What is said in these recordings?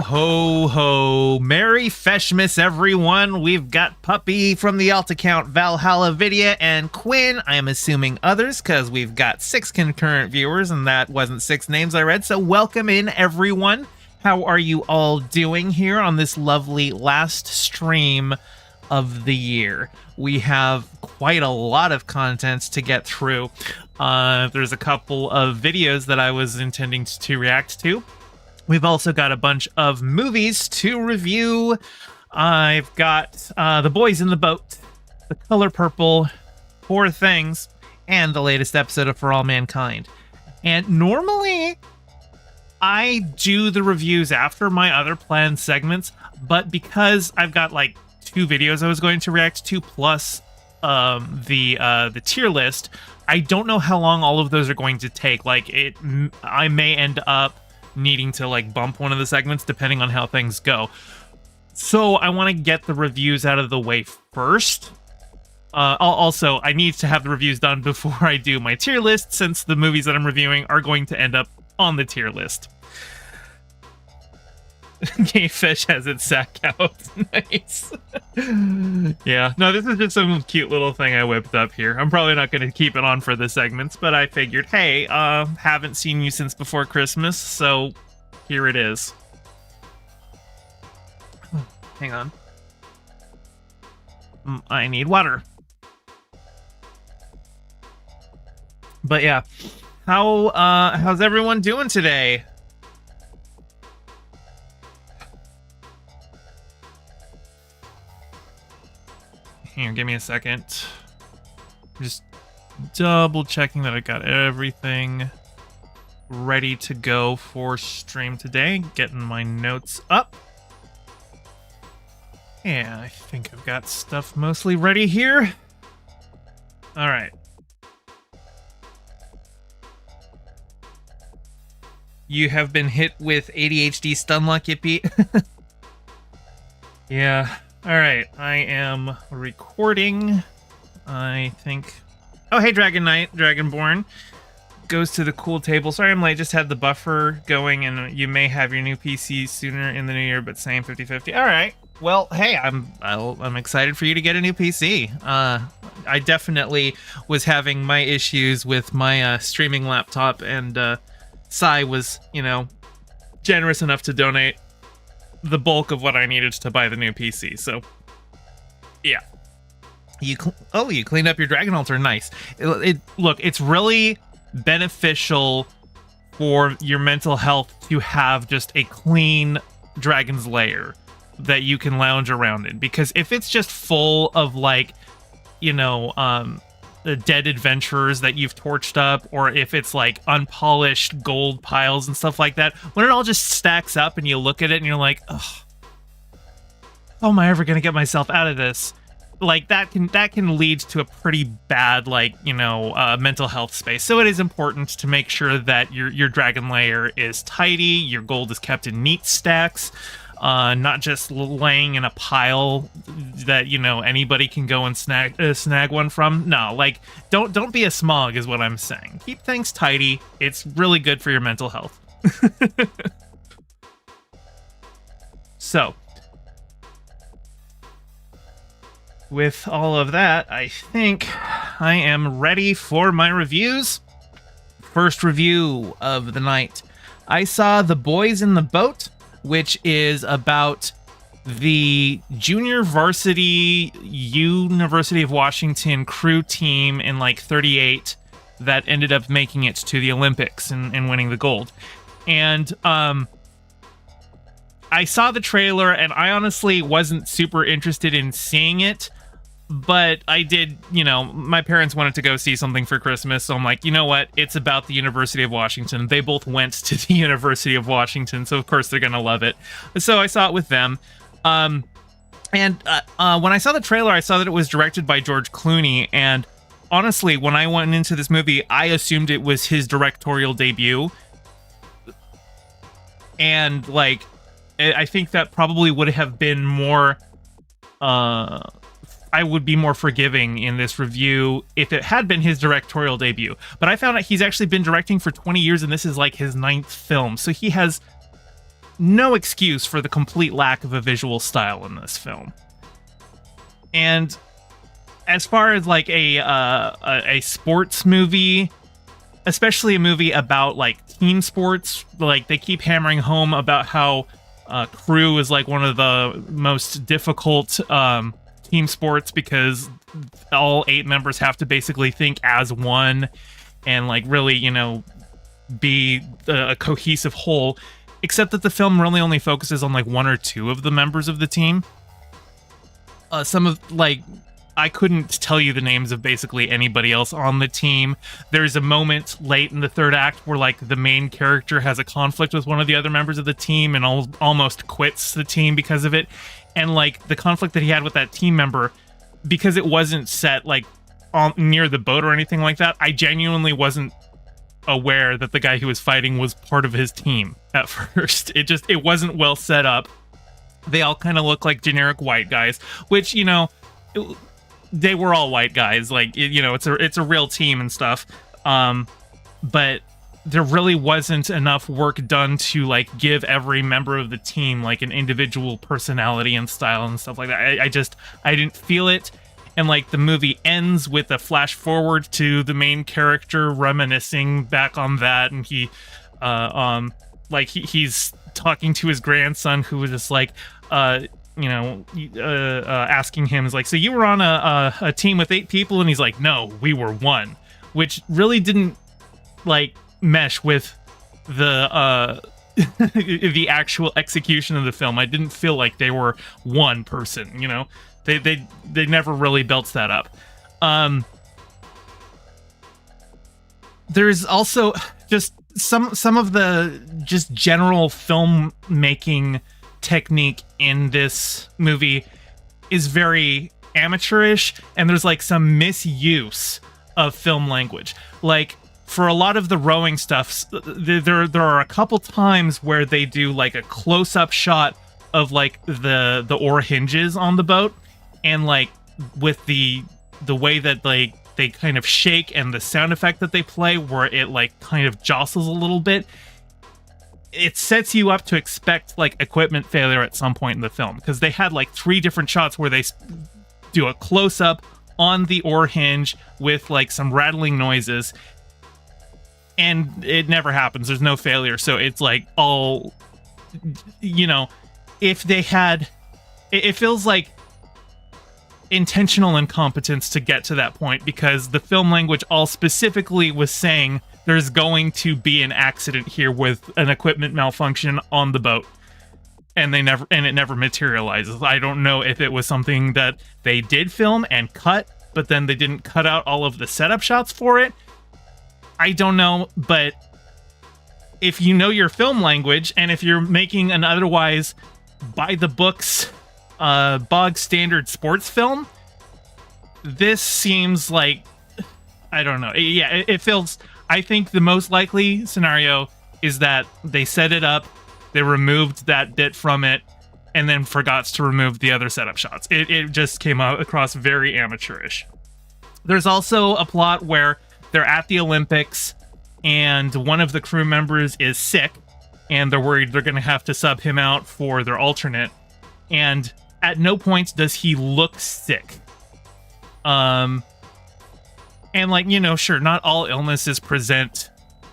Yo ho ho, Merry Feshmas everyone. We've got Puppy from the alt account Valhalla Vidya and Quinn. I am assuming others because we've got 6 concurrent viewers and that wasn't 6 names I read. So welcome in everyone. How are you all doing here on this lovely last stream of the year? We have quite a lot of content to get through. There's a couple of videos that I was intending to react to. We've also got a bunch of movies to review. I've got The Boys in the Boat, The Color Purple, Poor Things, and the latest episode of For All Mankind. And normally, I do the reviews after my other planned segments, but because I've got like 2 videos I was going to react to, plus the tier list, I don't know how long all of those are going to take. I may end up needing to like bump one of the segments depending on how things go. So I want to get the reviews out of the way first. Also, I need to have the reviews done before I do my tier list, since the movies that I'm reviewing are going to end up on the tier list. Gay Fish has its sack out. Nice. Yeah, no, this is just some cute little thing I whipped up here. I'm probably not going to keep it on for the segments, but I figured, hey, haven't seen you since before Christmas, so here it is. Hang on. I need water. But yeah, how's everyone doing today? Here, give me a second. Just double checking that I got everything ready to go for stream today. Getting my notes up. Yeah, I think I've got stuff mostly ready here. All right. You have been hit with ADHD stun lock, Yippee. Yeah. All right, I am recording, I think. Oh, hey, Dragon Knight, Dragonborn. Goes to the cool table. Sorry I'm late, just had the buffer going, and you may have your new PC sooner in the new year, but same 50-50. All right, well, hey, I'm excited for you to get a new PC. I definitely was having my issues with my streaming laptop, and Sai was, generous enough to donate the bulk of what I needed to buy the new PC. So yeah, you cleaned up your Dragon Altar. Nice. Look, it's really beneficial for your mental health to have just a clean Dragon's Lair that you can lounge around in, because if it's just full of like the dead adventurers that you've torched up, or if it's like unpolished gold piles and stuff like that, when it all just stacks up and you look at it and you're like, ugh, how am I ever gonna get myself out of this? Like that can lead to a pretty bad mental health space. So it is important to make sure that your Dragon Lair is tidy, your gold is kept in neat stacks, not just laying in a pile that anybody can go and snag one from. No, like don't be a smog is what I'm saying. Keep things tidy. It's really good for your mental health. So, with all of that, I think I am ready for my reviews. First review of the night. I saw The Boys in the Boat, which is about the junior varsity University of Washington crew team in like 38 that ended up making it to the Olympics and winning the gold. And I saw the trailer and I honestly wasn't super interested in seeing it, but I did, my parents wanted to go see something for Christmas, so I'm like, you know what? It's about the University of Washington. They both went to the University of Washington, so of course they're going to love it. So I saw it with them. And when I saw the trailer, I saw that it was directed by George Clooney, and honestly, when I went into this movie, I assumed it was his directorial debut. And, like, I think that probably would have been more... I would be more forgiving in this review if it had been his directorial debut. But I found out he's actually been directing for 20 years, and this is like his 9th film. So he has no excuse for the complete lack of a visual style in this film. And as far as like a sports movie, especially a movie about like team sports, like they keep hammering home about how crew is like one of the most difficult team sports because all 8 members have to basically think as one and like really, you know, be a cohesive whole, except that the film really only focuses on like 1 or 2 of the members of the team. Some of like, I couldn't tell you the names of basically anybody else on the team. There's a moment late in the 3rd act where like the main character has a conflict with one of the other members of the team and almost quits the team because of it. And like the conflict that he had with that team member, because it wasn't set like near the boat or anything like that, I genuinely wasn't aware that the guy who was fighting was part of his team at first. It wasn't well set up. They all kind of look like generic white guys, which, you know, they were all white guys. Like, you know, it's a real team and stuff. But there really wasn't enough work done to like give every member of the team like an individual personality and style and stuff like that. I didn't feel it. And like the movie ends with a flash forward to the main character reminiscing back on that, and he's talking to his grandson who was just like asking him, is like, so you were on a team with 8 people? And he's like, no, we were 1, which really didn't like mesh with the the actual execution of the film. I didn't feel like they were 1 person, you know. They never really built that up. There's also just some of the just general filmmaking technique in this movie is very amateurish, and there's like some misuse of film language. Like for a lot of the rowing stuff, there are a couple times where they do like a close-up shot of like the oar hinges on the boat, and like with the way that like they kind of shake and the sound effect that they play where it like kind of jostles a little bit, it sets you up to expect like equipment failure at some point in the film, because they had like 3 different shots where they do a close-up on the oar hinge with like some rattling noises, and it never happens. There's no failure. So it's like all, you know, if they had, it feels like intentional incompetence to get to that point, because the film language all specifically was saying there's going to be an accident here with an equipment malfunction on the boat, and it never materializes. I don't know if it was something that they did film and cut, but then they didn't cut out all of the setup shots for it. I don't know, but if you know your film language, and if you're making an otherwise by the books bog standard sports film, this seems like, I don't know. Yeah, it feels, I think the most likely scenario is that they set it up, they removed that bit from it, and then forgot to remove the other setup shots. It just came out across very amateurish. There's also a plot where they're at the Olympics, and one of the crew members is sick, and they're worried they're going to have to sub him out for their alternate. And at no point does he look sick. And like, you know, sure, not all illnesses present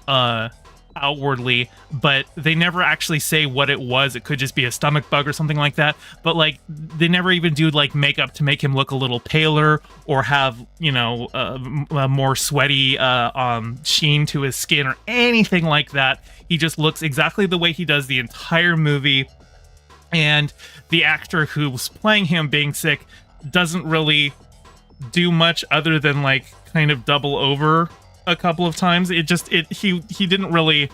outwardly, but they never actually say what it was. It could just be a stomach bug or something like that. But like, they never even do like makeup to make him look a little paler or have, you know, a more sweaty sheen to his skin or anything like that. He just looks exactly the way he does the entire movie. And the actor who's playing him being sick doesn't really do much other than like kind of double over a couple of times. He didn't really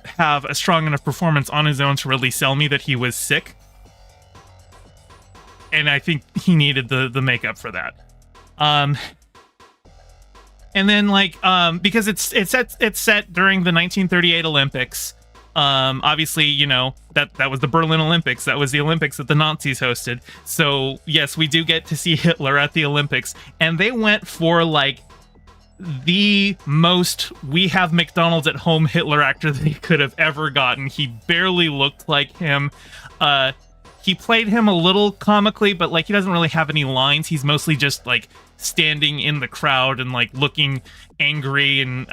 have a strong enough performance on his own to really sell me that he was sick. And I think he needed the makeup for that. And then like because it's set during the 1938 Olympics. Obviously, you know, that was the Berlin Olympics. That was the Olympics that the Nazis hosted. So yes, we do get to see Hitler at the Olympics, and they went for like the most we have McDonald's at home Hitler actor that he could have ever gotten. He barely looked like him. He played him a little comically, but like he doesn't really have any lines. He's mostly just like standing in the crowd and like looking angry, and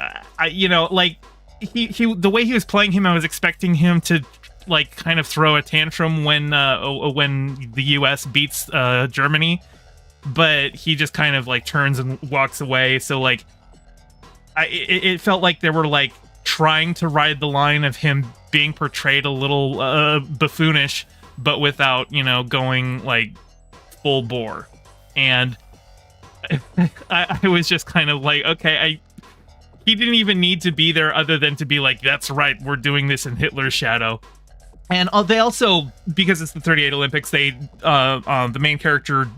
like he the way he was playing him, I was expecting him to like kind of throw a tantrum when the US beats Germany, but he just kind of like turns and walks away. So like it felt like they were like trying to ride the line of him being portrayed a little buffoonish, but without, going like full bore. And I was just kind of like, okay, he didn't even need to be there other than to be like, that's right, we're doing this in Hitler's shadow. And they also, because it's the 38 Olympics, they the main character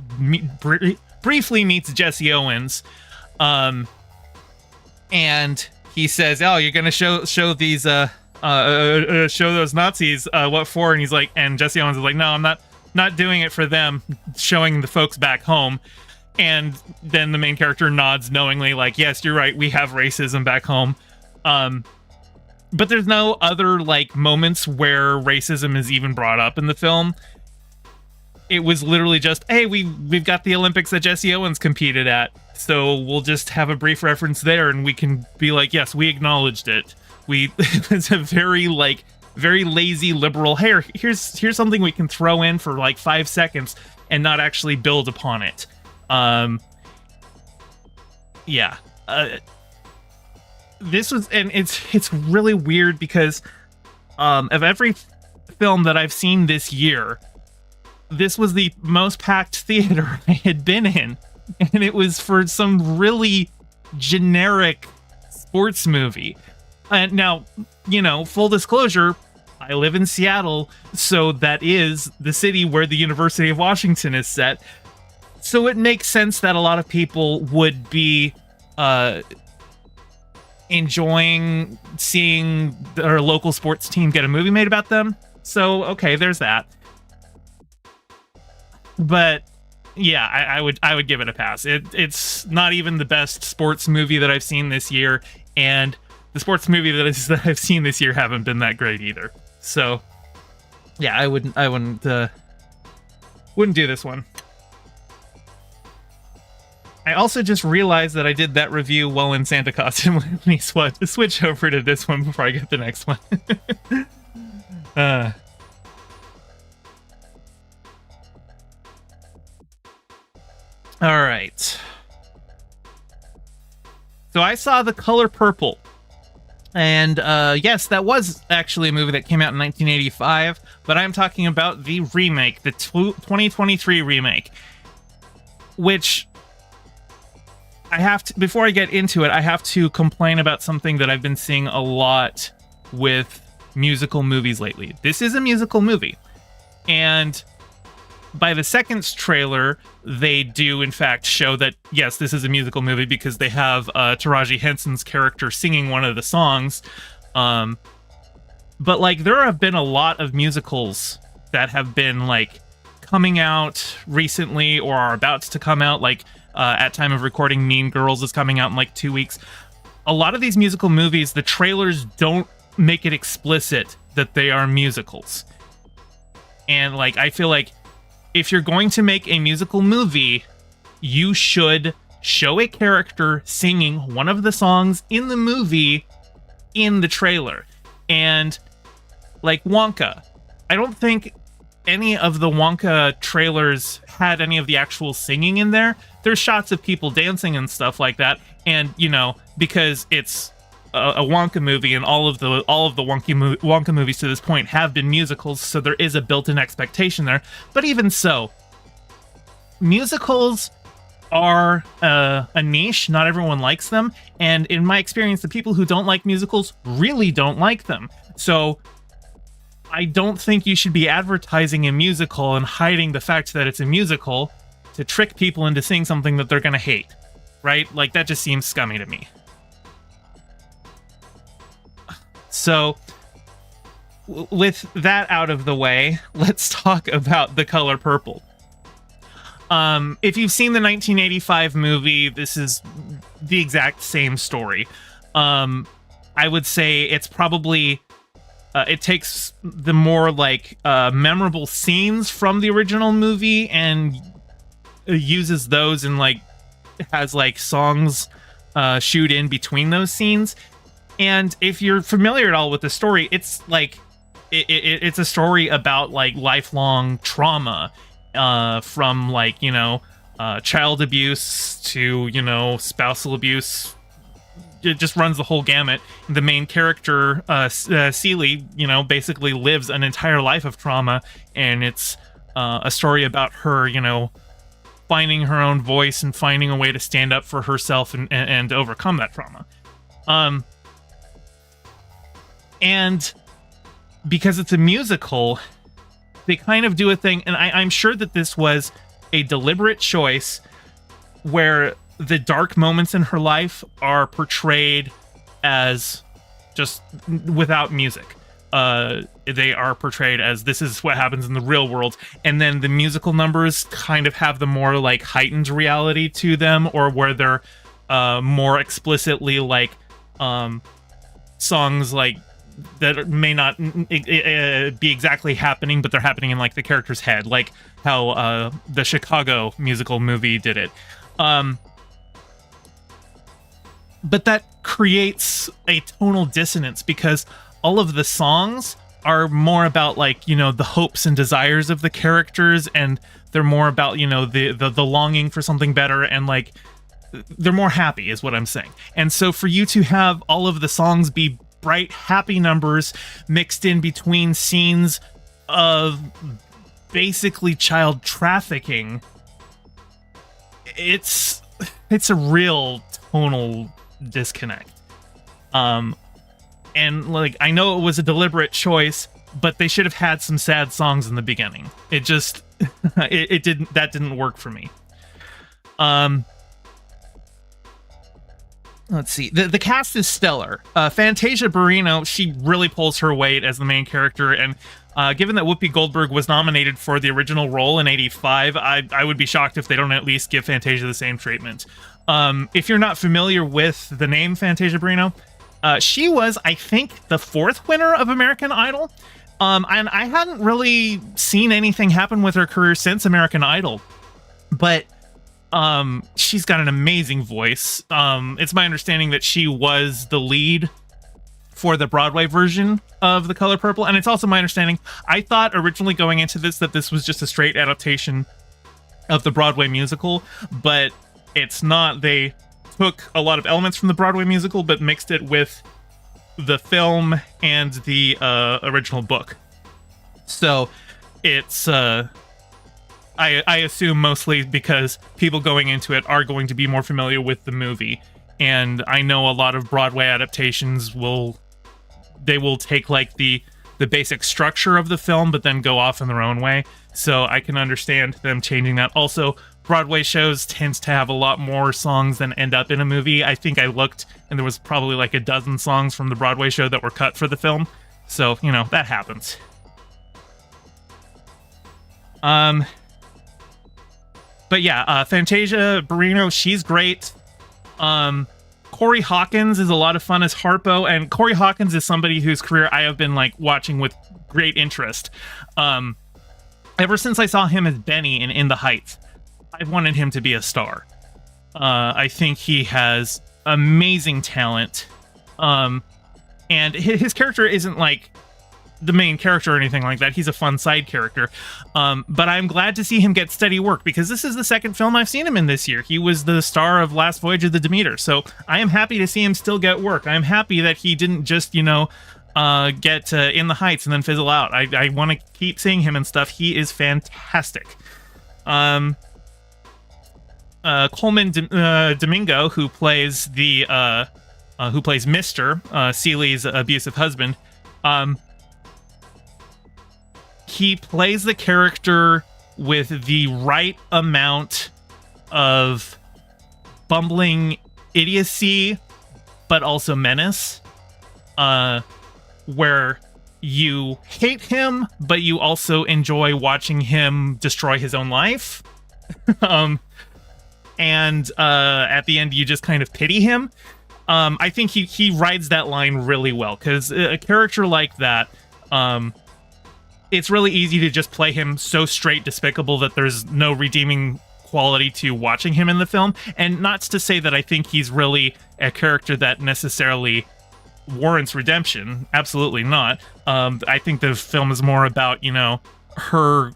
briefly meets Jesse Owens, and he says, "Oh, you're gonna show these show those Nazis what for?" And he's like, and Jesse Owens is like, "No, I'm not doing it for them, showing the folks back home." And then the main character nods knowingly, like, "Yes, you're right, we have racism back home." But there's no other like moments where racism is even brought up in the film. It was literally just, hey, we've got the Olympics that Jesse Owens competed at, so we'll just have a brief reference there, and we can be like, yes, we acknowledged it. It was a very lazy liberal. Hey, here's something we can throw in for like 5 seconds and not actually build upon it. This was, and it's really weird because of every film that I've seen this year, this was the most packed theater I had been in, and it was for some really generic sports movie. And now, full disclosure, I live in Seattle, so that is the city where the University of Washington is set. So it makes sense that a lot of people would be enjoying seeing their local sports team get a movie made about them. So, okay, there's that. But yeah, I would give it a pass. It's not even the best sports movie that I've seen this year, and the sports movie that I've seen this year haven't been that great either. So yeah, I wouldn't do this one. I also just realized that I did that review while in Santa costume. Let me switch over to this one before I get the next one. All right. So I saw The Color Purple. And yes, that was actually a movie that came out in 1985, but I'm talking about the remake, the 2023 remake, which I have to, before I get into it, I have to complain about something that I've been seeing a lot with musical movies lately. This is a musical movie, and by the second trailer, they do in fact show that, yes, this is a musical movie because they have Taraji Henson's character singing one of the songs. But like, there have been a lot of musicals that have been like coming out recently or are about to come out. Like at time of recording, Mean Girls is coming out in like 2 weeks. A lot of these musical movies, the trailers don't make it explicit that they are musicals. And like, I feel like if you're going to make a musical movie, you should show a character singing one of the songs in the movie in the trailer. And like Wonka, I don't think any of the Wonka trailers had any of the actual singing in there. There's shots of people dancing and stuff like that. And, because it's a Wonka movie, and all of the Wonka movies to this point have been musicals, so there is a built-in expectation there. But even so, musicals are a niche. Not everyone likes them, and in my experience, the people who don't like musicals really don't like them. So I don't think you should be advertising a musical and hiding the fact that it's a musical to trick people into seeing something that they're gonna hate, right? Like, that just seems scummy to me. So, with that out of the way, let's talk about The Color Purple. If you've seen the 1985 movie, this is the exact same story. I would say it's probably it takes the more like memorable scenes from the original movie and uses those, and like has like songs shoot in between those scenes. And if you're familiar at all with the story, it's like it's a story about like lifelong trauma, from like, you know, child abuse to, you know, spousal abuse. It just runs the whole gamut. The main character, Celie, you know, basically lives an entire life of trauma, and it's a story about her, you know, finding her own voice and finding a way to stand up for herself and overcome that trauma. And because it's a musical, they kind of do a thing, and I'm sure that this was a deliberate choice, where the dark moments in her life are portrayed as just without music. They are portrayed as this is what happens in the real world, and then the musical numbers kind of have the more like heightened reality to them, or where they're more explicitly like songs like that may not be exactly happening, but they're happening in like the character's head, like how the Chicago musical movie did it. But that creates a tonal dissonance, because all of the songs are more about like, you know, the hopes and desires of the characters, and they're more about, you know, the longing for something better, and like they're more happy is what I'm saying. And so for you to have all of the songs be bright, happy numbers mixed in between scenes of basically child trafficking, it's a real tonal disconnect. And like, I know it was a deliberate choice, but they should have had some sad songs in the beginning. It just it didn't work for me. Let's see. The cast is stellar. Fantasia Barrino, she really pulls her weight as the main character, and given that Whoopi Goldberg was nominated for the original role in '85, I would be shocked if they don't at least give Fantasia the same treatment. If you're not familiar with the name Fantasia Barrino, she was, I think, the 4th winner of American Idol. And I hadn't really seen anything happen with her career since American Idol, but she's got an amazing voice. It's my understanding that she was the lead for the Broadway version of The Color Purple, and it's also my understanding, I thought originally going into this that this was just a straight adaptation of the Broadway musical, but it's not. They took a lot of elements from the Broadway musical, but mixed it with the film and the original book. So it's I assume mostly because people going into it are going to be more familiar with the movie, and I know a lot of Broadway adaptations will take like the basic structure of the film, but then go off in their own way. So I can understand them changing that. Also, Broadway shows tends to have a lot more songs than end up in a movie. I think I looked, and there was probably like a dozen songs from the Broadway show that were cut for the film. So, you know, that happens. But yeah, Fantasia Barrino, she's great. Corey Hawkins is a lot of fun as Harpo, and Corey Hawkins is somebody whose career I have been like watching with great interest. Ever since I saw him as Benny in In the Heights, I've wanted him to be a star. I think he has amazing talent. And his character isn't like the main character or anything like that. He's a fun side character. But I'm glad to see him get steady work, because this is the second film I've seen him in this year. He was the star of Last Voyage of the Demeter. So I am happy to see him still get work. I'm happy that he didn't just, you know, get In the Heights and then fizzle out. I want to keep seeing him and stuff. He is fantastic. Coleman Domingo, who plays Mr. Celie's abusive husband, he plays the character with the right amount of bumbling idiocy, but also menace, where you hate him, but you also enjoy watching him destroy his own life. and at the end you just kind of pity him. I think he rides that line really well, because a character like that, it's really easy to just play him so straight despicable that there's no redeeming quality to watching him in the film. And not to say that I think he's really a character that necessarily warrants redemption. Absolutely not. I think the film is more about, her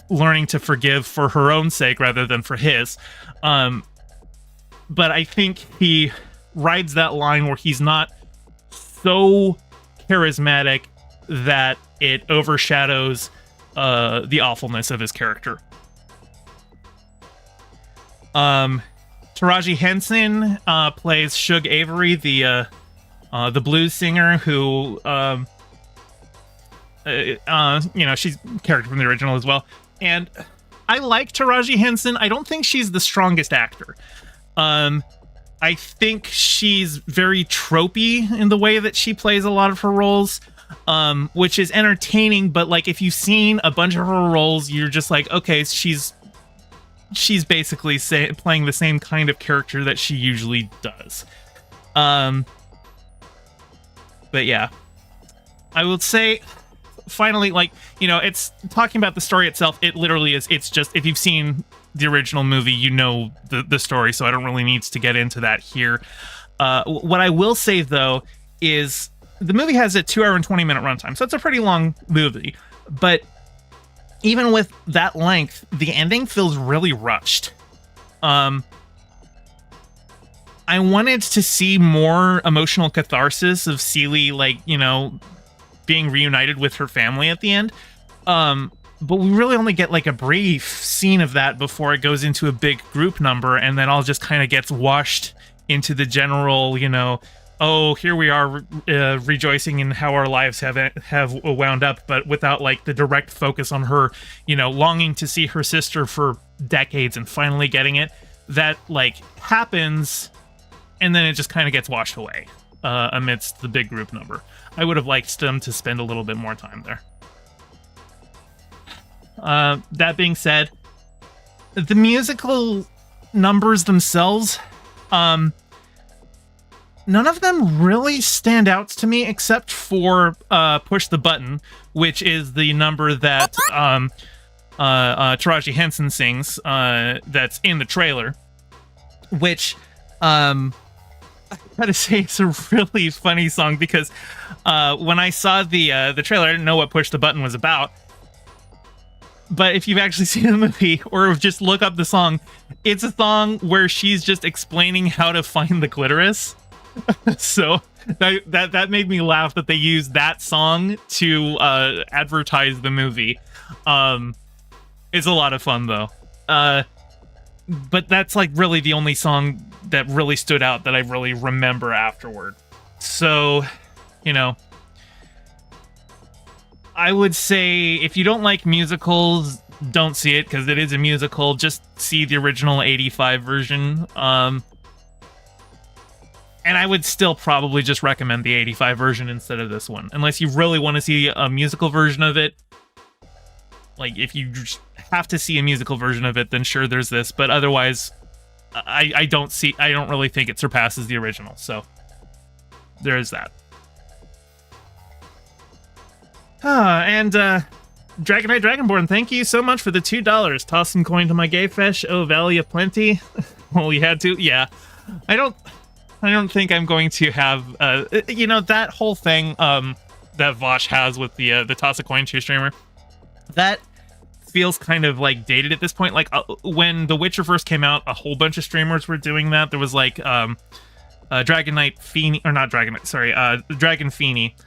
learning to forgive for her own sake rather than for his. But I think he rides that line where he's not so charismatic that it overshadows the awfulness of his character. Taraji Henson plays Shug Avery, the blues singer who, she's a character from the original as well. And I like Taraji Henson. I don't think she's the strongest actor. I think she's very tropey in the way that she plays a lot of her roles, which is entertaining. But like, if you've seen a bunch of her roles, you're just like, okay, she's basically playing the same kind of character that she usually does. But yeah, I would say finally, like, it's talking about the story itself. It literally is. It's just, if you've seen the original movie, the story, so I don't really need to get into that here. What I will say, though, is the movie has a 2 hour and 20 minute runtime, so it's a pretty long movie. But even with that length, the ending feels really rushed. I wanted to see more emotional catharsis of Celie, like, being reunited with her family at the end. But we really only get like a brief scene of that before it goes into a big group number, and then all just kind of gets washed into the general, oh, here we are rejoicing in how our lives have wound up, but without like the direct focus on her, longing to see her sister for decades and finally getting it. That like happens, and then it just kind of gets washed away amidst the big group number. I would have liked them to spend a little bit more time there. That being said, the musical numbers themselves, none of them really stand out to me except for Push the Button, which is the number that Taraji Henson sings, that's in the trailer, which I gotta say, it's a really funny song, because when I saw the trailer, I didn't know what Push the Button was about. But if you've actually seen the movie, or just look up the song, it's a song where she's just explaining how to find the clitoris. So that made me laugh that they used that song to advertise the movie. It's a lot of fun, though. But that's like really the only song that really stood out that I really remember afterward. So, I would say if you don't like musicals, don't see it, because it is a musical. Just see the original 85 version. And I would still probably just recommend the 85 version instead of this one. Unless you really want to see a musical version of it. Like, if you just have to see a musical version of it, then sure, there's this. But otherwise, I don't really think it surpasses the original. So, there's that. And Dragonite Dragonborn, thank you so much for the $2. Toss some coin to my gay fish. Oh, Valley of Plenty. Well, you had to. Yeah. I don't think I'm going to have, that whole thing that Walsh has with the toss a coin to streamer. That feels kind of like dated at this point. Like when The Witcher first came out, a whole bunch of streamers were doing that. There was like Dragonite Feeny, or not Dragonite, sorry, Dragon Feeny.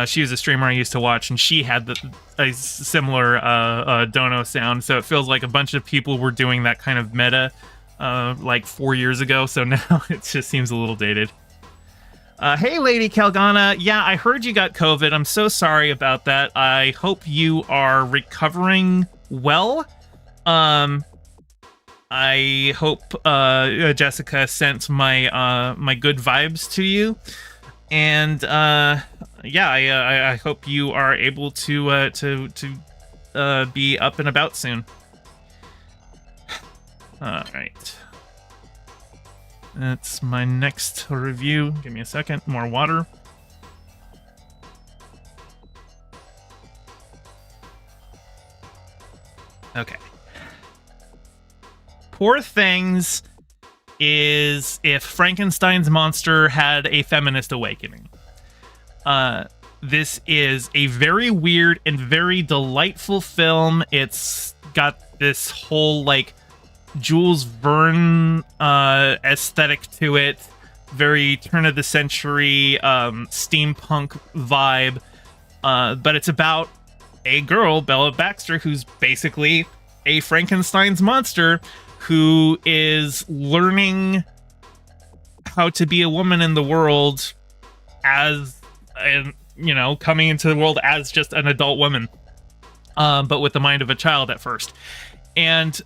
She was a streamer I used to watch, and she had a similar dono sound, so it feels like a bunch of people were doing that kind of meta like 4 years ago, so now it just seems a little dated. Hey, Lady Kalgana. Yeah, I heard you got COVID. I'm so sorry about that. I hope you are recovering well. I hope Jessica sent my good vibes to you. And I hope you are able to be up and about soon. All right. That's my next review. Give me a second. More water. Okay. Poor Things is if Frankenstein's monster had a feminist awakening. This is a very weird and very delightful film. It's got this whole, like, Jules Verne aesthetic to it. Very turn of the century steampunk vibe. But it's about a girl, Bella Baxter, who's basically a Frankenstein's monster who is learning how to be a woman in the world as, coming into the world as just an adult woman, but with the mind of a child at first. And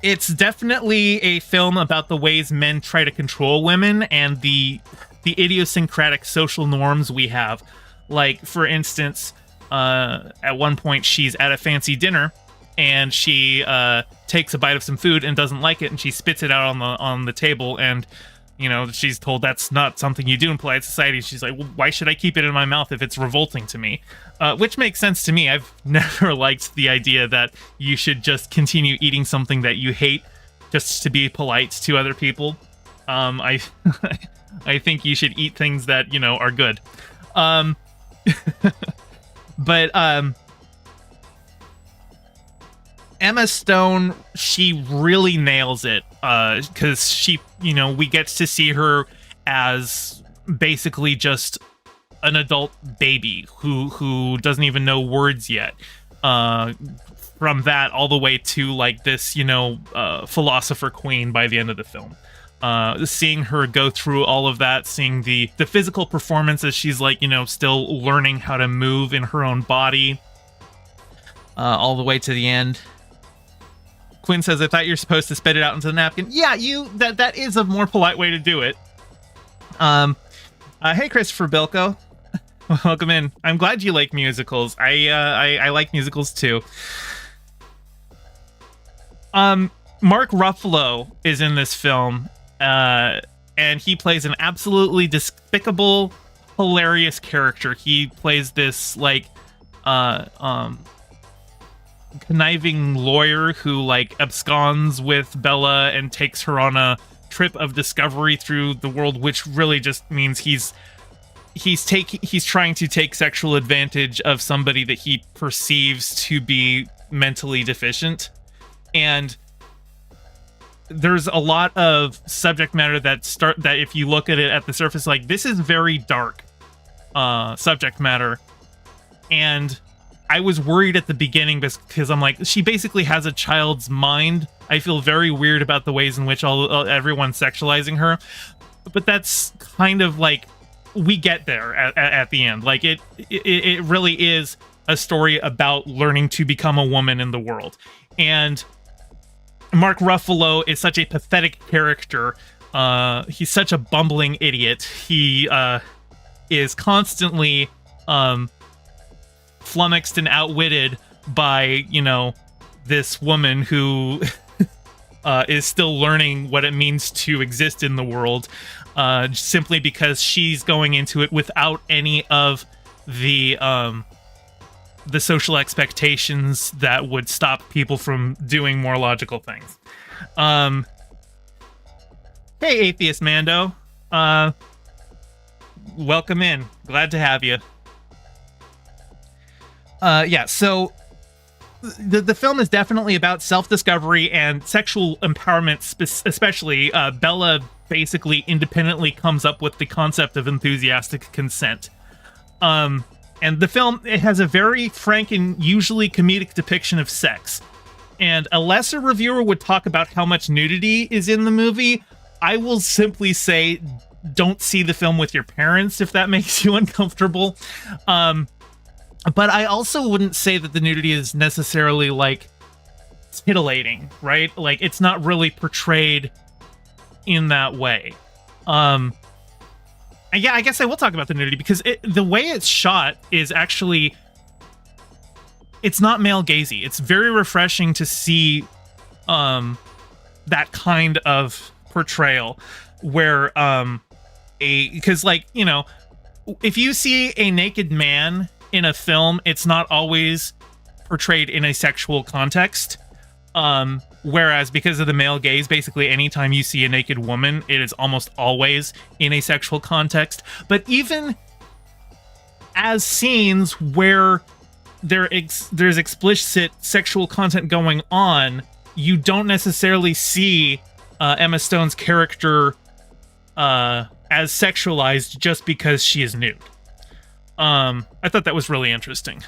it's definitely a film about the ways men try to control women and the idiosyncratic social norms we have. Like, for instance, at one point she's at a fancy dinner and she takes a bite of some food and doesn't like it, and she spits it out on the table, and she's told that's not something you do in polite society. She's like, well, why should I keep it in my mouth if it's revolting to me? Which makes sense to me. I've never liked the idea that you should just continue eating something that you hate just to be polite to other people. I think you should eat things that are good. But Emma Stone, she really nails it, because she, we get to see her as basically just an adult baby who doesn't even know words yet. From that all the way to, like, this, philosopher queen by the end of the film. Seeing her go through all of that, seeing the physical performance as she's, like, still learning how to move in her own body, all the way to the end. Quinn says, I thought you're supposed to spit it out into the napkin. Yeah, that is a more polite way to do it. Hey, Christopher Bilko. Welcome in. I'm glad you like musicals. I like musicals too. Mark Ruffalo is in this film, and he plays an absolutely despicable, hilarious character. He plays this, like, conniving lawyer who, like, absconds with Bella and takes her on a trip of discovery through the world, which really just means he's trying to take sexual advantage of somebody that he perceives to be mentally deficient. And there's a lot of subject matter that if you look at it at the surface, like, this is very dark subject matter. And I was worried at the beginning because I'm like, she basically has a child's mind. I feel very weird about the ways in which everyone's sexualizing her. But that's kind of like, we get there at the end. Like, it really is a story about learning to become a woman in the world. And Mark Ruffalo is such a pathetic character. He's such a bumbling idiot. He is constantly flummoxed and outwitted by, this woman who is still learning what it means to exist in the world, simply because she's going into it without any of the social expectations that would stop people from doing more logical things. Hey, Atheist Mando. Welcome in. Glad to have you. So the film is definitely about self-discovery and sexual empowerment, especially. Bella basically independently comes up with the concept of enthusiastic consent. And the film, it has a very frank and usually comedic depiction of sex. And a lesser reviewer would talk about how much nudity is in the movie. I will simply say, don't see the film with your parents if that makes you uncomfortable. But I also wouldn't say that the nudity is necessarily, like, titillating, right? Like, it's not really portrayed in that way. Yeah, I guess I will talk about the nudity because the way it's shot is actually, it's not male gazy. It's very refreshing to see that kind of portrayal where because like, you know, if you see a naked man in a film, it's not always portrayed in a sexual context. Whereas because of the male gaze, basically anytime you see a naked woman, it is almost always in a sexual context. But even as scenes where there's explicit sexual content going on, you don't necessarily see Emma Stone's character as sexualized just because she is nude. I thought that was really interesting.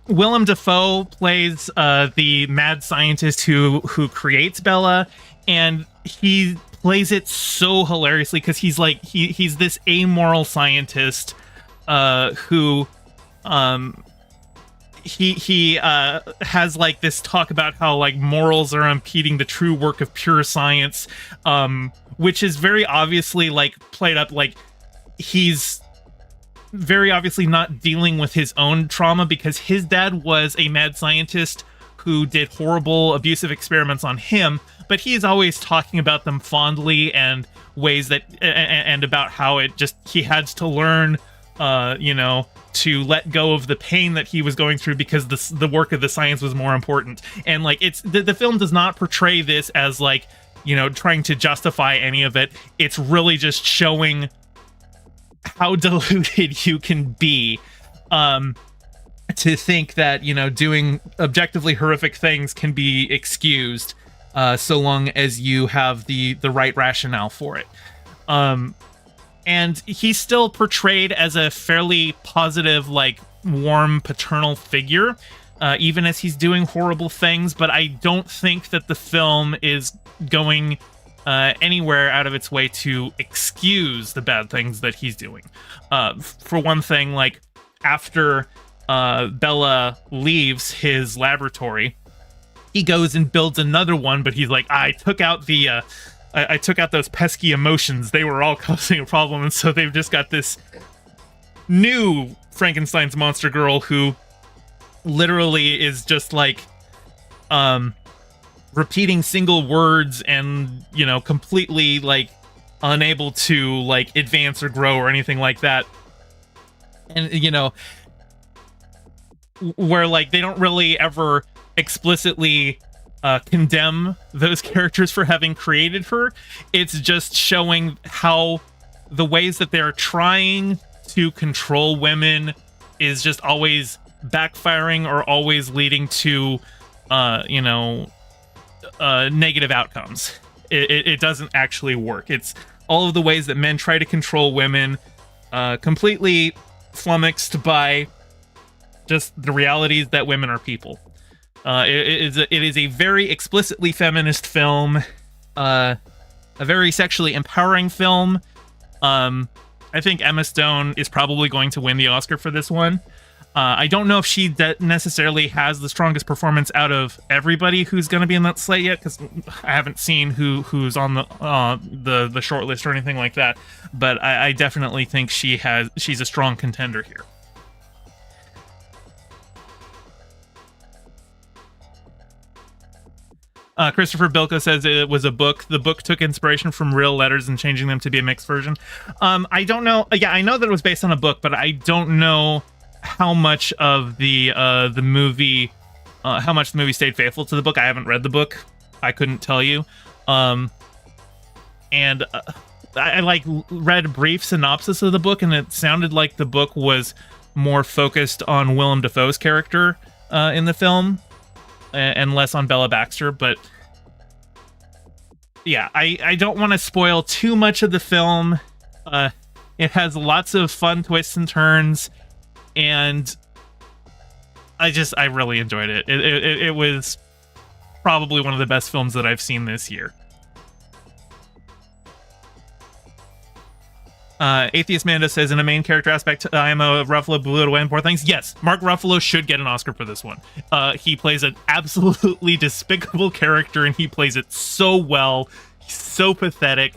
Willem Dafoe plays the mad scientist who creates Bella, and he plays it so hilariously because he's like he's this amoral scientist who he has like this talk about how like morals are impeding the true work of pure science, which is very obviously like played up, like he's very obviously not dealing with his own trauma because his dad was a mad scientist who did horrible abusive experiments on him, but he is always talking about them fondly and ways that and about how it just he had to learn you know, to let go of the pain that he was going through because the work of the science was more important. And like it's the film does not portray this as like, you know, trying to justify any of it. It's really just showing how deluded you can be to think that, you know, doing objectively horrific things can be excused so long as you have the right rationale for it. And he's still portrayed as a fairly positive, like warm paternal figure, even as he's doing horrible things. But I don't think that the film is going anywhere out of its way to excuse the bad things that he's doing. For one thing, like after Bella leaves his laboratory, he goes and builds another one, but he's like, I took out those pesky emotions. They were all causing a problem. And so they've just got this new Frankenstein's monster girl who literally is just like repeating single words and, you know, completely like unable to like advance or grow or anything like that. And, you know, where like they don't really ever explicitly condemn those characters for having created her. It's just showing how the ways that they're trying to control women is just always backfiring or always leading to you know, negative outcomes. It doesn't actually work. It's all of the ways that men try to control women, completely flummoxed by just the realities that women are people. It is a very explicitly feminist film, a very sexually empowering film. I think Emma Stone is probably going to win the Oscar for this one. I don't know if she necessarily has the strongest performance out of everybody who's going to be in that slate yet, because I haven't seen who's on the short list or anything like that. But I definitely think she's a strong contender here. Christopher Bilko says it was a book. The book took inspiration from real letters and changing them to be a mixed version. I don't know. Yeah, I know that it was based on a book, but I don't know how much of the movie stayed faithful to the book. I haven't read the book. I couldn't tell you. And I like read a brief synopsis of the book, and it sounded like the book was more focused on Willem Dafoe's character in the film, and less on Bella Baxter. But yeah, I don't want to spoil too much of the film. It has lots of fun twists and turns, and I really enjoyed it. It was probably one of the best films that I've seen this year. Atheist Manda says, in a main character aspect, I am a Ruffalo blew it away in Poor Things. Yes, Mark Ruffalo should get an Oscar for this one. He plays an absolutely despicable character, and he plays it so well. He's so pathetic.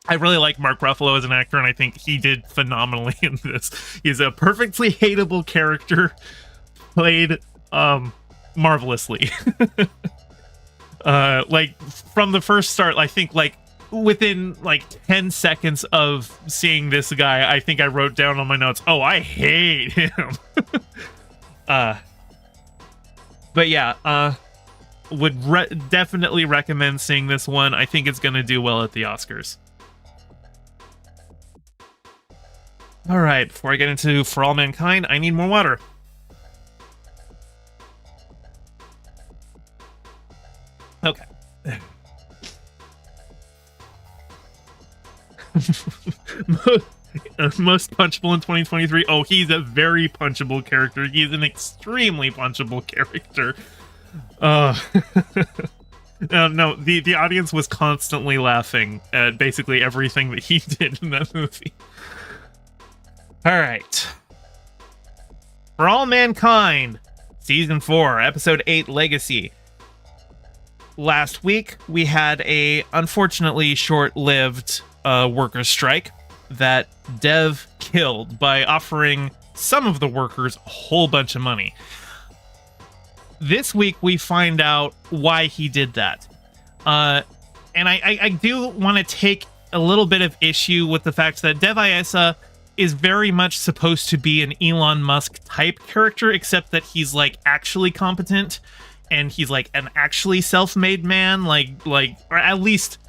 I really like Mark Ruffalo as an actor, and I think he did phenomenally in this. He's a perfectly hateable character, played marvelously. Like from the first start, I think like within like 10 seconds of seeing this guy, I think I wrote down on my notes, oh, I hate him. But yeah, would definitely recommend seeing this one. I think it's gonna do well at the Oscars. All right, before I get into For All Mankind, I need more water. Okay. Most punchable in 2023. Oh, he's a very punchable character. He's an extremely punchable character. No, the audience was constantly laughing at basically everything that he did in that movie. All right. For All Mankind, Season 4, Episode 8, Legacy. Last week, we had a unfortunately short-lived workers' strike that Dev killed by offering some of the workers a whole bunch of money. This week, we find out why he did that. And I do want to take a little bit of issue with the fact that Dev Issa is very much supposed to be an Elon Musk type character, except that he's like actually competent and he's like an actually self-made man, like or at least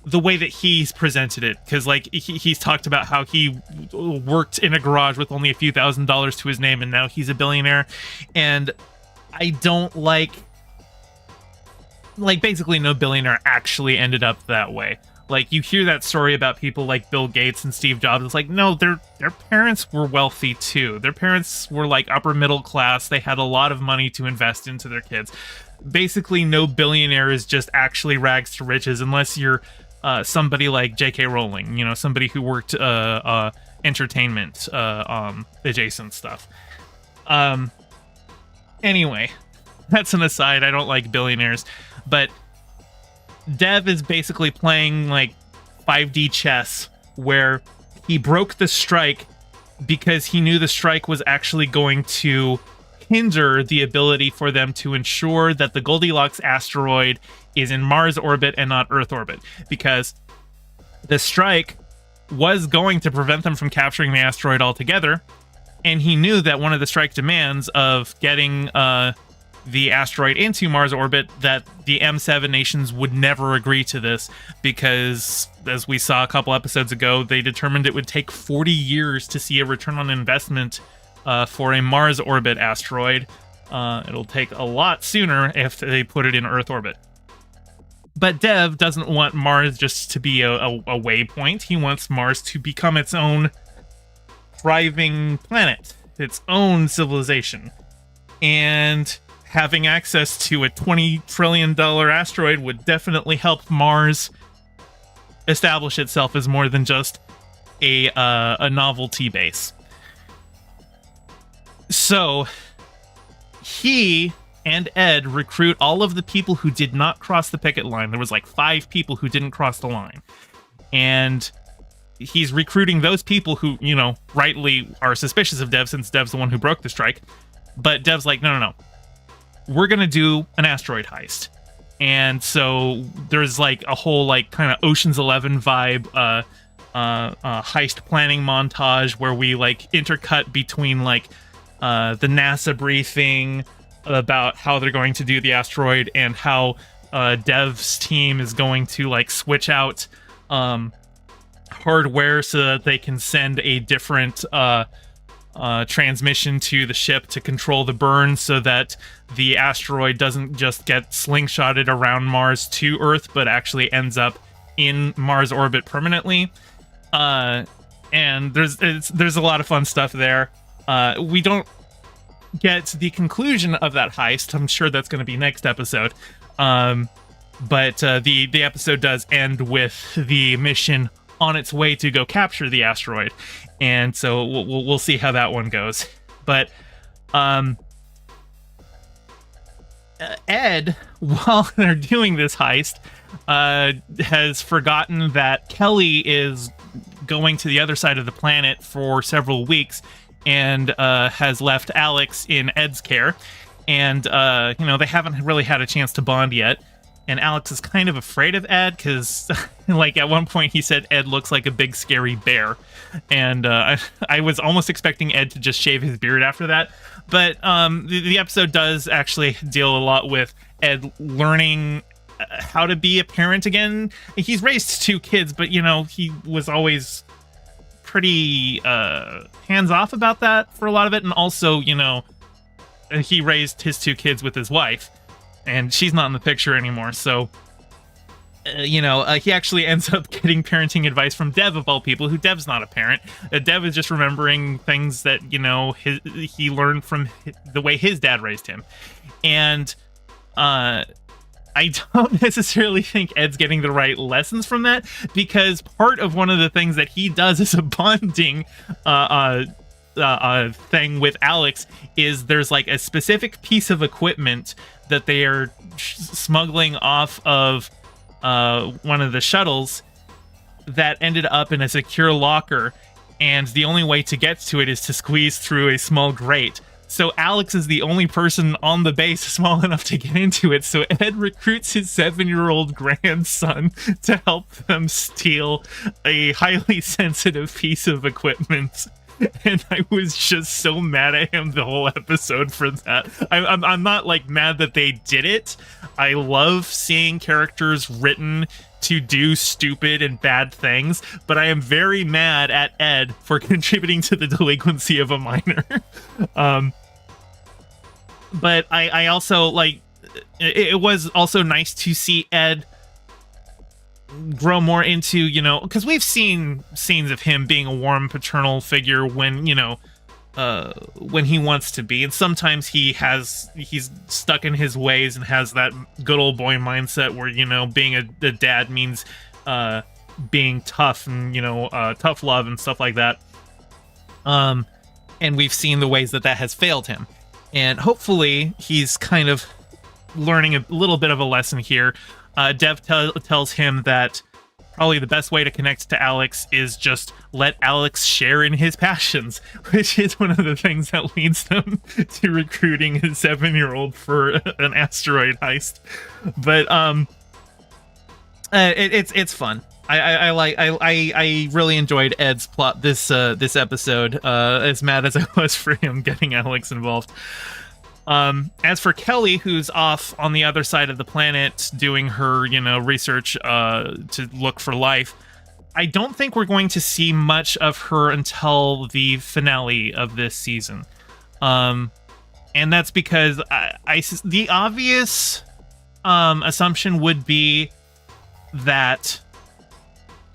the way that he's presented it, because like he's talked about how he worked in a garage with only a few $1,000s to his name and now he's a billionaire. And I don't like basically no billionaire actually ended up that way. Like, you hear that story about people like Bill Gates and Steve Jobs. It's like, no, their parents were wealthy too. Their parents were like upper middle class. They had a lot of money to invest into their kids. Basically, no billionaire is just actually rags to riches unless you're somebody like J.K. Rowling, you know, somebody who worked entertainment adjacent stuff. Anyway, that's an aside. I don't like billionaires, but Dev is basically playing like 5D chess, where he broke the strike because he knew the strike was actually going to hinder the ability for them to ensure that the Goldilocks asteroid is in Mars orbit and not Earth orbit, because the strike was going to prevent them from capturing the asteroid altogether, and he knew that one of the strike demands of getting the asteroid into Mars orbit, that the M7 nations would never agree to this, because as we saw a couple episodes ago, they determined it would take 40 years to see a return on investment for a Mars orbit asteroid. It'll take a lot sooner if they put it in Earth orbit. But Dev doesn't want Mars just to be a waypoint. He wants Mars to become its own thriving planet, its own civilization. And having access to a $20 trillion asteroid would definitely help Mars establish itself as more than just a novelty base. So he and Ed recruit all of the people who did not cross the picket line. There was like 5 people who didn't cross the line. And he's recruiting those people who, you know, rightly are suspicious of Dev, since Dev's the one who broke the strike. But Dev's like, no. We're going to do an asteroid heist. And so there's like a whole like kind of Ocean's 11 vibe heist planning montage where we like intercut between like the NASA briefing about how they're going to do the asteroid and how Dev's team is going to like switch out hardware so that they can send a different transmission to the ship to control the burn, so that the asteroid doesn't just get slingshotted around Mars to Earth, but actually ends up in Mars orbit permanently. And there's a lot of fun stuff there. We don't get the conclusion of that heist. I'm sure that's going to be next episode. But the episode does end with the mission on its way to go capture the asteroid, and so we'll see how that one goes. But Ed, while they're doing this heist, has forgotten that Kelly is going to the other side of the planet for several weeks, and has left Alex in Ed's care. and they haven't really had a chance to bond yet. And Alex is kind of afraid of Ed because, like, at one point he said Ed looks like a big scary bear, and I was almost expecting Ed to just shave his beard after that. But the episode does actually deal a lot with Ed learning how to be a parent again. He's raised 2 kids, but he was always pretty hands-off about that for a lot of it, and also he raised his 2 kids with his wife, and she's not in the picture anymore. So he actually ends up getting parenting advice from Dev, of all people, who Dev's not a parent. Dev is just remembering things that he learned from the way his dad raised him. And I don't necessarily think Ed's getting the right lessons from that, because part of one of the things that he does as a bonding thing with Alex is there's like a specific piece of equipment that they are smuggling off of one of the shuttles that ended up in a secure locker, and the only way to get to it is to squeeze through a small grate. So Alex is the only person on the base small enough to get into it, so Ed recruits his 7-year-old grandson to help them steal a highly sensitive piece of equipment. And I was just so mad at him the whole episode for that. I'm not like mad that they did it. I love seeing characters written to do stupid and bad things, but I am very mad at Ed for contributing to the delinquency of a minor. But I also like it was also nice to see Ed grow more into, because we've seen scenes of him being a warm paternal figure when when he wants to be, and sometimes he's stuck in his ways and has that good old boy mindset where being a dad means being tough and tough love and stuff like that. And we've seen the ways that has failed him, and hopefully he's kind of learning a little bit of a lesson here. Dev tells him that probably the best way to connect to Alex is just let Alex share in his passions, which is one of the things that leads them to recruiting his 7-year-old for an asteroid heist. But it's fun. I really enjoyed Ed's plot this episode. As mad as I was for him getting Alex involved. As for Kelly, who's off on the other side of the planet doing her, research to look for life, I don't think we're going to see much of her until the finale of this season. And that's because the obvious assumption would be that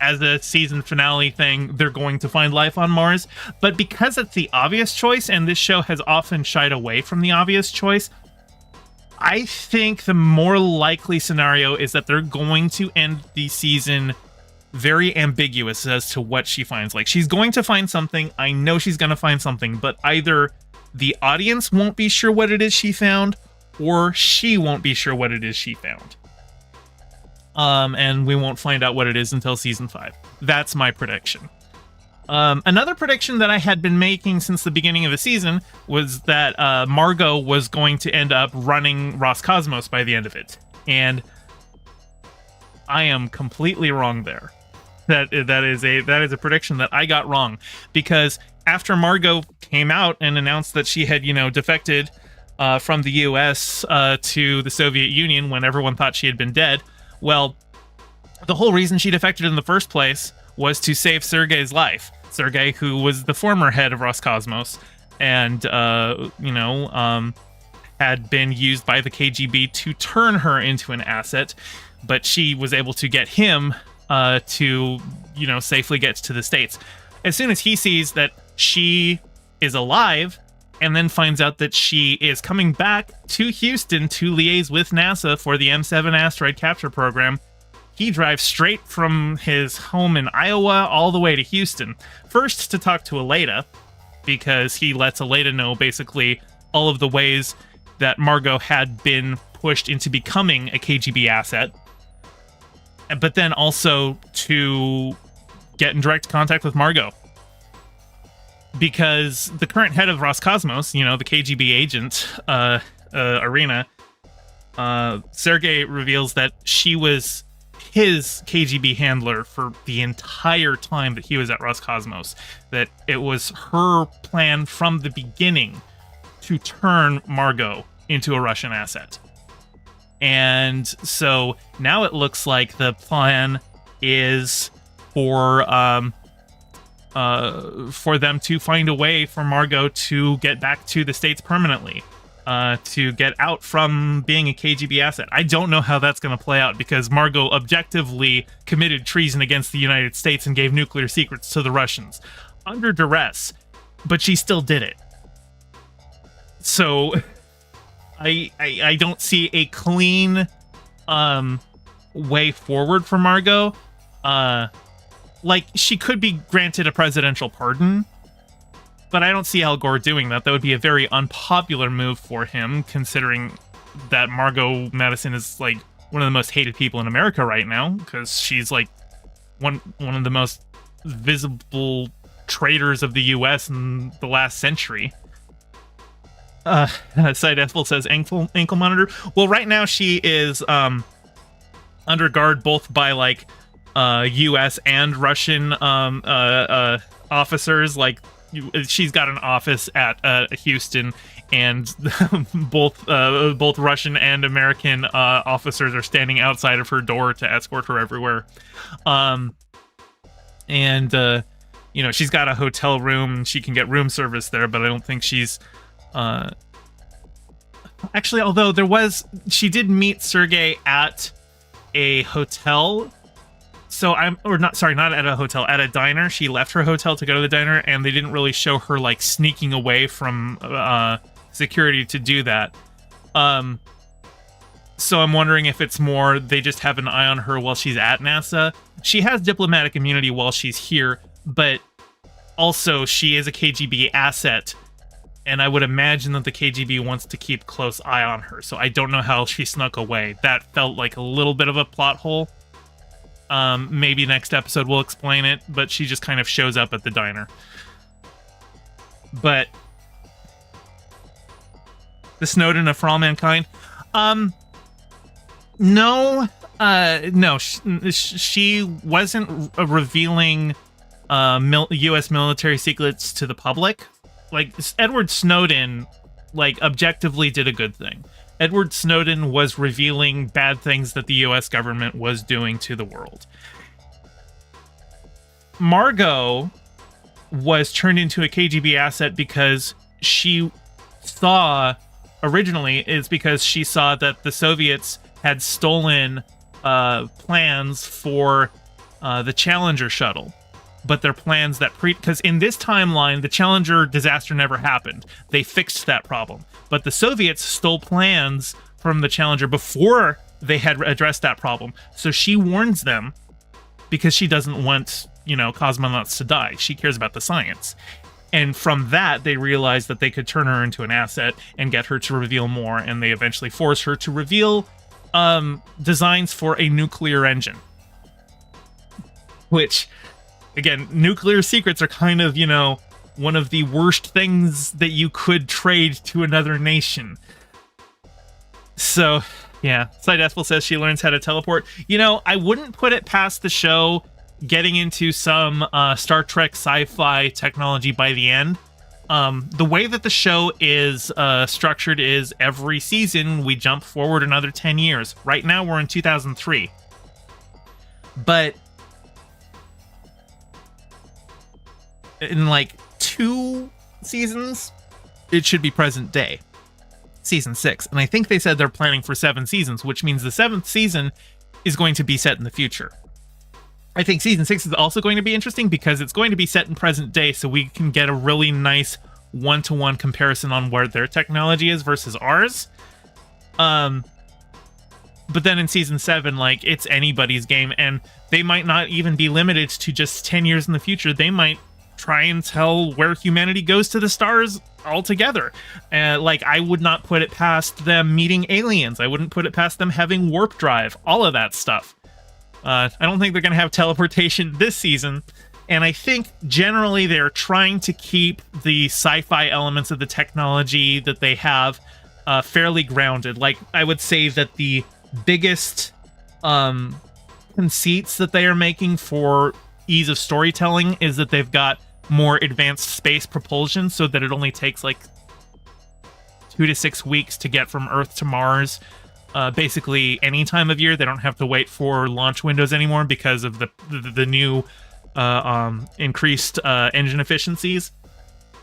as a season finale thing, they're going to find life on Mars. But because it's the obvious choice, and this show has often shied away from the obvious choice, I think the more likely scenario is that they're going to end the season very ambiguous as to what she finds. Like, she's going to find something. I know she's going to find something, but either the audience won't be sure what it is she found, or she won't be sure what it is she found. And we won't find out what it is until season 5. That's my prediction. Another prediction that I had been making since the beginning of the season was that Margot was going to end up running Roscosmos by the end of it. And I am completely wrong there. That is a prediction that I got wrong, because after Margot came out and announced that she had, defected from the US to the Soviet Union when everyone thought she had been dead, well, the whole reason she defected in the first place was to save Sergei's life. Sergei, who was the former head of Roscosmos and, had been used by the KGB to turn her into an asset, but she was able to get him to, safely get to the States. As soon as he sees that she is alive, and then finds out that she is coming back to Houston to liaise with NASA for the M7 asteroid capture program, he drives straight from his home in Iowa all the way to Houston. First to talk to Aleda, because he lets Aleda know basically all of the ways that Margot had been pushed into becoming a KGB asset. But then also to get in direct contact with Margot. Because the current head of Roscosmos, the KGB agent, arena, Sergei reveals that she was his KGB handler for the entire time that he was at Roscosmos. That it was her plan from the beginning to turn Margot into a Russian asset. And so now it looks like the plan is for them to find a way for Margot to get back to the States permanently, to get out from being a KGB asset. I don't know how that's going to play out, because Margot objectively committed treason against the United States and gave nuclear secrets to the Russians under duress, but she still did it. So I don't see a clean way forward for Margot. Like, she could be granted a presidential pardon, but I don't see Al Gore doing that. That would be a very unpopular move for him, considering that Margot Madison is, like, one of the most hated people in America right now, because she's, like, one of the most visible traitors of the U.S. in the last century. Side Ethel says ankle monitor. Well, right now she is under guard both by, like, U.S. and Russian officers. Like, she's got an office at Houston, and both Russian and American officers are standing outside of her door to escort her everywhere. And she's got a hotel room. She can get room service there, but I don't think she's actually, although she did meet Sergei at a hotel. So not at a hotel, at a diner. She left her hotel to go to the diner, and they didn't really show her, like, sneaking away from security to do that. So I'm wondering if it's more they just have an eye on her while she's at NASA. She has diplomatic immunity while she's here, but also she is a KGB asset, and I would imagine that the KGB wants to keep close eye on her. So I don't know how she snuck away. That felt like a little bit of a plot hole. Maybe next episode will explain it, but she just kind of shows up at the diner. But the Snowden of For All Mankind? No. She wasn't revealing U.S. military secrets to the public. Like, Edward Snowden, like, objectively did a good thing. Edward Snowden was revealing bad things that the U.S. government was doing to the world. Margot was turned into a KGB asset because she saw that the Soviets had stolen plans for the Challenger shuttle. But their plans because in this timeline, the Challenger disaster never happened. They fixed that problem. But the Soviets stole plans from the Challenger before they had addressed that problem. So she warns them because she doesn't want, cosmonauts to die. She cares about the science. And from that, they realized that they could turn her into an asset and get her to reveal more. And they eventually force her to reveal designs for a nuclear engine. Which, again, nuclear secrets are kind of, one of the worst things that you could trade to another nation. So, yeah. Side Ethel says she learns how to teleport. I wouldn't put it past the show getting into some Star Trek sci-fi technology by the end. The way that the show is structured is every season we jump forward another 10 years. Right now we're in 2003. But in, like, 2 seasons, it should be present day. Season 6. And I think they said they're planning for 7 seasons, which means the 7th season is going to be set in the future. I think season 6 is also going to be interesting because it's going to be set in present day, so we can get a really nice one-to-one comparison on where their technology is versus ours. But then in season 7, like, it's anybody's game, and they might not even be limited to just 10 years in the future. They might try and tell where humanity goes to the stars altogether. Like, I would not put it past them meeting aliens. I wouldn't put it past them having warp drive. All of that stuff. I don't think they're going to have teleportation this season. And I think generally they're trying to keep the sci-fi elements of the technology that they have fairly grounded. Like, I would say that the biggest conceits that they are making for ease of storytelling is that they've got more advanced space propulsion, so that it only takes like 2 to 6 weeks to get from Earth to Mars. Basically any time of year. They don't have to wait for launch windows anymore because of the new increased engine efficiencies.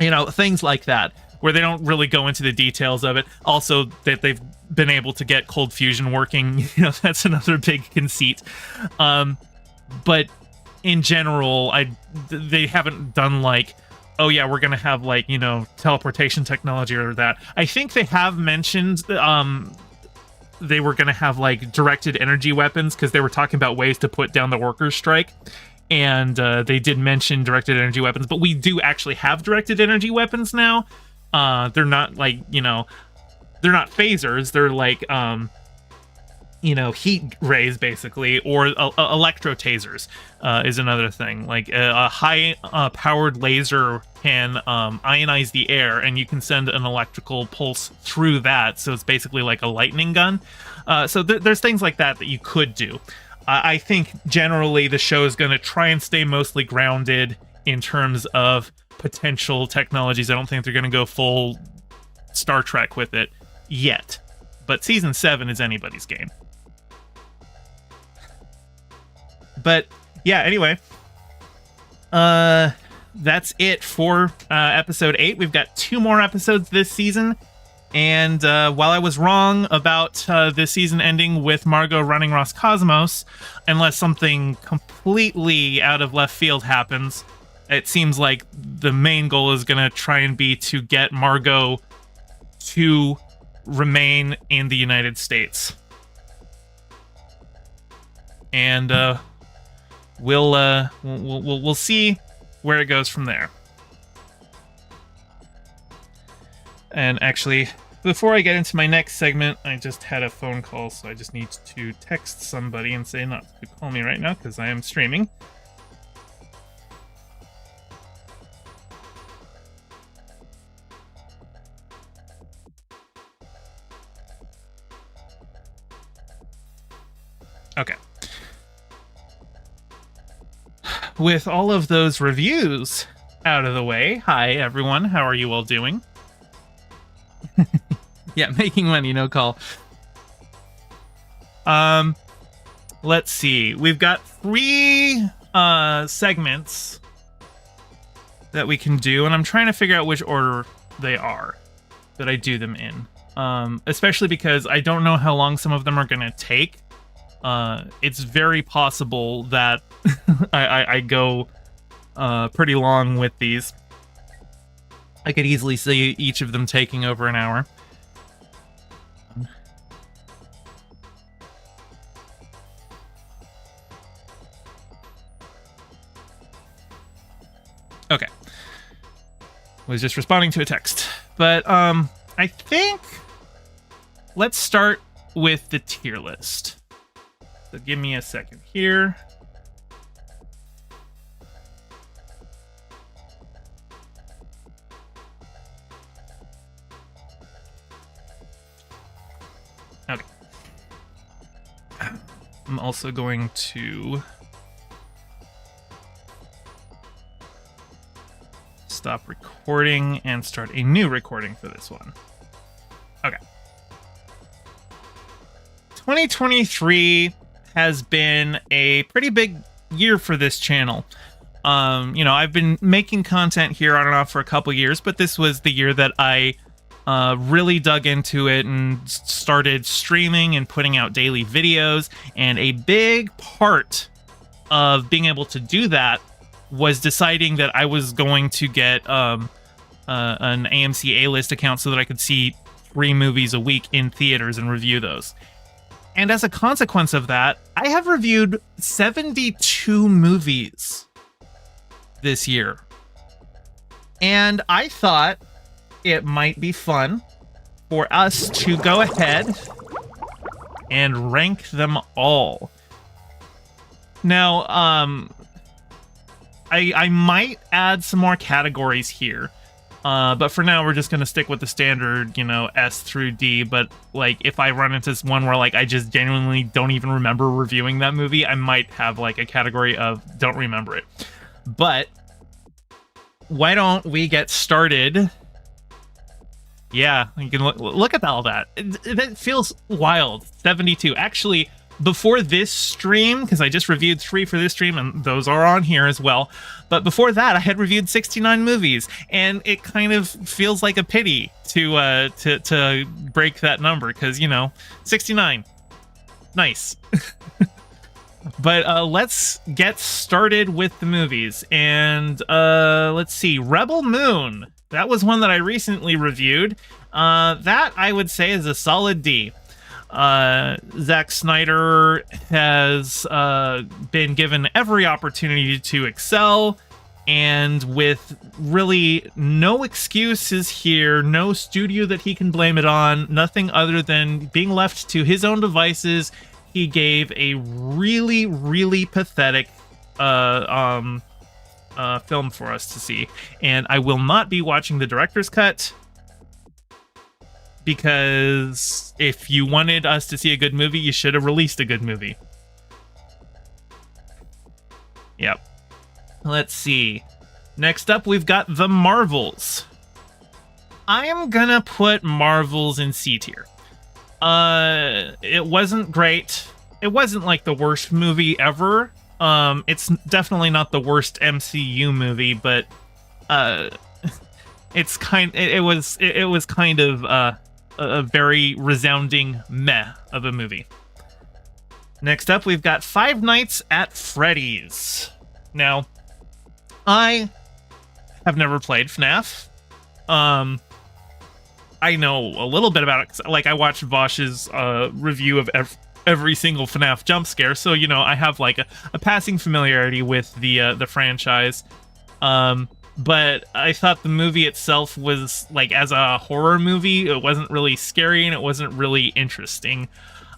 You know, things like that, where they don't really go into the details of it. Also, that they've been able to get cold fusion working, you know, that's another big conceit. But in general, they haven't done like, oh yeah, we're gonna have like, you know, teleportation technology or that. I think they have mentioned they were gonna have like directed energy weapons, because they were talking about ways to put down the workers' strike. And they did mention directed energy weapons, but we do actually have directed energy weapons now. They're not like, you know, they're not phasers. They're like, you know, heat rays basically, or electro tasers is another thing. Like a high powered laser can ionize the air, and you can send an electrical pulse through that. So it's basically like a lightning gun. So there's things like that you could do. I think generally the show is going to try and stay mostly grounded in terms of potential technologies. I don't think they're going to go full Star Trek with it yet. But season 7 is anybody's game. But yeah, anyway. That's it for episode 8. We've got 2 more episodes this season. And while I was wrong about this season ending with Margot running Roscosmos, unless something completely out of left field happens, it seems like the main goal is going to try and be to get Margot to remain in the United States. And we'll see where it goes from there. And actually, before I get into my next segment, I just had a phone call, so I just need to text somebody and say not to call me right now, because I am streaming. Okay. With all of those reviews out of the way, hi everyone, how are you all doing? Yeah, making money, no call. Let's see. We've got 3 segments that we can do, and I'm trying to figure out which order they are that I do them in. Especially because I don't know how long some of them are going to take. It's very possible that I go pretty long with these. I could easily see each of them taking over an hour. Okay. Was just responding to a text. But I think let's start with the tier list. So give me a second here. Okay. I'm also going to stop recording and start a new recording for this one. Okay. 2023 has been a pretty big year for this channel. You know, I've been making content here on and off for a couple years, but this was the year that I really dug into it and started streaming and putting out daily videos. And a big part of being able to do that was deciding that I was going to get an AMC A-list account so that I could see 3 movies a week in theaters and review those. And as a consequence of that, I have reviewed 72 movies this year. And I thought it might be fun for us to go ahead and rank them all. Now, I might add some more categories here. But for now, we're just going to stick with the standard, S through D. But, like, if I run into one where, like, I just genuinely don't even remember reviewing that movie, I might have, like, a category of don't remember it. But why don't we get started? Yeah, you can look at all that. That feels wild. 72. Actually, before this stream, because I just reviewed 3 for this stream, and those are on here as well. But before that, I had reviewed 69 movies, and it kind of feels like a pity to break that number, because 69, nice. But let's get started with the movies, and let's see, Rebel Moon. That was one that I recently reviewed. That I would say is a solid D. Zack Snyder has been given every opportunity to excel, and with really no excuses here, no studio that he can blame it on, nothing other than being left to his own devices, he gave a really, really pathetic film for us to see. And I will not be watching the director's cut, because if you wanted us to see a good movie, you should have released a good movie. Yep. Let's see. Next up, we've got The Marvels. I am gonna put Marvels in C tier. It wasn't great. It wasn't like the worst movie ever. It's definitely not the worst MCU movie, but it was kind of a very resounding meh of a movie. Next up, we've got Five Nights at Freddy's. Now, I have never played FNAF. I know a little bit about it. Like, I watched Walsh's review of every single FNAF jump scare, so I have like a passing familiarity with the franchise. But I thought the movie itself was, like, as a horror movie, it wasn't really scary and it wasn't really interesting.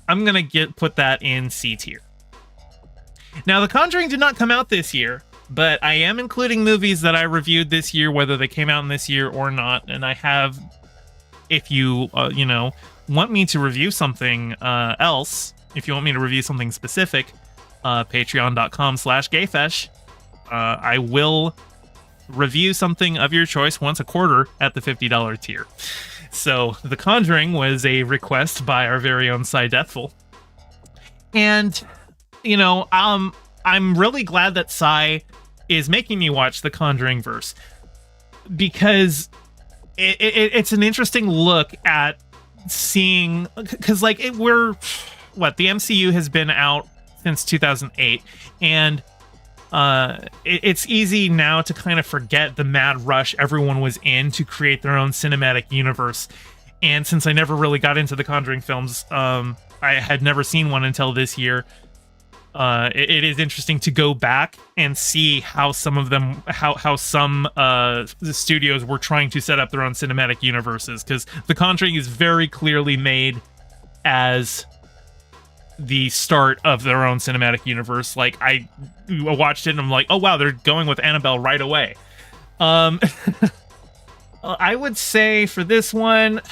I'm gonna put that in C tier. Now, The Conjuring did not come out this year, but I am including movies that I reviewed this year, whether they came out in this year or not. And I have, if you want me to review something else, if you want me to review something specific, patreon.com/gayfesh, I will review something of your choice once a quarter at the $50 tier. So The Conjuring was a request by our very own Cy Deathful. And, I'm really glad that Cy is making me watch The Conjuring verse, because it's an interesting look at seeing, because like the MCU has been out since 2008, and it's easy now to kind of forget the mad rush everyone was in to create their own cinematic universe. And since I never really got into the Conjuring films, I had never seen one until this year. It is interesting to go back and see how some of them, how some the studios were trying to set up their own cinematic universes, because The Conjuring is very clearly made as the start of their own cinematic universe. Like, I watched it and I'm like, oh wow, they're going with Annabelle right away. I would say for this one,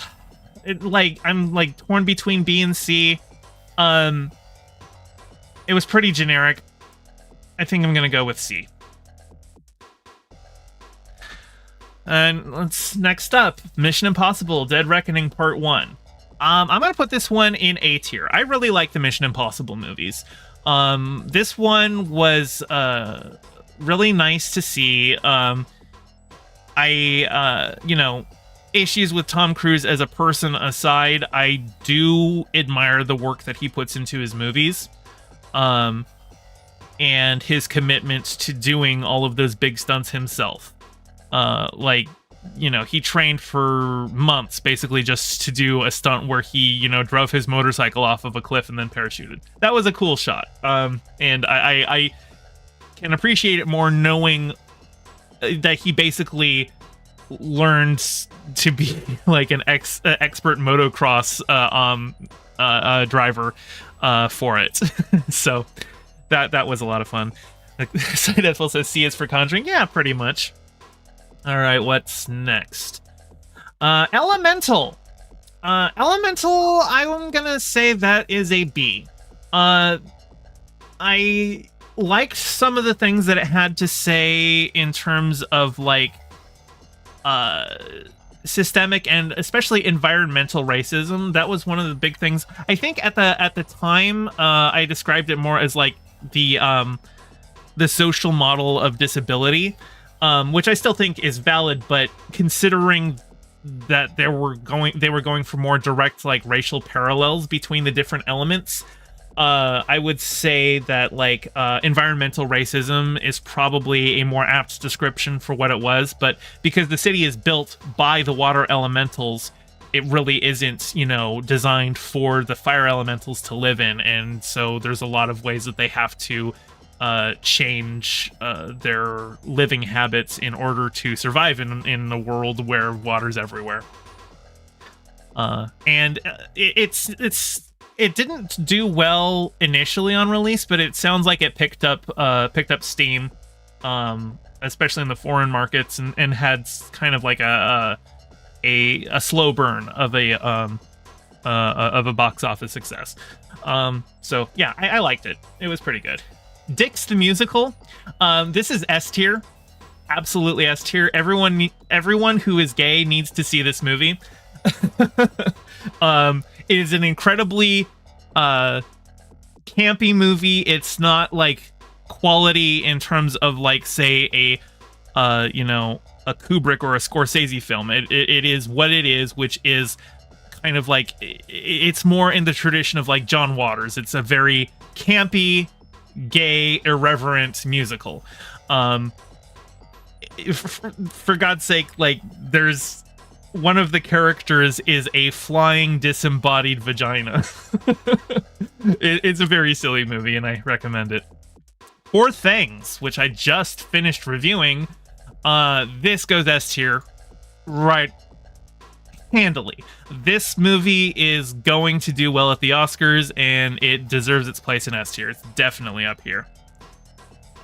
I'm like torn between B and C. It was pretty generic. I think I'm gonna go with C. And next up, Mission Impossible: Dead Reckoning Part 1. I'm gonna put this one in A tier. I really like the Mission Impossible movies. This one was really nice to see. Issues with Tom Cruise as a person aside, I do admire the work that he puts into his movies. And his commitment to doing all of those big stunts himself. He trained for months basically just to do a stunt where he, drove his motorcycle off of a cliff and then parachuted. That was a cool shot. And I can appreciate it more knowing that he basically learned to be like an expert motocross driver for it. So that was a lot of fun. Like, Deathful says C is for Conjuring. Yeah, pretty much. All right, what's next? Elemental. Elemental, I'm gonna say that is a B. I liked some of the things that it had to say in terms of like systemic and especially environmental racism. That was one of the big things. I think at the time, I described it more as like the social model of disability, which I still think is valid, but considering that they were going for more direct like racial parallels between the different elements, I would say that like environmental racism is probably a more apt description for what it was. But because the city is built by the water elementals, it really isn't, designed for the fire elementals to live in, and so there's a lot of ways that they have to change their living habits in order to survive in a world where water's everywhere. And it didn't do well initially on release, but it sounds like it picked up steam, especially in the foreign markets, and had kind of like a slow burn of a box office success. So yeah, I liked it. It was pretty good. Dix the Musical. This is S tier. Absolutely S tier. Everyone who is gay needs to see this movie. It is an incredibly campy movie. It's not like quality in terms of like, say, a Kubrick or a Scorsese film. It is what it is, which is kind of like, it's more in the tradition of like John Waters. It's a very campy, gay, irreverent musical. For God's sake, like, there's one of the characters is a flying disembodied vagina. It's a very silly movie, and I recommend it. Poor Things, which I just finished reviewing, this goes S tier right handily. This movie is going to do well at the Oscars, and it deserves its place in S tier. It's definitely up here.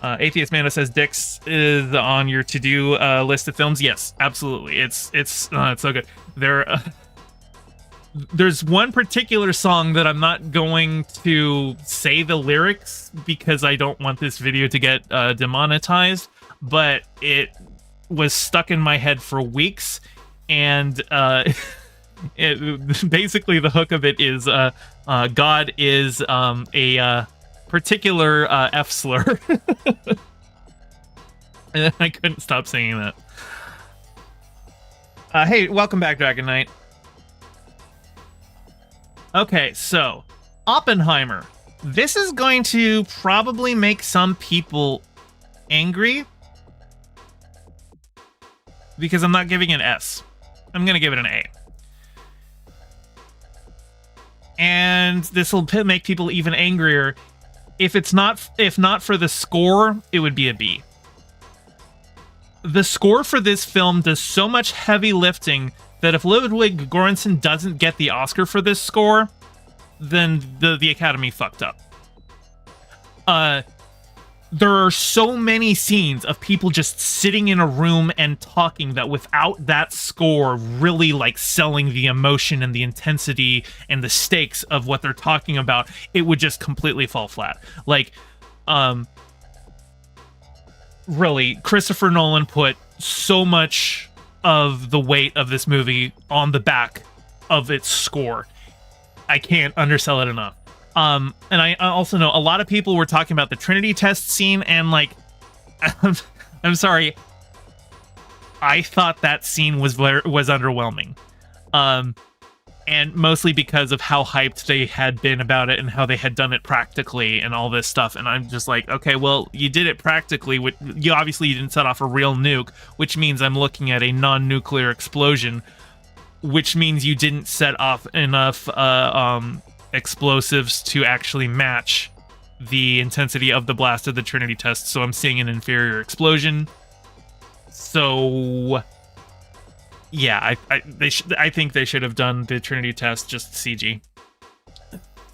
Atheist Manda says Dix is on your to-do list of films. Yes, absolutely. It's so good. There's one particular song that I'm not going to say the lyrics because I don't want this video to get demonetized, but it was stuck in my head for weeks, and basically the hook of it is God is a particular F slur. And I couldn't stop singing that. Hey, welcome back, Dragon Knight. Okay, so Oppenheimer. This is going to probably make some people angry because I'm not giving it an S. I'm going to give it an A. And this will make people even angrier. If not for the score, it would be a B. The score for this film does so much heavy lifting that if Ludwig Göransson doesn't get the Oscar for this score, then the Academy fucked up. There are so many scenes of people just sitting in a room and talking that without that score really like selling the emotion and the intensity and the stakes of what they're talking about, it would just completely fall flat. Like, really, Christopher Nolan put so much of the weight of this movie on the back of its score. I can't undersell it enough. And I also know a lot of people were talking about the Trinity test scene, and like, I'm sorry, I thought that scene was underwhelming. And mostly because of how hyped they had been about it and how they had done it practically and all this stuff. And I'm just like, okay, well, you did it practically. You obviously didn't set off a real nuke, which means I'm looking at a non-nuclear explosion, which means you didn't set off enough explosives to actually match the intensity of the blast of the Trinity test. So I'm seeing an inferior explosion. So yeah, I think they should have done the Trinity test just CG.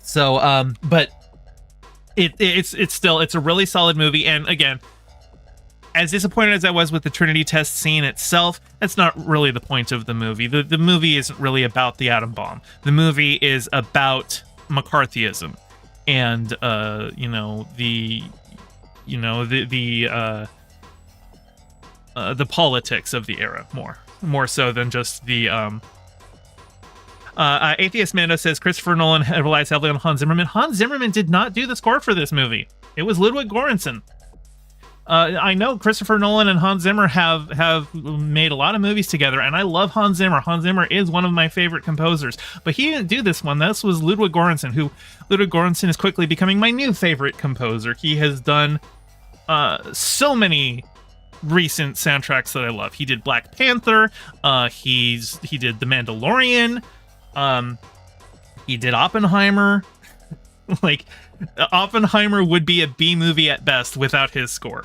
So but it's still a really solid movie, and again, as disappointed as I was with the Trinity test scene itself, that's not really the point of the movie. The movie isn't really about the atom bomb. The movie is about McCarthyism and the politics of the era more so than just the Atheist Mando says Christopher Nolan relies heavily on Hans Zimmerman. Hans Zimmerman did not do the score for this movie. It was Ludwig Göransson. I know Christopher Nolan and Hans Zimmer have made a lot of movies together, and I love Hans Zimmer. Hans Zimmer is one of my favorite composers, but he didn't do this one. This was Ludwig Göransson, who Ludwig Göransson is quickly becoming my new favorite composer. He has done so many recent soundtracks that I love. He did Black Panther. He did The Mandalorian. He did Oppenheimer. Like, Oppenheimer would be a B movie at best without his score.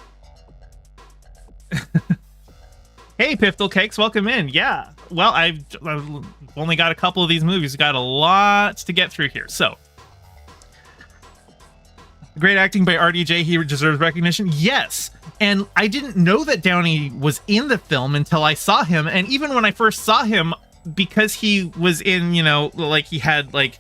Hey, Piftle Cakes, welcome in. Yeah, well, I've only got a couple of these movies. Got a lot to get through here. So, great acting by RDJ. He deserves recognition. Yes, and I didn't know that Downey was in the film until I saw him. And even when I first saw him, because he was in, like he had like,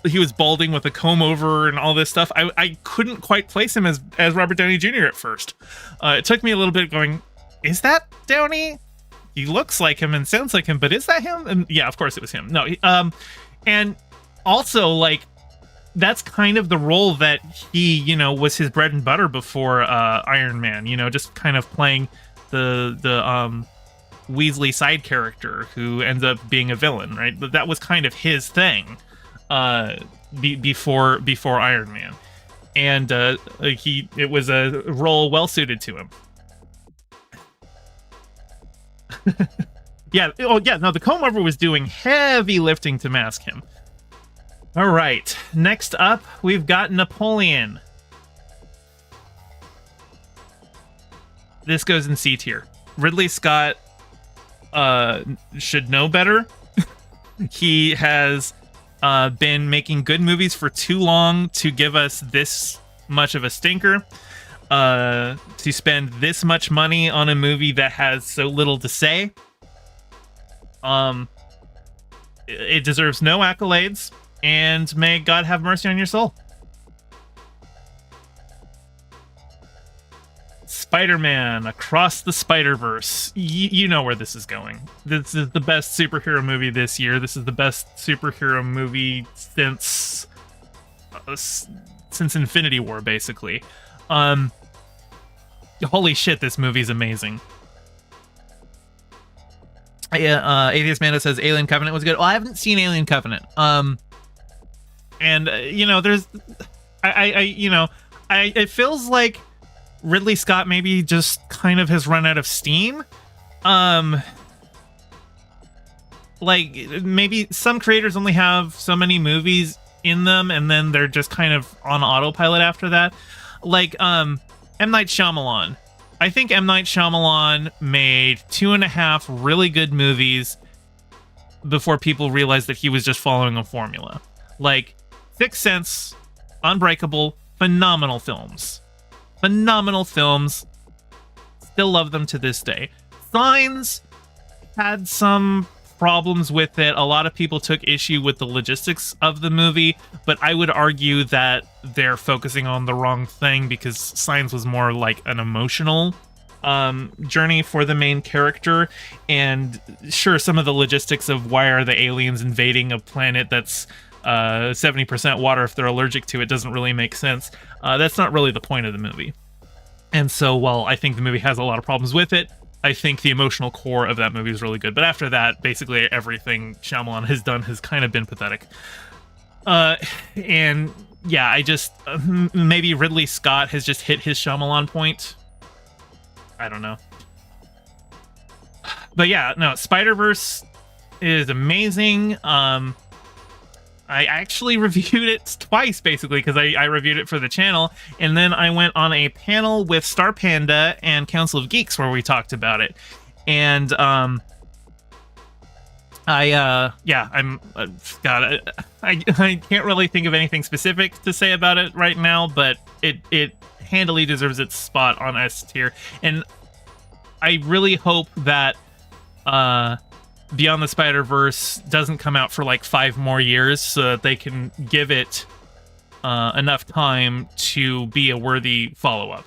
he was balding with a comb over and all this stuff, I couldn't quite place him as Robert Downey Jr. at first. It took me a little bit going, is that Downey? He looks like him and sounds like him, but is that him? And yeah, of course it was him. No, and also, like, that's kind of the role that he, was his bread and butter before Iron Man, just kind of playing the Weasley side character who ends up being a villain, right? But that was kind of his thing. Before Iron Man, and it was a role well suited to him. Yeah. Oh yeah. No, the comb over was doing heavy lifting to mask him. All right. Next up, we've got Napoleon. This goes in C tier. Ridley Scott should know better. He has been making good movies for too long to give us this much of a stinker. To spend this much money on a movie that has so little to say. It deserves no accolades, and may God have mercy on your soul. Spider-Man Across the Spider-Verse. You know where this is going. This is the best superhero movie this year. This is the best superhero movie since Infinity War, basically. Holy shit, this movie's amazing. Atheist Mando says Alien Covenant was good. Well, I haven't seen Alien Covenant. There's it feels like Ridley Scott maybe just kind of has run out of steam. Like, maybe some creators only have so many movies in them, and then they're just kind of on autopilot after that. Like, M. Night Shyamalan. I think M. Night Shyamalan made 2.5 really good movies before people realized that he was just following a formula. Like, Sixth Sense, Unbreakable, phenomenal films. Phenomenal films. Still love them to this day. Signs had some problems with it. A lot of people took issue with the logistics of the movie, but I would argue that they're focusing on the wrong thing, because Signs was more like an emotional journey for the main character. And sure, some of the logistics of why are the aliens invading a planet that's 70% water if they're allergic to it doesn't really make sense. That's not really the point of the movie. And so while I think the movie has a lot of problems with it, I think the emotional core of that movie is really good. But after that, basically everything Shyamalan has done has kind of been pathetic. And yeah, I just maybe Ridley Scott has just hit his Shyamalan point. I don't know. But yeah, no, Spider-Verse is amazing. I actually reviewed it twice, basically, because I reviewed it for the channel, and then I went on a panel with Star Panda and Council of Geeks where we talked about it. And I can't really think of anything specific to say about it right now, but it handily deserves its spot on S tier. And I really hope that Beyond the Spider-Verse doesn't come out for like 5 more years so that they can give it enough time to be a worthy follow-up.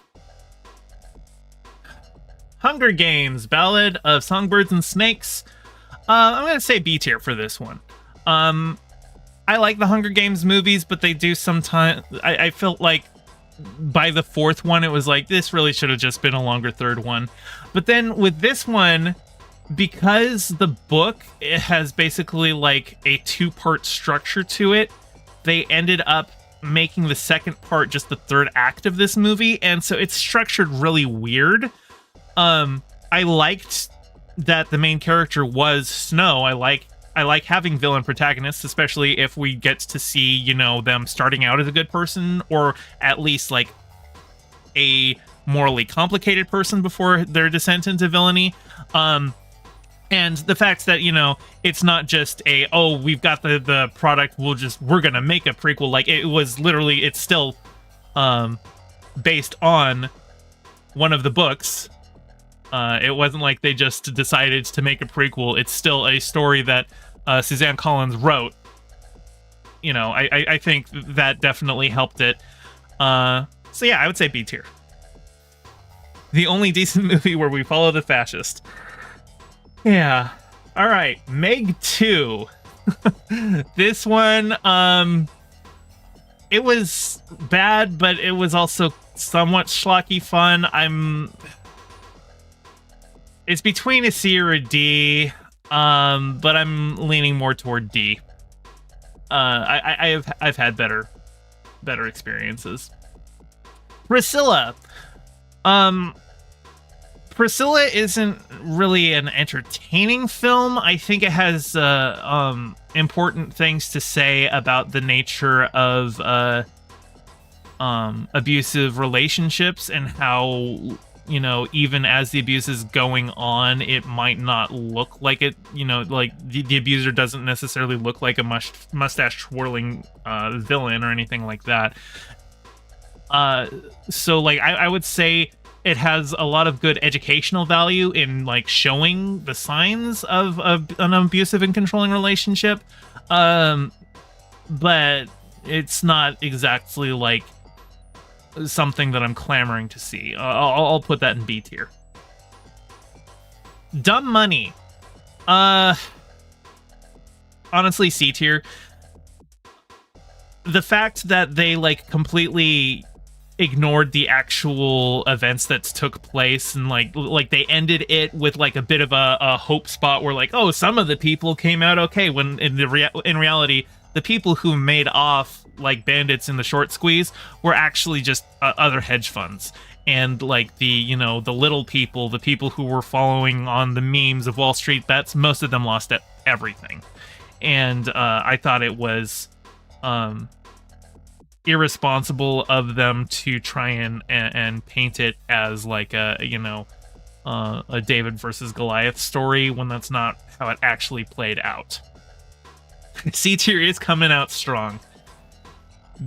Hunger Games, Ballad of Songbirds and Snakes. I'm going to say B tier for this one. I like the Hunger Games movies, but they do sometimes... I felt like by the 4th one, it was like, this really should have just been a longer 3rd one. But then with this one, because the book, it has basically like a 2-part structure to it, they ended up making the 2nd part just the 3rd act of this movie, and so it's structured really weird. I liked that the main character was Snow. I like having villain protagonists, especially if we get to see, you know, them starting out as a good person, or at least like a morally complicated person before their descent into villainy. And the fact that, you know, it's not just a, oh, we've got the product, we're gonna make a prequel. Like, it was literally, it's still based on one of the books. It wasn't like they just decided to make a prequel. It's still a story that Suzanne Collins wrote. You know, I think that definitely helped it. So yeah, I would say B tier. The only decent movie where we follow the fascist. Yeah. All right, Meg 2. This one, it was bad, but it was also somewhat schlocky fun. It's between a C or a D, but I'm leaning more toward D. I've had better experiences. Priscilla. Priscilla isn't really an entertaining film. I think it has important things to say about the nature of abusive relationships and how, you know, even as the abuse is going on, it might not look like it, you know, like the abuser doesn't necessarily look like a mustache twirling villain or anything like that. So like I would say it has a lot of good educational value in like showing the signs of an abusive and controlling relationship, but it's not exactly like something that I'm clamoring to see. I'll put that in B tier. Dumb Money. Honestly, C tier. The fact that they like completely ignored the actual events that took place, and like they ended it with like a bit of a hope spot where like, oh, some of the people came out okay, when in reality the people who made off like bandits in the short squeeze were actually just other hedge funds, and like the, you know, the little people, the people who were following on the memes of Wall Street, that's most of them lost everything. And I thought it was irresponsible of them to try and paint it as like a, you know, a David versus Goliath story when that's not how it actually played out. C tier is coming out strong.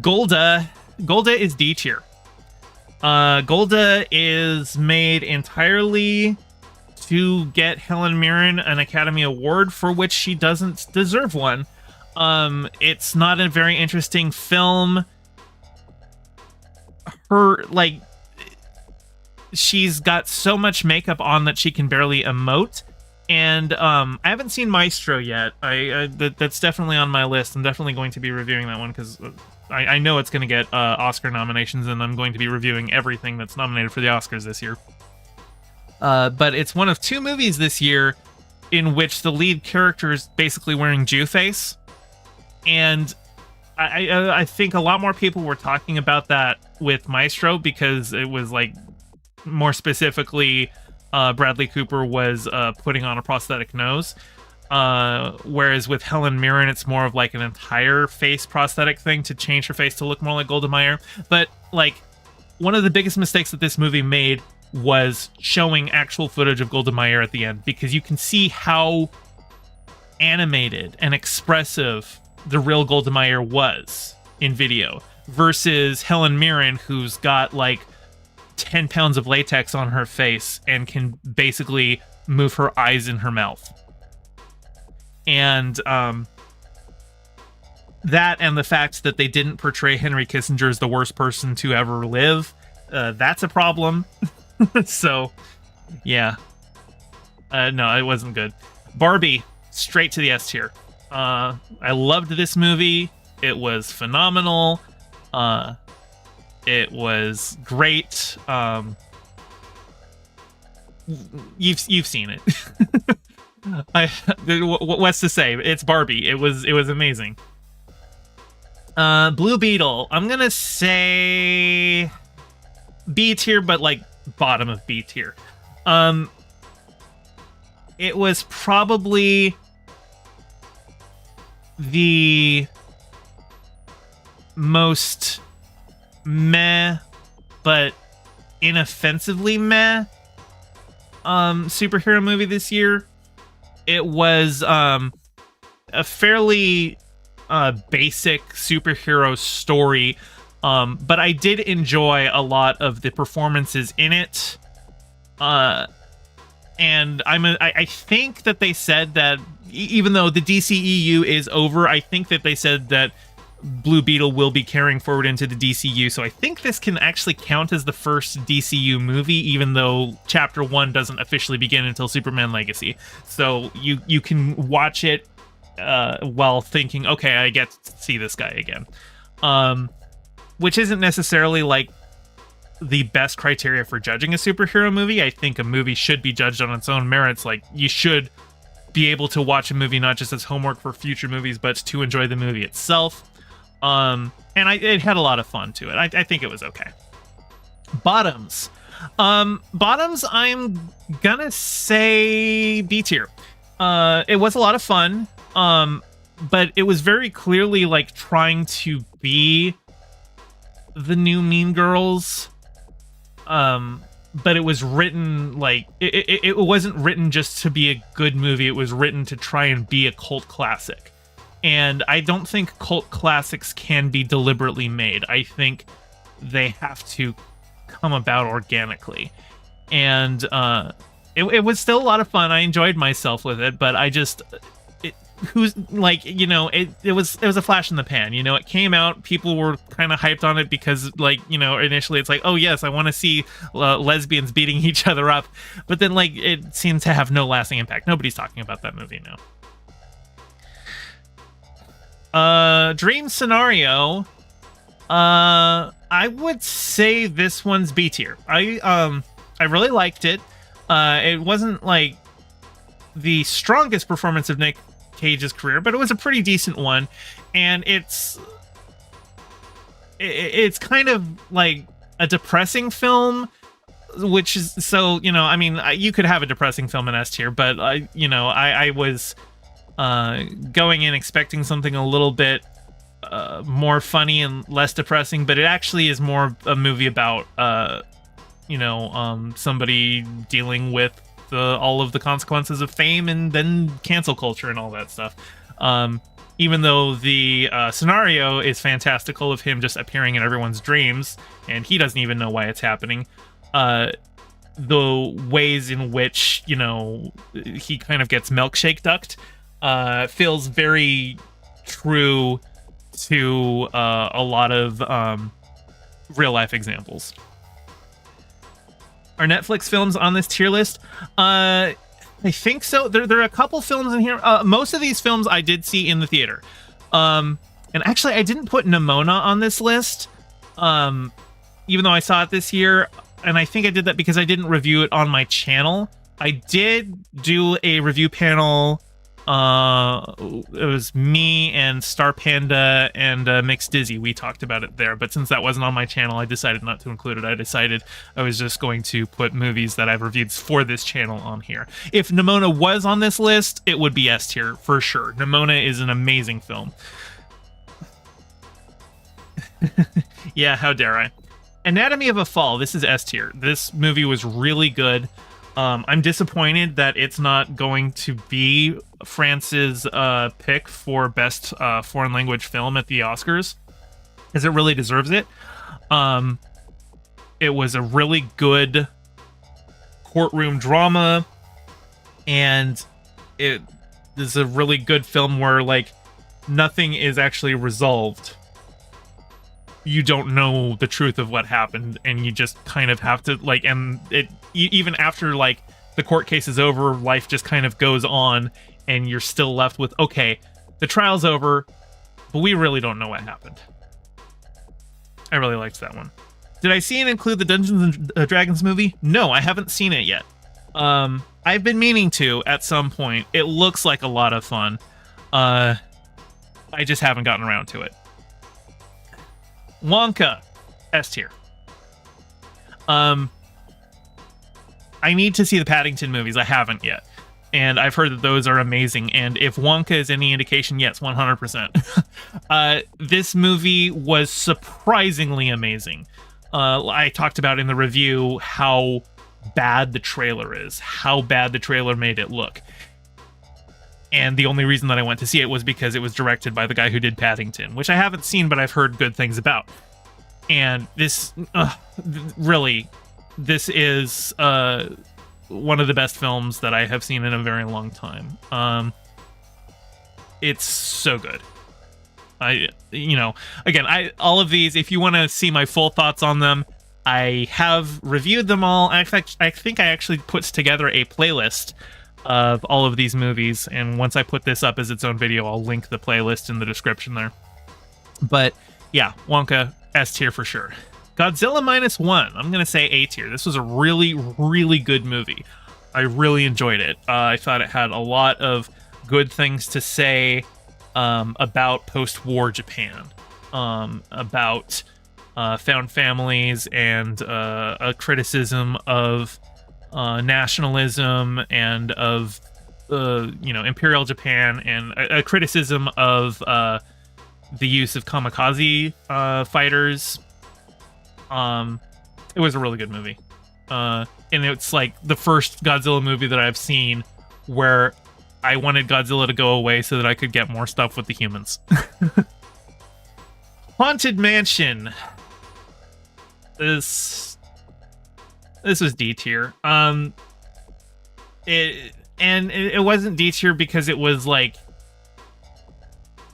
Golda is D tier. Golda is made entirely to get Helen Mirren an Academy Award for which she doesn't deserve one. It's not a very interesting film. She's got so much makeup on that she can barely emote. And I haven't seen Maestro yet. That's definitely on my list. I'm definitely going to be reviewing that one because I know it's going to get Oscar nominations, and I'm going to be reviewing everything that's nominated for the Oscars this year. But it's one of 2 movies this year in which the lead character is basically wearing Jew face. And I think a lot more people were talking about that with Maestro because it was like, more specifically, Bradley Cooper was putting on a prosthetic nose. Whereas with Helen Mirren, it's more of like an entire face prosthetic thing to change her face to look more like Golda Meir. But like, one of the biggest mistakes that this movie made was showing actual footage of Golda Meir at the end, because you can see how animated and expressive the real Golda Meir was in video versus Helen Mirren, who's got like 10 pounds of latex on her face and can basically move her eyes in her mouth. And that, and the fact that they didn't portray Henry Kissinger as the worst person to ever live, that's a problem. So, yeah. No, it wasn't good. Barbie, straight to the S tier. I loved this movie. It was phenomenal. It was great. You've seen it. What's to say? It's Barbie. It was amazing. Blue Beetle. I'm gonna say B tier, but like bottom of B tier. It was probably the most meh, but inoffensively meh superhero movie this year. It was a fairly basic superhero story, but I did enjoy a lot of the performances in it. And I think that they said that even though the DCEU is over, I think that they said that Blue Beetle will be carrying forward into the DCU. So I think this can actually count as the first DCU movie, even though Chapter 1 doesn't officially begin until Superman Legacy. So you can watch it while thinking, okay, I get to see this guy again. Which isn't necessarily like the best criteria for judging a superhero movie. I think a movie should be judged on its own merits. Like, you should be able to watch a movie not just as homework for future movies, but to enjoy the movie itself. And it had a lot of fun to it. I think it was okay. Bottoms. Bottoms, I'm gonna say B tier. It was a lot of fun, but it was very clearly like trying to be the new Mean Girls. But it was written like it wasn't written just to be a good movie. It was written to try and be a cult classic. And I don't think cult classics can be deliberately made. I think they have to come about organically. And it was still a lot of fun. I enjoyed myself with it, but I just it was a flash in the pan. You know, it came out, people were kind of hyped on it because, like, you know, initially it's like, oh yes, I want to see lesbians beating each other up, but then like it seemed to have no lasting impact. Nobody's talking about that movie now. Dream Scenario, I would say this one's B tier. I really liked it. It wasn't like the strongest performance of Nick Cage's career, but it was a pretty decent one, and it's kind of like a depressing film, which is, so, you know, I mean, you could have a depressing film in S tier, but I was going in expecting something a little bit more funny and less depressing, but it actually is more a movie about somebody dealing with all of the consequences of fame and then cancel culture and all that stuff. Even though the scenario is fantastical of him just appearing in everyone's dreams and he doesn't even know why it's happening, the ways in which, you know, he kind of gets milkshake ducked feels very true to a lot of real life examples. Are Netflix films on this tier list? I think so. There are a couple films in here. Most of these films I did see in the theater. And actually, I didn't put Nimona on this list, even though I saw it this year. And I think I did that because I didn't review it on my channel. I did do a review panel. It was me and Star Panda and Mixed Dizzy. We talked about it there, but since that wasn't on my channel, I decided not to include it. I decided I was just going to put movies that I've reviewed for this channel on here. If Nimona was on this list, it would be S tier for sure. Nimona is an amazing film. Yeah, how dare I? Anatomy of a Fall. This is S tier. This movie was really good. I'm disappointed that it's not going to be France's pick for best foreign language film at the Oscars, because it really deserves it. It was a really good courtroom drama, and it is a really good film where, like, nothing is actually resolved. You don't know the truth of what happened, and you just kind of have to, like, and it, even after, like, the court case is over, life just kind of goes on, and you're still left with, okay, the trial's over, but we really don't know what happened. I really liked that one. Did I see and include the Dungeons and Dragons movie? No, I haven't seen it yet. I've been meaning to at some point. It looks like a lot of fun. I just haven't gotten around to it. Wonka, S tier. I need to see the Paddington movies. I haven't yet. And I've heard that those are amazing. And if Wonka is any indication, yes, 100%. This movie was surprisingly amazing. I talked about in the review how bad the trailer is, how bad the trailer made it look. And the only reason that I went to see it was because it was directed by the guy who did Paddington, which I haven't seen, but I've heard good things about. And this, really, this is one of the best films that I have seen in a very long time. It's so good. All of these, if you want to see my full thoughts on them, I have reviewed them all. In fact, I think I actually put together a playlist of all of these movies, and once I put this up as its own video, I'll link the playlist in the description there. But yeah, Wonka, S tier for sure. Godzilla -1, I'm gonna say A tier. This was a really, really good movie. I really enjoyed it. I thought it had a lot of good things to say about post-war Japan, about found families, and a criticism of nationalism and of Imperial Japan, and a criticism of the use of kamikaze fighters. It was a really good movie, and it's like the first Godzilla movie that I've seen where I wanted Godzilla to go away so that I could get more stuff with the humans. Haunted Mansion. This was D tier. It wasn't D tier because it was like,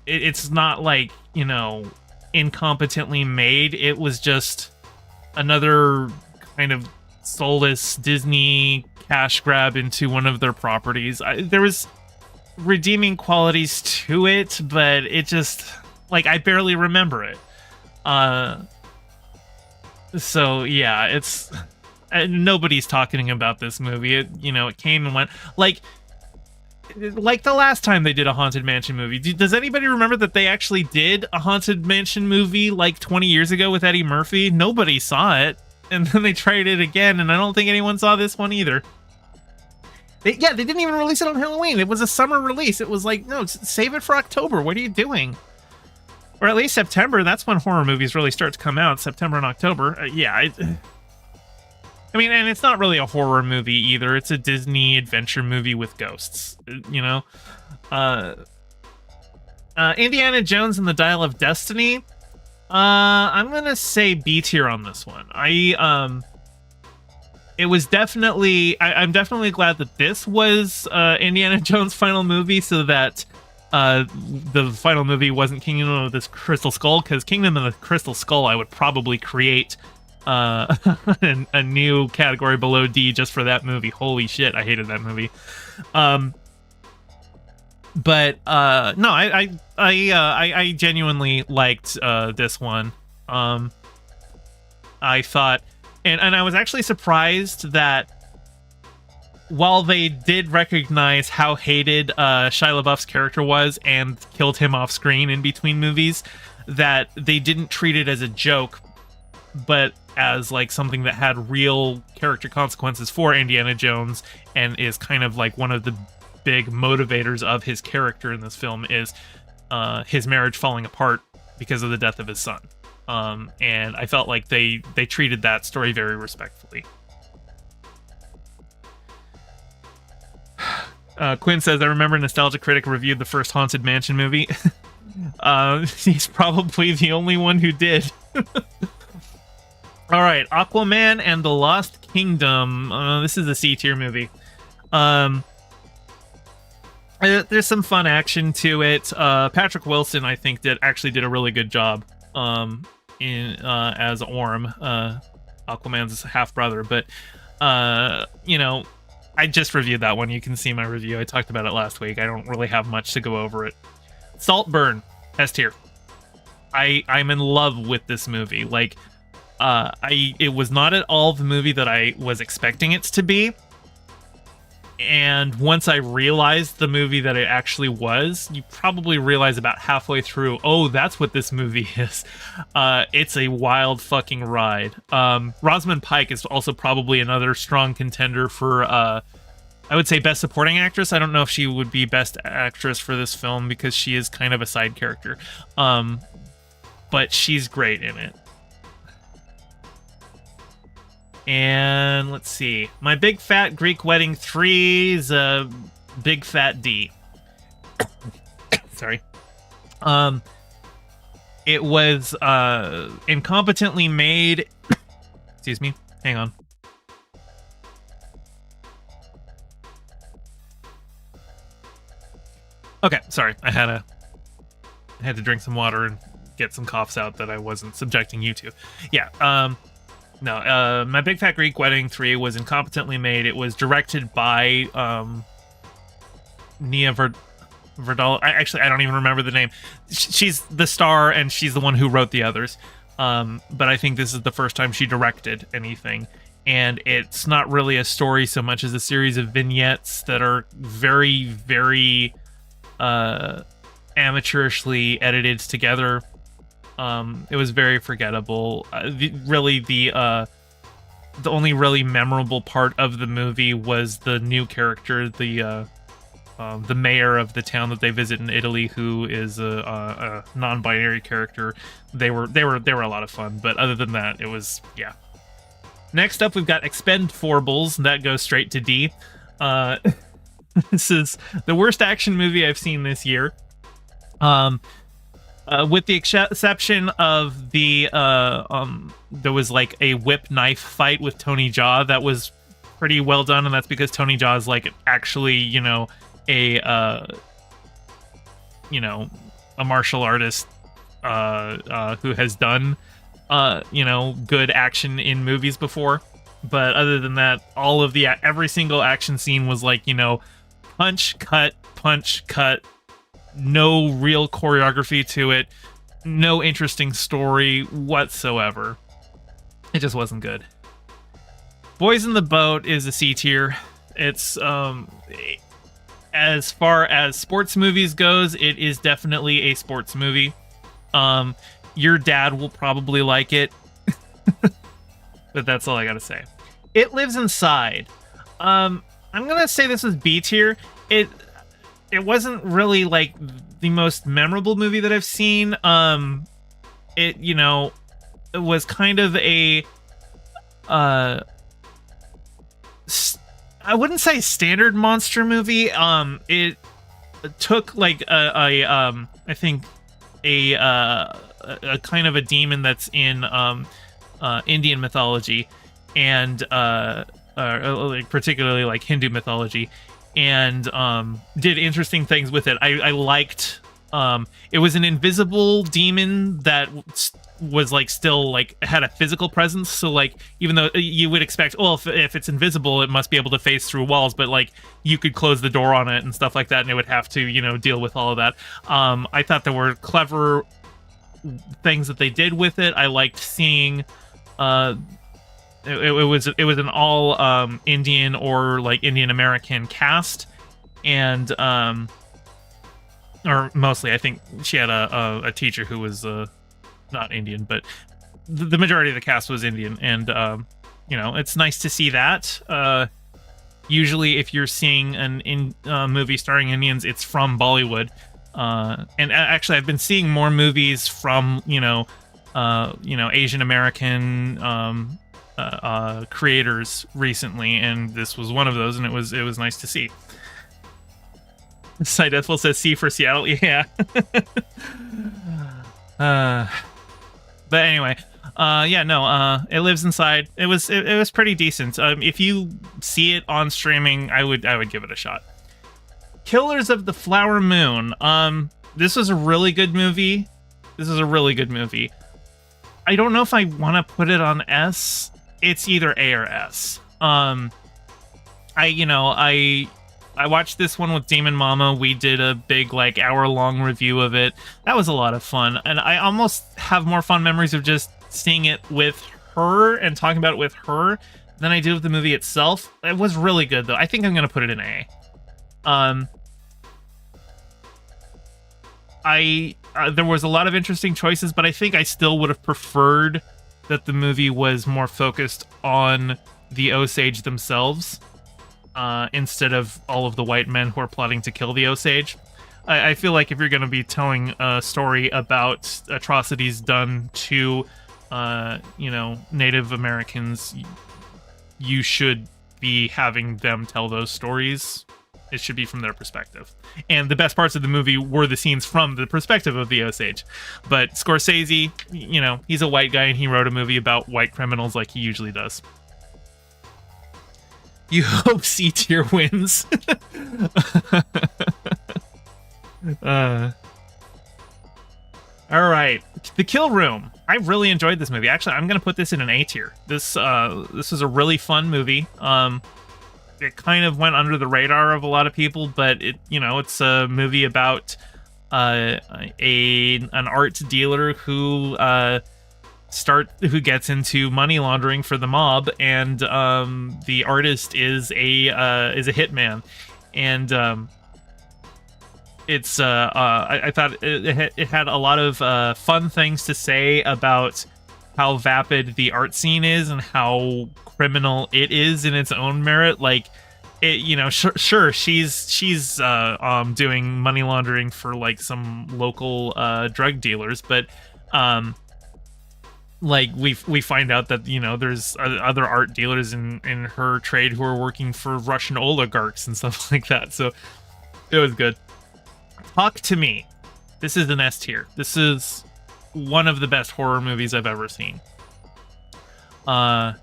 it's not like, incompetently made. It was just another kind of soulless Disney cash grab into one of their properties. There was redeeming qualities to it, but it just, like, I barely remember it. So yeah, it's nobody's talking about this movie. It came and went like the last time they did a Haunted Mansion movie. Does anybody remember that they actually did a Haunted Mansion movie like 20 years ago with Eddie Murphy? Nobody saw it, and then they tried it again, and I don't think anyone saw this one either. They didn't even release it on Halloween. It was a summer release. It was like, no, save it for October. What are you doing? Or at least September. That's when horror movies really start to come out, September and October. I mean, and it's not really a horror movie either. It's a Disney adventure movie with ghosts, Indiana Jones and the Dial of Destiny. I'm going to say B tier on this one. It was definitely, I'm definitely glad that this was Indiana Jones' final movie, so that the final movie wasn't Kingdom of the Crystal Skull, because Kingdom of the Crystal Skull, I would probably create a new category below D just for that movie. Holy shit, I hated that movie. But no, I genuinely liked this one. I thought, and I was actually surprised that while they did recognize how hated Shia LaBeouf's character was and killed him off screen in between movies, that they didn't treat it as a joke, but as like something that had real character consequences for Indiana Jones, and is kind of like one of the big motivators of his character in this film is his marriage falling apart because of the death of his son. And I felt like they treated that story very respectfully. Quinn says, I remember Nostalgia Critic reviewed the first Haunted Mansion movie. He's probably the only one who did. All right, Aquaman and the Lost Kingdom. This is a C tier movie. There's some fun action to it. Patrick Wilson, I think, did a really good job as Orm, Aquaman's half brother. But you know, I just reviewed that one. You can see my review. I talked about it last week. I don't really have much to go over it. Saltburn, S tier. I'm in love with this movie. Like, it was not at all the movie that I was expecting it to be. And once I realized the movie that it actually was, you probably realize about halfway through, oh, that's what this movie is. It's a wild fucking ride. Rosamund Pike is also probably another strong contender for, I would say, Best Supporting Actress. I don't know if she would be Best Actress for this film because she is kind of a side character. But she's great in it. And let's see. My Big Fat Greek Wedding 3 is a big fat D. Sorry. It was incompetently made. Excuse me. Hang on. Okay, sorry. I had to drink some water and get some coughs out that I wasn't subjecting you to. Yeah. No, My Big Fat Greek Wedding 3 was incompetently made. It was directed by Nia Verdal. I don't even remember the name. She's the star, and she's the one who wrote the others. But I think this is the first time she directed anything. And it's not really a story so much as a series of vignettes that are very, very amateurishly edited together. It was very forgettable. The only really memorable part of the movie was the new character, the mayor of the town that they visit in Italy, who is a non-binary character. They were a lot of fun, but other than that, it was, yeah. Next up, we've got Expendables. That goes straight to D. This is the worst action movie I've seen this year. With the exception of there was like a whip knife fight with Tony Jaa that was pretty well done, and that's because Tony Jaa is like actually, a martial artist who has done good action in movies before. But other than that, every single action scene was like, punch, cut, no real choreography to it, no interesting story whatsoever. It just wasn't good. Boys in the Boat is a C tier. It's as far as sports movies goes, it is definitely a sports movie. Your dad will probably like it. But that's all I gotta say. It Lives Inside. I'm gonna say this is B tier. It wasn't really like the most memorable movie that I've seen. It was kind of a I wouldn't say standard monster movie. It took like I think a kind of a demon that's in Indian mythology and like particularly like Hindu mythology, and did interesting things with it. I liked it was an invisible demon that was like still like had a physical presence, so like even though you would expect, well, if it's invisible it must be able to phase through walls, but like you could close the door on it and stuff like that, and it would have to deal with all of that. I thought there were clever things that they did with it. I liked seeing it was an all Indian or like Indian American cast, and or mostly I think she had a teacher who was not Indian, but the majority of the cast was Indian, and it's nice to see that. Usually if you're seeing a movie starring Indians, it's from Bollywood, and actually I've been seeing more movies from Asian American creators recently, and this was one of those, and it was nice to see. Cy Deathful says C for Seattle. Yeah. But anyway, Yeah, no, it lives inside. It was pretty decent. If you see it on streaming, I would give it a shot. Killers of the Flower Moon. This was a really good movie. I don't know if I want to put it on S. It's either A or S. I watched this one with Demon Mama. We did a big, like, hour-long review of it. That was a lot of fun. And I almost have more fun memories of just seeing it with her and talking about it with her than I did with the movie itself. It was really good, though. I think I'm going to put it in A. There was a lot of interesting choices, but I think I still would have preferred that the movie was more focused on the Osage themselves. Instead of all of the white men who are plotting to kill the Osage. I feel like if you're going to be telling a story about atrocities done to, Native Americans, you should be having them tell those stories. It should be from their perspective. And the best parts of the movie were the scenes from the perspective of the Osage. But Scorsese, he's a white guy and he wrote a movie about white criminals like he usually does. You hope C tier wins. All right, The Kill Room. I really enjoyed this movie. Actually, I'm gonna put this in an A tier. This was a really fun movie. It kind of went under the radar of a lot of people, but it's a movie about an art dealer who gets into money laundering for the mob, and the artist is a hitman, and I thought it had a lot of fun things to say about how vapid the art scene is and how criminal it is in its own merit. Like, sure, she's doing money laundering for like some local drug dealers, but like we find out that there's other art dealers in her trade who are working for Russian oligarchs and stuff like that. So it was good. Talk to Me. This is an S tier. This is one of the best horror movies I've ever seen. I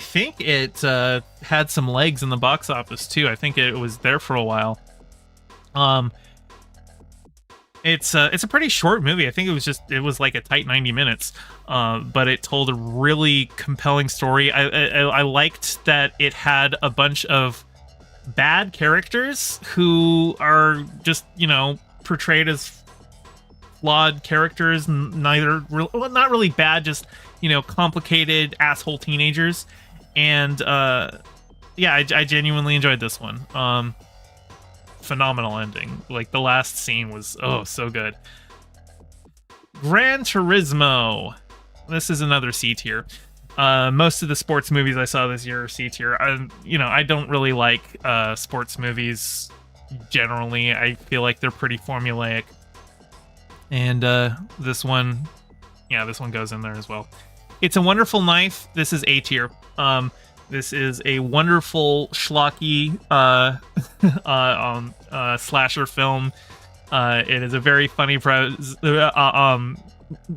think it had some legs in the box office too. I think it was there for a while. It's a pretty short movie. I think it was like a tight 90 minutes, but it told a really compelling story. I liked that it had a bunch of bad characters who are just portrayed as flawed characters, not really bad, just complicated asshole teenagers. And I genuinely enjoyed this one. Phenomenal ending. Like, the last scene was so good. Gran Turismo. This is another C tier. Most of the sports movies I saw this year are C tier. I don't really like sports movies generally. I feel like they're pretty formulaic. And this one goes in there as well. It's a Wonderful Knife. This is A tier. This is a wonderful schlocky slasher film. It is a very funny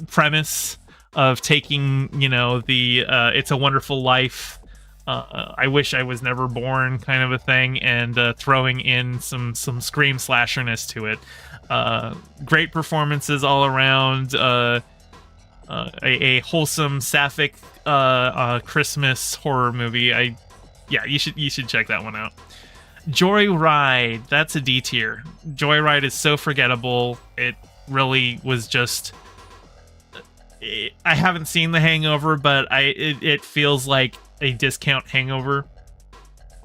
premise of taking, the It's a Wonderful Life, I wish I was never born kind of a thing, and throwing in some scream slasherness to it. Great performances all around. A wholesome sapphic Christmas horror movie. You should check that one out. Joyride, that's a D tier. Joyride is so forgettable. It really was just. I haven't seen The Hangover, but it feels like a discount Hangover.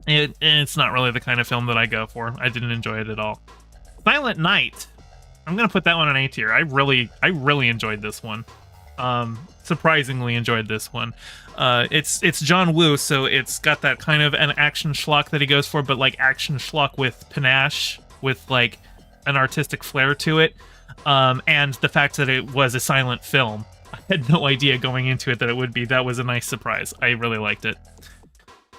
And it's not really the kind of film that I go for. I didn't enjoy it at all. Silent Night. I'm gonna put that one on A tier. I really enjoyed this one. Surprisingly enjoyed this one. It's John Woo, so it's got that kind of an action schlock that he goes for, but like action schlock with panache, with like an artistic flair to it. And the fact that it was a silent film. I had no idea going into it that it would be. That was a nice surprise. I really liked it.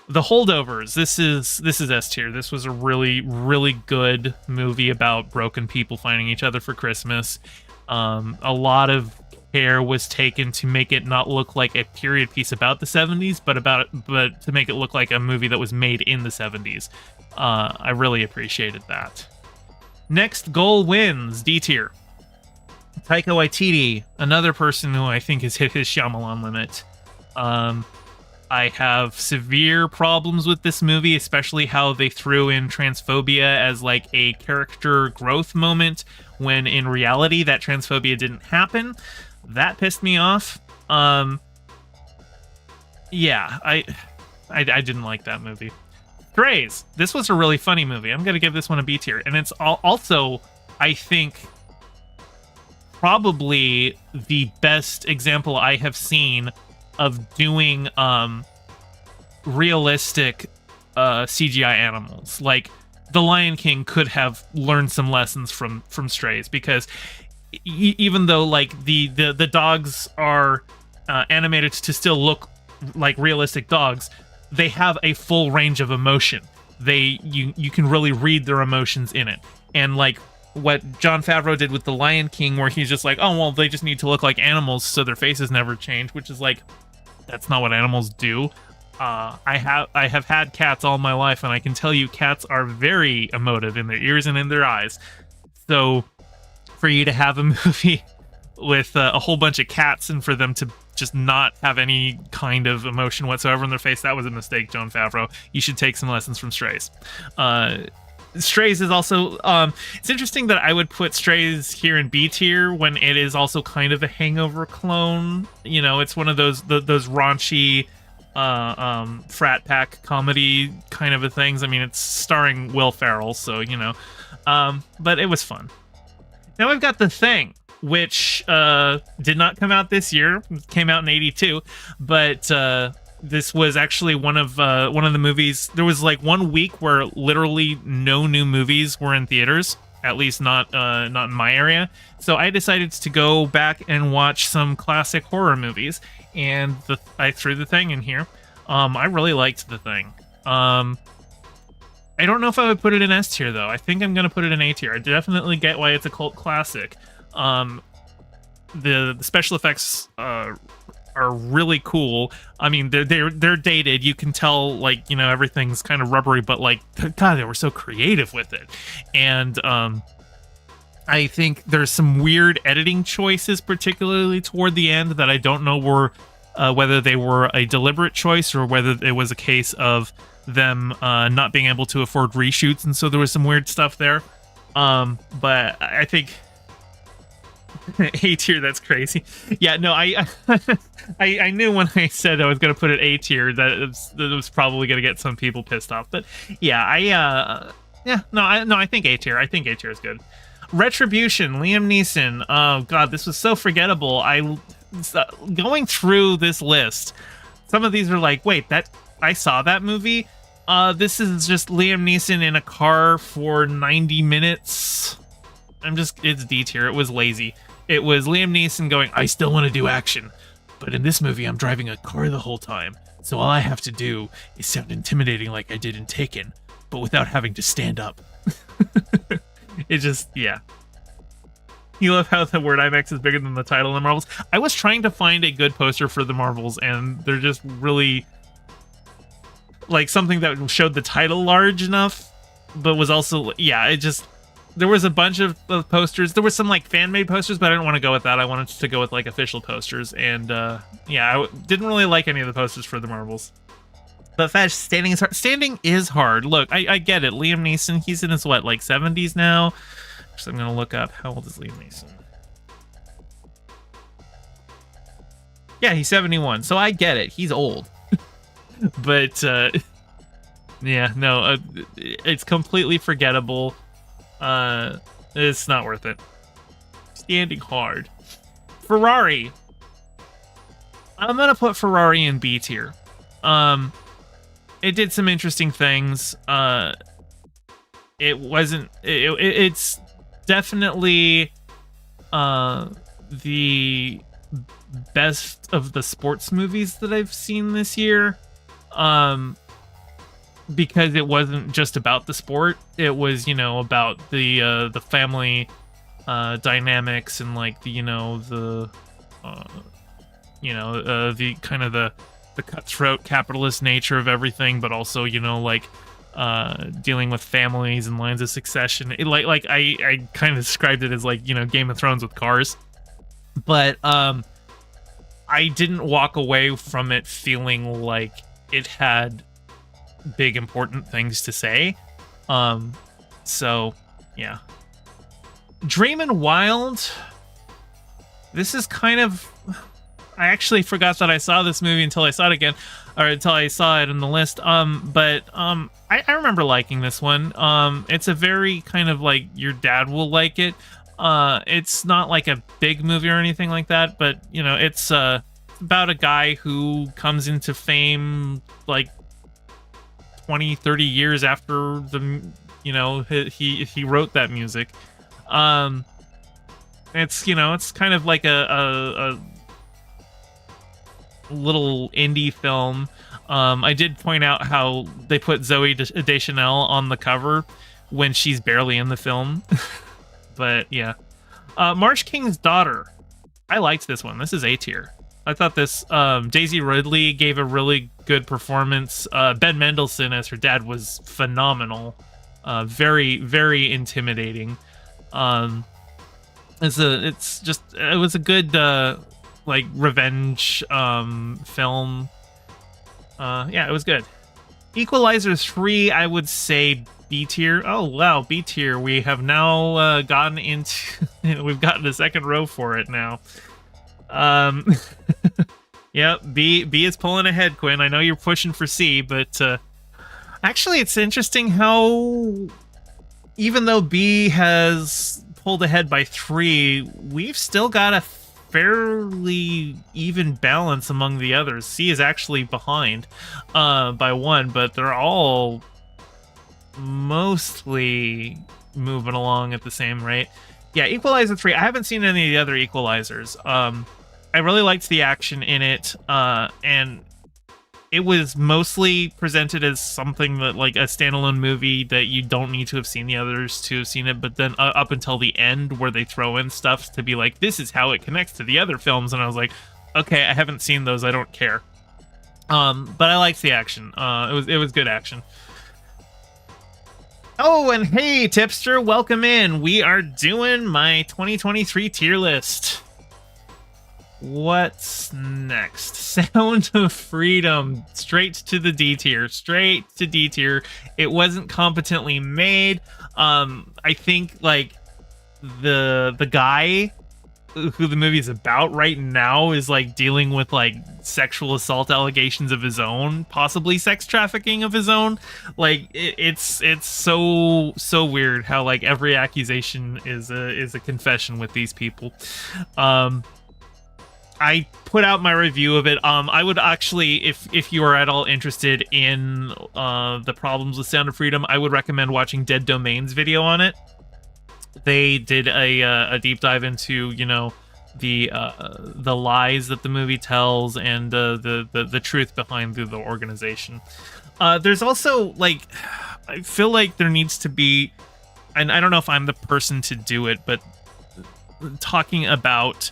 The Holdovers. This is S tier. This was a really, really good movie about broken people finding each other for Christmas. A lot of care was taken to make it not look like a period piece about the 70s, but to make it look like a movie that was made in the 70s. I really appreciated that. Next goal wins, D tier. Taika Waititi, another person who I think has hit his Shyamalan limit. I have severe problems with this movie, especially how they threw in transphobia as like a character growth moment, when in reality that transphobia didn't happen. That pissed me off. Yeah, I didn't like that movie. Strays. This was a really funny movie. I'm gonna give this one a B tier, and it's also, I think, probably the best example I have seen of doing realistic CGI animals. Like, The Lion King could have learned some lessons from Strays, because even though like the dogs are animated to still look like realistic dogs, they have a full range of emotion. You can really read their emotions in it. And like what Jon Favreau did with The Lion King, where he's just like, oh well, they just need to look like animals so their faces never change, which is like, that's not what animals do. I have had cats all my life, and I can tell you cats are very emotive in their ears and in their eyes. So for you to have a movie with a whole bunch of cats and for them to just not have any kind of emotion whatsoever in their face, that was a mistake, Jon Favreau. You should take some lessons from Strays. Strays is also, it's interesting that I would put Strays here in B tier when it is also kind of a Hangover clone. You know, it's one of those raunchy frat pack comedy kind of a things. I mean, it's starring Will Ferrell, so you know, but it was fun. Now we've got The Thing, which did not come out this year. It came out in '82, but this was actually one of the movies. There was like 1 week where literally no new movies were in theaters, at least not in my area. So I decided to go back and watch some classic horror movies, and I threw The Thing in here. I really liked The Thing. I don't know if I would put it in S tier though. I think I'm gonna put it in A tier. I definitely get why it's a cult classic. The special effects are really cool. I mean, they're dated. You can tell, like, you know, everything's kind of rubbery, but like, God, they were so creative with it. And I think there's some weird editing choices, particularly toward the end, that I don't know were whether they were a deliberate choice or whether it was a case of them not being able to afford reshoots, and so there was some weird stuff there. But I think A tier, that's crazy. Yeah, no, I knew when I said I was going to put it A tier that it was probably going to get some people pissed off. But yeah, I think A tier. I think A tier is good. Retribution, Liam Neeson. Oh God, this was so forgettable. Going through this list, some of these are like, wait, that I saw that movie. This is just Liam Neeson in a car for 90 minutes. It's D tier. It was lazy. It was Liam Neeson going, I still want to do action, but in this movie I'm driving a car the whole time, so all I have to do is sound intimidating like I did in Taken, but without having to stand up. It just, yeah. You love how the word IMAX is bigger than the title in the Marvels. I was trying to find a good poster for the Marvels, and they're just really like something that showed the title large enough, but was also, yeah, it just, there was a bunch of posters. There were some like fan-made posters, but I didn't want to go with that. I wanted to go with like official posters, and yeah, I didn't really like any of the posters for the Marvels. But Fesh, standing is hard. Standing is hard. Look, I get it. Liam Neeson, he's in his what, like 70s now? So I'm gonna look up, how old is Liam Neeson? Yeah, he's 71. So I get it. He's old. But yeah, no, it's completely forgettable. It's not worth it. Standing hard. Ferrari. I'm gonna put Ferrari in B tier. It did some interesting things. It's definitely the best of the sports movies that I've seen this year. Because it wasn't just about the sport. It was, you know, about the family dynamics and like the, you know, the the kind of the cutthroat capitalist nature of everything, but also, like dealing with families and lines of succession. I kind of described it as like, Game of Thrones with cars. But I didn't walk away from it feeling like it had big important things to say. So yeah. Dreamin' Wild. This is kind of, I actually forgot that I saw this movie until I saw it again, or until I saw it in the list. But I remember liking this one. It's a very kind of like, your dad will like it. It's not like a big movie or anything like that, but it's about a guy who comes into fame like 20-30 years after he wrote that music. It's kind of like a little indie film. I did point out how they put Zoe Deschanel on the cover when she's barely in the film. But yeah. Marsh King's Daughter. I liked this one. This is A tier. I thought this, Daisy Ridley gave a really good performance. Ben Mendelsohn as her dad was phenomenal. Very, very intimidating. It was a good, revenge, film. Yeah, it was good. Equalizer 3, I would say B tier. Oh wow, B tier. We have now gotten into we've gotten a second row for it now. Yep, B is pulling ahead, Quinn. I know you're pushing for C, but actually it's interesting how even though B has pulled ahead by 3, we've still got a fairly even balance among the others. C is actually behind by 1, but they're all mostly moving along at the same rate. Yeah, Equalizer 3. I haven't seen any of the other Equalizers. I really liked the action in it, and it was mostly presented as something that, like, a standalone movie that you don't need to have seen the others to have seen it, but then up until the end where they throw in stuff to be like, this is how it connects to the other films, and I was like, okay, I haven't seen those, I don't care. But I liked the action. It was good action. Oh, and hey, Tipster, welcome in. We are doing my 2023 tier list. What's next? Sound of Freedom. Straight to the D tier. Straight to D tier. It wasn't competently made. I think, like, the guy who the movie is about right now is, like, dealing with, like, sexual assault allegations of his own, possibly sex trafficking of his own. Like, it's so weird how, like, every accusation is a confession with these people. I put out my review of it. I would actually, if you are at all interested in the problems with Sound of Freedom, I would recommend watching Dead Domain's video on it. They did a deep dive into, the lies that the movie tells and the truth behind the organization. There's also, like, I feel like there needs to be, and I don't know if I'm the person to do it, but talking about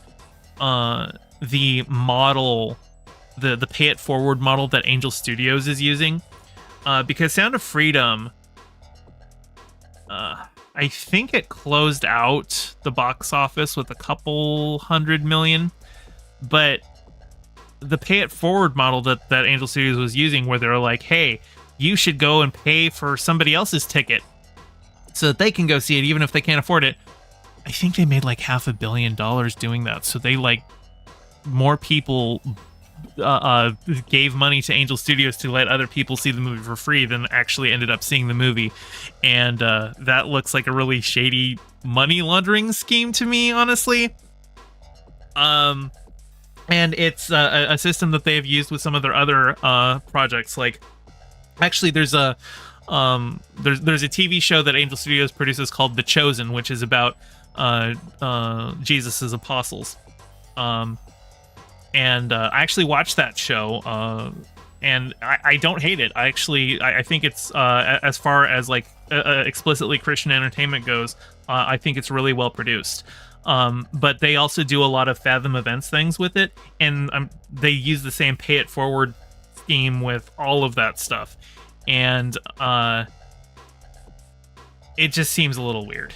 the model, the pay it forward model that Angel Studios is using, because Sound of Freedom, I think it closed out the box office with a couple $100 million, but the pay it forward model that Angel Studios was using, where they're like, hey, you should go and pay for somebody else's ticket so that they can go see it even if they can't afford it. I think they made like $500 million doing that. So they, like, more people gave money to Angel Studios to let other people see the movie for free than actually ended up seeing the movie. And that looks like a really shady money laundering scheme to me, honestly. And it's a system that they have used with some of their other projects. Like, actually, there's a TV show that Angel Studios produces called The Chosen, which is about Jesus's apostles. And I actually watched that show, and I don't hate it. I think it's, as far as, like, explicitly Christian entertainment goes, I think it's really well produced. But they also do a lot of Fathom Events things with it, and they use the same pay it forward scheme with all of that stuff, and it just seems a little weird.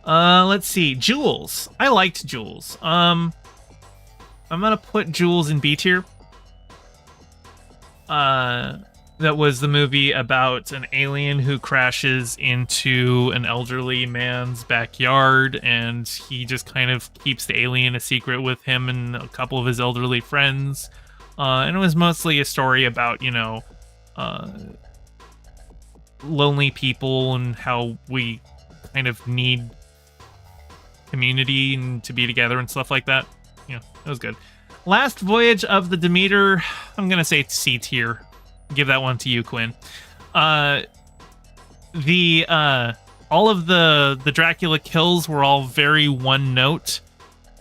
Let's see. Jules. I liked Jules. I'm gonna put Jules in B tier. That was the movie about an alien who crashes into an elderly man's backyard, and he just kind of keeps the alien a secret with him and a couple of his elderly friends. And it was mostly a story about, lonely people and how we kind of need community and to be together and stuff like that. Yeah, it was good. Last Voyage of the Demeter, I'm gonna say C tier. Give that one to you, Quinn. All of the Dracula kills were all very one note.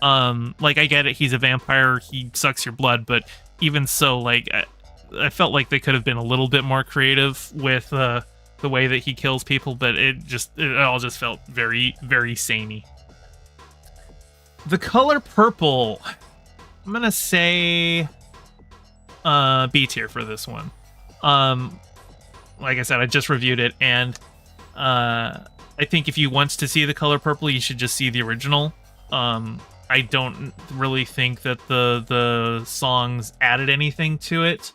Like, I get it, he's a vampire, he sucks your blood, but even so, like, I felt like they could have been a little bit more creative with the way that he kills people, but it all just felt very, very samey. The Color Purple, I'm gonna say B tier for this one. Like I said, I just reviewed it, and I think if you want to see The Color Purple, you should just see the original. I don't really think that the songs added anything to it.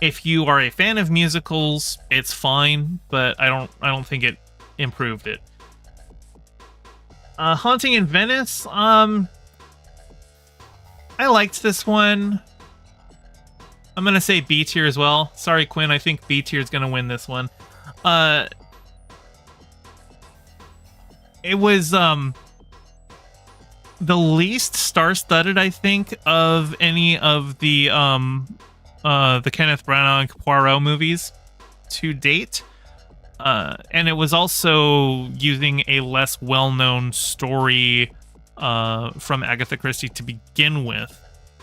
If you are a fan of musicals, it's fine, but I don't think it improved it. Haunting in Venice, I liked this one. I'm gonna say B tier as well. Sorry, Quinn, I think B tier is gonna win this one. It was the least star-studded, I think, of any of the Kenneth Branagh Poirot movies to date. And it was also using a less well-known story from Agatha Christie to begin with,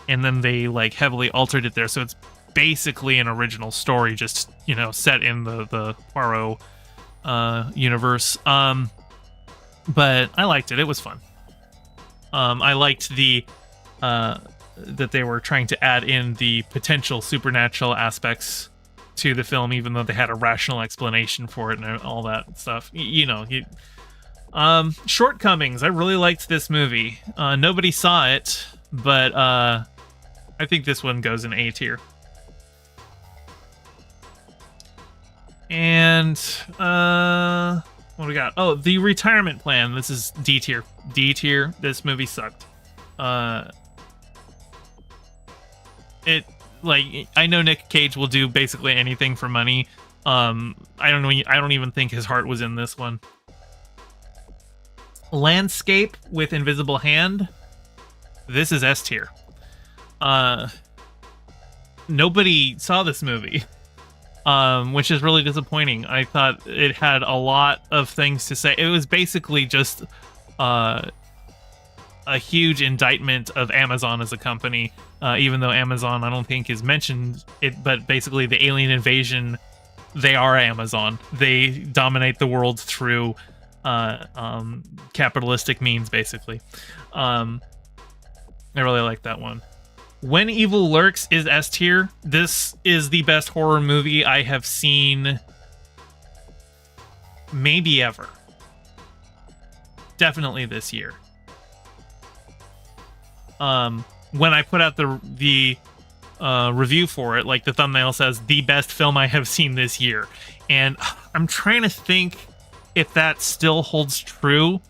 and then they like heavily altered it there, so it's basically an original story, just set in the Poirot universe. But I liked it. It was fun. I liked that they were trying to add in the potential supernatural aspects to the film, even though they had a rational explanation for it and all that stuff. Shortcomings. I really liked this movie. Nobody saw it, but I think this one goes in A tier. And what do we got? Oh, The Retirement Plan. This is D tier. D tier. This movie sucked. I know Nick Cage will do basically anything for money. I don't even think his heart was in this one. Landscape with Invisible Hand. This is S tier. Nobody saw this movie, which is really disappointing. I thought it had a lot of things to say. It was basically just a huge indictment of Amazon as a company, even though Amazon I don't think is mentioned it, but basically the alien invasion, they are Amazon. They dominate the world through capitalistic means, basically. I really like that one. When Evil Lurks is S tier. This is the best horror movie I have seen maybe ever. Definitely this year. When I put out the review for it, like the thumbnail says, the best film I have seen this year. And I'm trying to think if that still holds true.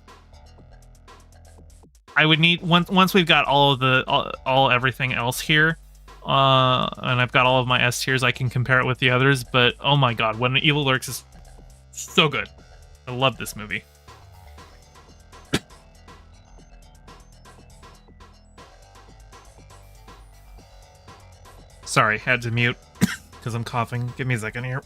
I would need once we've got all of everything else here, and I've got all of my S tiers, I can compare it with the others. But oh my god, When Evil Lurks is so good. I love this movie. Sorry, had to mute because I'm coughing. Give me a second here.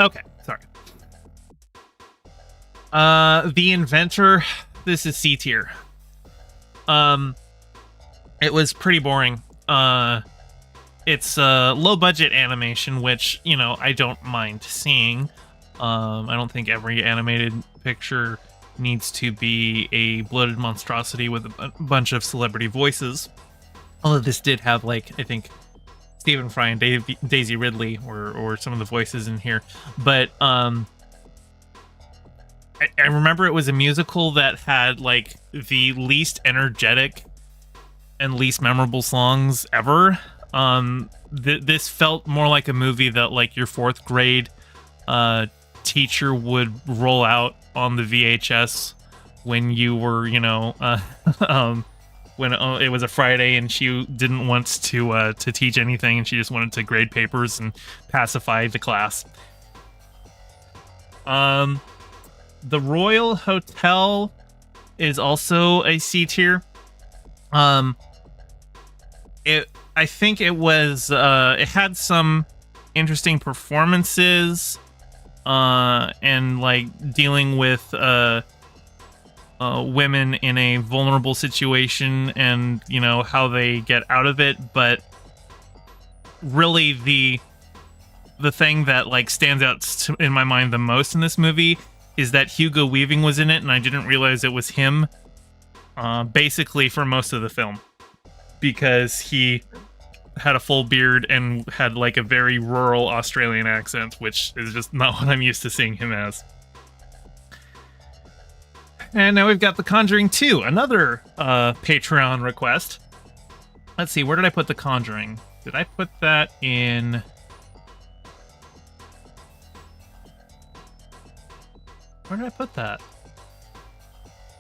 Okay, sorry. The Inventor. This is C tier. It was pretty boring. it's low budget animation, which, you know, I don't mind seeing. I don't think every animated picture needs to be a bloated monstrosity with a bunch of celebrity voices. Although this did have, like, I think Stephen Fry and Daisy Ridley or some of the voices in here. But I remember it was a musical that had, like, the least energetic and least memorable songs ever. This felt more like a movie that, like, your fourth grade teacher would roll out on the VHS when you were, you know, when it was a Friday and she didn't want to teach anything and she just wanted to grade papers and pacify the class. The Royal Hotel is also a C tier. I think it was it had some interesting performances and, like, dealing with women in a vulnerable situation and, you know, how they get out of it. But really the thing that, like, stands out in my mind the most in this movie is that Hugo Weaving was in it, and I didn't realize it was him basically for most of the film, because he had a full beard and had, like, a very rural Australian accent, which is just not what I'm used to seeing him as. And now we've got The Conjuring 2, another Patreon request. Let's see, where did I put The Conjuring? Did I put that in... Where did I put that?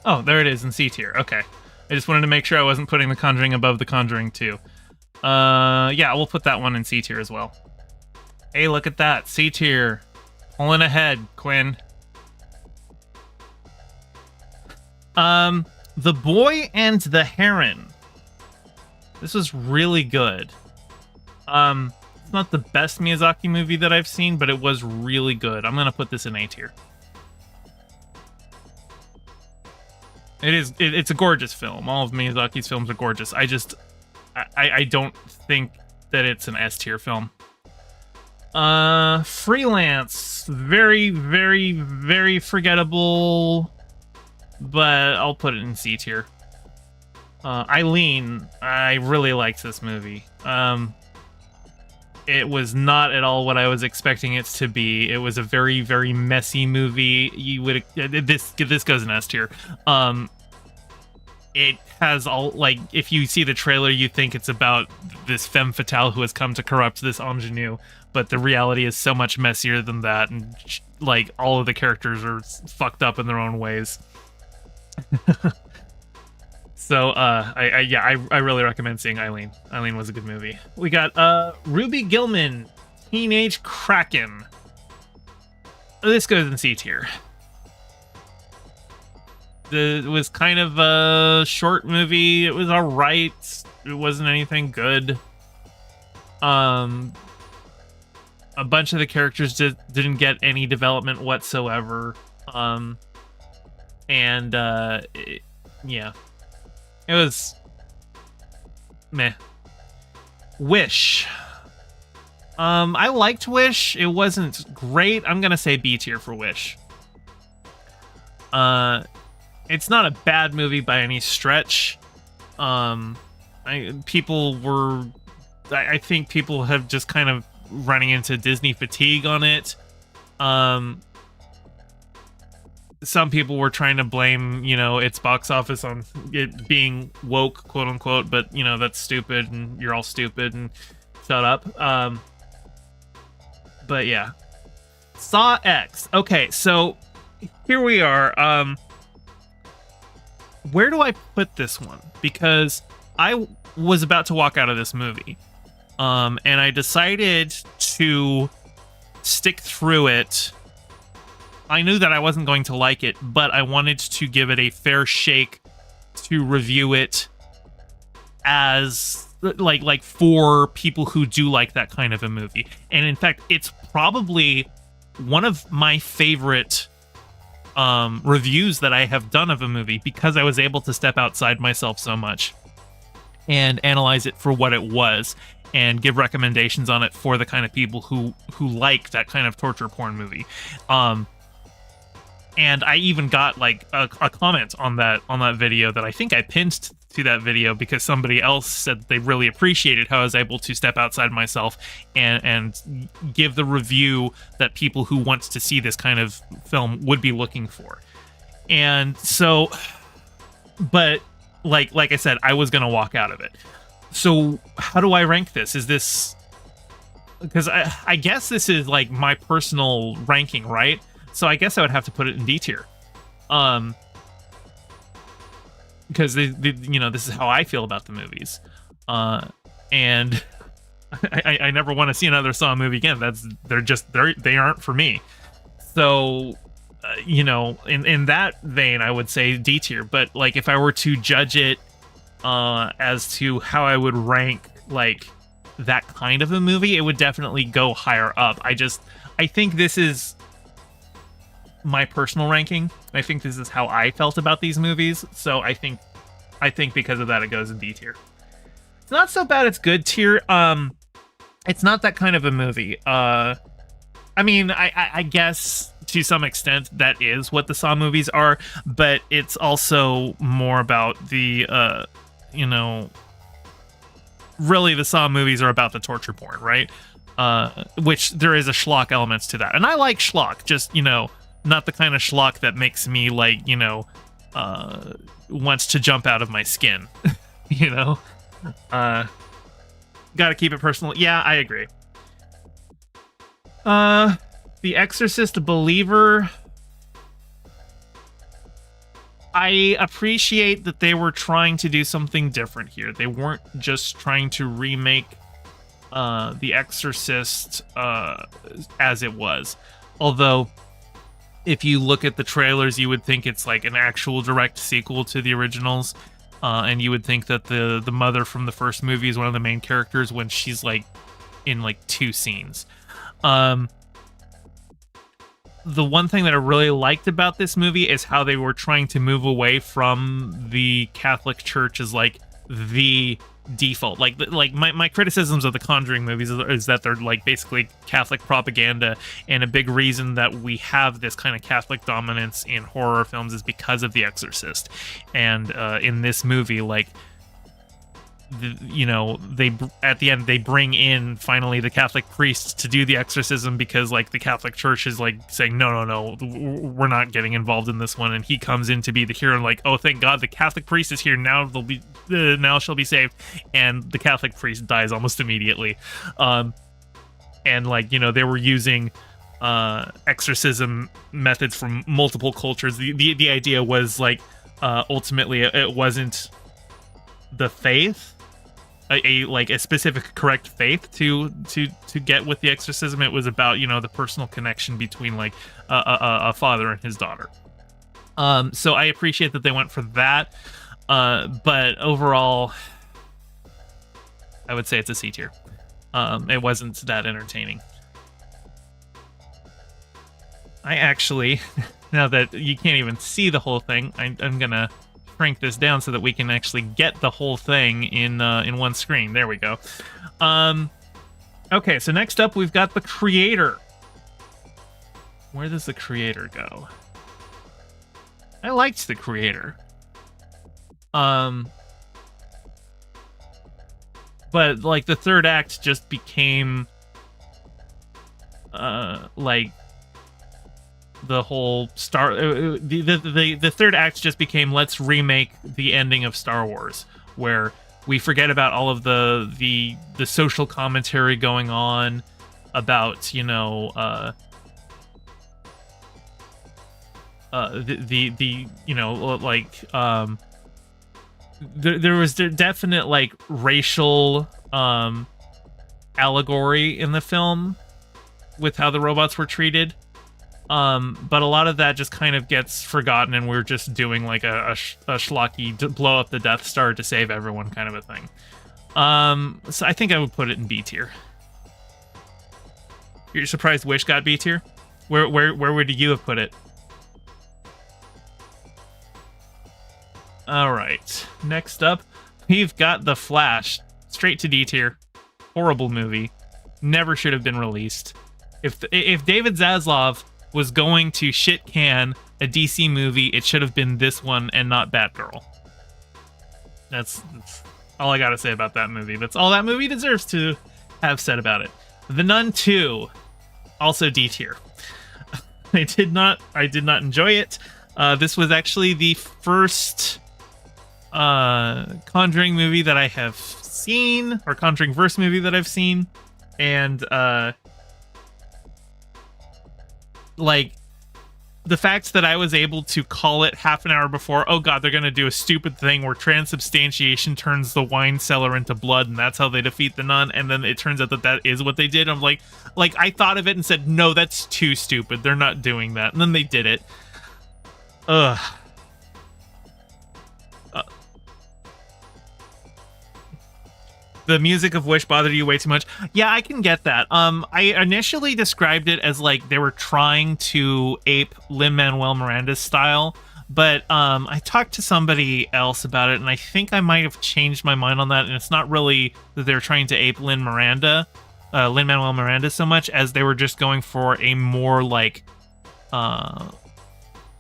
Oh, there it is in C tier. Okay. I just wanted to make sure I wasn't putting The Conjuring above The Conjuring 2. Yeah, we'll put that one in C tier as well. Hey, look at that. C tier. Pulling ahead, Quinn. The Boy and the Heron. This was really good. It's not the best Miyazaki movie that I've seen, but it was really good. I'm gonna put this in A tier. It's a gorgeous film. All of Miyazaki's films are gorgeous. I don't think that it's an S tier film. Freelance. Very, very, very forgettable, but I'll put it in C tier. Eileen. I really liked this movie. It was not at all what I was expecting it to be. It was a very, very messy movie. This goes in S tier. It has all, like, if you see the trailer, you think it's about this femme fatale who has come to corrupt this ingenue, but the reality is so much messier than that, and, like, all of the characters are fucked up in their own ways. So, I really recommend seeing Eileen. Eileen was a good movie. We got, Ruby Gilman, Teenage Kraken. This goes in C tier. It was kind of a short movie. It was alright. It wasn't anything good. A bunch of the characters didn't get any development whatsoever. Yeah. It was meh. Wish. I liked Wish. It wasn't great. I'm gonna say B tier for Wish. It's not a bad movie by any stretch. I think people have just kind of running into Disney fatigue on it. Some people were trying to blame, you know, its box office on it being woke, quote unquote, but, you know, that's stupid and you're all stupid and shut up. But yeah. Saw X. Okay, so here we are. Where do I put this one? Because I was about to walk out of this movie. And I decided to stick through it. I knew that I wasn't going to like it, but I wanted to give it a fair shake to review it as like for people who do like that kind of a movie. And in fact, it's probably one of my favorite reviews that I have done of a movie, because I was able to step outside myself so much and analyze it for what it was. and give recommendations on it for the kind of people who like that kind of torture porn movie. And I even got like a comment on that video that I think I pinned to that video because somebody else said they really appreciated how I was able to step outside myself and give the review that people who want to see this kind of film would be looking for. And so, but like I said, I was gonna walk out of it. So how do I rank this? Is this, because I guess this is like my personal ranking, right? So I guess I would have to put it in D tier. Because this is how I feel about the movies. And I never want to see another Saw movie again. They aren't for me. So in that vein, I would say D tier. But like if I were to judge it as to how I would rank like that kind of a movie, it would definitely go higher up. I think this is my personal ranking. I think this is how I felt about these movies. So I think because of that, it goes in D tier. It's not so bad. It's good tier. It's not that kind of a movie. I mean, I guess to some extent that is what the Saw movies are, but it's also more about the, really the Saw movies are about the torture porn, right? Which there is a schlock elements to that. And I like schlock, just, not the kind of schlock that makes me like, wants to jump out of my skin, gotta keep it personal. Yeah, I agree. The Exorcist Believer, I appreciate that they were trying to do something different here. They weren't just trying to remake The Exorcist as it was. Although, if you look at the trailers, you would think it's like an actual direct sequel to the originals. And you would think that the mother from the first movie is one of the main characters when she's like in like 2 scenes. The one thing that I really liked about this movie is how they were trying to move away from the Catholic Church as like the default. Like my criticisms of the Conjuring movies is that they're like basically Catholic propaganda, and a big reason that we have this kind of Catholic dominance in horror films is because of The Exorcist. And in this movie, like, they at the end they bring in finally the Catholic priest to do the exorcism because like the Catholic Church is like saying no, we're not getting involved in this one, and he comes in to be the hero and like, oh thank God the Catholic priest is here, now she'll be saved, and the Catholic priest dies almost immediately. And like they were using exorcism methods from multiple cultures. The idea was like ultimately it wasn't the faith, a specific correct faith to get with the exorcism. It was about the personal connection between like a father and his daughter. So I appreciate that they went for that, but overall I would say it's a C tier. It wasn't that entertaining. I actually, now that you can't even see the whole thing, I'm gonna shrink this down so that we can actually get the whole thing in one screen. There we go. Okay, so next up we've got The Creator. Where does The Creator go? I liked The Creator. But like the third act just became like the whole the third act just became, let's remake the ending of Star Wars, where we forget about all of the social commentary going on about there was definite like racial allegory in the film with how the robots were treated. But a lot of that just kind of gets forgotten, and we're just doing like a schlocky blow up the Death Star to save everyone kind of a thing. So I think I would put it in B tier. You're surprised Wish got B tier? Where would you have put it? All right. Next up, we've got The Flash, straight to D tier. horrible movie. Never should have been released. If David Zaslav was going to shit can a DC movie, it should have been this one and not Batgirl. That's all I gotta say about that movie. That's all that movie deserves to have said about it. The Nun 2, also D tier. I did not enjoy it. This was actually the first Conjuring movie that I have seen, or Conjuring verse movie that I've seen, and like the fact that I was able to call it half an hour before, oh god, they're gonna do a stupid thing where transubstantiation turns the wine cellar into blood, and that's how they defeat the nun, and then it turns out that is what they did. I'm like I thought of it and said, no, that's too stupid. They're not doing that, and then they did it. Ugh. The music of Wish bothered you way too much. Yeah, I can get that. I initially described it as like they were trying to ape Lin-Manuel Miranda's style, but I talked to somebody else about it, and I think I might have changed my mind on that, and it's not really that they're trying to ape Lin-Manuel Miranda so much as they were just going for a more like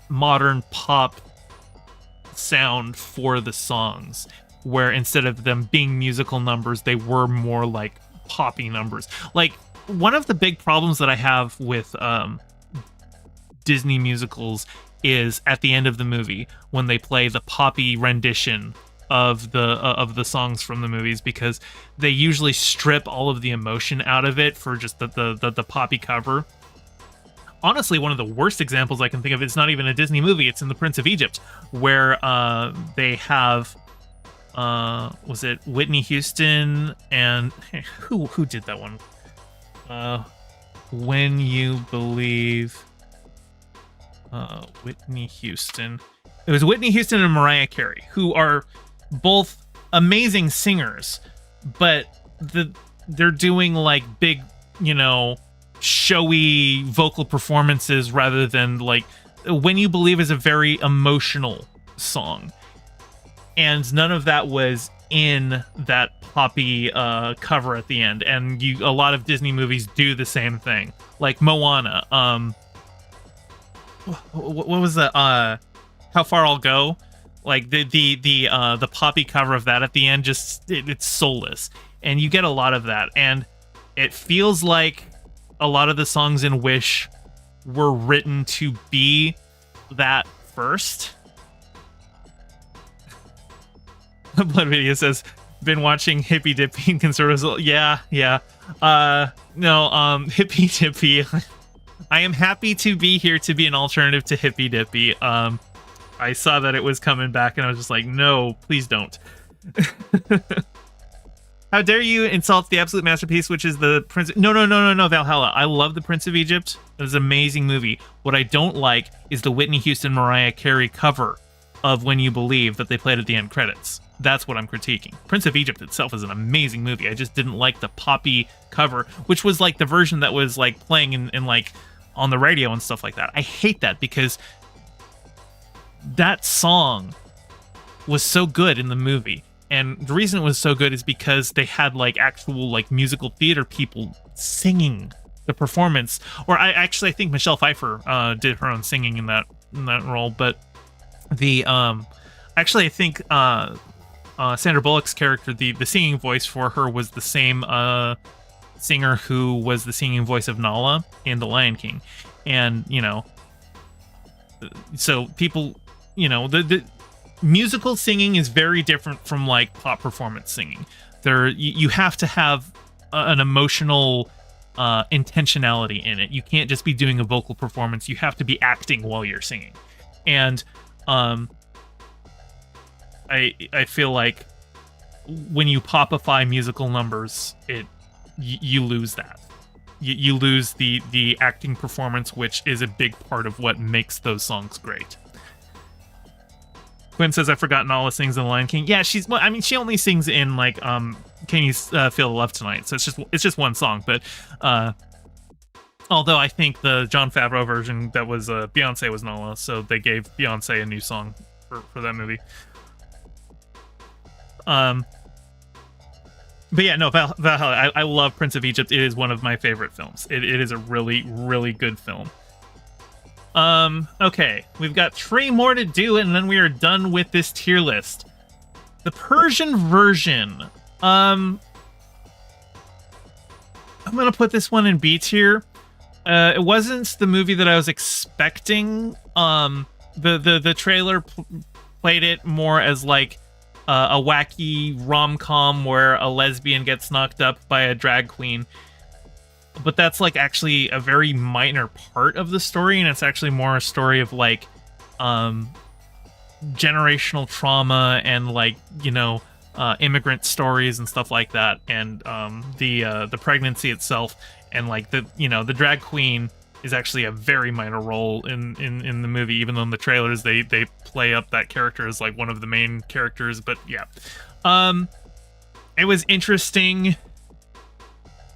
modern pop sound for the songs, where instead of them being musical numbers, they were more like poppy numbers. Like, one of the big problems that I have with Disney musicals is at the end of the movie when they play the poppy rendition of the songs from the movies, because they usually strip all of the emotion out of it for just the poppy cover. Honestly, one of the worst examples I can think of, it's not even a Disney movie, it's in The Prince of Egypt, where they have was it Whitney Houston and who did that one? When You Believe. Whitney Houston. It was Whitney Houston and Mariah Carey, who are both amazing singers, but they're doing like big, showy vocal performances rather than like When You Believe is a very emotional song. And none of that was in that poppy cover at the end. And a lot of Disney movies do the same thing. Like Moana. What was that? How Far I'll Go? Like the poppy cover of that at the end, just it's soulless. And you get a lot of that. And it feels like a lot of the songs in Wish were written to be that first. Blood Video says, been watching Hippy Dippy and Conservatives. Yeah. Hippy Dippy. I am happy to be here to be an alternative to Hippy Dippy. I saw that it was coming back and I was just like, no, please don't. How dare you insult the absolute masterpiece, which is the Prince... No, Valhalla. I love the Prince of Egypt. It was an amazing movie. What I don't like is the Whitney Houston, Mariah Carey cover of When You Believe that they played at the end credits. That's what I'm critiquing. Prince of Egypt itself is an amazing movie. I just didn't like the poppy cover, which was like the version that was like playing in like on the radio and stuff like that. I hate that because that song was so good in the movie. And the reason it was so good is because they had like actual like musical theater people singing the performance. Or I think Michelle Pfeiffer did her own singing in that role. But the I think Sandra Bullock's character, the singing voice for her was the same singer who was the singing voice of Nala in The Lion King. And, so people, the musical singing is very different from like pop performance singing. You have to have an emotional intentionality in it. You can't just be doing a vocal performance. You have to be acting while you're singing. And I feel like when you popify musical numbers, you lose that. You lose the acting performance, which is a big part of what makes those songs great. Quinn says, I've forgotten all the things in The Lion King. Yeah, she only sings in like Can You Feel the Love Tonight? So it's just one song. But although I think the Jon Favreau version that was Beyonce was Nala, so they gave Beyonce a new song for that movie. But yeah, no, Valhalla. I love Prince of Egypt. It is one of my favorite films. It is a really, really good film. Okay, we've got 3 more to do, and then we are done with this tier list. The Persian version. I'm gonna put this one in B tier. It wasn't the movie that I was expecting. The trailer played it more as like a wacky rom-com where a lesbian gets knocked up by a drag queen. But that's like actually a very minor part of the story, and it's actually more a story of like generational trauma and like, you know, immigrant stories and stuff like that, and the pregnancy itself, and like the, you know, the drag queen is actually a very minor role in the movie, even though in the trailers they play up that character as like one of the main characters. But yeah, it was interesting.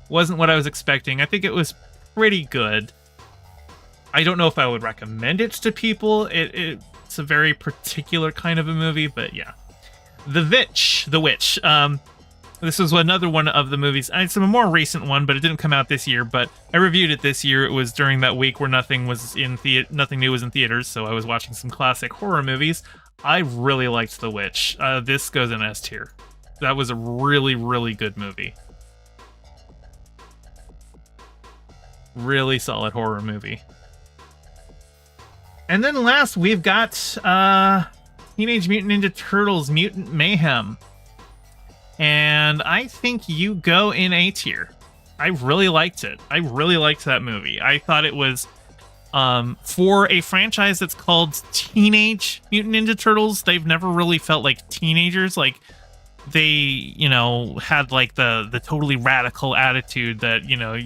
Wasn't what I was expecting. I think it was pretty good. I don't know if I would recommend it to people. It's a very particular kind of a movie, but yeah. The Witch. This was another one of the movies. It's a more recent one, but it didn't come out this year. But I reviewed it this year. It was during that week where nothing new was in theaters, so I was watching some classic horror movies. I really liked The Witch. This goes in S tier. That was a really, really good movie. Really solid horror movie. And then last, we've got Teenage Mutant Ninja Turtles Mutant Mayhem. And I think you go in A tier. I really liked it. I really liked that movie. I thought it was, for a franchise that's called Teenage Mutant Ninja Turtles, they've never really felt like teenagers. Like, they, you know, had like the totally radical attitude that, you know,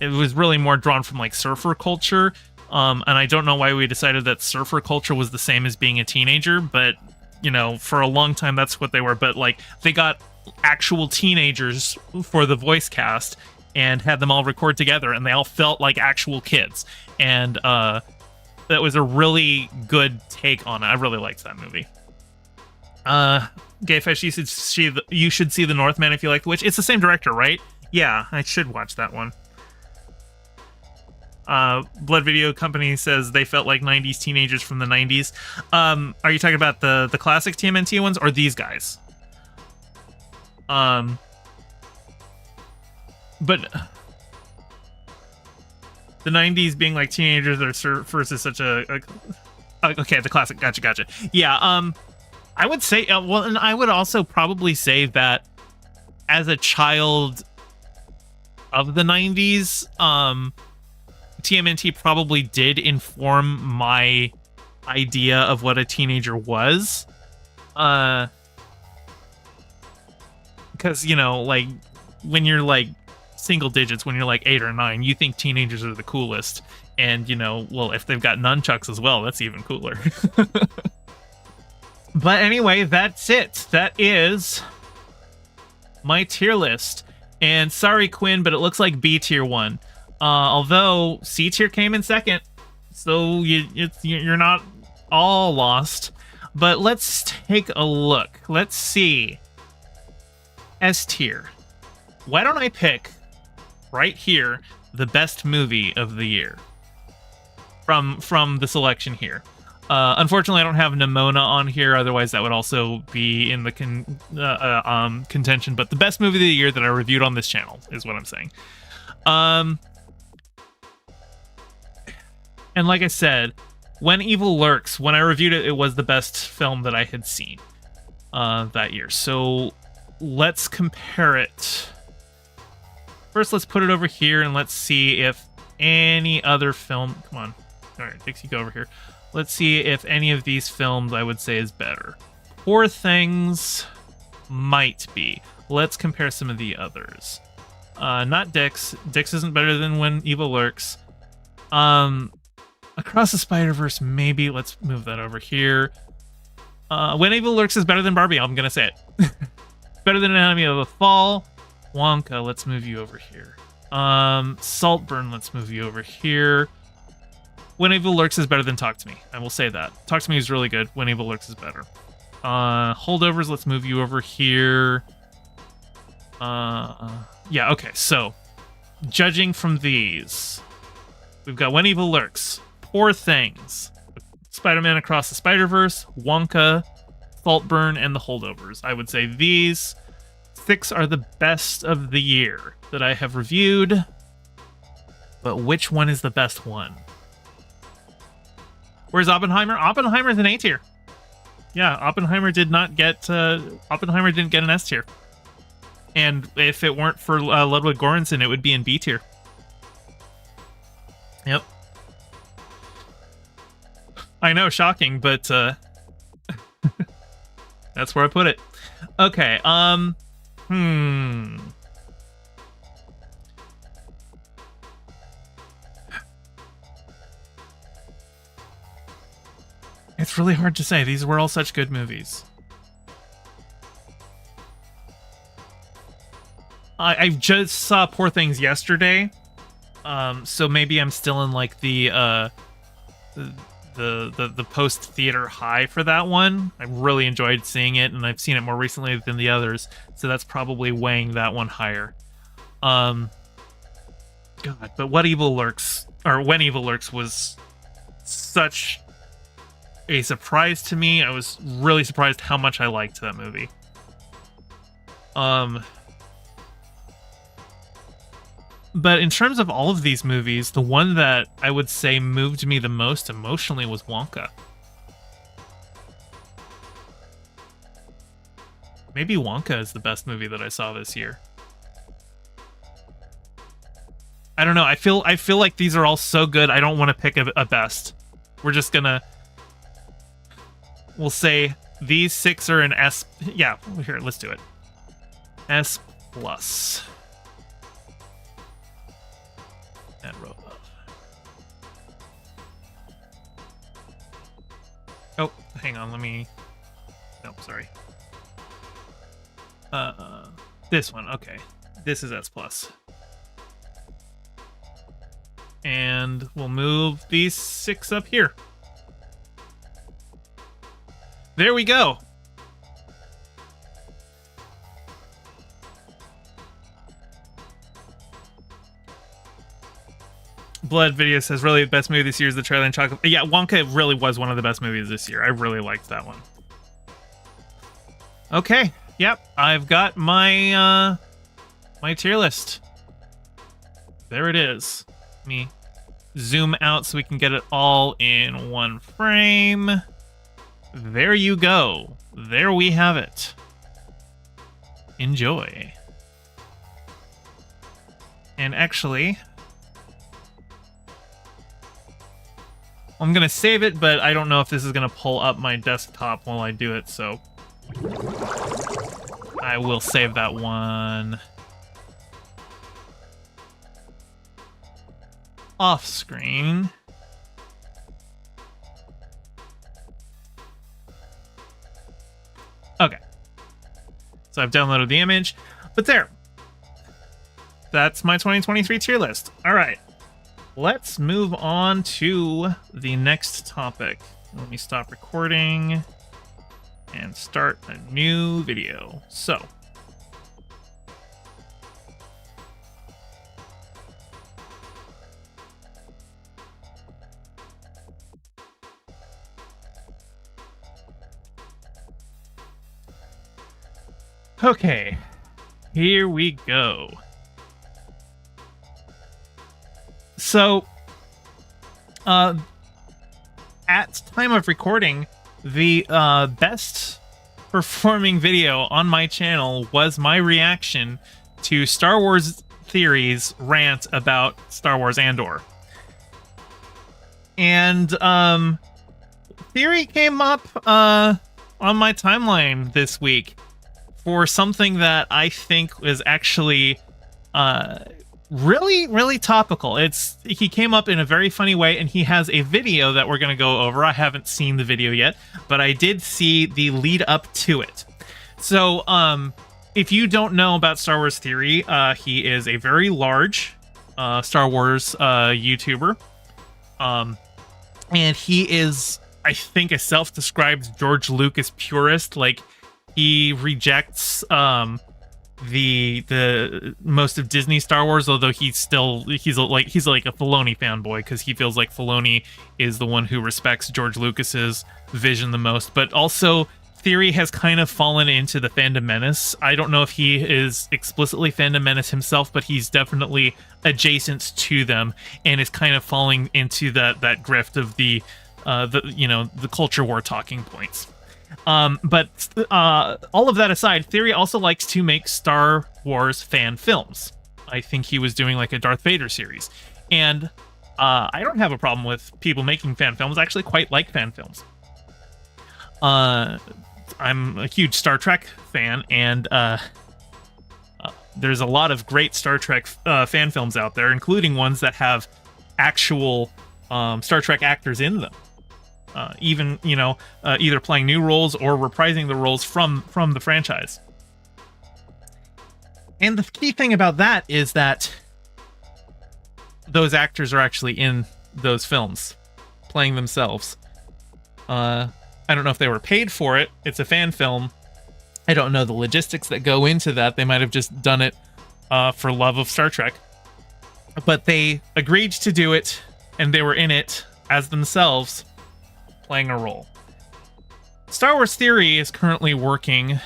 it was really more drawn from like surfer culture. And I don't know why we decided that surfer culture was the same as being a teenager, but, you know, for a long time that's what they were. But like, they got actual teenagers for the voice cast and had them all record together, and they all felt like actual kids. And that was a really good take on it. I really liked that movie. Gayfish, you should see The Northman if you like The Witch. It's the same director, right? Yeah, I should watch that one. Blood Video Company says they felt like 90s teenagers from the 90s. Are you talking about the classic TMNT ones or these guys? But the 90s being like teenagers that are versus such a okay, the classic. Gotcha. Yeah. I would say, well, and I would also probably say that as a child of the 90s, TMNT probably did inform my idea of what a teenager was. Because, you know, like, when you're, like, single digits, when you're, like, 8 or 9, you think teenagers are the coolest. And, you know, well, if they've got nunchucks as well, that's even cooler. But anyway, that's it. That is my tier list. And sorry, Quinn, but it looks like B tier won. Although C tier came in second, so you're not all lost. But let's take a look. Let's see. S tier. Why don't I pick right here the best movie of the year from the selection here? Unfortunately, I don't have Nimona on here. Otherwise, that would also be in the contention. But the best movie of the year that I reviewed on this channel is what I'm saying. And like I said, When Evil Lurks, when I reviewed it, it was the best film that I had seen that year. So let's compare it. First, let's put it over here and let's see if any other film... Come on. All right, Dixie, go over here. Let's see if any of these films I would say is better. Poor Things might be. Let's compare some of the others. Not Dix. Dix isn't better than When Evil Lurks. Across the Spider-Verse, maybe. Let's move that over here. When Evil Lurks is better than Barbie. I'm gonna say it. Better than Anatomy of a Fall. Wonka, let's move you over here. Saltburn, let's move you over here. When Evil Lurks is better than Talk to Me. I will say that. Talk to Me is really good. When Evil Lurks is better. Holdovers, let's move you over here. Yeah, okay, so judging from these, we've got When Evil Lurks, Poor Things, Spider-Man Across the Spider-Verse, Wonka, Saltburn, and The Holdovers. I would say these 6 are the best of the year that I have reviewed, but which one is the best one? Where's Oppenheimer? Oppenheimer's an A tier. Yeah, Oppenheimer didn't get an S tier. And if it weren't for Ludwig Göransson, it would be in B tier. Yep. I know, shocking, but that's where I put it. Okay, It's really hard to say. These were all such good movies. I just saw Poor Things yesterday, so maybe I'm still in like the post theater high for that one. I really enjoyed seeing it, and I've seen it more recently than the others, so that's probably weighing that one higher. God, but When Evil Lurks was such a surprise to me. I was really surprised how much I liked that movie. But in terms of all of these movies, the one that I would say moved me the most emotionally was Wonka. Maybe Wonka is the best movie that I saw this year. I don't know. I feel like these are all so good. I don't want to pick a best. We're just gonna. We'll say these 6 are an S. Yeah, here. Let's do it. S plus. And row up. Oh, hang on. Let me. No, sorry. This one. Okay, this is S plus. And we'll move these 6 up here. There we go. Blood Video says, really, the best movie this year is the Charlie and Chocolate. Yeah, Wonka really was one of the best movies this year. I really liked that one. Okay. Yep. I've got my my tier list. There it is. Let me zoom out so we can get it all in one frame. There you go. There we have it. Enjoy. And actually, I'm going to save it, but I don't know if this is going to pull up my desktop while I do it, so I will save that one off screen. Okay. So I've downloaded the image, but there. That's my 2023 tier list. All right. Let's move on to the next topic. Let me stop recording and start a new video. So, okay, here we go. So, at time of recording, the best performing video on my channel was my reaction to Star Wars Theory's rant about Star Wars Andor. And Theory came up on my timeline this week for something that I think was actually really, really topical. He came up in a very funny way, and he has a video that we're going to go over. I haven't seen the video yet, but I did see the lead up to it. So, if you don't know about Star Wars Theory, he is a very large Star Wars YouTuber. And he is, I think, a self-described George Lucas purist. Like, he rejects the most of Disney Star Wars, although he's like a Filoni fanboy because he feels like Filoni is the one who respects George Lucas's vision the most. But also, Theory has kind of fallen into the fandom menace. I don't know if he is explicitly fandom menace himself, but he's definitely adjacent to them and is kind of falling into that grift of the culture war talking points. But all of that aside, Theory also likes to make Star Wars fan films. I think he was doing like a Darth Vader series. And I don't have a problem with people making fan films. I actually quite like fan films. I'm a huge Star Trek fan, and there's a lot of great Star Trek fan films out there, including ones that have actual Star Trek actors in them. Even, either playing new roles or reprising the roles from the franchise. And the key thing about that is that those actors are actually in those films, playing themselves. I don't know if they were paid for it. It's a fan film. I don't know the logistics that go into that. They might have just done it for love of Star Trek. But they agreed to do it, and they were in it as themselves, playing a role. Star Wars Theory is currently working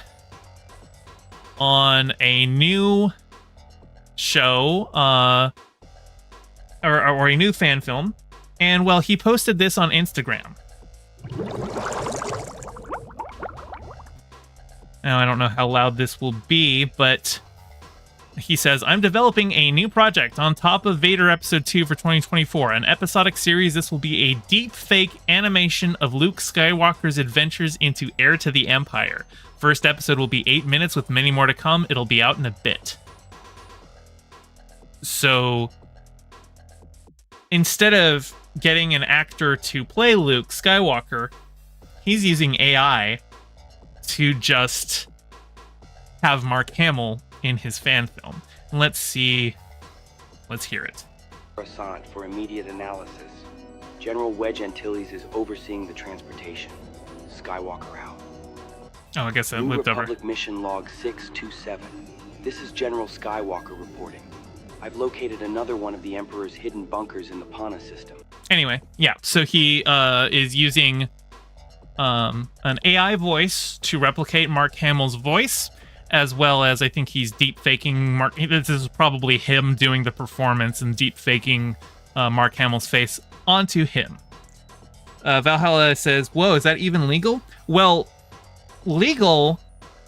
on a new show, or a new fan film, and well, he posted this on Instagram. Now, I don't know how loud this will be, but he says, I'm developing a new project on top of Vader Episode 2 for 2024, an episodic series. This will be a deep fake animation of Luke Skywalker's adventures into Heir to the Empire. First episode will be 8 minutes with many more to come. It'll be out in a bit. So, instead of getting an actor to play Luke Skywalker, he's using AI to just have Mark Hamill in his fan film. Let's hear it. Coruscant for immediate analysis. General Wedge Antilles is overseeing the transportation. Skywalker out. Oh, I guess that New lived over. Republic mission log 627. This is General Skywalker reporting. I've located another one of the Emperor's hidden bunkers in the Pana system. Anyway, yeah, so he is using an AI voice to replicate Mark Hamill's voice, as well as I think he's deep faking Mark. This is probably him doing the performance and deep faking Mark Hamill's face onto him. Valhalla says, "Whoa, is that even legal?" Well, legal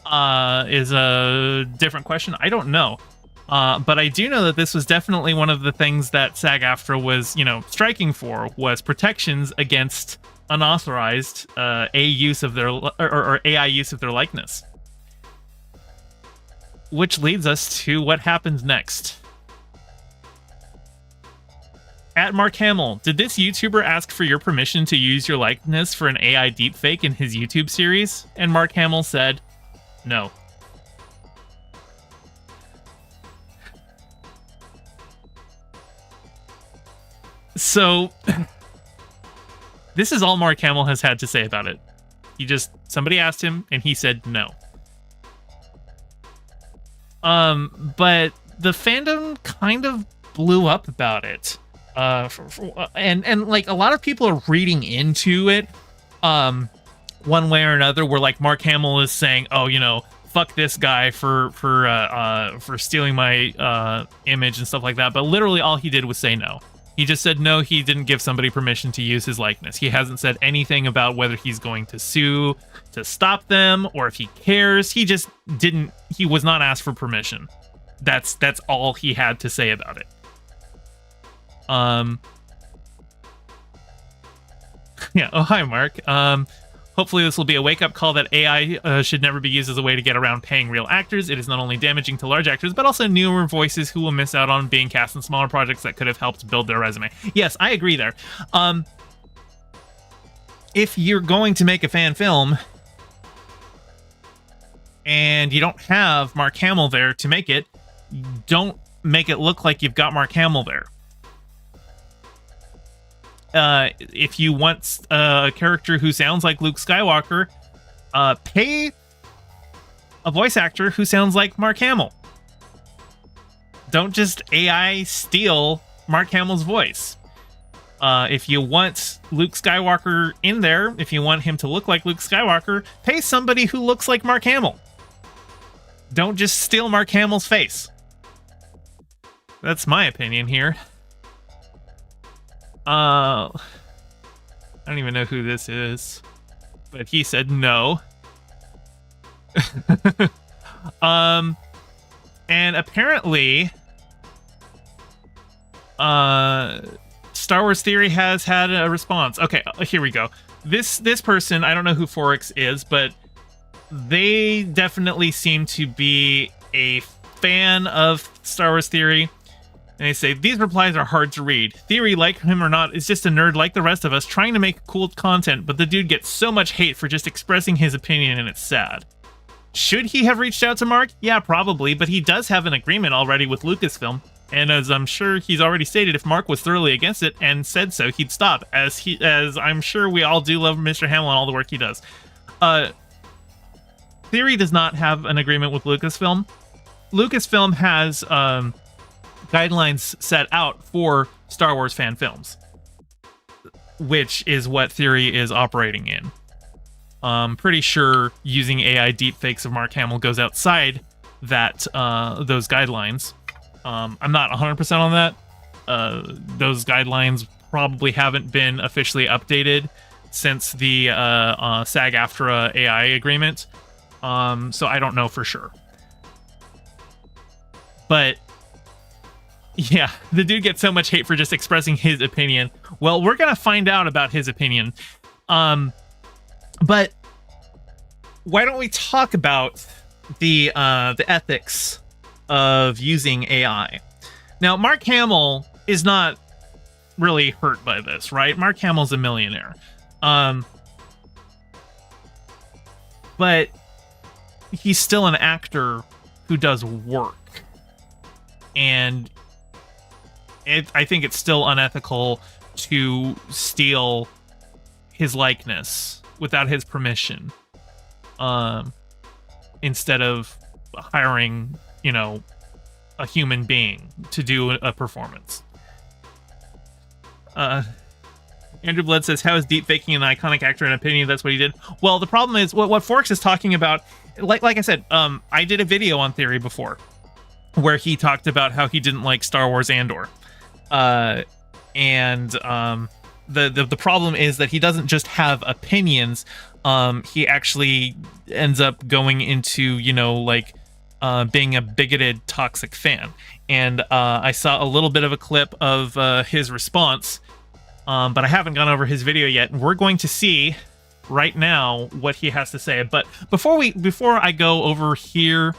is a different question. I don't know. But I do know that this was definitely one of the things that SAG-AFTRA was, striking for, was protections against unauthorized AI use of their likeness. Which leads us to what happens next. At Mark Hamill, did this YouTuber ask for your permission to use your likeness for an AI deepfake in his YouTube series? And Mark Hamill said, no. So, this is all Mark Hamill has had to say about it. Somebody asked him, and he said no. But the fandom kind of blew up about it. And like a lot of people are reading into it, one way or another, where like Mark Hamill is saying, oh, fuck this guy for stealing my image and stuff like that. But literally all he did was say no. He just said no, he didn't give somebody permission to use his likeness. He hasn't said anything about whether he's going to sue to stop them or if he cares. He just didn't. He was not asked for permission. That's all he had to say about it. Yeah. Oh, hi, Mark. Hopefully this will be a wake-up call that AI should never be used as a way to get around paying real actors. It is not only damaging to large actors, but also newer voices who will miss out on being cast in smaller projects that could have helped build their resume. Yes, I agree there. If you're going to make a fan film and you don't have Mark Hamill there to make it, don't make it look like you've got Mark Hamill there. If you want a character who sounds like Luke Skywalker, pay a voice actor who sounds like Mark Hamill. don't just AI steal Mark Hamill's voice. If you want Luke Skywalker in there, if you want him to look like Luke Skywalker, pay somebody who looks like Mark Hamill. Don't just steal Mark Hamill's face. That's my opinion here. I don't even know who this is, but he said no. And apparently, Star Wars Theory has had a response. Okay, here we go. This person, I don't know who Forex is, but they definitely seem to be a fan of Star Wars Theory. And they say, these replies are hard to read. Theory, like him or not, is just a nerd like the rest of us, trying to make cool content, but the dude gets so much hate for just expressing his opinion, and it's sad. Should he have reached out to Mark? Yeah, probably, but he does have an agreement already with Lucasfilm. And as I'm sure he's already stated, if Mark was thoroughly against it and said so, he'd stop. As I'm sure we all do love Mr. Hamill and all the work he does. Theory does not have an agreement with Lucasfilm. Lucasfilm has guidelines set out for Star Wars fan films, which is what Theory is operating in. I'm pretty sure using AI deepfakes of Mark Hamill goes outside that those guidelines. I'm not 100% on that. Those guidelines probably haven't been officially updated since the SAG-AFTRA AI agreement. So I don't know for sure. But yeah, the dude gets so much hate for just expressing his opinion. Well, we're gonna find out about his opinion. But why don't we talk about the ethics of using AI? Now, Mark Hamill is not really hurt by this, right? Mark Hamill's a millionaire. But he's still an actor who does work. And I think it's still unethical to steal his likeness without his permission, instead of hiring, a human being to do a performance. Andrew Blood says, how is deepfaking an iconic actor in opinion? That's what he did. Well, the problem is what Forks is talking about. Like I said, I did a video on Theory before where he talked about how he didn't like Star Wars Andor. The problem is that he doesn't just have opinions. He actually ends up going into, being a bigoted, toxic fan. And I saw a little bit of a clip of his response, but I haven't gone over his video yet. We're going to see right now what he has to say. But before I go over here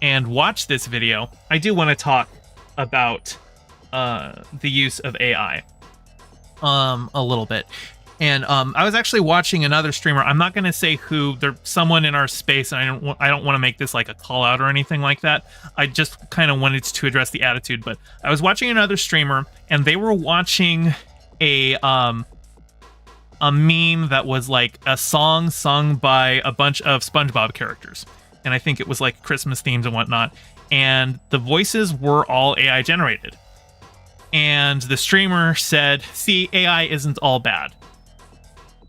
and watch this video, I do want to talk about the use of AI a little bit. And I was actually watching another streamer. I'm not going to say who. They're someone in our space, and I don't want to make this like a call out or anything like that. I just kind of wanted to address the attitude. But I was watching another streamer, and they were watching a meme that was like a song sung by a bunch of SpongeBob characters, and I think it was like Christmas themes and whatnot. And the voices were all AI generated. And the streamer said, "See, AI isn't all bad."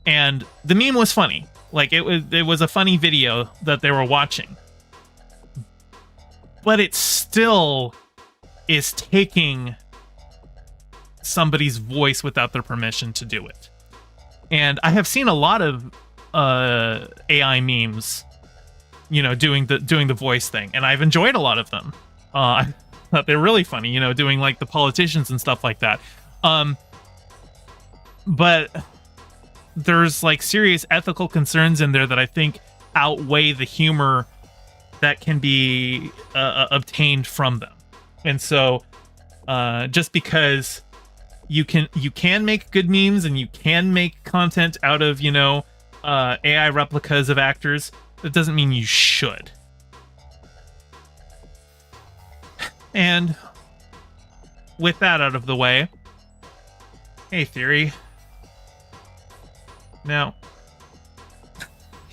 And the meme was funny. Like it was a funny video that they were watching. But it still is taking somebody's voice without their permission to do it. And I have seen a lot of AI memes, doing the voice thing, and I've enjoyed a lot of them. I thought they're really funny, doing like the politicians and stuff like that. But there's like serious ethical concerns in there that I think outweigh the humor that can be obtained from them. And so just because you can make good memes and you can make content out of AI replicas of actors, that doesn't mean you should. And with that out of the way, hey Theory. Now, I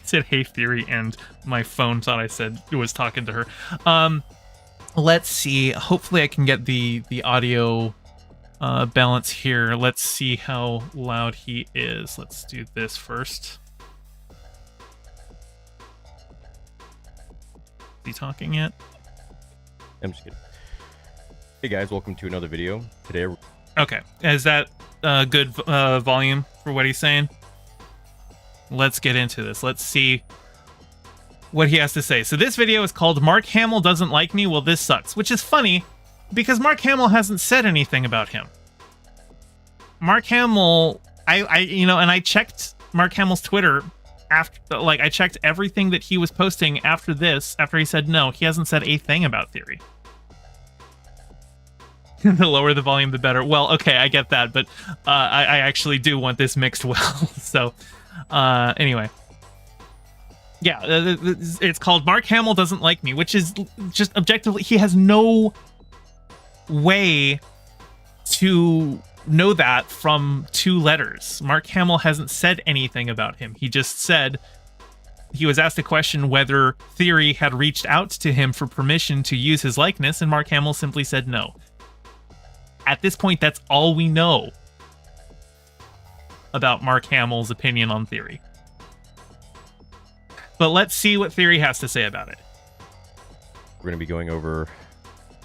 said hey Theory, and my phone thought I said it was talking to her. let's see. Hopefully I can get the audio balance here. Let's see how loud he is. Let's do this first. Is he talking yet? I'm just kidding. Hey guys, welcome to another video. Today, okay, is that good volume for what he's saying? Let's get into this. Let's see what he has to say. So this video is called Mark Hamill Doesn't Like Me, Well This Sucks, which is funny because Mark Hamill hasn't said anything about him. Mark Hamill, I checked Mark Hamill's Twitter after, like, I checked everything that he was posting after this, after he said no. He hasn't said a thing about Theory. The lower the volume, the better. Well, okay, I get that, but I actually do want this mixed well. So, anyway. Yeah, it's called Mark Hamill Doesn't Like Me, which is just objectively, he has no way to know that from 2 letters. Mark Hamill hasn't said anything about him. He just said, he was asked a question whether Theory had reached out to him for permission to use his likeness, and Mark Hamill simply said no. At this point, that's all we know about Mark Hamill's opinion on Theory. But let's see what Theory has to say about it. we're going to be going over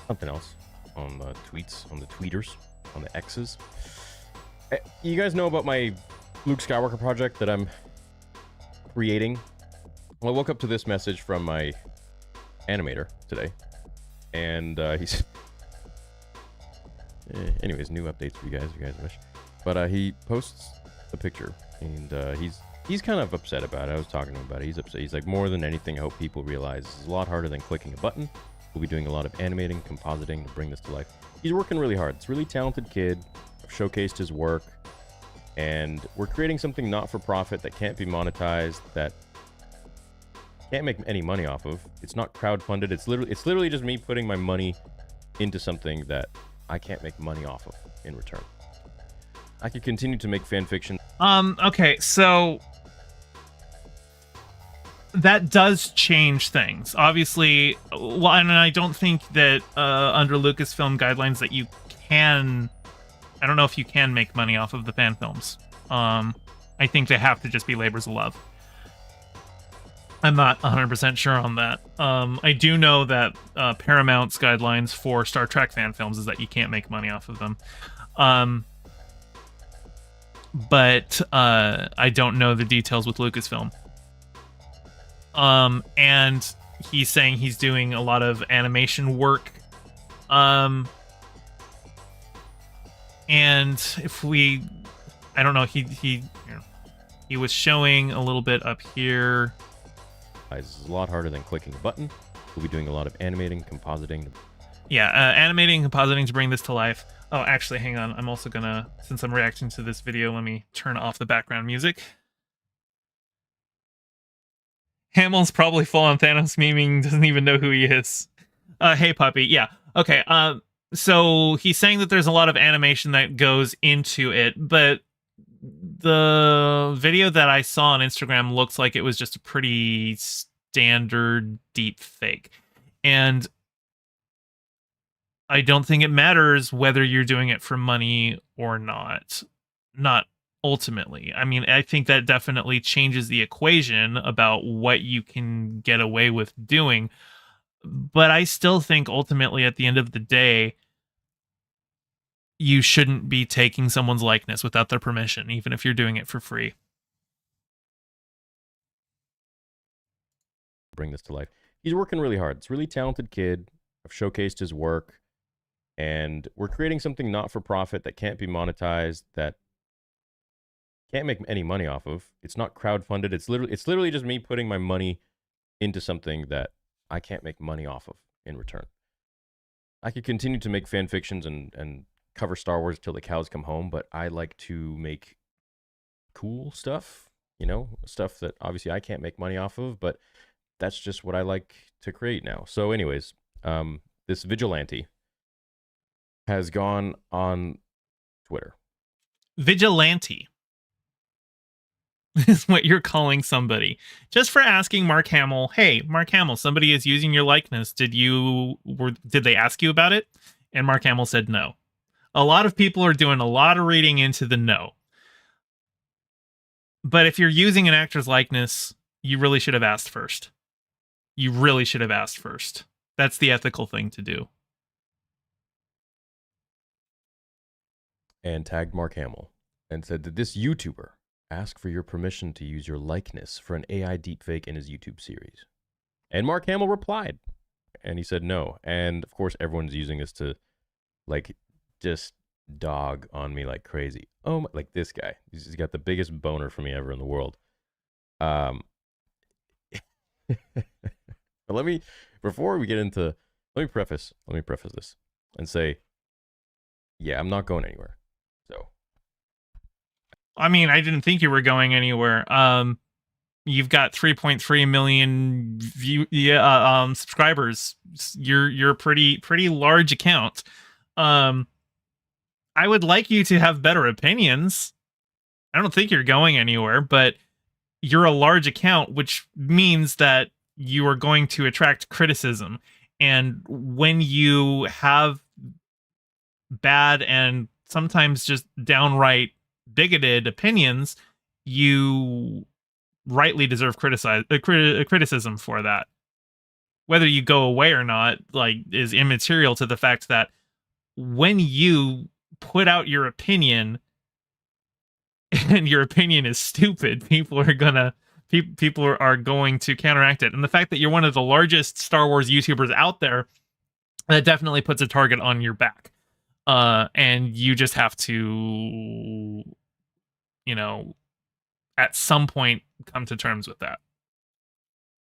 something else on the tweets, on the tweeters, on the X's. You guys know about my Luke Skywalker project that I'm creating? Well, I woke up to this message from my animator today, and he's... anyways, new updates for you guys if you guys wish. But he posts a picture, and he's kind of upset about it. I was talking to him about it. He's upset. He's like, more than anything, I hope people realize this is a lot harder than clicking a button. We'll be doing a lot of animating, compositing to bring this to life. He's working really hard. It's a really talented kid. I've showcased his work, and we're creating something not for profit that can't be monetized, that can't make any money off of. It's not crowdfunded. It's literally just me putting my money into something that I can't make money off of in return. I could continue to make fan fiction. Okay, so that does change things. Obviously, well, and I don't think that under Lucasfilm guidelines that you can... I don't know if you can make money off of the fan films. I think they have to just be labors of love. I'm not 100% sure on that. I do know that Paramount's guidelines for Star Trek fan films is that you can't make money off of them. But I don't know the details with Lucasfilm. And he's saying he's doing a lot of animation work. And if we... I don't know, he was showing a little bit up here. It's a lot harder than clicking a button. We'll be doing a lot of animating, compositing. Yeah, animating and compositing to bring this to life. Oh, actually, hang on. I'm also gonna, since I'm reacting to this video, let me turn off the background music. Hamill's probably full on Thanos memeing, doesn't even know who he is. Hey, puppy. Yeah. Okay. So he's saying that there's a lot of animation that goes into it, but the video that I saw on Instagram looks like it was just a pretty standard deep fake. And I don't think it matters whether you're doing it for money or not. Not ultimately. I mean, I think that definitely changes the equation about what you can get away with doing. But I still think ultimately at the end of the day, you shouldn't be taking someone's likeness without their permission, even if you're doing it for free. Bring this to life. He's working really hard. It's a really talented kid. I've showcased his work, and we're creating something not for profit that can't be monetized, that can't make any money off of. It's not crowdfunded. It's literally just me putting my money into something that I can't make money off of in return. I could continue to make fan fictions and cover Star Wars till the cows come home, but I like to make cool stuff, you know, stuff that obviously I can't make money off of, but that's just what I like to create now. So anyways, this vigilante has gone on Twitter. Vigilante. is what you're calling somebody. Just for asking Mark Hamill, hey, Mark Hamill, somebody is using your likeness. Did they ask you about it? And Mark Hamill said no. A lot of people are doing a lot of reading into the no. But if you're using an actor's likeness, you really should have asked first. You really should have asked first. That's the ethical thing to do. And tagged Mark Hamill and said, did this YouTuber ask for your permission to use your likeness for an AI deepfake in his YouTube series? And Mark Hamill replied, and he said no. And of course, everyone's using this to, like, just dog on me like crazy. Oh my, like this guy. He's got the biggest boner for me ever in the world. But before we get into, let me preface this and say, yeah, I'm not going anywhere. So, I mean, I didn't think you were going anywhere. You've got 3.3 million subscribers. You're a pretty large account. I would like you to have better opinions. I don't think you're going anywhere, but you're a large account, which means that you are going to attract criticism. And when you have bad and sometimes just downright bigoted opinions, you rightly deserve criticism for that. Whether you go away or not, like, is immaterial to the fact that when you put out your opinion and your opinion is stupid, people are going to counteract it. And the fact that you're one of the largest Star Wars YouTubers out there, that definitely puts a target on your back. And you just have to, at some point come to terms with that.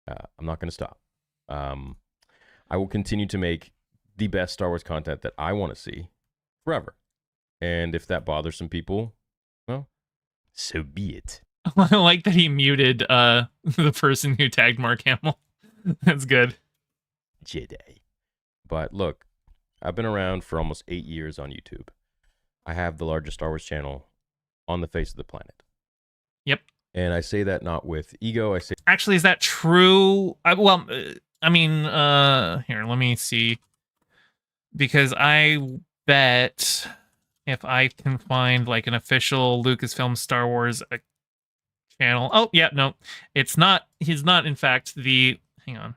I'm not going to stop. I will continue to make the best Star Wars content that I want to see forever. And if that bothers some people, well, so be it. I like that he muted the person who tagged Mark Hamill. That's good. Jedi. But look, I've been around for almost 8 years on YouTube. I have the largest Star Wars channel on the face of the planet. Yep. And I say that not with ego. I say, actually, is that true? Here, let me see. Because I bet if I can find like an official Lucasfilm Star Wars channel. Oh, yeah, no. It's not. He's not, in fact, hang on.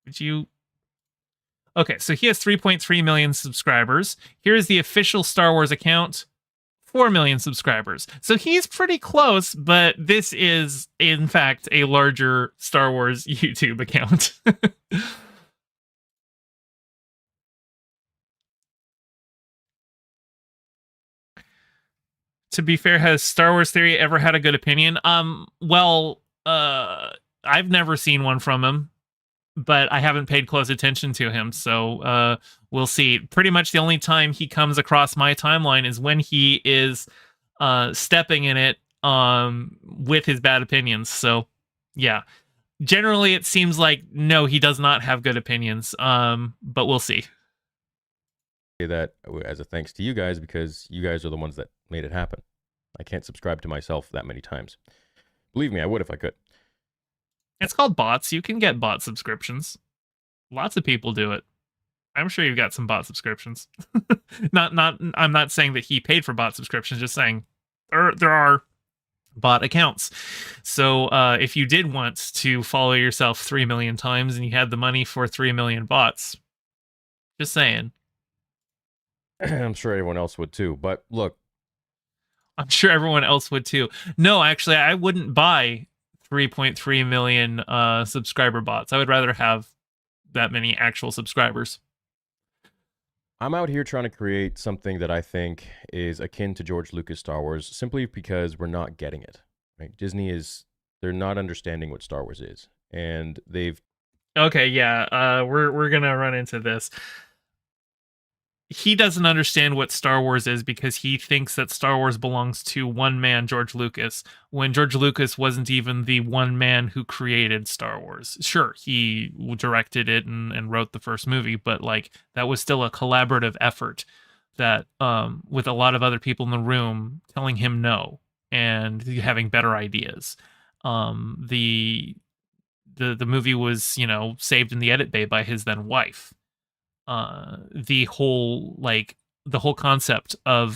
Would you... Okay, so he has 3.3 million subscribers. Here's the official Star Wars account. 4 million subscribers. So he's pretty close, but this is, in fact, a larger Star Wars YouTube account. To be fair, has Star Wars Theory ever had a good opinion? I've never seen one from him, but I haven't paid close attention to him, so we'll see. Pretty much the only time he comes across my timeline is when he is stepping in it with his bad opinions. So, yeah. Generally, it seems like, no, he does not have good opinions, but we'll see. That as a thanks to you guys, because you guys are the ones that made it happen. I can't subscribe to myself that many times. Believe me, I would if I could. It's called bots. You can get bot subscriptions. Lots of people do it. I'm sure you've got some bot subscriptions. I'm not saying that he paid for bot subscriptions, just saying there are bot accounts. So if you did want to follow yourself 3 million times and you had the money for 3 million bots, just saying. I'm sure everyone else would too. But look, I'm sure everyone else would too. No, actually, I wouldn't buy 3.3 million subscriber bots. I would rather have that many actual subscribers. I'm out here trying to create something that I think is akin to George Lucas Star Wars, simply because we're not getting it. Right? They're not understanding what Star Wars is, and they've. Okay, yeah, we're gonna run into this. He doesn't understand what Star Wars is because he thinks that Star Wars belongs to one man, George Lucas, when George Lucas wasn't even the one man who created Star Wars. Sure, he directed it and wrote the first movie, but like that was still a collaborative effort that with a lot of other people in the room telling him no. and having better ideas. The movie was, you know, saved in the edit bay by his then wife. The whole concept of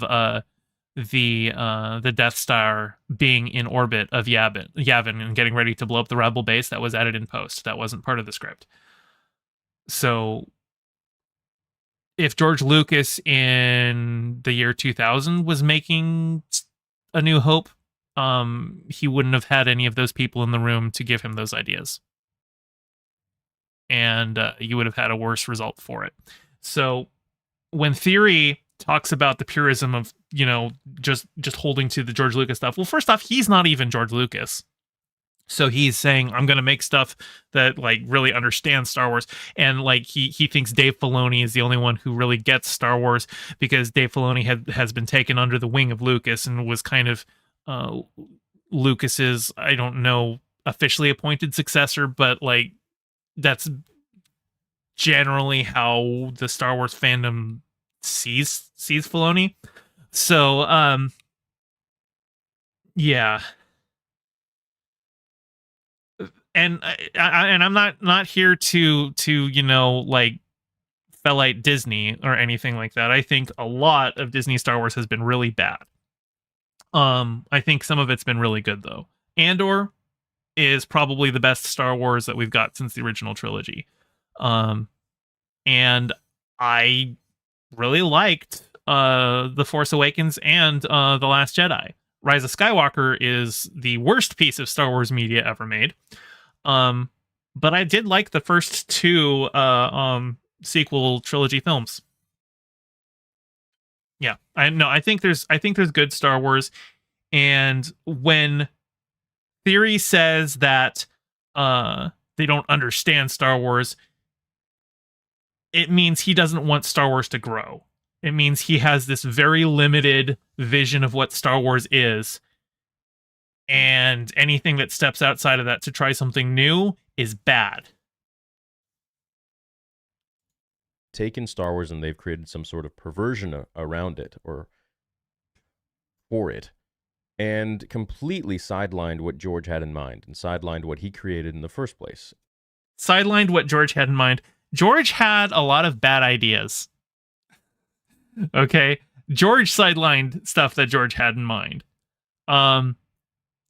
the Death Star being in orbit of Yavin and getting ready to blow up the Rebel base, that was added in post. That wasn't part of the script. So if George Lucas in the year 2000 was making A New Hope, he wouldn't have had any of those people in the room to give him those ideas. And you would have had a worse result for it. So when Theory talks about the purism of, you know, just holding to the George Lucas stuff, well, first off, he's not even George Lucas. So he's saying, I'm going to make stuff that like really understands Star Wars. And like he thinks Dave Filoni is the only one who really gets Star Wars, because Dave Filoni has been taken under the wing of Lucas and was kind of Lucas's, I don't know, officially appointed successor, but like that's generally how the Star Wars fandom sees Filoni. So yeah. And I'm not here to you know, like fellite Disney or anything like that. I think a lot of Disney Star Wars has been really bad. I think some of it's been really good though. Andor is probably the best Star Wars that we've got since the original trilogy. And I really liked The Force Awakens and The Last Jedi. Rise of Skywalker is the worst piece of Star Wars media ever made. But I did like the first two sequel trilogy films. Yeah, I think there's good Star Wars, and when Theory says that they don't understand Star Wars, it means he doesn't want Star Wars to grow. It means he has this very limited vision of what Star Wars is, and anything that steps outside of that to try something new is bad. Taken Star Wars and they've created some sort of perversion around it or for it, and completely sidelined what George had in mind and sidelined what he created in the first place. Sidelined what George had in mind. George had a lot of bad ideas. Okay? George sidelined stuff that George had in mind.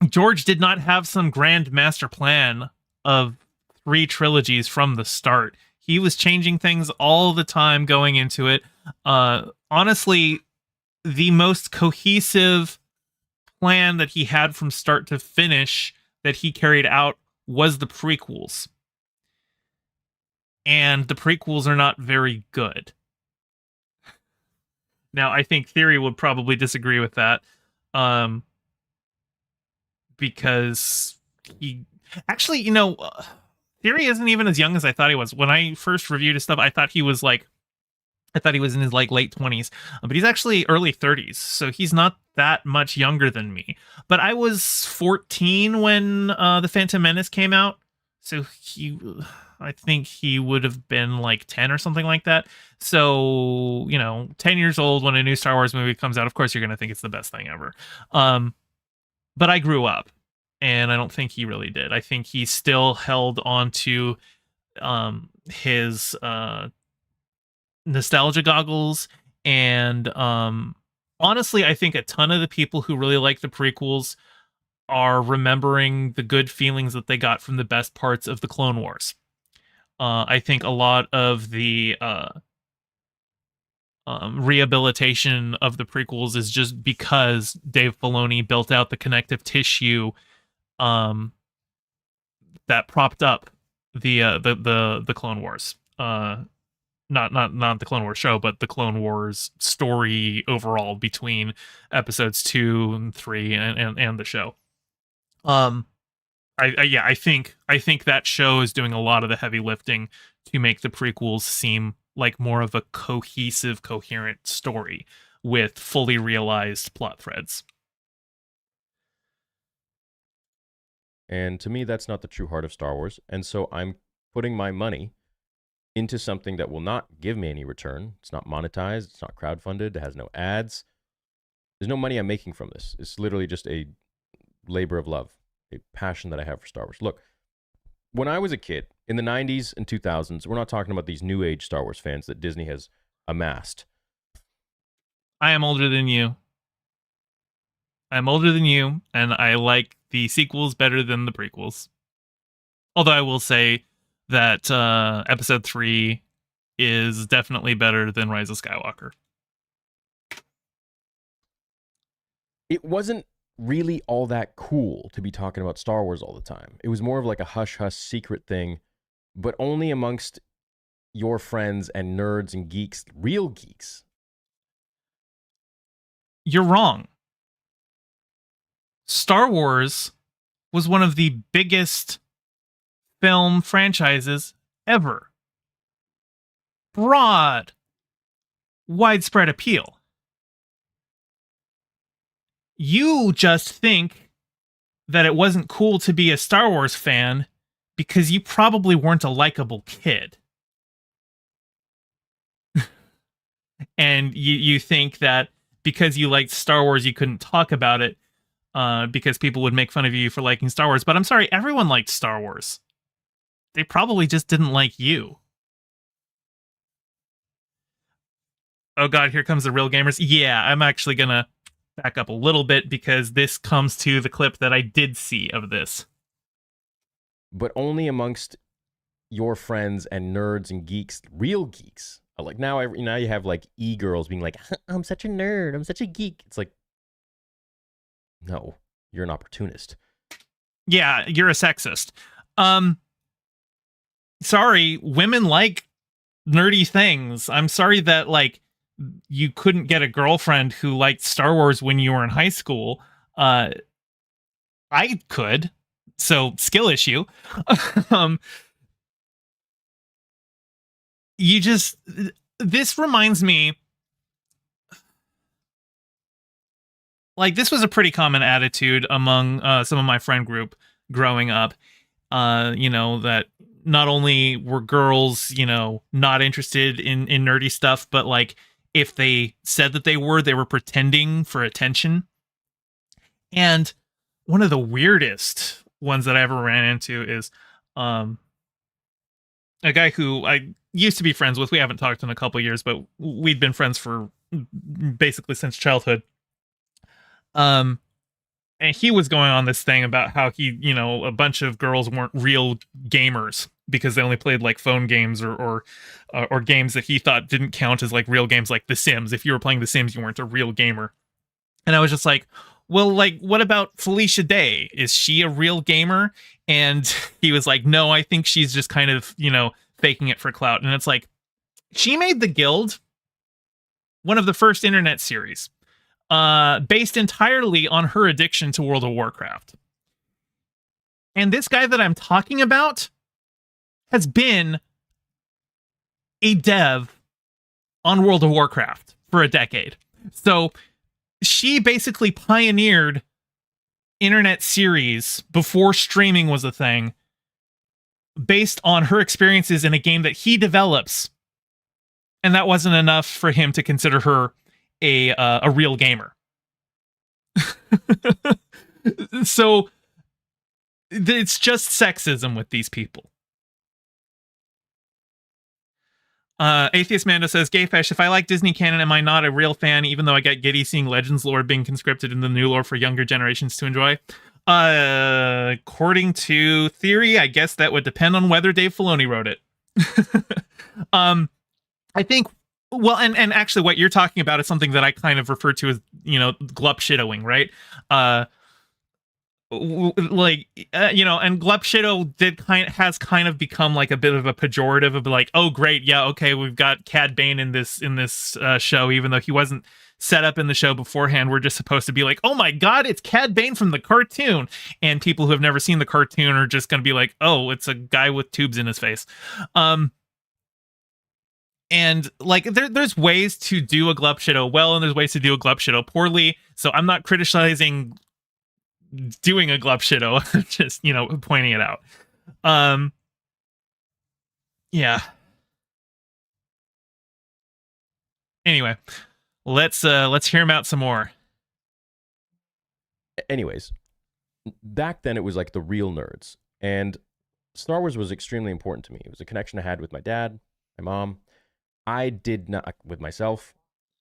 George did not have some grand master plan of 3 trilogies from the start. He was changing things all the time going into it. Honestly, the most cohesive plan that he had from start to finish that he carried out was the prequels. And the prequels are not very good. Now, I think Theory would probably disagree with that. Because he... Actually, you know... Theory isn't even as young as I thought he was. When I first reviewed his stuff, I thought he was in his like late 20s, but he's actually early 30s, so he's not that much younger than me. But I was 14 when The Phantom Menace came out, so I think he would have been like 10 or something like that. So, you know, 10 years old when a new Star Wars movie comes out, of course you're going to think it's the best thing ever. But I grew up. And I don't think he really did. I think he still held on to his nostalgia goggles. And honestly, I think a ton of the people who really like the prequels are remembering the good feelings that they got from the best parts of the Clone Wars. I think a lot of the rehabilitation of the prequels is just because Dave Filoni built out the connective tissue that propped up the Clone Wars. Not the Clone Wars show, but the Clone Wars story overall between episodes 2 and 3 and the show. I think that show is doing a lot of the heavy lifting to make the prequels seem like more of a cohesive, coherent story with fully realized plot threads. And to me, that's not the true heart of Star Wars. And so I'm putting my money into something that will not give me any return. It's not monetized. It's not crowdfunded. It has no ads. There's no money I'm making from this. It's literally just a labor of love, a passion that I have for Star Wars. Look, when I was a kid in the 90s and 2000s, we're not talking about these new age Star Wars fans that Disney has amassed. I am older than you. I'm older than you, and I like the sequels better than the prequels. Although I will say that Episode 3 is definitely better than Rise of Skywalker. It wasn't really all that cool to be talking about Star Wars all the time. It was more of like a hush-hush secret thing, but only amongst your friends and nerds and geeks, real geeks. You're wrong. Star Wars was one of the biggest film franchises ever. Broad, widespread appeal. You just think that it wasn't cool to be a Star Wars fan because you probably weren't a likable kid. And you think that because you liked Star Wars, you couldn't talk about it because people would make fun of you for liking Star Wars. But I'm sorry, everyone liked Star Wars. They probably just didn't like you. Oh God, here comes the real gamers. Yeah, I'm actually gonna back up a little bit because this comes to the clip that I did see of this. But only amongst your friends and nerds and geeks, real geeks. Like now you have like e-girls being like, I'm such a nerd, I'm such a geek. It's like, no, you're an opportunist. Yeah, you're a sexist. Sorry, women like nerdy things. I'm sorry that like you couldn't get a girlfriend who liked Star Wars when you were in high school. I could, so skill issue. This reminds me, like, this was a pretty common attitude among some of my friend group growing up. That not only were girls, not interested in nerdy stuff, but like if they said that they were pretending for attention. And one of the weirdest ones that I ever ran into is a guy who I used to be friends with. We haven't talked in a couple years, but we'd been friends for basically since childhood. And he was going on this thing about how he, a bunch of girls weren't real gamers because they only played like phone games or games that he thought didn't count as like real games, like The Sims. If you were playing The Sims, you weren't a real gamer. And I was just like, well, like, what about Felicia Day? Is she a real gamer? And he was like, no, I think she's just kind of, faking it for clout. And it's like, she made The Guild one of the first internet series based entirely on her addiction to World of Warcraft. And this guy that I'm talking about has been a dev on World of Warcraft for a decade. So she basically pioneered internet series before streaming was a thing based on her experiences in a game that he develops. And that wasn't enough for him to consider her a real gamer. So it's just sexism with these people. Atheist Mando says, Gayfesh, if I like Disney canon, am I not a real fan, even though I get giddy seeing Legends lore being conscripted in the new lore for younger generations to enjoy? According to theory, I guess that would depend on whether Dave Filoni wrote it. I think, well, and actually what you're talking about is something that I kind of refer to as, glup shittoing, right? And glup shitto has kind of become like a bit of a pejorative of like, oh great, yeah, okay, we've got Cad Bane in this show, even though he wasn't set up in the show beforehand. We're just supposed to be like, oh my god, it's Cad Bane from the cartoon, and people who have never seen the cartoon are just gonna be like, oh, it's a guy with tubes in his face. And like there's ways to do a glup shitto well, and there's ways to do a glup shitto poorly, so I'm not criticizing doing a glup shitto, just pointing it out. Yeah. Anyway, let's hear him out some more. Anyways, back then it was like the real nerds. And Star Wars was extremely important to me. It was a connection I had with my dad, my mom. I did not, with myself,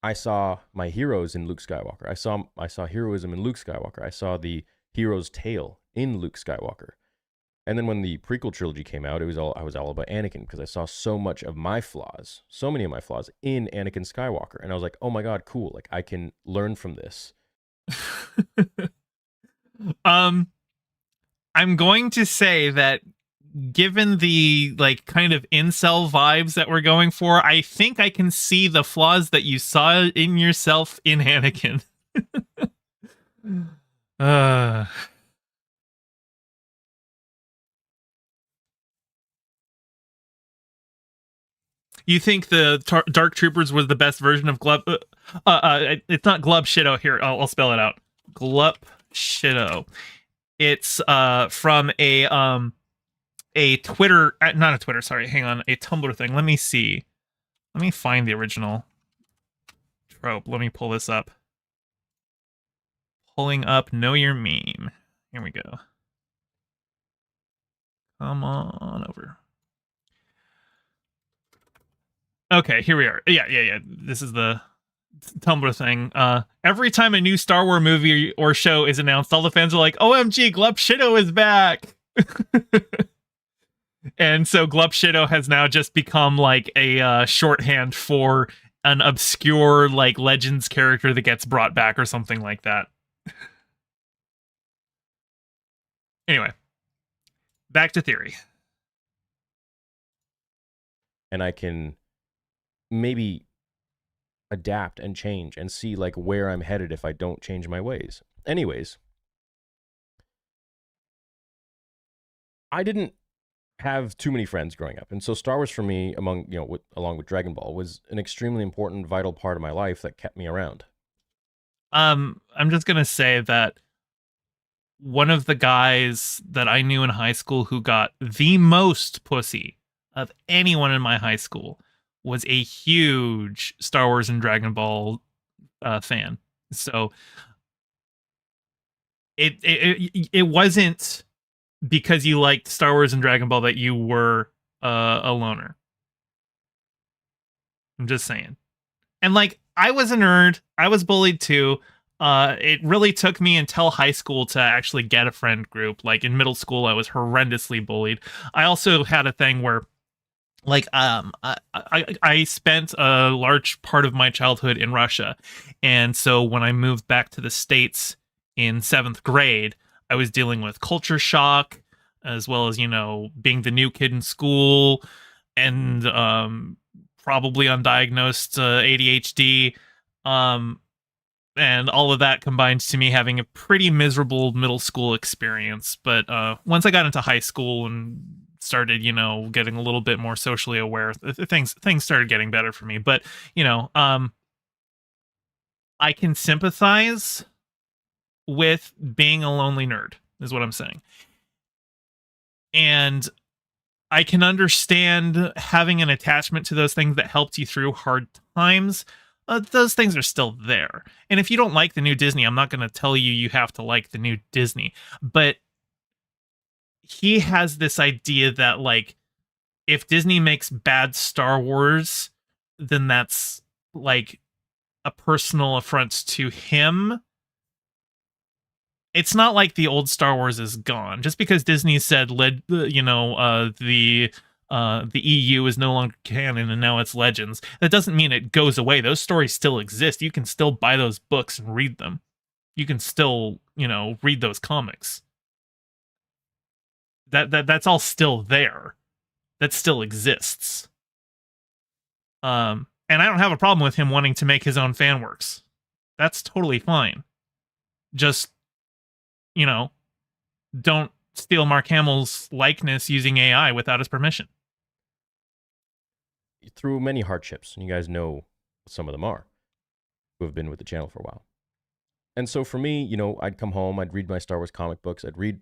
I saw my heroes in Luke Skywalker. I saw heroism in Luke Skywalker. I saw the hero's tale in Luke Skywalker. And then when the prequel trilogy came out, I was all about Anakin because I saw so much of my flaws, so many of my flaws in Anakin Skywalker. And I was like, oh my God, cool. Like I can learn from this. I'm going to say that given the like kind of incel vibes that we're going for, I think I can see the flaws that you saw in yourself in Anakin. You think the Dark Troopers was the best version of Glub? It's not Glub Shido here. I'll spell it out. Glup Shido. It's from a Twitter, not a Twitter, sorry, hang on, a Tumblr thing. Let me see. Let me find the original trope. Let me pull this up. Pulling up Know Your Meme. Here we go. Come on over. Okay, here we are. Yeah. This is the Tumblr thing. Every time a new Star Wars movie or show is announced, all the fans are like, OMG, Glup Shido is back! And so Glup Shido has now just become like a shorthand for an obscure like Legends character that gets brought back or something like that. Anyway, back to theory. And I can maybe adapt and change and see like where I'm headed if I don't change my ways. Anyways, I didn't have too many friends growing up, and so Star Wars for me, along with Dragon Ball, was an extremely important, vital part of my life that kept me around. I'm just gonna say that one of the guys that I knew in high school who got the most pussy of anyone in my high school was a huge Star Wars and Dragon Ball fan. So it wasn't because you liked Star Wars and Dragon Ball that you were a loner. I'm just saying. And like, I was a nerd. I was bullied too. It really took me until high school to actually get a friend group. Like in middle school, I was horrendously bullied. I also had a thing where like I spent a large part of my childhood in Russia. And so when I moved back to the States in 7th grade, I was dealing with culture shock, as well as, being the new kid in school and probably undiagnosed ADHD. And all of that combined to me having a pretty miserable middle school experience. But once I got into high school and started, getting a little bit more socially aware, things started getting better for me. But, I can sympathize with being a lonely nerd, is what I'm saying. And I can understand having an attachment to those things that helped you through hard times. Those things are still there. And if you don't like the new Disney, I'm not going to tell you have to like the new Disney. But he has this idea that, like, if Disney makes bad Star Wars, then that's, like, a personal affront to him. It's not like the old Star Wars is gone. Just because Disney said, the EU is no longer canon and now it's Legends, that doesn't mean it goes away. Those stories still exist. You can still buy those books and read them. You can still, read those comics. That's all still there. That still exists. And I don't have a problem with him wanting to make his own fan works. That's totally fine. Just, don't steal Mark Hamill's likeness using AI without his permission. Through many hardships, and you guys know some of them are, who have been with the channel for a while. And so for me, I'd come home, I'd read my Star Wars comic books, I'd read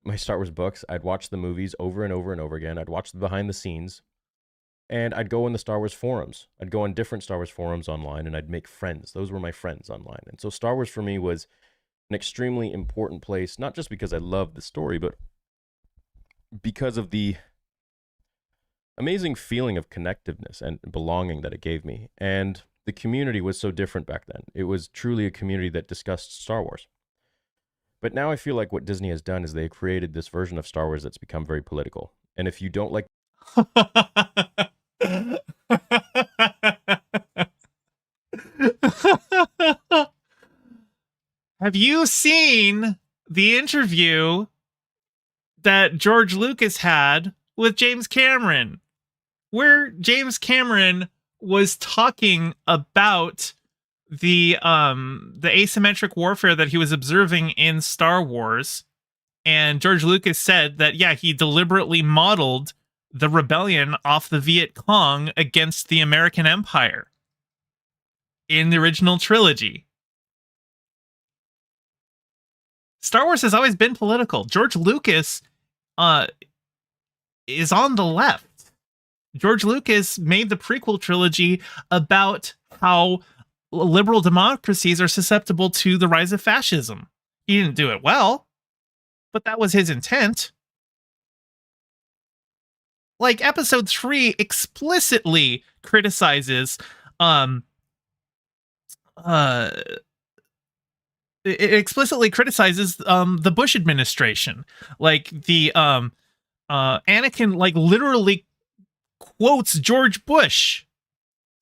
my Star Wars books, I'd watch the movies over and over and over again, I'd watch the behind the scenes, and I'd go in the Star Wars forums. I'd go on different Star Wars forums online, and I'd make friends. Those were my friends online. And so Star Wars for me was an extremely important place, not just because I love the story, but because of the amazing feeling of connectiveness and belonging that it gave me. And the community was so different back then. It was truly a community that discussed Star Wars. But now I feel like what Disney has done is they created this version of Star Wars that's become very political. And if you don't like... Have you seen the interview that George Lucas had with James Cameron, where James Cameron was talking about the asymmetric warfare that he was observing in Star Wars, and George Lucas said that, yeah, he deliberately modeled the rebellion off the Viet Cong against the American Empire in the original trilogy. Star Wars has always been political. George Lucas is on the left. George Lucas made the prequel trilogy about how liberal democracies are susceptible to the rise of fascism. He didn't do it well, but that was his intent. Like, episode 3 explicitly criticizes it explicitly criticizes the Bush administration. Like, the Anakin, like, literally quotes George Bush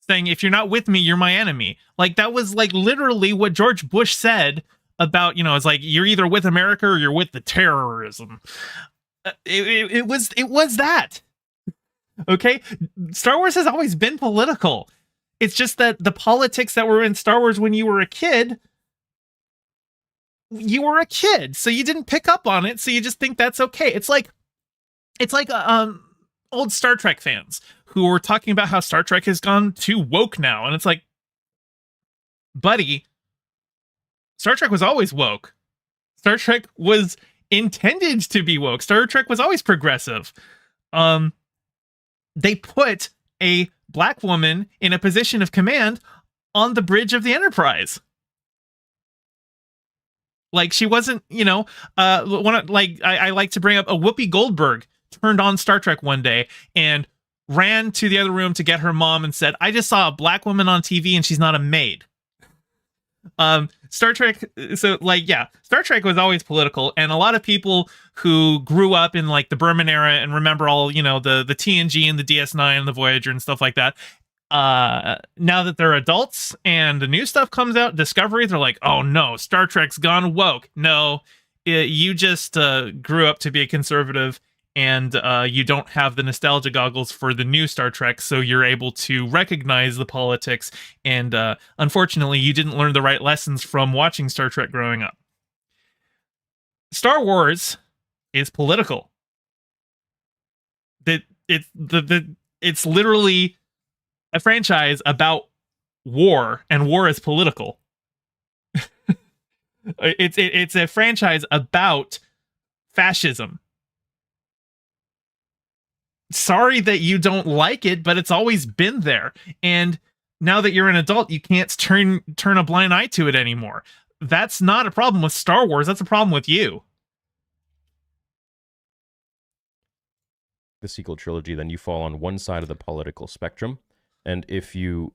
saying, if you're not with me, you're my enemy. Like, that was, like, literally what George Bush said about, you know, it's like, you're either with America or you're with the terrorism. It was that. Okay? Star Wars has always been political. It's just that the politics that were in Star Wars when you were a kid, so you didn't pick up on it, so you just think that's okay. It's like old Star Trek fans who were talking about how Star Trek has gone too woke now, and it's like, buddy, Star Trek was always woke. Star Trek was intended to be woke. Star Trek was always progressive. They put a black woman in a position of command on the bridge of the Enterprise. Like, she wasn't, you know, I like to bring up a Whoopi Goldberg turned on Star Trek one day and ran to the other room to get her mom and said, I just saw a black woman on TV and she's not a maid. Star Trek, so, like, yeah, Star Trek was always political, and a lot of people who grew up in, like, the Berman era and remember all, you know, the TNG and the DS9 and the Voyager and stuff like that, now that they're adults and the new stuff comes out, Discovery, they're like, oh no, Star Trek's gone woke. No, you just grew up to be a conservative, and you don't have the nostalgia goggles for the new Star Trek, so you're able to recognize the politics, and unfortunately, you didn't learn the right lessons from watching Star Trek growing up. Star Wars is political. It's literally a franchise about war, and war is political. It's a franchise about fascism. Sorry that you don't like it, but it's always been there. And now that you're an adult, you can't turn a blind eye to it anymore. That's not a problem with Star Wars. That's a problem with you. The sequel trilogy, then you fall on one side of the political spectrum. And if you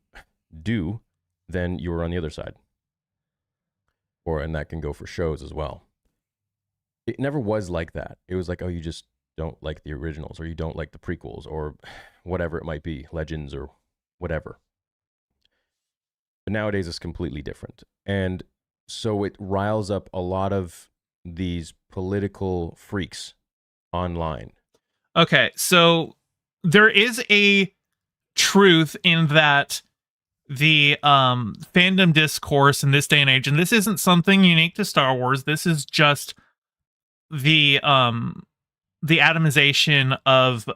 do, then you're on the other side. And that can go for shows as well. It never was like that. It was like, oh, you just don't like the originals, or you don't like the prequels, or whatever it might be, Legends or whatever. But nowadays it's completely different. And so it riles up a lot of these political freaks online. Okay, so there is a truth in that the fandom discourse in this day and age, and this isn't something unique to Star Wars, this is just the atomization of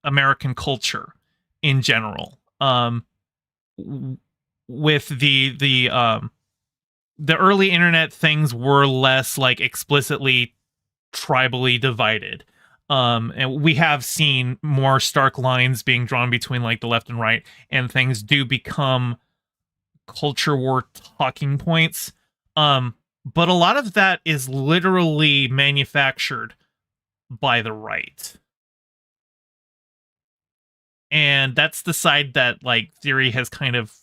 American culture in general, with the early internet, things were less like explicitly tribally divided, and we have seen more stark lines being drawn between like the left and right, and things do become culture war talking points. But a lot of that is literally manufactured by the right. And that's the side that like Theory has kind of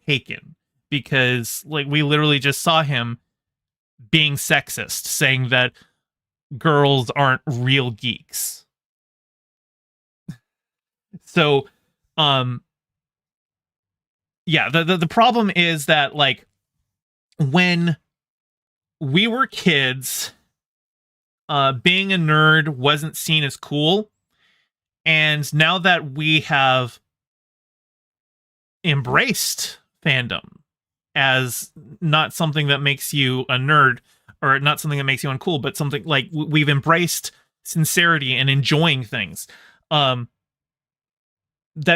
taken, because like we literally just saw him being sexist, saying that girls aren't real geeks. So yeah, the problem is that like when we were kids, being a nerd wasn't seen as cool. And now that we have embraced fandom as not something that makes you a nerd, or not something that makes you uncool, but something like we've embraced sincerity and enjoying things. That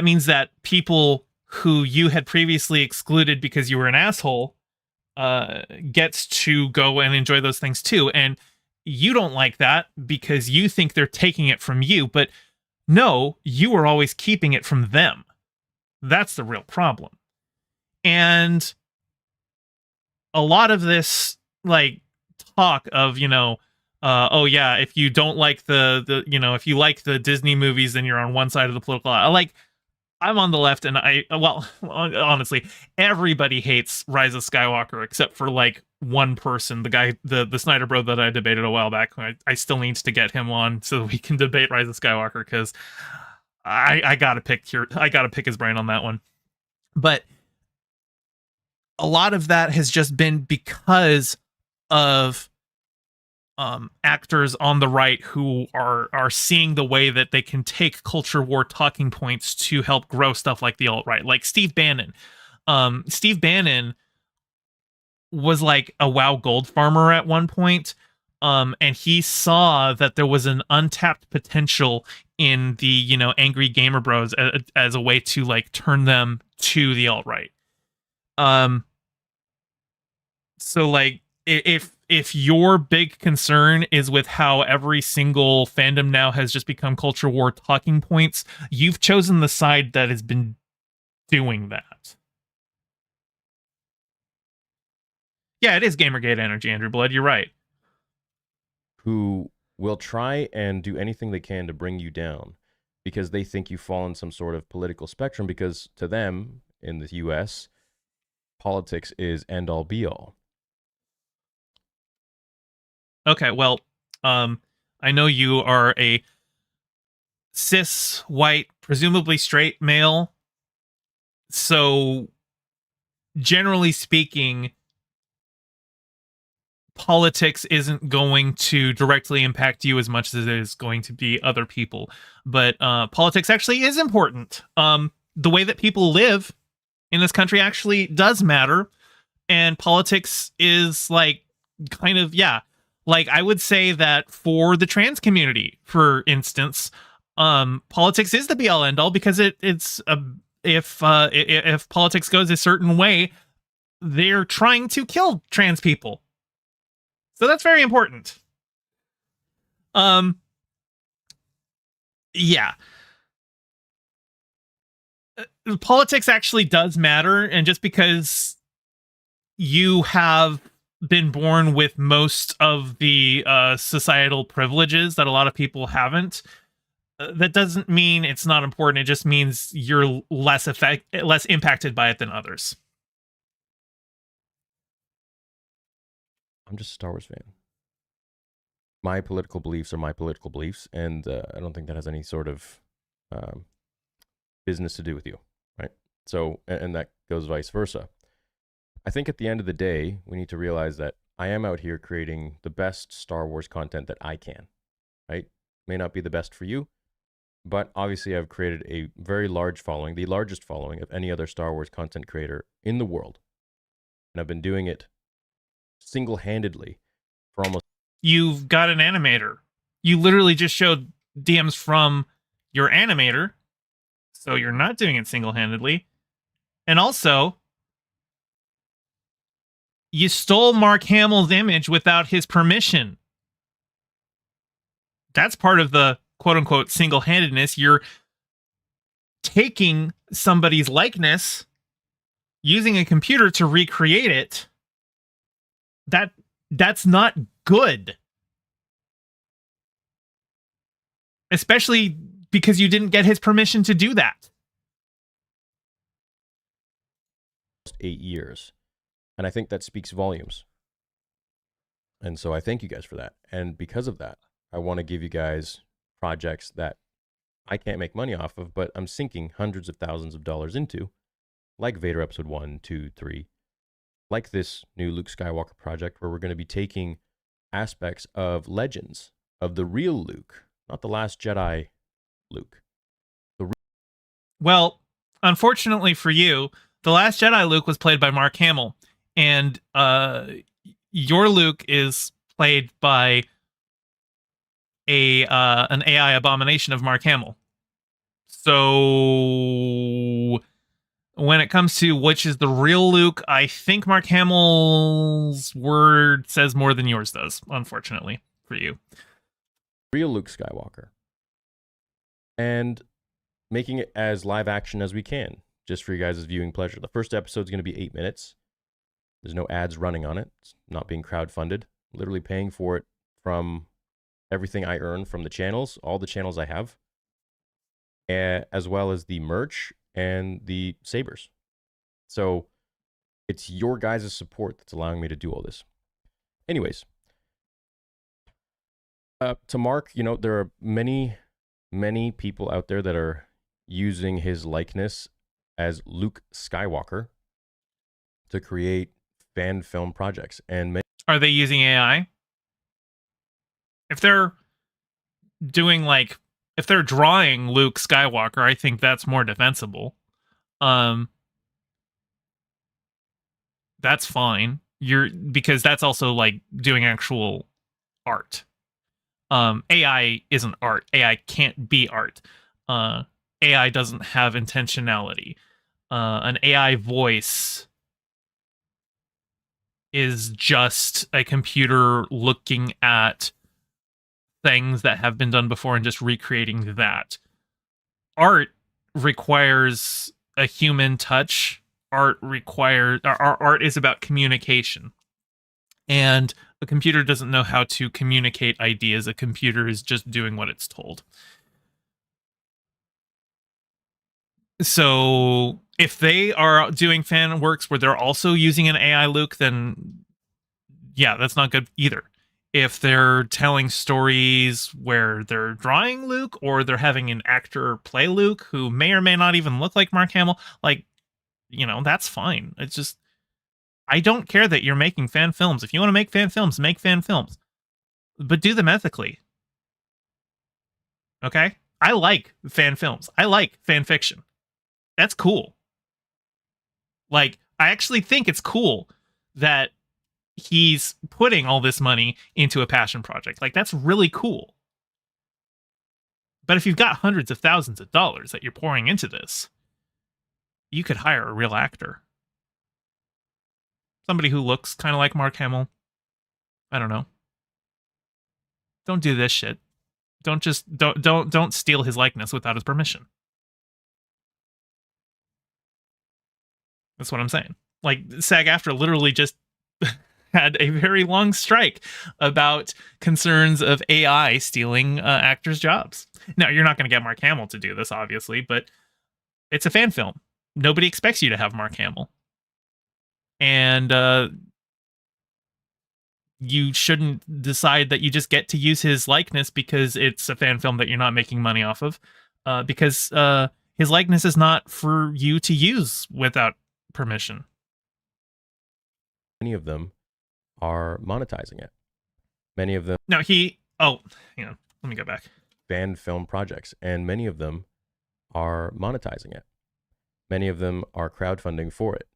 means that people who you had previously excluded because you were an asshole gets to go and enjoy those things too. And you don't like that because you think they're taking it from you, but no, you were always keeping it from them. That's the real problem. And a lot of this like talk of, oh yeah, if you don't like the if you like the Disney movies, then you're on one side of the political aisle. Like, I'm on the left, and honestly, everybody hates Rise of Skywalker except for like one person, the guy, the Snyder bro that I debated a while back. I still need to get him on so we can debate Rise of Skywalker, because I gotta pick his brain on that one. But a lot of that has just been because of actors on the right who are seeing the way that they can take culture war talking points to help grow stuff like the alt-right, like Steve Bannon. Steve Bannon was like a WoW gold farmer at one point, and he saw that there was an untapped potential in the angry gamer bros as a way to like turn them to the alt-right. So like if your big concern is with how every single fandom now has just become culture war talking points, you've chosen the side that has been doing that. Yeah, it is Gamergate energy, Andrew Blood. You're right. Who will try and do anything they can to bring you down because they think you fall in some sort of political spectrum, because to them in the US, politics is end all be all. Okay, well, I know you are a cis, white, presumably straight male. So, generally speaking, politics isn't going to directly impact you as much as it is going to be other people. But politics actually is important. The way that people live in this country actually does matter. And politics is like kind of, yeah. Like, I would say that for the trans community, for instance, politics is the be all end all, because if politics goes a certain way, they're trying to kill trans people. So that's very important. Yeah. Politics actually does matter, and just because you have been born with most of the societal privileges that a lot of people haven't, that doesn't mean it's not important. It just means you're less impacted by it than others. I'm just a Star Wars fan. My political beliefs are my political beliefs, and I don't think that has any sort of business to do with you, right? So, and that goes vice versa. I think at the end of the day, we need to realize that I am out here creating the best Star Wars content that I can, right? May not be the best for you, but obviously I've created a very large following, the largest following of any other Star Wars content creator in the world. And I've been doing it single-handedly for almost... You've got an animator. You literally just showed DMs from your animator, so you're not doing it single-handedly. And also, you stole Mark Hamill's image without his permission. That's part of the quote-unquote single-handedness. You're taking somebody's likeness using a computer to recreate it, that's not good. Especially because you didn't get his permission to do that. 8 years. And I think that speaks volumes. And so I thank you guys for that. And because of that, I want to give you guys projects that I can't make money off of, but I'm sinking hundreds of thousands of dollars into, like Vader Episode 1, 2, 3, like this new Luke Skywalker project, where we're going to be taking aspects of Legends, of the real Luke, not the Last Jedi Luke. Well, unfortunately for you, the Last Jedi Luke was played by Mark Hamill, and your Luke is played by an AI abomination of Mark Hamill. So when it comes to which is the real Luke, I think Mark Hamill's word says more than yours does, unfortunately for you. Real Luke Skywalker. And making it as live action as we can, just for you guys' viewing pleasure. The first episode is going to be 8 minutes. There's no ads running on it. It's not being crowdfunded. Literally paying for it from everything I earn from the channels, all the channels I have, as well as the merch and the sabers. So it's your guys' support that's allowing me to do all this. Anyways, to Mark, you know, there are many people out there that are using his likeness as Luke Skywalker to create fan film projects. And are they using AI? If they're doing like, if they're drawing Luke Skywalker, I think that's more defensible. That's fine. Because that's also like doing actual art. AI isn't art. AI can't be art. AI doesn't have intentionality. An AI voice is just a computer looking at things that have been done before and just recreating that. Art requires a human touch. Art is about communication. And a computer doesn't know how to communicate ideas. A computer is just doing what it's told. So if they are doing fan works where they're also using an AI Luke, then yeah, that's not good either. If they're telling stories where they're drawing Luke, or they're having an actor play Luke who may or may not even look like Mark Hamill, like, you know, that's fine. It's just, I don't care that you're making fan films. If you want to make fan films, make fan films. But do them ethically. Okay? I like fan films. I like fan fiction. That's cool. Like, I actually think it's cool that he's putting all this money into a passion project. Like, that's really cool. But if you've got hundreds of thousands of dollars that you're pouring into this, you could hire a real actor. Somebody who looks kind of like Mark Hamill. I don't know. Don't do this shit. Don't steal his likeness without his permission. That's what I'm saying. Like, SAG-AFTRA literally just had a very long strike about concerns of AI stealing actors' jobs. Now, you're not going to get Mark Hamill to do this, obviously, but it's a fan film. Nobody expects you to have Mark Hamill. And you shouldn't decide that you just get to use his likeness because it's a fan film that you're not making money off of. Because his likeness is not for you to use without permission. Many of them are monetizing it. Many of them... No, hang on. Let me go back. Fan film projects, and many of them are monetizing it. Many of them are crowdfunding for it.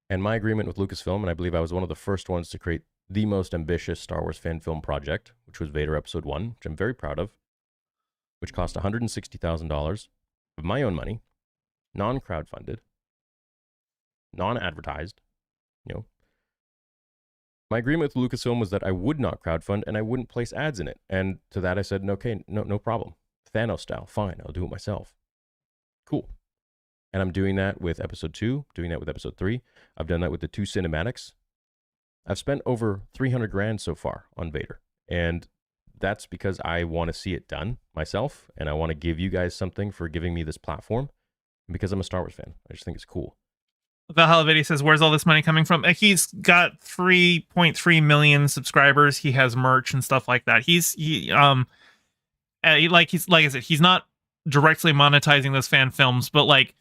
And my agreement with Lucasfilm, and I believe I was one of the first ones to create the most ambitious Star Wars fan film project, which was Vader Episode 1, which I'm very proud of, which cost $160,000 of my own money, non-crowdfunded, non-advertised, you know. My agreement with Lucasfilm was that I would not crowdfund and I wouldn't place ads in it. And to that I said, okay, no problem. Thanos style, fine, I'll do it myself. Cool. And I'm doing that with episode 2, doing that with episode 3. I've done that with the 2 cinematics. I've spent over 300 grand so far on Vader. And that's because I want to see it done myself. And I want to give you guys something for giving me this platform. And because I'm a Star Wars fan, I just think it's cool. Valhalla Video says, where's all this money coming from? He's got 3.3 million subscribers. He has merch and stuff like that. Like I said, he's not directly monetizing those fan films, but like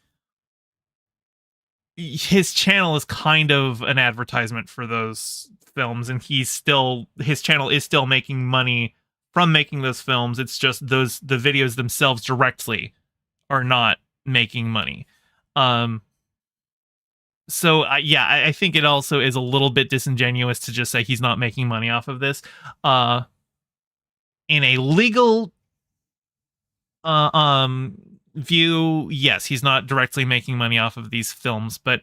his channel is kind of an advertisement for those films, and his channel is still making money from making those films. It's just the videos themselves directly are not making money. So I think it also is a little bit disingenuous to just say he's not making money off of this. In a legal view, yes, he's not directly making money off of these films, but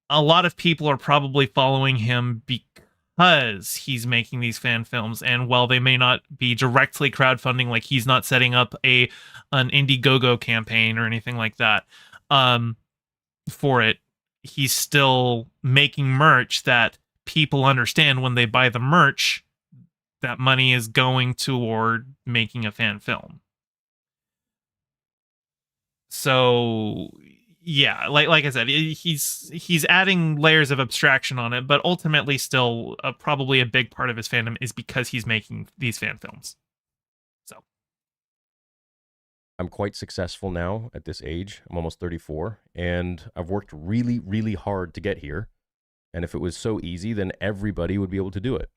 a lot of people are probably following him because he's making these fan films, and while they may not be directly crowdfunding, like he's not setting up an Indiegogo campaign or anything like that for it, he's still making merch that people understand when they buy the merch that money is going toward making a fan film. So yeah, like I said, he's adding layers of abstraction on it, but ultimately still probably a big part of his fandom is because he's making these fan films. So I'm quite successful now at this age. I'm almost 34, and I've worked really, really hard to get here. And if it was so easy, then everybody would be able to do it.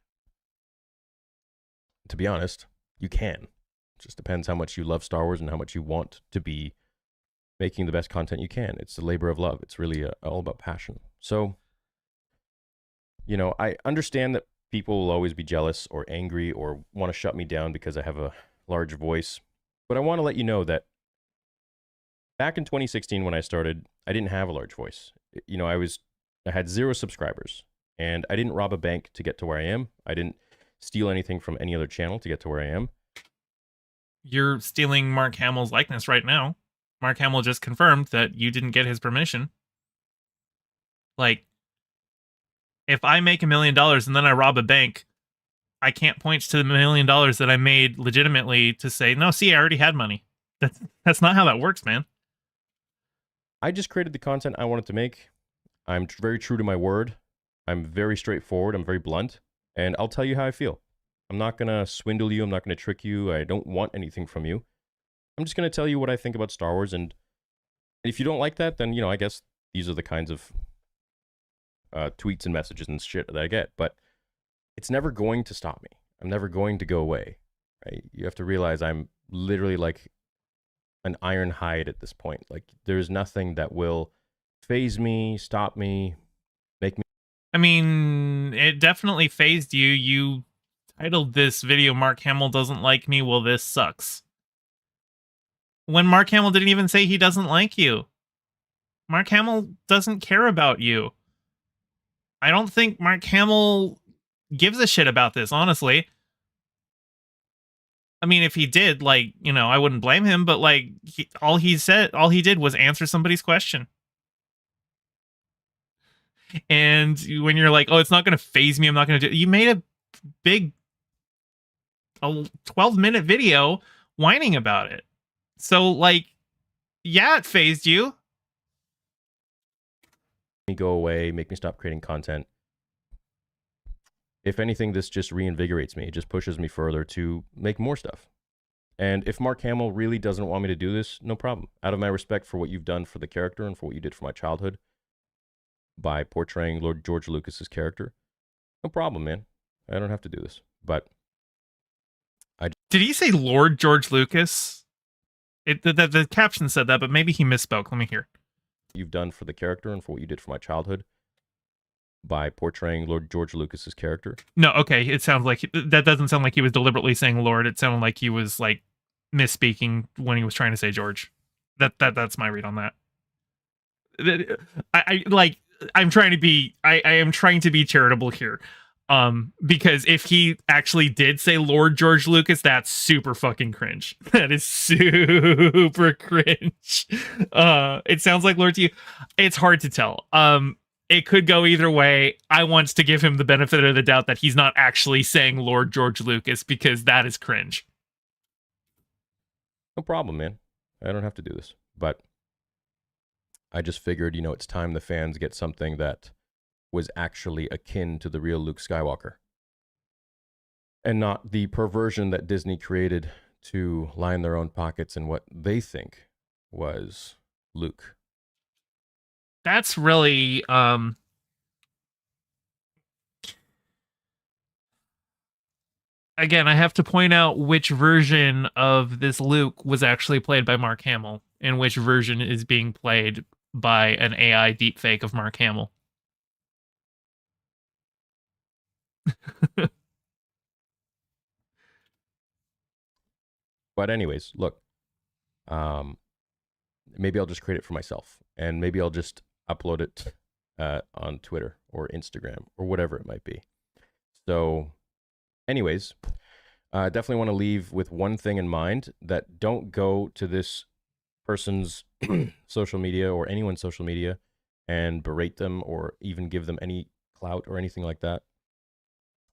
To be honest, you can. It just depends how much you love Star Wars and how much you want to be making the best content you can. It's a labor of love. It's really all about passion. So, you know, I understand that people will always be jealous or angry or want to shut me down because I have a large voice. But I want to let you know that back in 2016 when I started, I didn't have a large voice. You know, I had 0 subscribers, and I didn't rob a bank to get to where I am. I didn't steal anything from any other channel to get to where I am. You're stealing Mark Hamill's likeness right now. Mark Hamill just confirmed that you didn't get his permission. Like, if I make $1 million and then I rob a bank, I can't point to the $1 million that I made legitimately to say, no, see, I already had money. That's not how that works, man. I just created the content I wanted to make. I'm very true to my word. I'm very straightforward. I'm very blunt. And I'll tell you how I feel. I'm not going to swindle you. I'm not going to trick you. I don't want anything from you. I'm just going to tell you what I think about Star Wars. And if you don't like that, then, you know, I guess these are the kinds of tweets and messages and shit that I get. But it's never going to stop me. I'm never going to go away. Right? You have to realize I'm literally like an iron hide at this point. Like, there's nothing that will phase me, stop me, make me. I mean, it definitely phased you. You titled this video, Mark Hamill Doesn't Like Me. Well, this sucks. When Mark Hamill didn't even say he doesn't like you. Mark Hamill doesn't care about you. I don't think Mark Hamill gives a shit about this, honestly. I mean, if he did, like, you know, I wouldn't blame him, but like, all he did was answer somebody's question. And when you're like, oh, it's not going to phase me, I'm not going to do it. You made a big 12-minute video whining about it. So, like, yeah, it phased you. Me go away, make me stop creating content. If anything, this just reinvigorates me. It just pushes me further to make more stuff. And if Mark Hamill really doesn't want me to do this, no problem. Out of my respect for what you've done for the character and for what you did for my childhood by portraying Lord George Lucas's character, no problem, man. I don't have to do this. But did he say Lord George Lucas? The caption said that, but maybe he misspoke. Let me hear. You've done for the character and for what you did for my childhood by portraying Lord George Lucas's character. No, okay. It sounds like that doesn't sound like he was deliberately saying Lord. It sounded like he was like misspeaking when he was trying to say George. That's my read on that. I am trying to be charitable here. Because if he actually did say Lord George Lucas, that's super fucking cringe. That is super cringe. It sounds like Lord to you. It's hard to tell. It could go either way. I want to give him the benefit of the doubt that he's not actually saying Lord George Lucas, because that is cringe. No problem, man. I don't have to do this. But I just figured, it's time the fans get something that was actually akin to the real Luke Skywalker. And not the perversion that Disney created to line their own pockets in what they think was Luke. That's really again, I have to point out which version of this Luke was actually played by Mark Hamill and which version is being played by an AI deepfake of Mark Hamill. But anyways, look, maybe I'll just create it for myself, and maybe I'll just upload it on Twitter or Instagram or whatever it might be. So anyways, definitely want to leave with one thing in mind, that don't go to this person's social media or anyone's social media and berate them or even give them any clout or anything like that.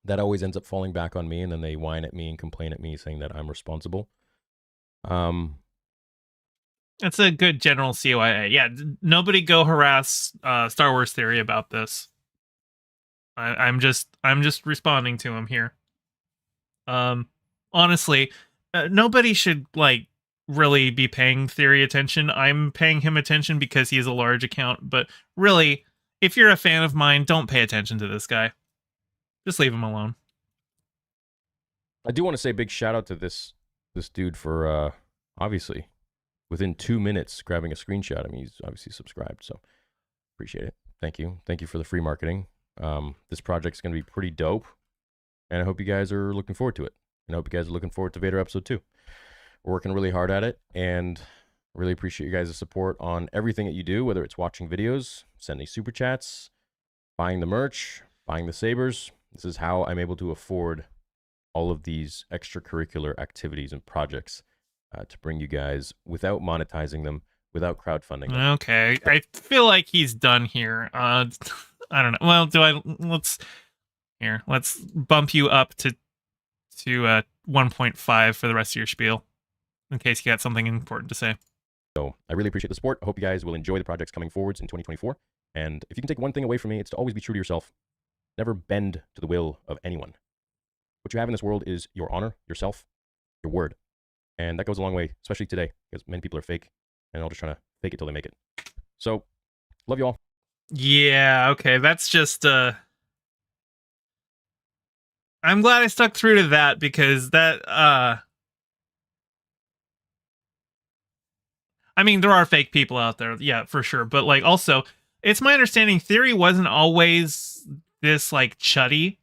That always ends up falling back on me, and then they whine at me and complain at me saying that I'm responsible. That's a good general CYA. Yeah, nobody go harass Star Wars Theory about this. I'm just responding to him here. Honestly, nobody should really be paying Theory attention. I'm paying him attention because he has a large account, but really, if you're a fan of mine, don't pay attention to this guy. Just leave him alone. I do want to say a big shout out to this dude for obviously within 2 minutes grabbing a screenshot. I mean, he's obviously subscribed, so appreciate it. Thank you for the free marketing. This project's going to be pretty dope, and I hope you guys are looking forward to it. And I hope you guys are looking forward to Vader Episode 2. We're working really hard at it, and really appreciate you guys' support on everything that you do, whether it's watching videos, sending super chats, buying the merch, buying the sabers. This is how I'm able to afford all of these extracurricular activities and projects to bring you guys without monetizing them, without crowdfunding them. Okay, I feel like he's done here. I don't know. Well, let's bump you up to 1.5 for the rest of your spiel, in case you got something important to say. So I really appreciate the support. I hope you guys will enjoy the projects coming forwards in 2024. And if you can take one thing away from me, it's to always be true to yourself. Never bend to the will of anyone. What you have in this world is your honor, yourself, your word. And that goes a long way, especially today, because many people are fake, and they're all just trying to fake it till they make it. So, love you all. Yeah, okay, that's just, I'm glad I stuck through to that, because that, I mean, there are fake people out there, yeah, for sure, but, also, it's my understanding Theory wasn't always this, chuddy.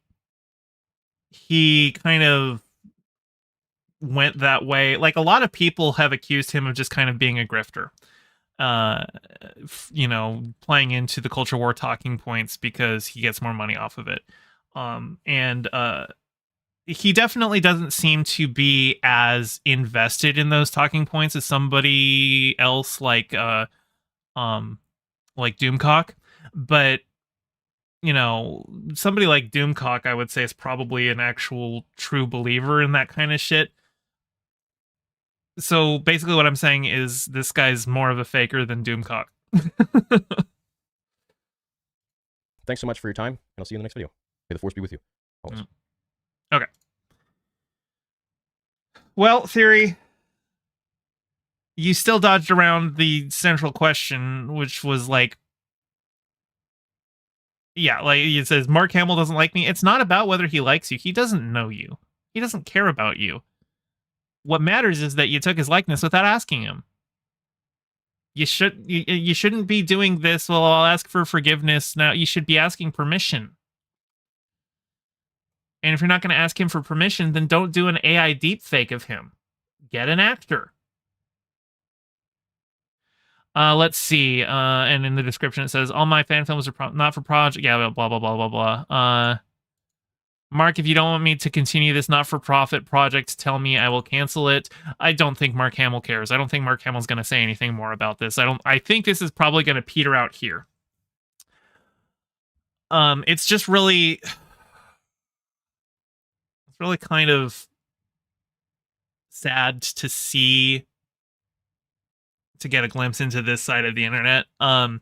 He kind of went that way. A lot of people have accused him of just kind of being a grifter. Playing into the culture war talking points because he gets more money off of it. And he definitely doesn't seem to be as invested in those talking points as somebody else like Doomcock. But somebody like Doomcock, I would say, is probably an actual true believer in that kind of shit. So basically what I'm saying is this guy's more of a faker than Doomcock. Thanks so much for your time, and I'll see you in the next video. May the force be with you. Always. Okay. Well, Theory, you still dodged around the central question, which was it says, Mark Hamill doesn't like me. It's not about whether he likes you. He doesn't know you. He doesn't care about you. What matters is that you took his likeness without asking him. You shouldn't be doing this. Well, I'll ask for forgiveness now. You should be asking permission. And if you're not going to ask him for permission, then don't do an AI deepfake of him. Get an actor. Let's see. And in the description it says, all my fan films are not for project. Yeah, blah, blah, blah, blah, blah. Mark, if you don't want me to continue this not-for-profit project, tell me, I will cancel it. I don't think Mark Hamill cares. I don't think Mark Hamill's going to say anything more about this. I think this is probably going to peter out here. It's just really... It's really kind of sad to see, to get a glimpse into this side of the internet. And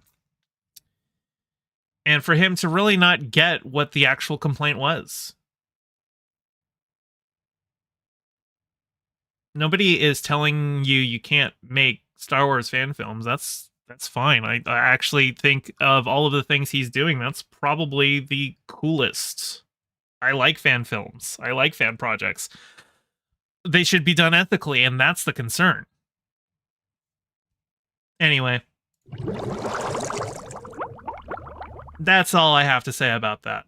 for him to really not get what the actual complaint was. Nobody is telling you you can't make Star Wars fan films. That's fine. I actually think of all of the things he's doing, that's probably the coolest. I like fan films. I like fan projects. They should be done ethically, and that's the concern. Anyway. That's all I have to say about that.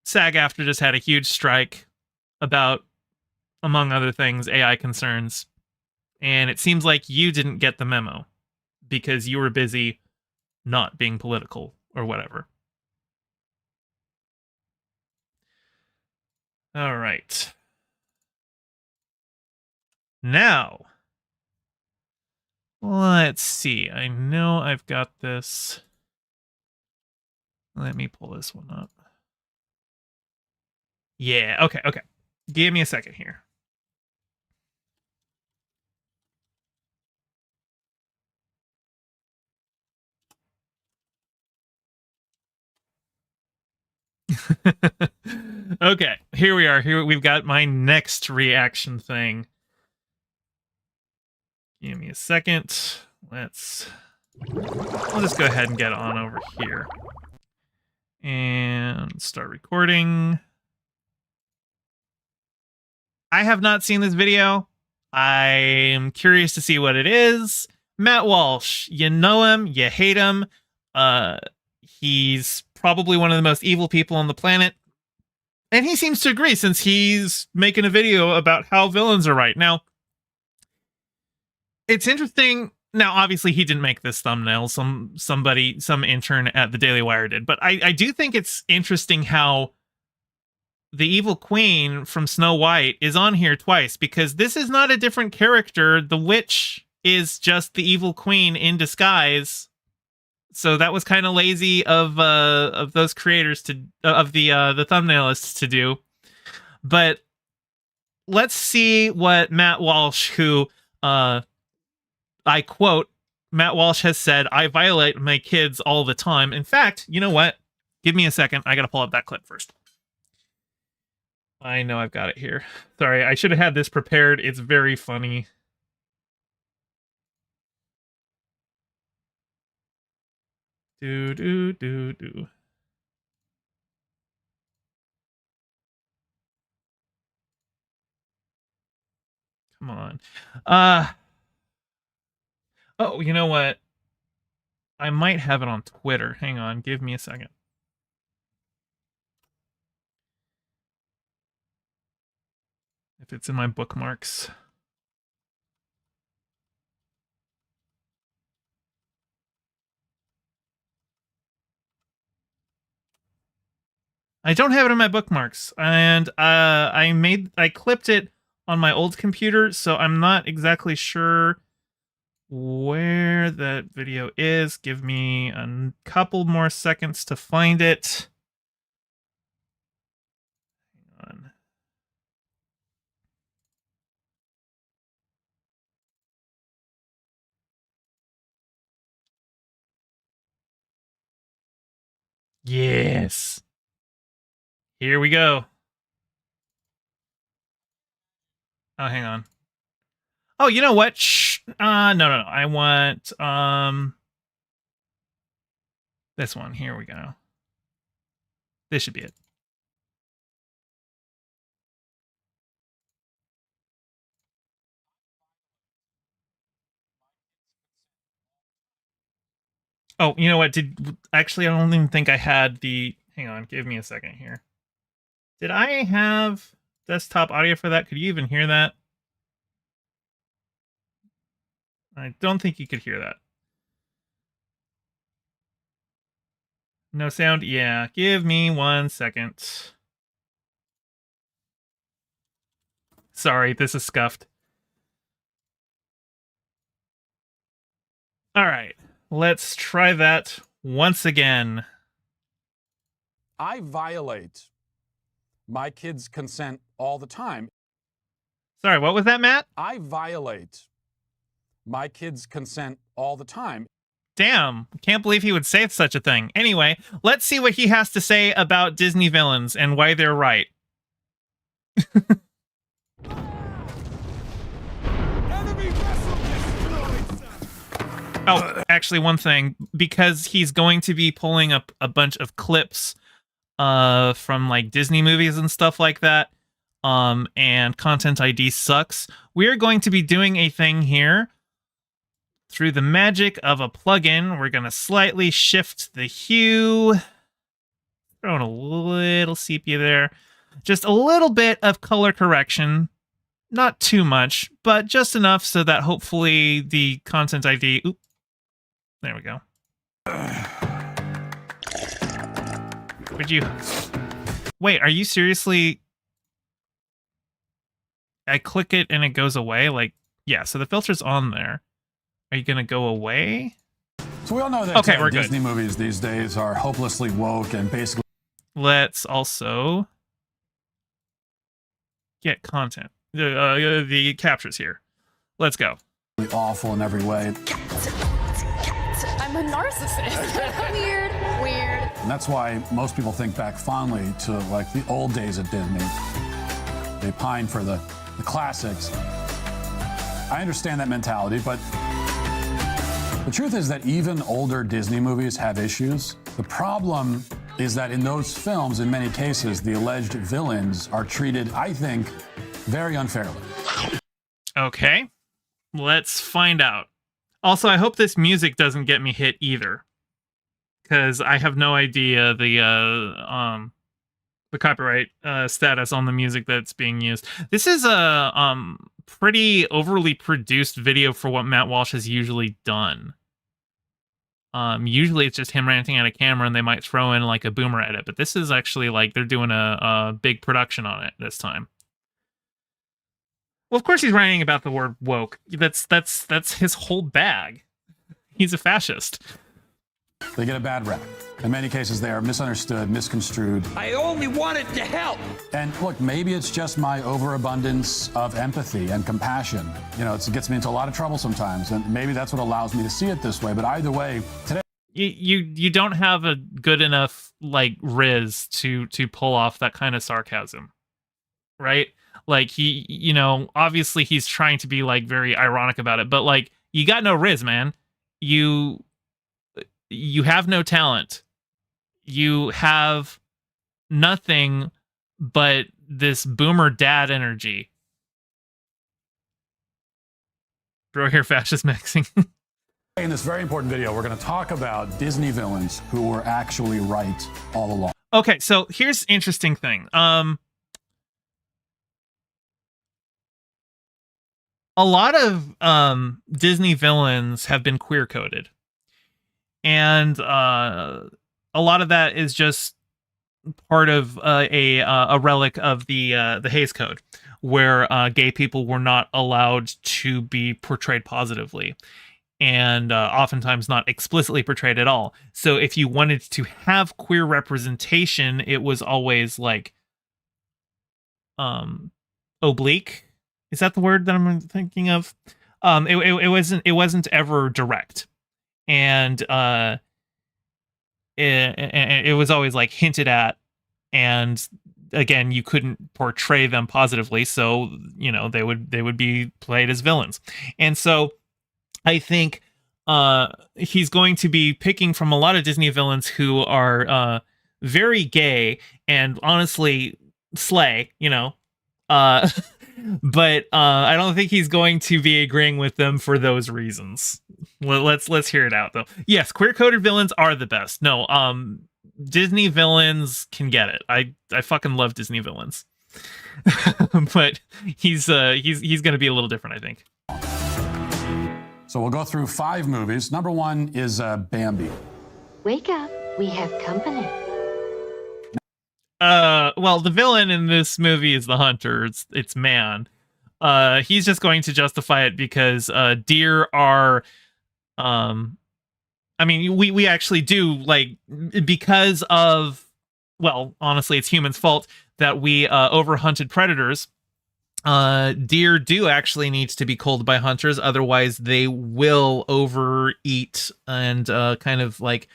SAG-AFTRA just had a huge strike about, among other things, AI concerns. And it seems like you didn't get the memo because you were busy not being political or whatever. All right. Now, let's see. I know I've got this. Let me pull this one up. Yeah, okay. Give me a second here. Okay, here we are. Here we've got my next reaction thing. Give me a second. I'll just go ahead and get on over here. And start recording. I have not seen this video. I'm curious to see what it is. Matt Walsh, you know him, you hate him. He's probably one of the most evil people on the planet. And he seems to agree since he's making a video about how villains are right. Now, it's interesting. Now, obviously, he didn't make this thumbnail. Some intern at the Daily Wire did. But I do think it's interesting how the evil queen from Snow White is on here twice, because this is not a different character. The witch is just the evil queen in disguise. So that was kind of lazy of those creators of the thumbnailists to do. But let's see what Matt Walsh, who I quote, Matt Walsh has said, "I violate my kids all the time." In fact, you know what? Give me a second. I got to pull up that clip first. I know I've got it here. Sorry, I should have had this prepared. It's very funny. Do. Come on. Oh, you know what? I might have it on Twitter. Hang on, give me a second. If it's in my bookmarks. I don't have it in my bookmarks, and I clipped it on my old computer, so I'm not exactly sure where that video is. Give me a couple more seconds to find it. Hang on. Yes. Here we go. Oh, hang on. Oh, you know what? Shh. No. I want this one. Here we go. This should be it. Oh, you know what? Actually, I don't even think I had the... Hang on, give me a second here. Did I have desktop audio for that? Could you even hear that? I don't think you could hear that. No sound? Yeah, give me 1 second. Sorry, this is scuffed. All right, let's try that once again. I violate my kids' consent all the time. Sorry, what was that, Matt? I violate my kids' consent all the time. Damn, can't believe he would say such a thing. Anyway, let's see what he has to say about Disney villains and why they're right. Oh, actually, one thing, because he's going to be pulling up a bunch of clips from like Disney movies and stuff like that, and Content ID sucks, we're going to be doing a thing here. Through the magic of a plugin, we're going to slightly shift the hue. Throw in a little sepia there. Just a little bit of color correction. Not too much, but just enough so that hopefully the Content ID... Oop, there we go. Would you... Wait, are you seriously... I click it and it goes away? Like, yeah, so the filter's on there. Are you going to go away? So we all know that okay, we're Disney good. movies these days are hopelessly woke and basically... Let's also get content. The captures here. Let's go. awful in every way. I'm a narcissist. Weird. And that's why most people think back fondly to like the old days at Disney. They pine for the classics. I understand that mentality, but the truth is that even older Disney movies have issues. The problem is that in those films, in many cases, the alleged villains are treated, I think, very unfairly. Okay, let's find out. Also, I hope this music doesn't get me hit either, because I have no idea the copyright status on the music that's being used. This is a pretty overly produced video for what Matt Walsh has usually done. Usually it's just him ranting at a camera and they might throw in like a boomer edit, but this is actually like they're doing a big production on it this time. Well, of course he's ranting about the word woke. That's his whole bag. He's a fascist. They get a bad rap. In many cases, they are misunderstood, misconstrued. I only wanted to help. And look, maybe it's just my overabundance of empathy and compassion. You know, it gets me into a lot of trouble sometimes, and maybe that's what allows me to see it this way. But either way, today... You don't have a good enough, like, riz to pull off that kind of sarcasm, right? Like, he, you know, obviously he's trying to be, like, very ironic about it, but, like, you got no riz, man. You have no talent. You have nothing but this boomer dad energy. Bro, here, fascist mixing. In this very important video, we're going to talk about Disney villains who were actually right all along. Okay, so here's the interesting thing. A lot of Disney villains have been queer coded. And a lot of that is just part of a relic of the Hays Code, where gay people were not allowed to be portrayed positively, and oftentimes not explicitly portrayed at all. So if you wanted to have queer representation, it was always like oblique. Is that the word that I'm thinking of? It wasn't ever direct. And it was always like hinted at, and again, you couldn't portray them positively, so you know they would be played as villains. And so I think he's going to be picking from a lot of Disney villains who are very gay and honestly slay, you know. But I don't think he's going to be agreeing with them for those reasons. Let's hear it out though. Yes, queer coded villains are the best. No, Disney villains can get it. I fucking love Disney villains. But he's going to be a little different, I think. So we'll go through 5 movies. Number 1 is Bambi. Wake up, we have company. Well, the villain in this movie is the hunter. It's man. He's just going to justify it because deer are I mean, we actually do, like, because of, well, honestly, it's humans' fault that we overhunted predators. Deer do actually need to be culled by hunters, otherwise they will overeat and kind of like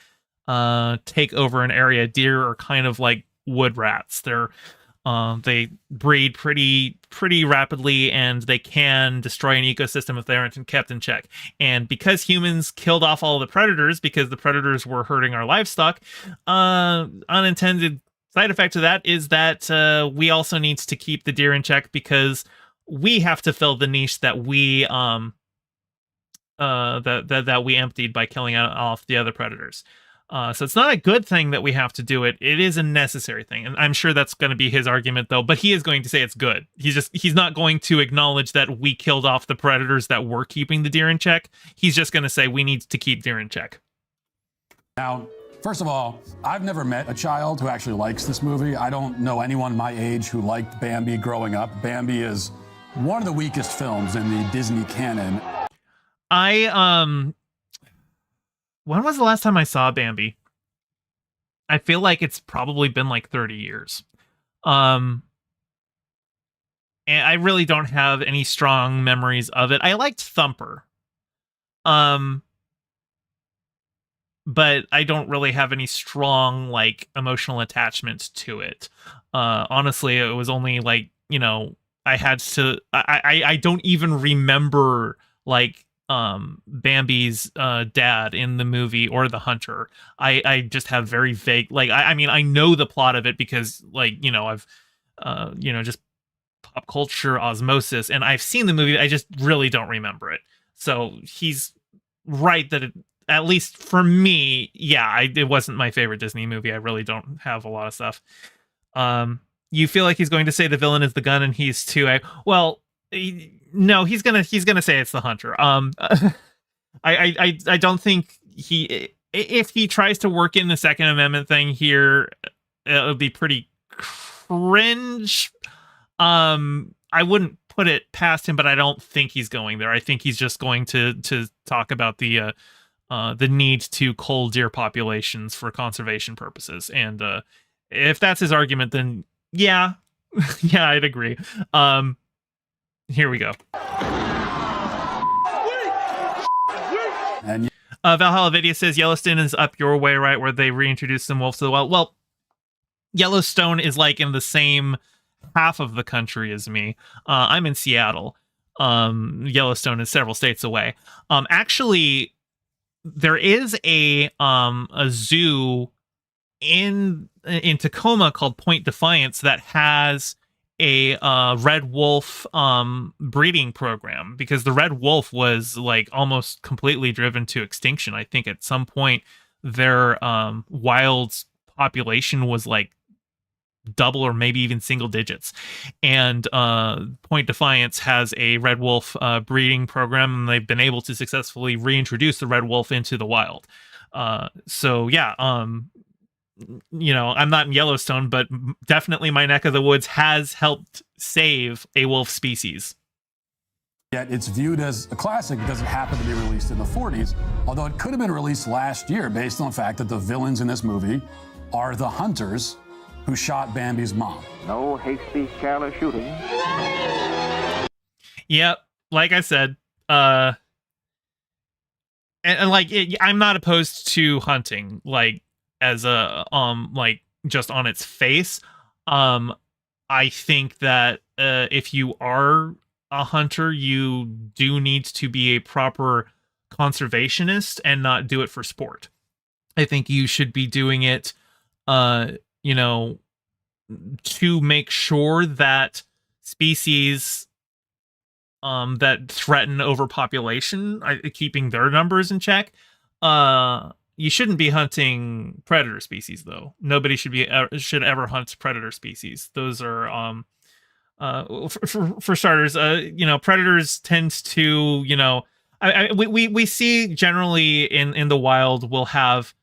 take over an area. Deer are kind of like wood rats. They breed pretty rapidly, and they can destroy an ecosystem if they aren't kept in check. And because humans killed off all the predators, because the predators were hurting our livestock, unintended side effect of that is that we also need to keep the deer in check, because we have to fill the niche that we that we emptied by killing off the other predators. So it's not a good thing that we have to do it. It is a necessary thing. And I'm sure that's going to be his argument, though. But he is going to say it's good. He's not going to acknowledge that we killed off the predators that were keeping the deer in check. He's just going to say we need to keep deer in check. Now, first of all, I've never met a child who actually likes this movie. I don't know anyone my age who liked Bambi growing up. Bambi is one of the weakest films in the Disney canon. When was the last time I saw Bambi? I feel like it's probably been like 30 years. And I really don't have any strong memories of it. I liked Thumper. But I don't really have any strong, like, emotional attachment to it. Honestly, it was only like, you know, I don't even remember, like, Bambi's dad in the movie or the hunter. I just have very vague, like, I mean, I know the plot of it because, like, you know, I've you know, just pop culture osmosis, and I've seen the movie. I just really don't remember it. So he's right that it, at least for me, yeah, it wasn't my favorite Disney movie. I really don't have a lot of stuff. You feel like he's going to say the villain is the gun and he's too, well, no, he's gonna say it's the hunter. I don't think if he tries to work in the Second Amendment thing here, it'll be pretty cringe. I wouldn't put it past him, but I don't think he's going there. I think he's just going to talk about the need to cull deer populations for conservation purposes. And if that's his argument, then yeah, yeah, I'd agree. Here we go. And Valhalla Video says Yellowstone is up your way, right, where they reintroduced some wolves to the wild. Well, Yellowstone is like in the same half of the country as me. I'm in Seattle. Yellowstone is several states away. Actually, there is a zoo in Tacoma called Point Defiance that has a red wolf breeding program, because the red wolf was like almost completely driven to extinction. I think at some point their wild population was like double or maybe even single digits, and Point Defiance has a red wolf breeding program, and they've been able to successfully reintroduce the red wolf into the wild. So yeah, you know, I'm not in Yellowstone, but definitely my neck of the woods has helped save a wolf species. yet it's viewed as a classic because it happened to be released in the 40s, although it could have been released last year based on the fact that the villains in this movie are the hunters who shot Bambi's mom. No hasty, careless shooting. Yep, like I said, and like I'm not opposed to hunting, like as a like just on its face. I think that if you are a hunter, you do need to be a proper conservationist and not do it for sport. I think you should be doing it, you know, to make sure that species that threaten overpopulation, keeping their numbers in check. You shouldn't be hunting predator species, though. Nobody should ever hunt predator species. Those are for starters, you know, predators tend to, you know, we see generally in the wild, we'll have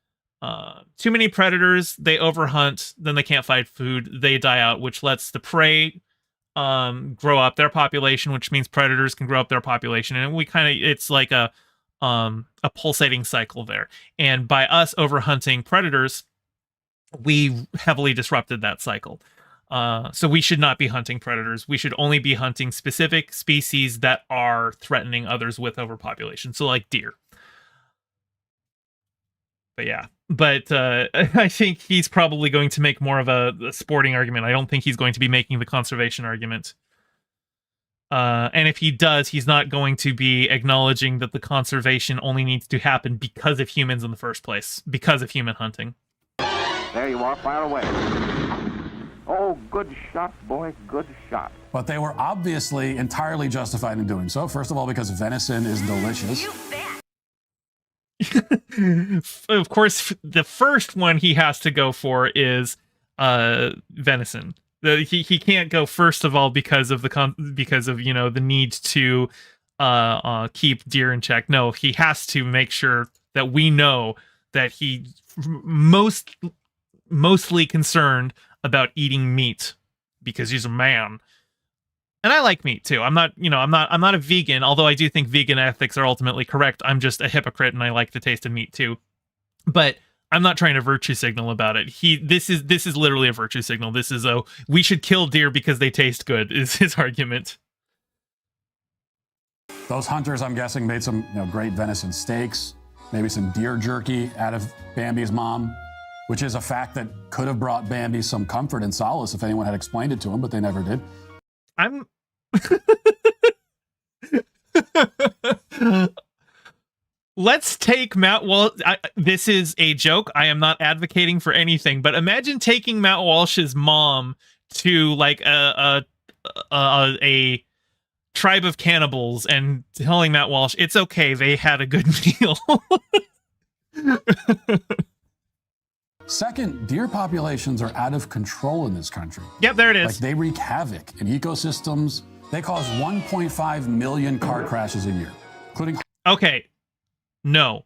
too many predators, they overhunt, then they can't find food, they die out, which lets the prey grow up their population, which means predators can grow up their population, and it's like a pulsating cycle there. And by us overhunting predators, we heavily disrupted that cycle. So we should not be hunting predators. We should only be hunting specific species that are threatening others with overpopulation. So like deer. But yeah, I think he's probably going to make more of a sporting argument. I don't think he's going to be making the conservation argument. And if he does, he's not going to be acknowledging that the conservation only needs to happen because of humans in the first place, because of human hunting. There you are, fire away. Oh, good shot, boy, good shot. But they were obviously entirely justified in doing so. First of all, because venison is delicious. Of course, the first one he has to go for is venison. He can't go first of all because of the need to keep deer in check. No, he has to make sure that we know that he mostly concerned about eating meat because he's a man. And I like meat too. I'm not a vegan, although I do think vegan ethics are ultimately correct. I'm just a hypocrite and I like the taste of meat too. But I'm not trying to virtue signal about it. This is literally a virtue signal. This is we should kill deer because they taste good is his argument. Those hunters, I'm guessing, made some great venison steaks, maybe some deer jerky out of Bambi's mom, which is a fact that could have brought Bambi some comfort and solace if anyone had explained it to him, but they never did. Let's take Matt Walsh. This is a joke. I am not advocating for anything, but imagine taking Matt Walsh's mom to like a tribe of cannibals and telling Matt Walsh it's okay, they had a good meal. Second, deer populations are out of control in this country. Yep, there it is. Like, they wreak havoc in ecosystems. They cause 1.5 million car crashes a year, including... Okay, no.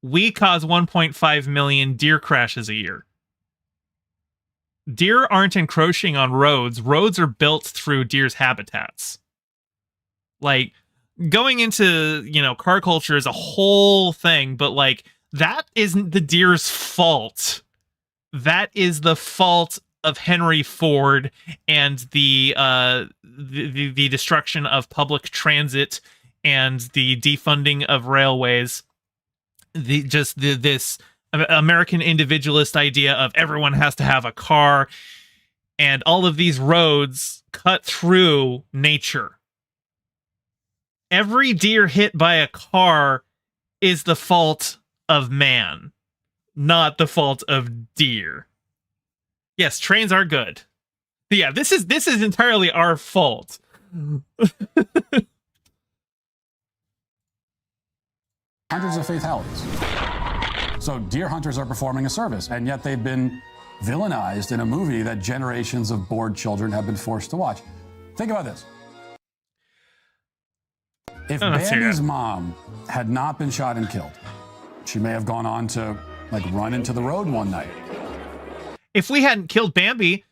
We cause 1.5 million deer crashes a year. Deer aren't encroaching on roads. Roads are built through deer's habitats. Like, going into, car culture is a whole thing, but, like, that isn't the deer's fault. That is the fault of Henry Ford and the destruction of public transit and the defunding of railways. This American individualist idea of everyone has to have a car, and all of these roads cut through nature. Every deer hit by a car is the fault of man, not the fault of deer. Yes, trains are good. But yeah, this is entirely our fault. Hundreds of fatalities. So deer hunters are performing a service, and yet they've been villainized in a movie that generations of bored children have been forced to watch. Think about this. If Bambi's mom had not been shot and killed, she may have gone on to run into the road one night. If we hadn't killed Bambi,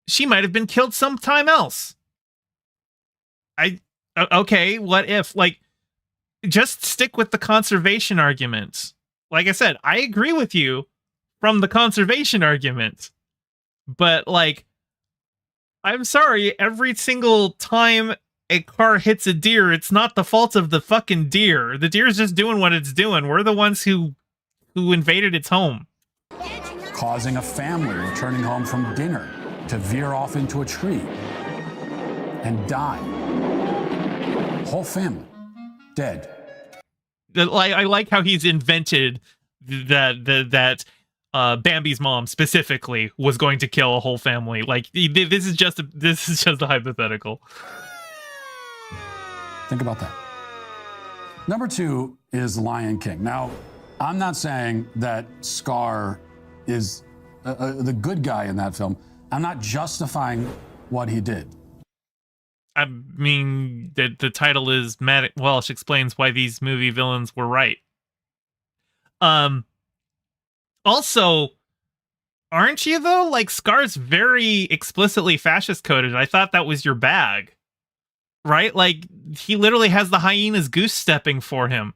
she might have been killed sometime else. Okay, what if? Just stick with the conservation argument. Like I said, I agree with you from the conservation argument. But, I'm sorry, every single time a car hits a deer, it's not the fault of the fucking deer. The deer's just doing what it's doing. We're the ones who invaded its home. Causing a family returning home from dinner to veer off into a tree and die. Whole family dead. I like how he's invented that Bambi's mom specifically was going to kill a whole family. This is just a hypothetical. Think about that. Number 2 is Lion King. Now, I'm not saying that Scar is the good guy in that film. I'm not justifying what he did. I mean, the title is Matt Walsh explains why these movie villains were right. Also, Aren't you though? Like Scar's very explicitly fascist coded. I thought that was your bag. Right? Like he literally has the hyenas goose stepping for him.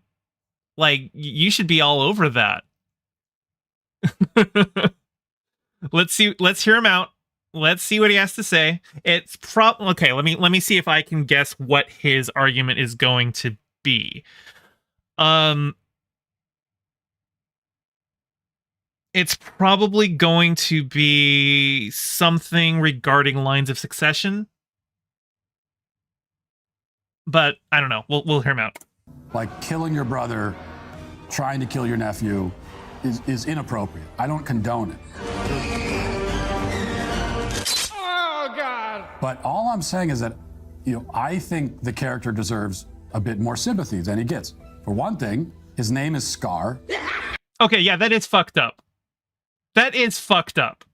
Like you should be all over that. Let's hear him out. Let's see what he has to say. It's okay, let me see if I can guess what his argument is going to be. It's probably going to be something regarding lines of succession. But I don't know. We'll hear him out. Like killing your brother, trying to kill your nephew is inappropriate. I don't condone it. Oh, God. But all I'm saying is that, I think the character deserves a bit more sympathy than he gets. For one thing, his name is Scar. Okay, yeah, that is fucked up. That is fucked up.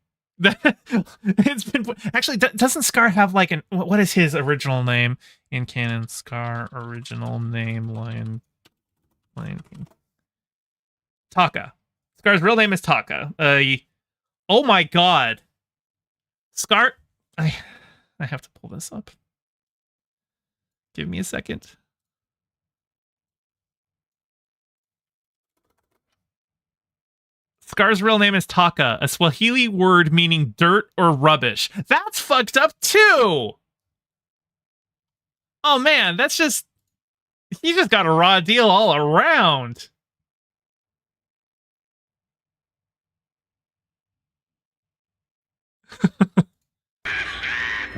It's been actually. Doesn't Scar have like an? What is his original name in canon? Scar original name Lion King. Taka. Scar's real name is Taka. Oh my God. Scar. I have to pull this up. Give me a second. Scar's real name is Taka, a Swahili word meaning dirt or rubbish. That's fucked up too! Oh man, he just got a raw deal all around.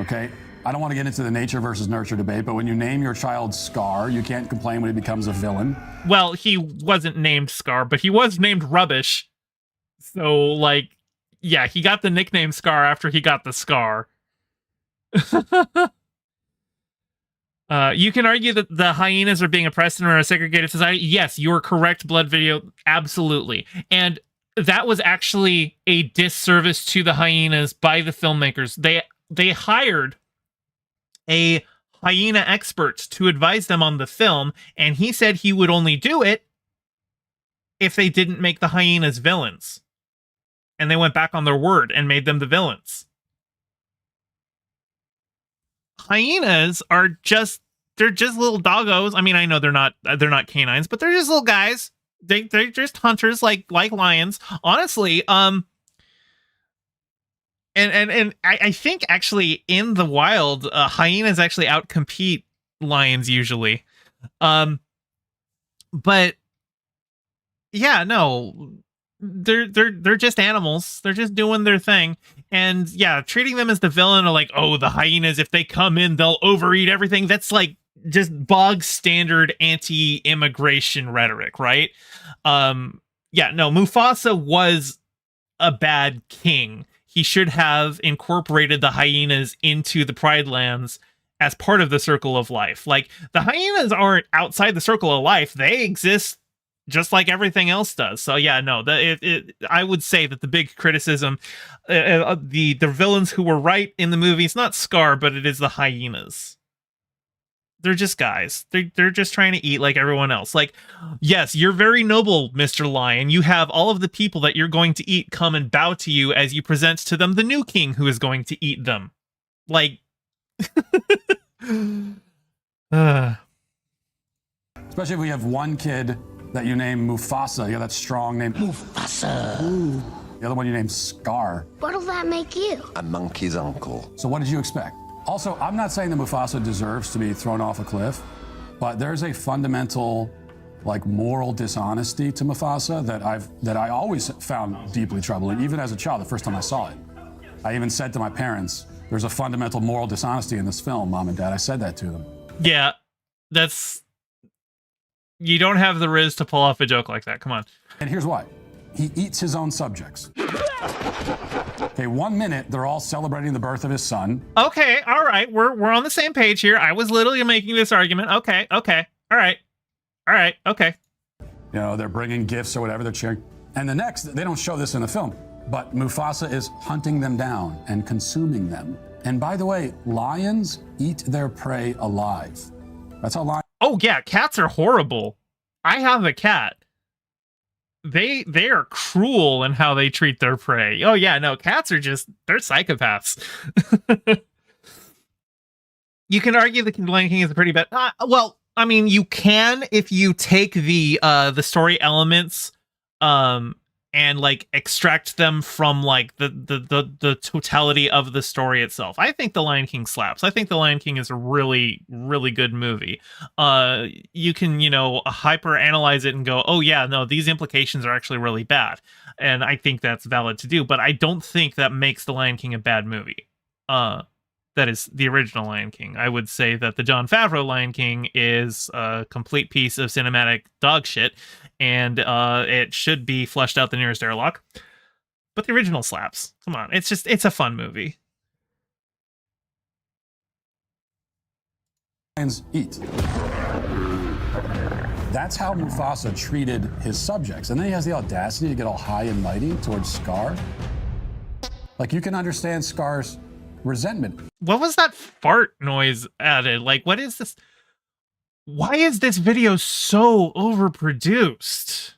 Okay, I don't want to get into the nature versus nurture debate, but when you name your child Scar, you can't complain when he becomes a villain. Well, he wasn't named Scar, but he was named Rubbish. So, like, yeah, he got the nickname Scar after he got the scar. You can argue that the hyenas are being oppressed in a segregated society. Yes, you're correct, Blood Video. Absolutely. And that was actually a disservice to the hyenas by the filmmakers. They hired a hyena expert to advise them on the film, and he said he would only do it if they didn't make the hyenas villains. And they went back on their word and made them the villains. Hyenas are they're just little doggos. I mean, I know they're not canines, but they're just little guys. They're just hunters like lions. Honestly, and I think actually in the wild, hyenas actually outcompete lions usually. But yeah, no, they're just animals. They're just doing their thing. And yeah, treating them as the villain or like, oh, the hyenas, if they come in, they'll overeat everything. That's like just bog standard anti-immigration rhetoric, right? Yeah, no, Mufasa was a bad king. He should have incorporated the hyenas into the Pride Lands as part of the circle of life. Like, the hyenas aren't outside the circle of life. They exist just like everything else does. So yeah, no, I would say that the big criticism, the villains who were right in the movie, it's not Scar, but it is the hyenas. They're just guys. They're just trying to eat like everyone else. Like, yes, you're very noble, Mr. Lion. You have all of the people that you're going to eat come and bow to you as you present to them the new king who is going to eat them. Like, Especially if we have one kid that you name Mufasa. You have that strong name. Mufasa. Ooh. The other one you name Scar. What'll that make you? A monkey's uncle. So what did you expect? Also, I'm not saying that Mufasa deserves to be thrown off a cliff, but there's a fundamental, like, moral dishonesty to Mufasa that I always found deeply troubling, even as a child, the first time I saw it. I even said to my parents, there's a fundamental moral dishonesty in this film, Mom and Dad. I said that to them. Yeah, you don't have the riz to pull off a joke like that. Come on. And here's why. He eats his own subjects. Okay, 1 minute, they're all celebrating the birth of his son. Okay, all right. We're on the same page here. I was literally making this argument. Okay. All right. Okay. You know, they're bringing gifts or whatever, they're cheering. And the next, they don't show this in the film, but Mufasa is hunting them down and consuming them. And by the way, lions eat their prey alive. That's how lions... Oh, yeah, cats are horrible. I have a cat. they are cruel in how they treat their prey. Oh yeah, no, cats are they're psychopaths. You can argue the Lion King is a pretty bad. Well, I mean, you can if you take the story elements, and like extract them from like the totality of the story itself. I think the Lion King slaps. I think the Lion King is a really, really good movie. You can, hyper analyze it and go, oh yeah, no, these implications are actually really bad, and I think that's valid to do. But I don't think that makes the Lion King a bad movie. That is the original Lion King. I would say that the Jon Favreau Lion King is a complete piece of cinematic dog shit, and it should be flushed out the nearest airlock. But the original slaps. Come on, it's a fun movie. Lions eat. That's how Mufasa treated his subjects. And then he has the audacity to get all high and mighty towards Scar. Like, you can understand Scar's resentment. What was that fart noise added? Like, what is this? Why is this video so overproduced?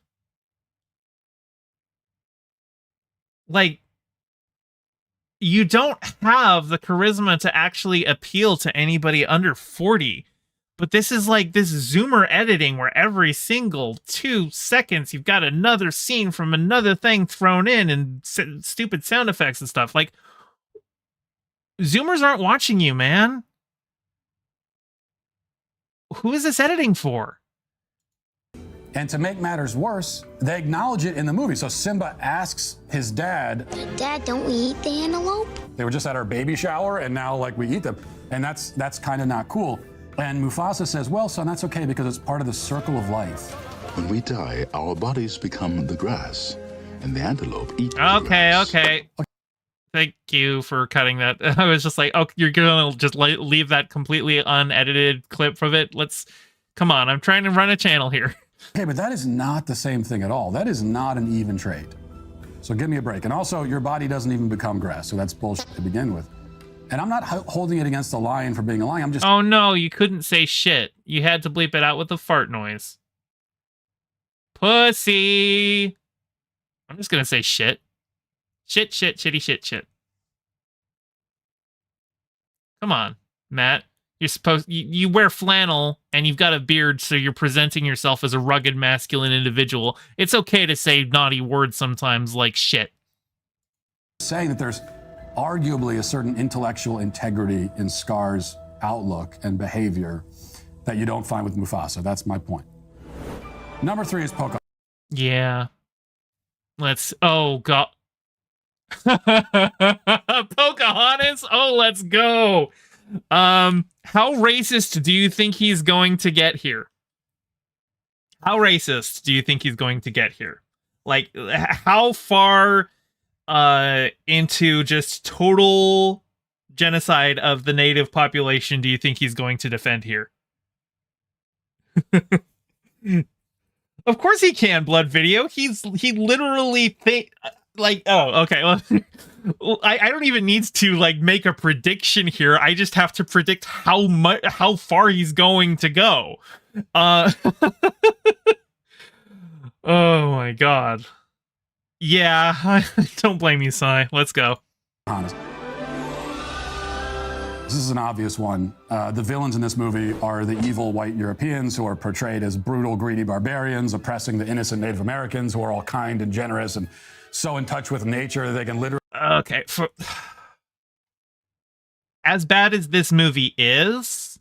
Like, you don't have the charisma to actually appeal to anybody under 40. But this is like this zoomer editing where every single 2 seconds you've got another scene from another thing thrown in and stupid sound effects and stuff. Like, Zoomers aren't watching you, man. Who is this editing for? And to make matters worse, they acknowledge it in the movie. So Simba asks his dad, Dad, don't we eat the antelope? they were just at our baby shower and now like we eat them. And that's kind of not cool. And Mufasa says, well, son, that's okay because it's part of the circle of life. When we die, our bodies become the grass, and the antelope eat the grass. Okay. Thank you for cutting that. I was just like, oh, you're gonna just leave that completely unedited clip from it? Come on, I'm trying to run a channel here. Okay, but that is not the same thing at all. That is not an even trade. So give me a break. And also, your body doesn't even become grass, so that's bullshit to begin with. And I'm not holding it against the lion for being a lion. I'm just... Oh no, you couldn't say shit. You had to bleep it out with the fart noise. Pussy! I'm just gonna say shit. Shit, shitty shit. Come on, Matt. You're supposed you wear flannel and you've got a beard, so you're presenting yourself as a rugged masculine individual. It's okay to say naughty words sometimes like shit. Saying that there's arguably a certain intellectual integrity in Scar's outlook and behavior that you don't find with Mufasa. That's my point. Number 3 is Pocahontas. Yeah. Oh god. Pocahontas? Oh, let's go. How racist do you think he's going to get here? How racist do you think he's going to get here? Like, how far into just total genocide of the native population do you think he's going to defend here? Of course he can, Blood Video. He literally oh, okay. Well, I don't even need to like make a prediction here. I just have to predict how far he's going to go. Oh my god. Yeah, don't blame you, Sai. Let's go. Honest. This is an obvious one. The villains in this movie are the evil white Europeans who are portrayed as brutal, greedy barbarians, oppressing the innocent Native Americans who are all kind and generous and so in touch with nature that they can literally... Okay. As bad as this movie is,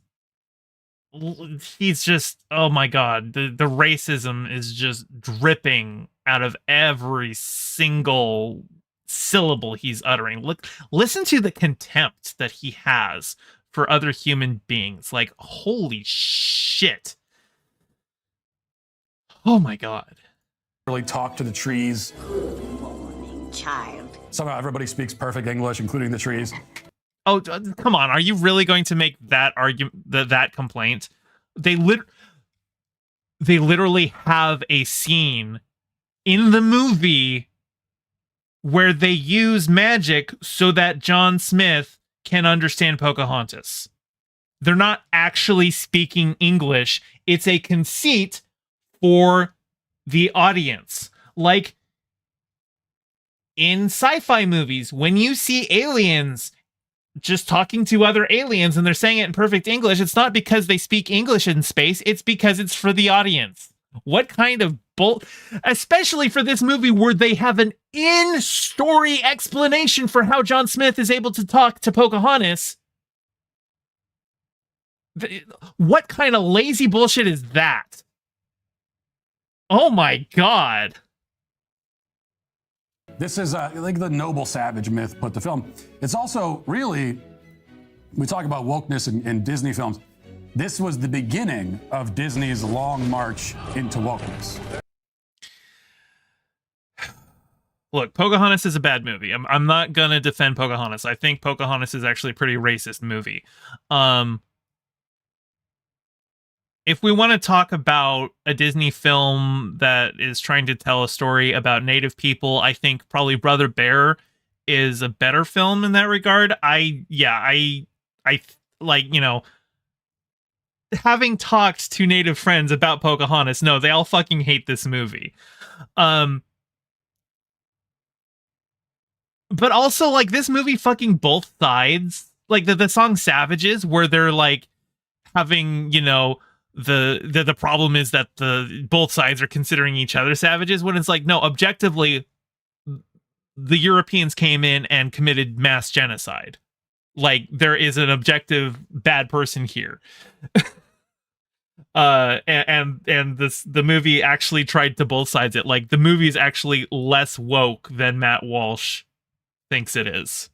he's just... Oh my god. The racism is just dripping out of every single syllable he's uttering. Listen to the contempt that he has for other human beings. Like, holy shit. Oh my god. really talk to the trees. Good morning, child. Somehow everybody speaks perfect English, including the trees. Oh, come on. Are you really going to make that argument, that complaint? They literally have a scene in the movie where they use magic so that John Smith can understand Pocahontas. They're not actually speaking English. It's a conceit for the audience. Like, in sci-fi movies, when you see aliens just talking to other aliens and they're saying it in perfect English, it's not because they speak English in space, it's because it's for the audience. What kind of especially for this movie where they have an in-story explanation for how John Smith is able to talk to Pocahontas. What kind of lazy bullshit is that? Oh my God. This is like the noble savage myth put to film. It's also really, we talk about wokeness in Disney films. This was the beginning of Disney's long march into wokeness. Look, Pocahontas is a bad movie. I'm not going to defend Pocahontas. I think Pocahontas is actually a pretty racist movie. If we want to talk about a Disney film that is trying to tell a story about Native people, I think probably Brother Bear is a better film in that regard. I like, you know, having talked to Native friends about Pocahontas, no, they all fucking hate this movie. But also, like, this movie fucking both sides, like the song Savages, where they're like having, you know, the problem is that both sides are considering each other savages, when it's like, no, objectively, the Europeans came in and committed mass genocide. Like, there is an objective bad person here. And the movie actually tried to both sides it. Like, the movie is actually less woke than Matt Walsh thinks it is.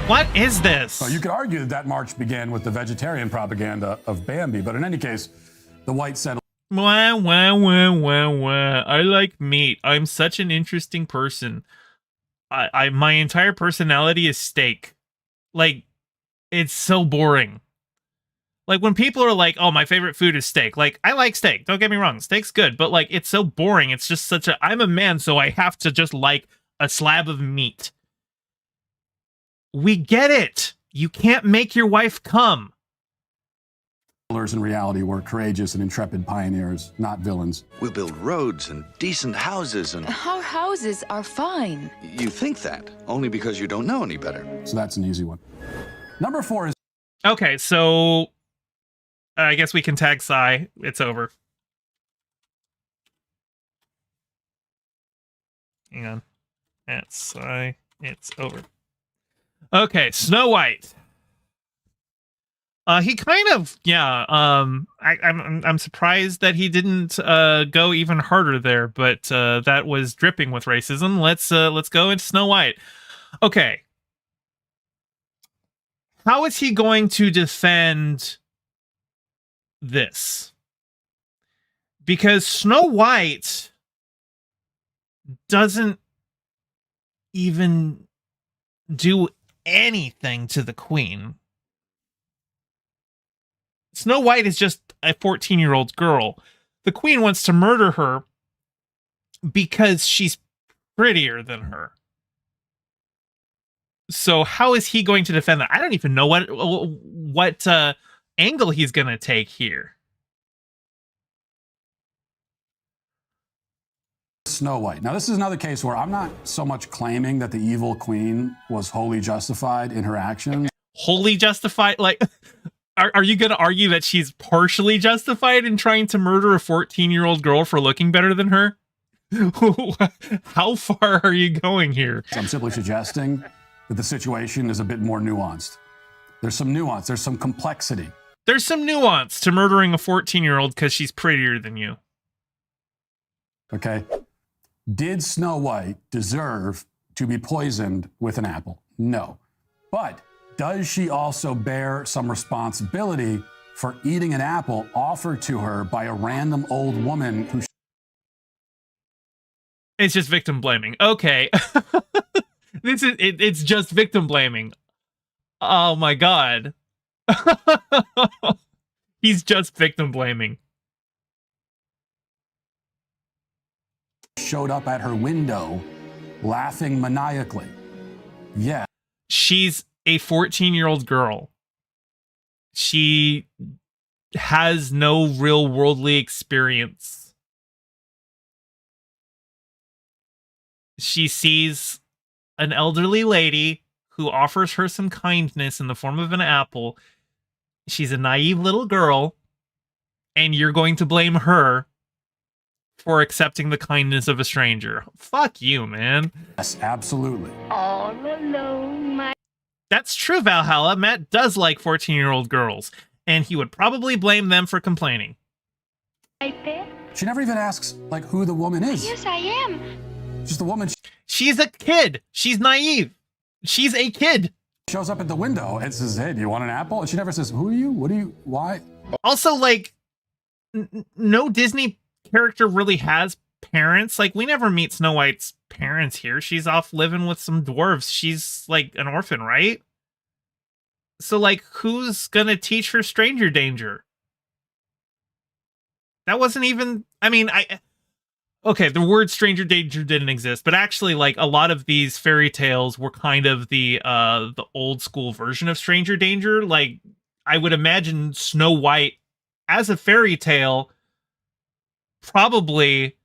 What is this? So you could argue that that march began with the vegetarian propaganda of Bambi, but in any case, the white settlers. Wah, wah, wah, wah, wah. I like meat. I'm such an interesting person. I my entire personality is steak. Like, it's so boring. Like, when people are like, oh, my favorite food is steak. Like, I like steak. Don't get me wrong. Steak's good. But, like, it's so boring. It's just such a... I'm a man, so I have to just like a slab of meat. We get it. You can't make your wife come. In reality were courageous and intrepid pioneers, not villains. We'll build roads and decent houses and... Our houses are fine. You think that, only because you don't know any better. So that's an easy one. Number 4 is... Okay, so... I guess we can tag Psy. It's over. Hang on. That's Psy. It's over. Okay, Snow White. He kind of, yeah. I'm surprised that he didn't go even harder there, but that was dripping with racism. Let's go into Snow White. Okay. How is he going to defend this? Because Snow White doesn't even do anything to the queen. Snow White is just a 14-year-old girl. The queen wants to murder her because she's prettier than her. So how is he going to defend that? I don't even know what angle he's going to take here. Snow White. Now, this is another case where I'm not so much claiming that the evil queen was wholly justified in her actions. Wholly justified? Like, are you going to argue that she's partially justified in trying to murder a 14-year-old girl for looking better than her? How far are you going here? I'm simply suggesting that the situation is a bit more nuanced. There's some nuance. There's some complexity. There's some nuance to murdering a 14-year-old because she's prettier than you. Okay. Did Snow White deserve to be poisoned with an apple? No. But does she also bear some responsibility for eating an apple offered to her by a random old woman who... It's just victim blaming. Okay. It's just victim blaming. Oh my God. He's just victim blaming. Showed up at her window laughing maniacally. Yeah. She's a 14-year-old girl. She has no real worldly experience. She sees an elderly lady who offers her some kindness in the form of an apple. She's a naive little girl, and you're going to blame her for accepting the kindness of a stranger. Fuck you, man. Yes, absolutely. All alone, my That's true, Valhalla. Matt does like 14-year-old girls, and he would probably blame them for complaining. pet. She never even asks, like, who the woman is. Yes, I am. Just the woman She's a kid. She's naive. She's a kid. shows up at the window and says, hey, do you want an apple? And she never says, who are you? What are you? Why? Also, like, no Disney character really has parents. Like, we never meet Snow White's parents here. She's off living with some dwarves. She's, like, an orphan, right? So, like, who's gonna teach her stranger danger? That wasn't even... I mean, okay, the word stranger danger didn't exist, but actually, like, a lot of these fairy tales were kind of the old school version of stranger danger. Like, I would imagine Snow White as a fairy tale probably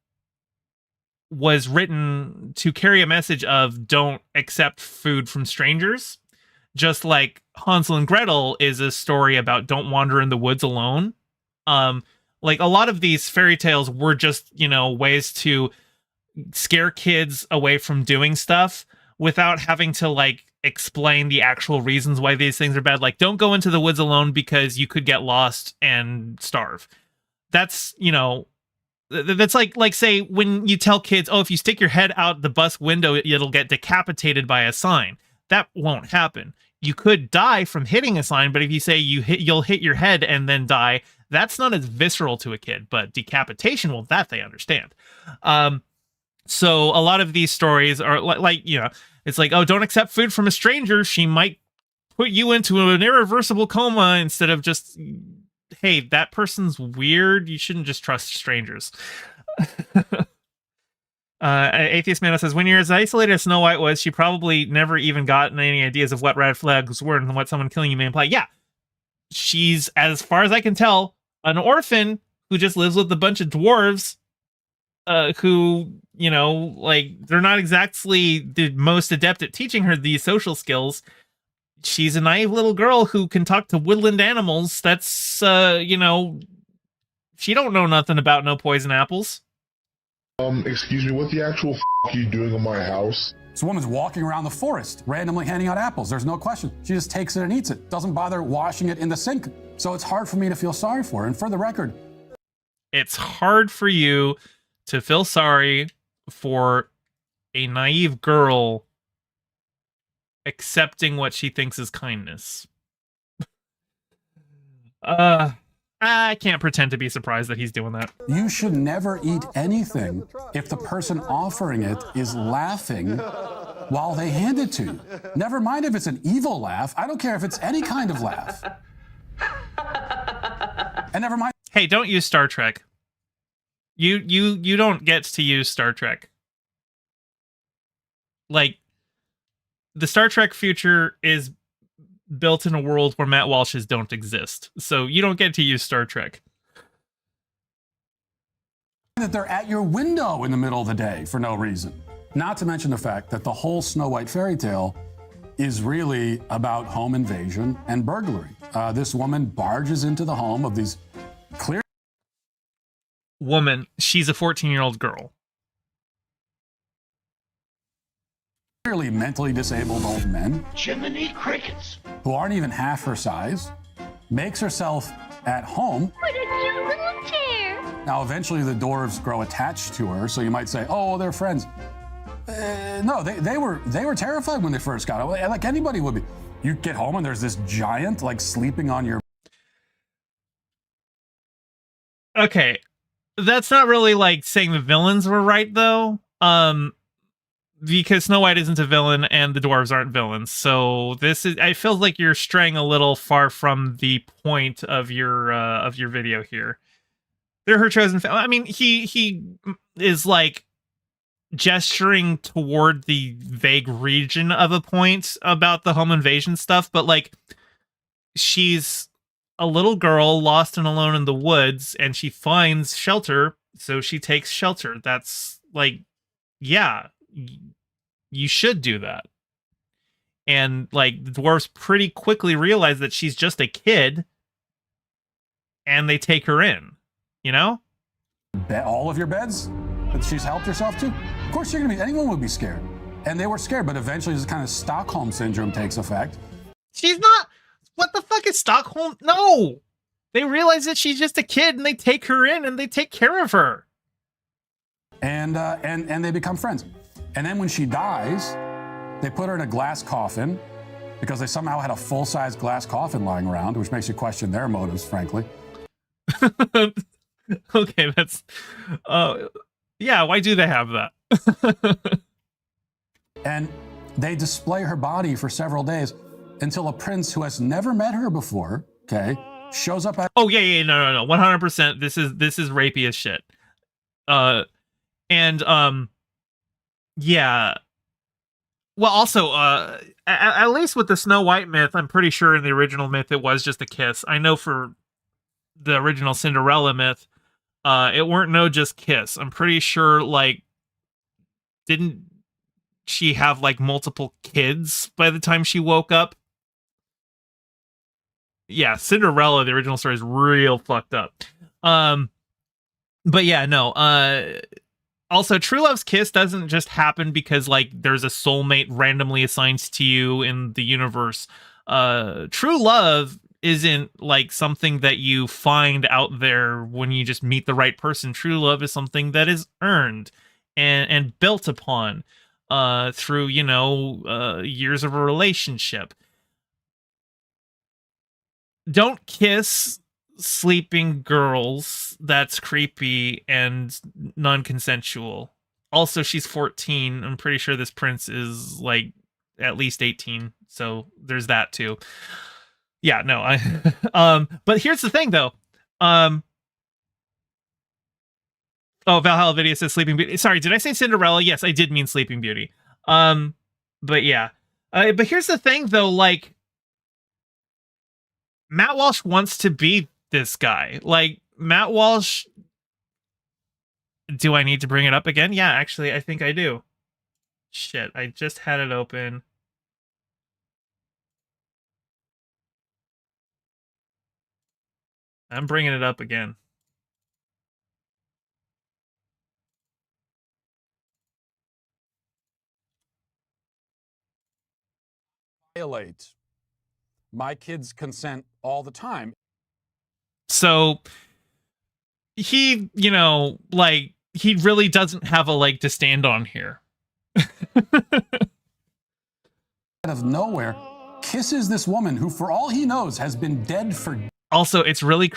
was written to carry a message of don't accept food from strangers. Just like Hansel and Gretel is a story about don't wander in the woods alone. Like, a lot of these fairy tales were just, you know, ways to scare kids away from doing stuff without having to, like, explain the actual reasons why these things are bad. Like, don't go into the woods alone because you could get lost and starve. That's, you know, that's like say when you tell kids, oh, if you stick your head out the bus window, it'll get decapitated by a sign. That won't happen. You could die from hitting a sign, but if you say you'll hit your head and then die, that's not as visceral to a kid. But decapitation, well, that they understand. So a lot of these stories are like, you know, it's like, oh, don't accept food from a stranger. She might put you into an irreversible coma, instead of just, hey, that person's weird. You shouldn't just trust strangers. Atheist Mano says, when you're as isolated as Snow White was, she probably never even gotten any ideas of what red flags were and what someone killing you may imply. Yeah, she's, as far as I can tell, an orphan who just lives with a bunch of dwarves who, you know, like, they're not exactly the most adept at teaching her these social skills. She's a naive little girl who can talk to woodland animals. That's, you know, she don't know nothing about no poison apples. Excuse me, what the actual are you doing in my house? This woman's walking around the forest, randomly handing out apples. There's no question. She just takes it and eats it. Doesn't bother washing it in the sink. So it's hard for me to feel sorry for her. And for the record, it's hard for you to feel sorry for a naive girl accepting what she thinks is kindness. I can't pretend to be surprised that he's doing that. you should never eat anything if the person offering it is laughing while they hand it to you. Never mind if it's an evil laugh. I don't care if it's any kind of laugh. And never mind. Hey, don't use Star Trek. You don't get to use Star Trek. Like, the Star Trek future is built in a world where Matt Walshes don't exist. So you don't get to use Star Trek. That they're at your window in the middle of the day for no reason. Not to mention the fact that the whole Snow White fairy tale is really about home invasion and burglary. This woman barges into the home of these clear... Woman, she's a 14-year-old girl. Clearly mentally disabled old men. Jiminy Crickets. Who aren't even half her size. Makes herself at home. What a cute little chair. Now, eventually the dwarves grow attached to her, so you might say, oh, they're friends. No, they were terrified when they first got away, like anybody would be. You get home and there's this giant, like, sleeping on your... Okay, that's not really, like, saying the villains were right, though. Because Snow White isn't a villain and the dwarves aren't villains. So this is, I feel like you're straying a little far from the point of your video here. They're her chosen family. I mean, he is like gesturing toward the vague region of a point about the home invasion stuff, but like she's a little girl lost and alone in the woods and she finds shelter, so she takes shelter. That's like, yeah, you should do that. And like the dwarves pretty quickly realize that she's just a kid and they take her in, you know? All of your beds that she's helped herself to? Of course you're gonna be, anyone would be scared. And they were scared, but eventually this kind of Stockholm syndrome takes effect. She's not, what the fuck is Stockholm? No! They realize that she's just a kid and they take her in and they take care of her. And they become friends. And then when she dies, they put her in a glass coffin because they somehow had a full-size glass coffin lying around, which makes you question their motives, frankly. Okay, that's yeah, why do they have that? And they display her body for several days until a prince who has never met her before, okay, shows up at— oh yeah, no, 100%. This is rapey as shit. Yeah. Well, also, at least with the Snow White myth, I'm pretty sure in the original myth it was just a kiss. I know for the original Cinderella myth, it weren't no just kiss. I'm pretty sure, like, didn't she have like multiple kids by the time she woke up? Yeah, Cinderella, the original story, is real fucked up. But yeah, no. Also, true love's kiss doesn't just happen because like there's a soulmate randomly assigned to you in the universe. True love isn't like something that you find out there when you just meet the right person. True love is something that is earned and built upon through, you know, years of a relationship. Don't kiss sleeping girls. That's creepy and non-consensual. Also, she's 14. I'm pretty sure this prince is like at least 18. So there's that too. Yeah, no, but here's the thing though. Oh, Valhalla Video says Sleeping Beauty. Sorry, did I say Cinderella? Yes, I did mean Sleeping Beauty. But yeah. But here's the thing though, like, Matt Walsh wants to be this guy. Like, Matt Walsh... Do I need to bring it up again? Yeah, actually, I think I do. Shit, I just had it open. I'm bringing it up again. Violate my kids' consent all the time. So he, you know, like, he really doesn't have a leg to stand on here. Out of nowhere, kisses this woman who, for all he knows, has been dead for... Also, it's really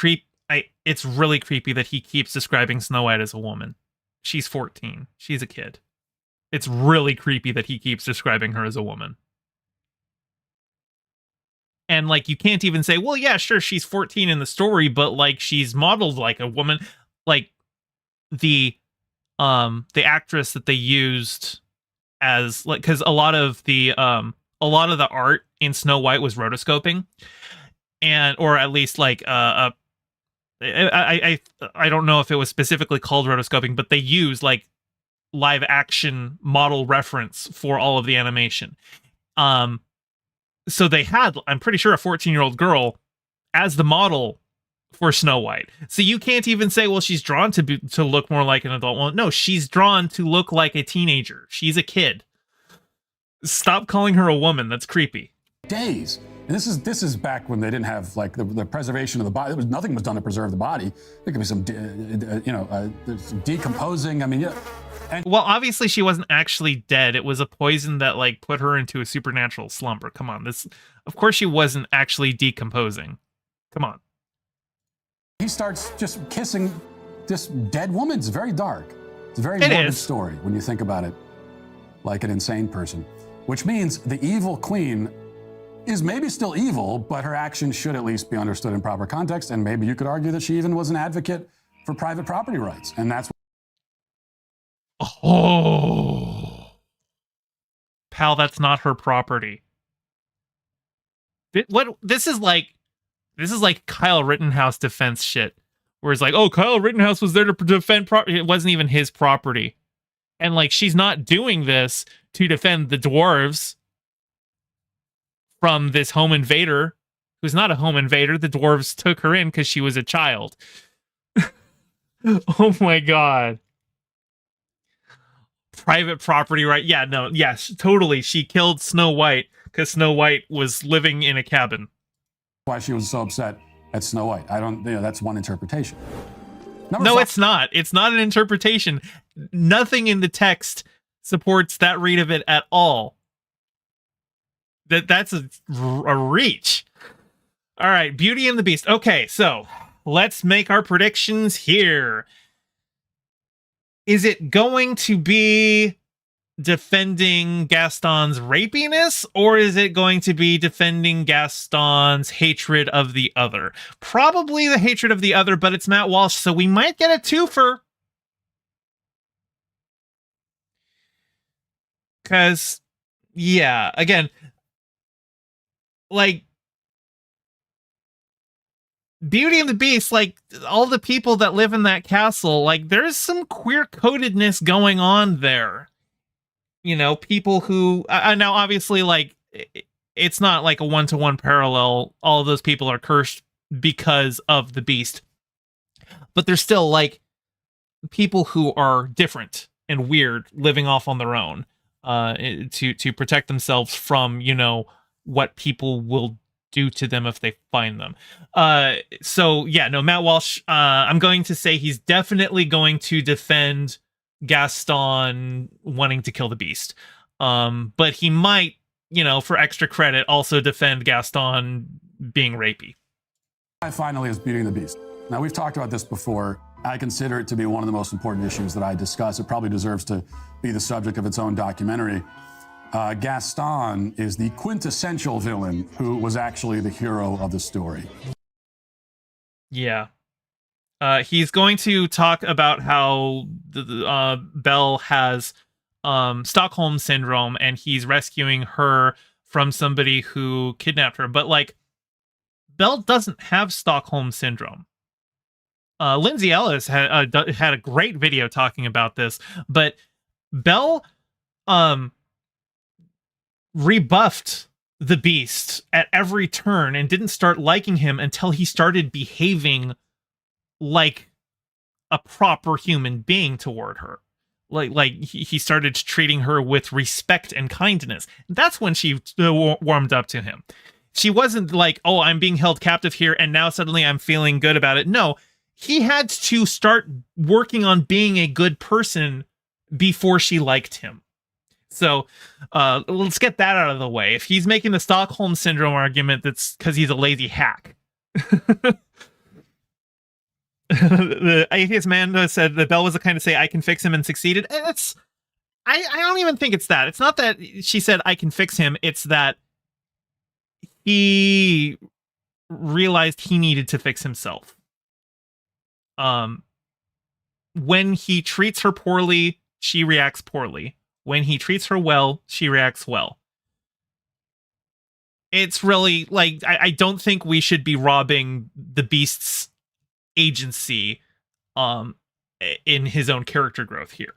it's really creepy that he keeps describing Snow White as a woman. She's 14. She's a kid. It's really creepy that he keeps describing her as a woman. And, like, you can't even say, well, yeah, sure, she's 14 in the story, but, like, she's modeled like a woman. Like, the actress that they used as, like, because a lot of the art in Snow White was rotoscoping, and, or at least, like, I don't know if it was specifically called rotoscoping, but they use, like, live action model reference for all of the animation. So they had, I'm pretty sure, a 14-year-old girl as the model for Snow White. So you can't even say, well, she's drawn to look more like an adult. Well, no, she's drawn to look like a teenager. She's a kid. Stop calling her a woman. That's creepy. Days. And this is back when they didn't have like the preservation of the body. Nothing was done to preserve the body. There could be some, some decomposing. I mean, yeah. And well, obviously she wasn't actually dead. It was a poison that like put her into a supernatural slumber. Come on, of course she wasn't actually decomposing. Come on. He starts just kissing this dead woman. It's very dark. It's a very morbid story when you think about it, like an insane person. Which means the evil queen is maybe still evil, but her actions should at least be understood in proper context. And maybe you could argue that she even was an advocate for private property rights, and that's. Oh. Pal, that's not her property. This is like Kyle Rittenhouse defense shit. Where it's like, oh, Kyle Rittenhouse was there to defend property. It wasn't even his property. And like, she's not doing this to defend the dwarves from this home invader who's not a home invader. The dwarves took her in because she was a child. Oh my God. Private property, right? Yeah, no, yes, totally. She killed Snow White because Snow White was living in a cabin. Why she was so upset at Snow White. I don't, that's one interpretation. No, it's not. It's not an interpretation. Nothing in the text supports that read of it at all. That's a reach. All right, Beauty and the Beast. Okay, so let's make our predictions here. Is it going to be defending Gaston's rapiness, or is it going to be defending Gaston's hatred of the other? Probably the hatred of the other, but it's Matt Walsh, so we might get a twofer. Because, yeah, again, like, Beauty and the Beast, like, all the people that live in that castle, like, there's some queer-codedness going on there. You know, people who now obviously, like, it's not like a one-to-one parallel. All of those people are cursed because of the Beast, but they're still like people who are different and weird, living off on their own, to protect themselves from, you know, what people will do to them if they find them. So yeah, no, Matt Walsh, I'm going to say he's definitely going to defend Gaston wanting to kill the Beast. But he might, you know, for extra credit, also defend Gaston being rapey. Finally is Beauty and the Beast. Now, we've talked about this before. I consider it to be one of the most important issues that I discuss. It probably deserves to be the subject of its own documentary. Gaston is the quintessential villain who was actually the hero of the story. Yeah. He's going to talk about how Belle has Stockholm Syndrome, and he's rescuing her from somebody who kidnapped her. But, like, Belle doesn't have Stockholm Syndrome. Lindsay Ellis had a great video talking about this, but Belle rebuffed the Beast at every turn and didn't start liking him until he started behaving like a proper human being toward her. Like he started treating her with respect and kindness. That's when she warmed up to him. She wasn't like, oh, I'm being held captive here and now suddenly I'm feeling good about it. No, he had to start working on being a good person before she liked him. So let's get that out of the way. If he's making the Stockholm Syndrome argument, that's because he's a lazy hack. The atheist man said that Belle was the kind to say, I can fix him, and succeeded. I don't even think it's that. It's not that she said, I can fix him. It's that he realized he needed to fix himself. When he treats her poorly, she reacts poorly. When he treats her well, she reacts well. It's really, like, I don't think we should be robbing the Beast's agency in his own character growth here.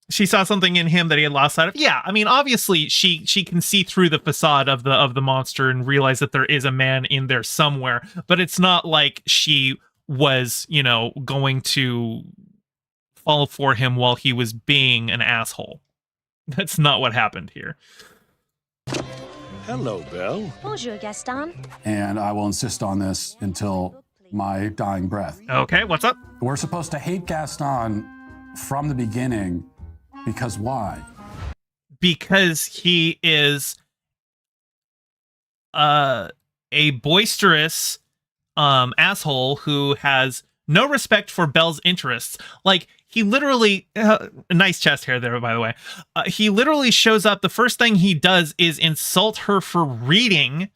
She saw something in him that he had lost sight of. Yeah, I mean, obviously she can see through the facade of the monster and realize that there is a man in there somewhere, but it's not like she was, you know, going to fall for him while he was being an asshole. That's not what happened here. Hello, Belle. Bonjour, Gaston. And I will insist on this until my dying breath. Okay, what's up? We're supposed to hate Gaston from the beginning, because why? Because he is a boisterous asshole who has no respect for Belle's interests. Like, he literally, nice chest hair there, by the way. He literally shows up. The first thing he does is insult her for reading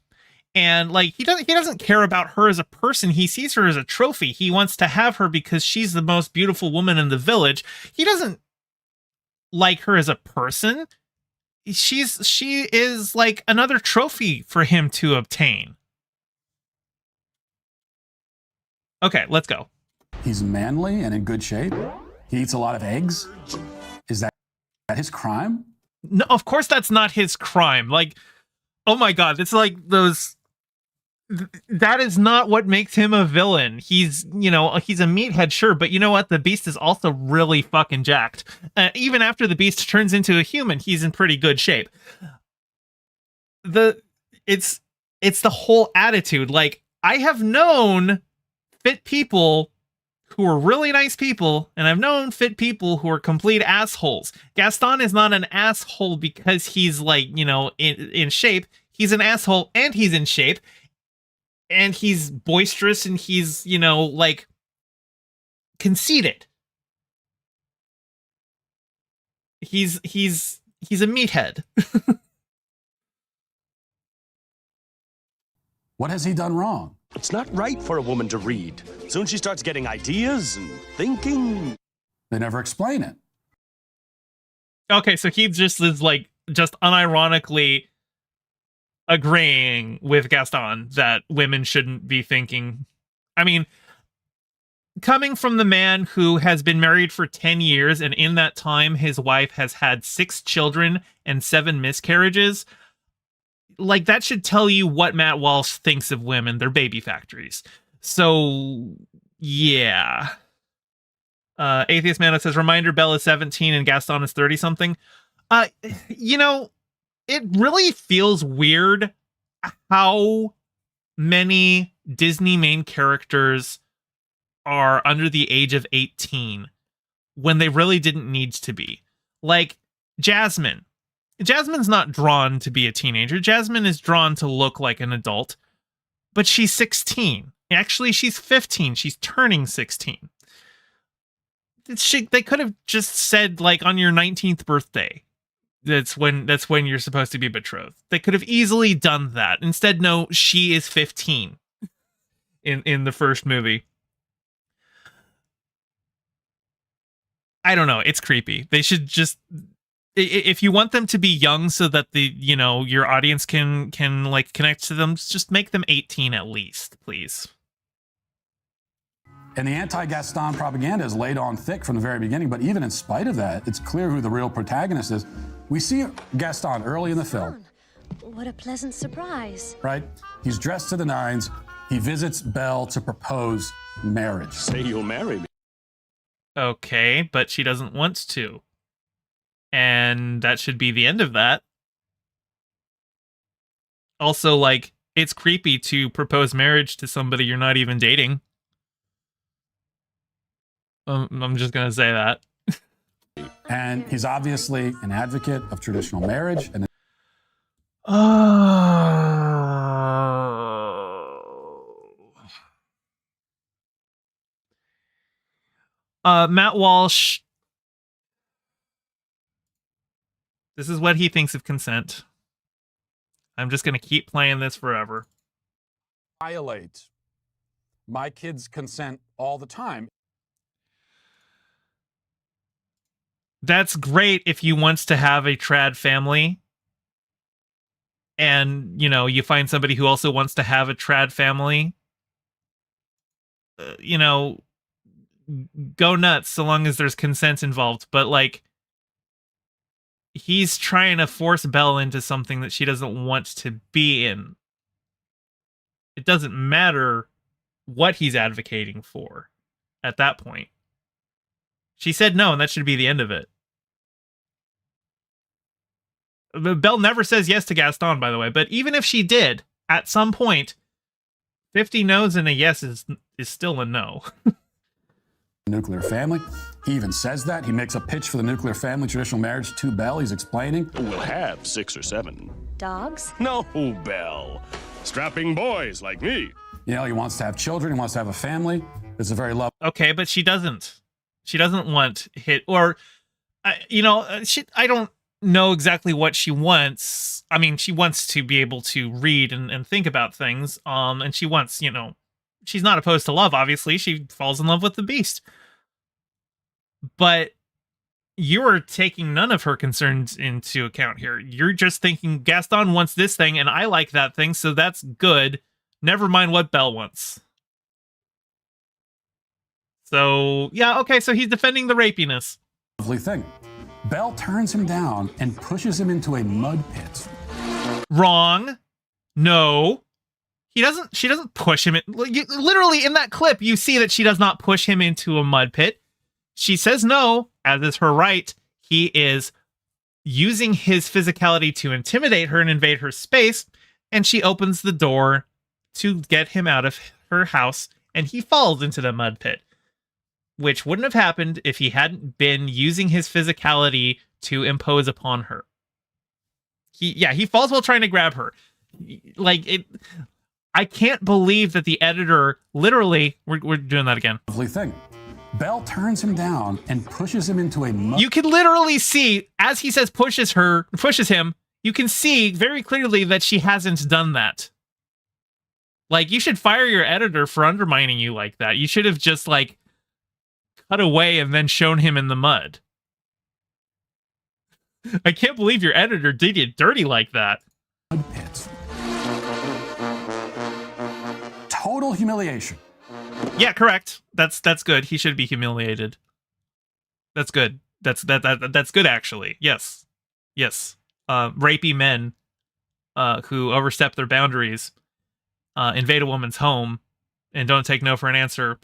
And like he doesn't care about her as a person. He sees her as a trophy. He wants to have her because she's the most beautiful woman in the village. He doesn't like her as a person. She is like another trophy for him to obtain. Okay, let's go. He's manly and in good shape. He eats a lot of eggs. Is that his crime? No, of course that's not his crime. Like, oh my God, it's like those. That is not what makes him a villain. He's, he's a meathead, sure, but you know what? The Beast is also really fucking jacked. Even after the Beast turns into a human, he's in pretty good shape. It's the whole attitude. Like, I have known fit people who are really nice people, and I've known fit people who are complete assholes. Gaston is not an asshole because he's like, in shape. He's an asshole and he's in shape. And he's boisterous and he's, like conceited. He's a meathead. What has he done wrong? It's not right for a woman to read. Soon she starts getting ideas and thinking. They never explain it. Okay, so he just is like, just unironically agreeing with Gaston that women shouldn't be thinking. I mean, coming from the man who has been married for 10 years, and in that time, his wife has had 6 children and 7 miscarriages, like, that should tell you what Matt Walsh thinks of women. They're baby factories. So, yeah. Atheist Mano says, reminder, Belle is 17 and Gaston is 30-something. It really feels weird how many Disney main characters are under the age of 18 when they really didn't need to be. Like Jasmine. Jasmine's not drawn to be a teenager. Jasmine is drawn to look like an adult, but she's 16. Actually, she's 15. She's turning 16. They could have just said, like, on your 19th birthday. That's when you're supposed to be betrothed. They could have easily done that. Instead, no, she is 15 in the first movie. I don't know. It's creepy. They should just, if you want them to be young so that your audience can like connect to them, just make them 18 at least, please. And the anti-Gaston propaganda is laid on thick from the very beginning, but even in spite of that, it's clear who the real protagonist is. We see Gaston early in the film. What a pleasant surprise. Right? He's dressed to the nines. He visits Belle to propose marriage. Say you'll marry me. Okay, but she doesn't want to. And that should be the end of that. Also, like, it's creepy to propose marriage to somebody you're not even dating. I'm just going to say that. And he's obviously an advocate of traditional marriage. And Matt Walsh. This is what he thinks of consent. I'm just going to keep playing this forever. Violate my kids' consent all the time. That's great if you want to have a trad family and, you find somebody who also wants to have a trad family. Go nuts so long as there's consent involved. But, like, he's trying to force Belle into something that she doesn't want to be in. It doesn't matter what he's advocating for at that point. She said no, and that should be the end of it. Belle never says yes to Gaston, by the way, but even if she did, at some point, 50 no's and a yes is still a no. Nuclear family. He even says that. He makes a pitch for the nuclear family traditional marriage to Belle. He's explaining. We'll have 6 or 7. Dogs? No, Belle. Strapping boys like me. He wants to have children. He wants to have a family. It's a very lovely. Okay, but she doesn't. She doesn't want hit or, I don't. know exactly what she wants. I mean, she wants to be able to read and think about things. And she wants, she's not opposed to love, obviously. She falls in love with the Beast. But you're taking none of her concerns into account here. You're just thinking Gaston wants this thing, and I like that thing, so that's good. Never mind what Belle wants. So, yeah, okay, so he's defending the rapiness. Lovely thing. Belle turns him down and pushes him into a mud pit. Wrong. No. She doesn't push him in. Literally, in that clip, you see that she does not push him into a mud pit. She says no, as is her right. He is using his physicality to intimidate her and invade her space, and she opens the door to get him out of her house, and he falls into the mud pit, which wouldn't have happened if he hadn't been using his physicality to impose upon her. He falls while trying to grab her. I can't believe that the editor literally, we're doing that again. Lovely thing. Belle turns him down and pushes him into a mud. You can literally see, as he says pushes him, you can see very clearly that she hasn't done that. Like, you should fire your editor for undermining you like that. You should have just, cut away and then shown him in the mud. I can't believe your editor did you dirty like that. Mud pit. Total humiliation. Yeah, correct. That's good. He should be humiliated. That's good. That's good, actually. Yes. Rapey men who overstep their boundaries, invade a woman's home, and don't take no for an answer,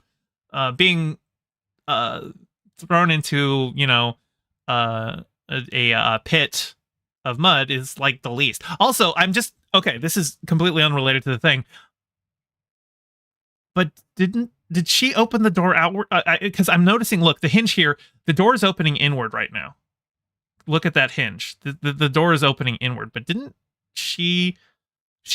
being thrown into a pit of mud is like the least. Also, this is completely unrelated to the thing, but did she open the door outward? Because I'm noticing, look, the hinge here, the door is opening inward right now. Look at that hinge. The door is opening inward, but didn't she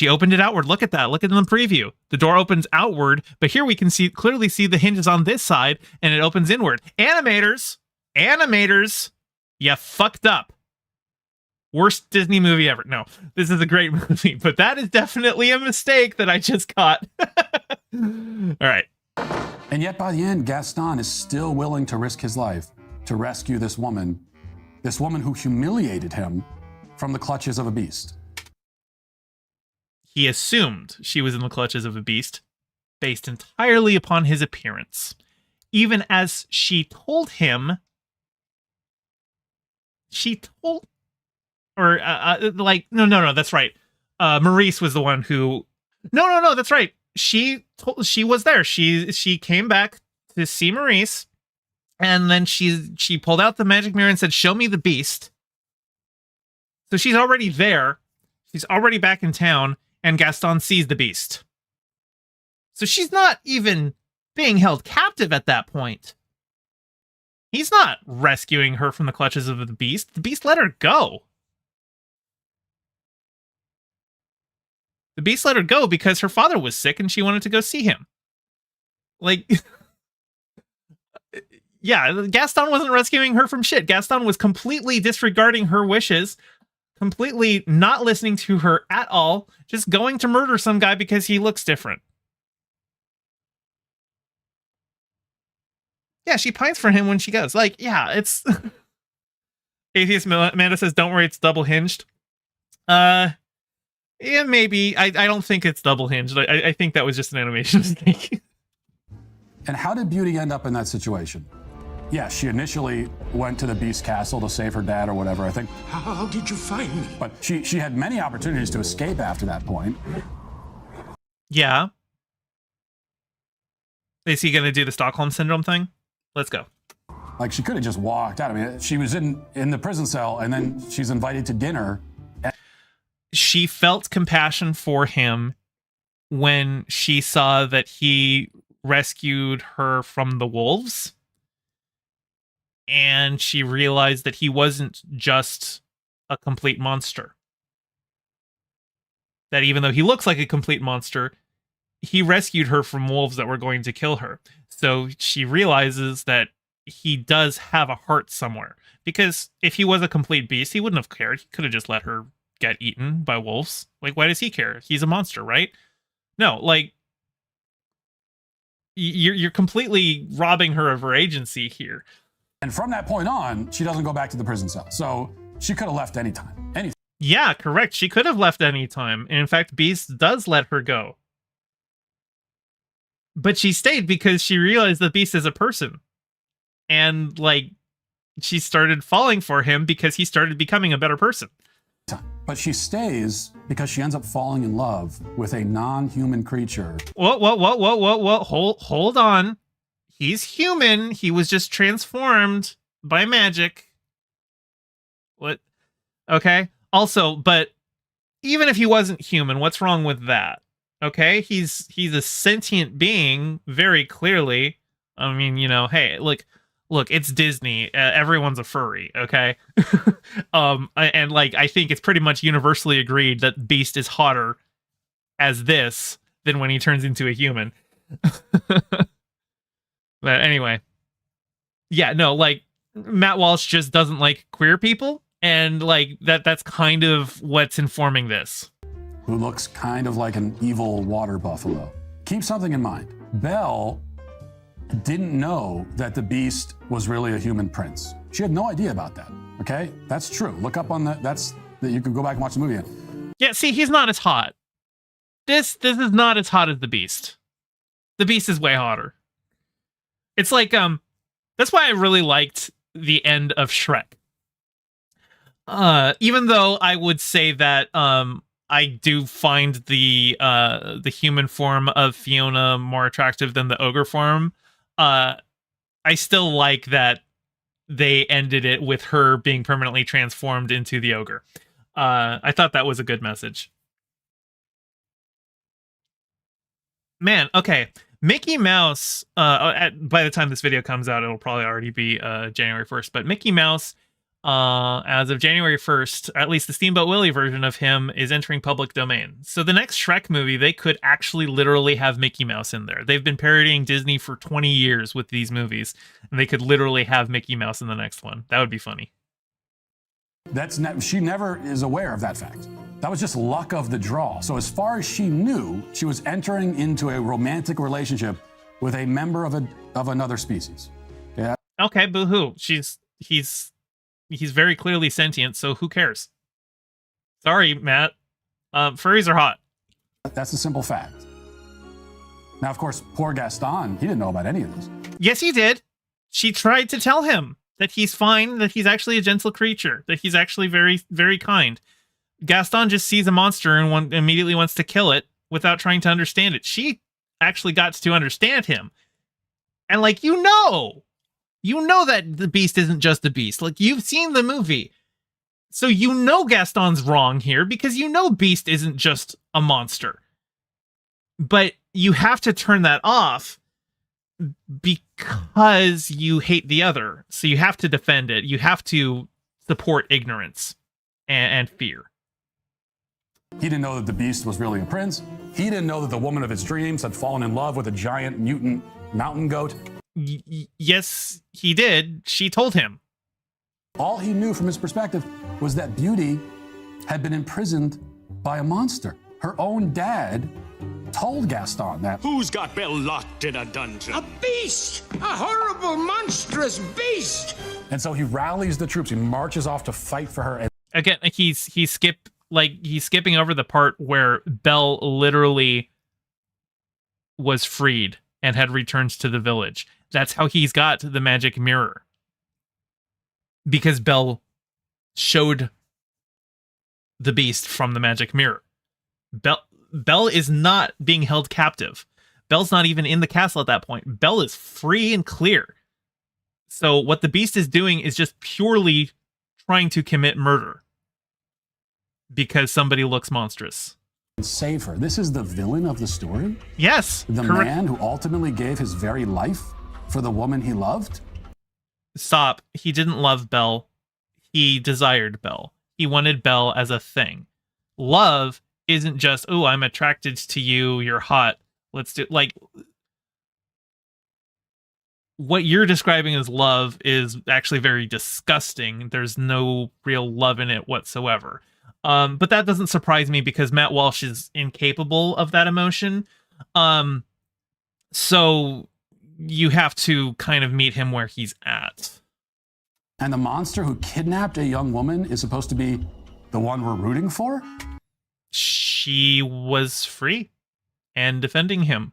opened it outward? Look at that. Look at the preview. The door opens outward, but here we can clearly see the hinge is on this side and it opens inward. Animators, you fucked up. Worst Disney movie ever. No, this is a great movie, but that is definitely a mistake that I just caught. All right. And yet by the end, Gaston is still willing to risk his life to rescue this woman who humiliated him from the clutches of a beast. He assumed she was in the clutches of a beast based entirely upon his appearance. Even as she told him, no, that's right. Maurice was the one who, no, that's right. She was there. She came back to see Maurice, and then she pulled out the magic mirror and said, "Show me the beast." So she's already there. She's already back in town, and Gaston sees the beast. So she's not even being held captive at that point. He's not rescuing her from the clutches of the beast. The beast let her go. The beast let her go because her father was sick and she wanted to go see him. Yeah, Gaston wasn't rescuing her from shit. Gaston was completely disregarding her wishes, completely not listening to her at all, just going to murder some guy because he looks different. Yeah, she pines for him when she goes. It's... Atheist Amanda says, don't worry, it's double hinged. Yeah, maybe. I don't think it's double hinged. I think that was just an animation mistake. And how did Beauty end up in that situation? Yeah, she initially went to the Beast Castle to save her dad or whatever, I think. How did you find me? But she had many opportunities to escape after that point. Yeah. Is he going to do the Stockholm Syndrome thing? Let's go. She could have just walked out. I mean, she was in the prison cell, and then she's invited to dinner. She felt compassion for him when she saw that he rescued her from the wolves. And she realized that he wasn't just a complete monster. That even though he looks like a complete monster, he rescued her from wolves that were going to kill her. So she realizes that he does have a heart somewhere. Because if he was a complete beast, he wouldn't have cared. He could have just let her get eaten by wolves. Like, why does he care? He's a monster, right? No, like, you're completely robbing her of her agency here. And from that point on, she doesn't go back to the prison cell. So she could have left anytime. Anytime. Yeah, correct. She could have left anytime. And in fact, Beast does let her go. But she stayed because she realized that Beast is a person. And, like, she started falling for him because he started becoming a better person. But she stays because she ends up falling in love with a non-human creature. Whoa. Hold on. He's human. He was just transformed by magic. What? Okay. Also, but even if he wasn't human, what's wrong with that? Okay? He's a sentient being, very clearly. I mean, you know, hey, look, it's Disney. Everyone's a furry, okay? And like, I think it's pretty much universally agreed that Beast is hotter as this than when he turns into a human. But anyway, yeah, no, like, Matt Walsh just doesn't like queer people, and like that's kind of what's informing this. Who looks kind of like an evil water buffalo. Keep something in mind. Belle didn't know that the Beast was really a human prince. She had no idea about that. Okay, that's true. Look up on that. You can go back and watch the movie. Yeah, see, he's not as hot. This is not as hot as the Beast. The Beast is way hotter. It's like that's why I really liked the end of Shrek. Even though I would say that I do find the human form of Fiona more attractive than the ogre form. I still like that they ended it with her being permanently transformed into the ogre. I thought that was a good message. Man, okay. Mickey Mouse, by the time this video comes out, it'll probably already be January 1st, but Mickey Mouse, as of January 1st, at least the Steamboat Willie version of him is entering public domain. So the next Shrek movie, they could actually literally have Mickey Mouse in there. They've been parodying Disney for 20 years with these movies, and they could literally have Mickey Mouse in the next one. That would be funny. She never is aware of that fact. That was just luck of the draw. So as far as she knew, she was entering into a romantic relationship with a member of another species. Yeah. Okay, boo-hoo. He's very clearly sentient, so who cares? Sorry, Matt. Furries are hot. That's a simple fact. Now, of course, poor Gaston, he didn't know about any of this. Yes, he did. She tried to tell him that he's fine, that he's actually a gentle creature, that he's actually very, very kind. Gaston just sees a monster and immediately wants to kill it without trying to understand it. She actually got to understand him. And like, you know that the Beast isn't just a beast. Like, you've seen the movie. So you know Gaston's wrong here because you know Beast isn't just a monster. But you have to turn that off because you hate the other. So you have to defend it. You have to support ignorance and fear. He didn't know that the Beast was really a prince. He didn't know that the woman of his dreams had fallen in love with a giant mutant mountain goat. Yes, he did. She told him. All he knew from his perspective was that Beauty had been imprisoned by a monster. Her own dad told Gaston that. Who's got Belle locked in a dungeon? A beast! A horrible, monstrous beast! And so he rallies the troops. He marches off to fight for her. And again, he's skipping over the part where Belle literally was freed and had returned to the village. That's how he's got the magic mirror. Because Belle showed the Beast from the magic mirror. Belle is not being held captive. Belle's not even in the castle at that point. Belle is free and clear. So what the Beast is doing is just purely trying to commit murder. Because somebody looks monstrous. Save her. This is the villain of the story? Yes. The man who ultimately gave his very life for the woman he loved? Stop. He didn't love Belle. He desired Belle. He wanted Belle as a thing. Love isn't just, oh, I'm attracted to you, you're hot. Let's do, like, what you're describing as love is actually very disgusting. There's no real love in it whatsoever. But that doesn't surprise me because Matt Walsh is incapable of that emotion. So you have to kind of meet him where he's at. And the monster who kidnapped a young woman is supposed to be the one we're rooting for? She was free and defending him.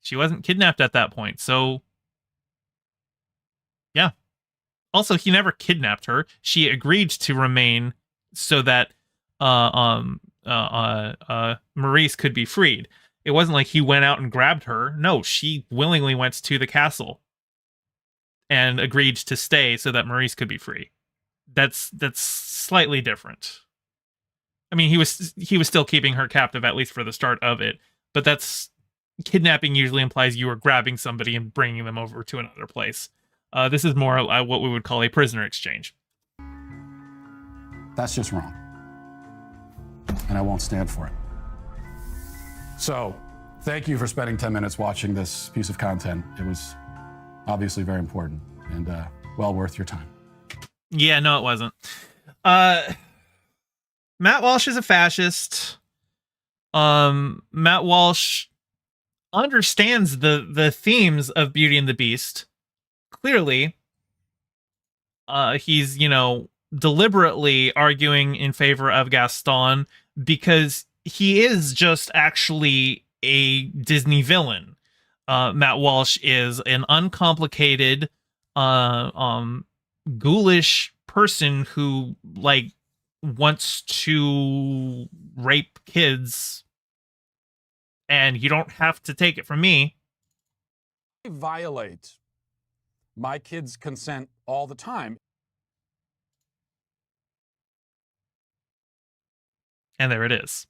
She wasn't kidnapped at that point, so yeah. Also, he never kidnapped her. She agreed to remain so that Maurice could be freed. It wasn't like he went out and grabbed her. No, she willingly went to the castle and agreed to stay so that Maurice could be free. That's slightly different. I mean, he was still keeping her captive, at least for the start of it. But that's kidnapping usually implies you are grabbing somebody and bringing them over to another place. This is more what we would call a prisoner exchange. That's just wrong. And I won't stand for it. So, thank you for spending 10 minutes watching this piece of content. It was obviously very important and well worth your time. Yeah, no, it wasn't. Matt Walsh is a fascist. Matt Walsh understands the themes of Beauty and the Beast. Clearly, he's, deliberately arguing in favor of Gaston because he is just actually a Disney villain. Matt Walsh is an uncomplicated, ghoulish person who, wants to rape kids, and you don't have to take it from me. I violate my kids' consent all the time. And there it is.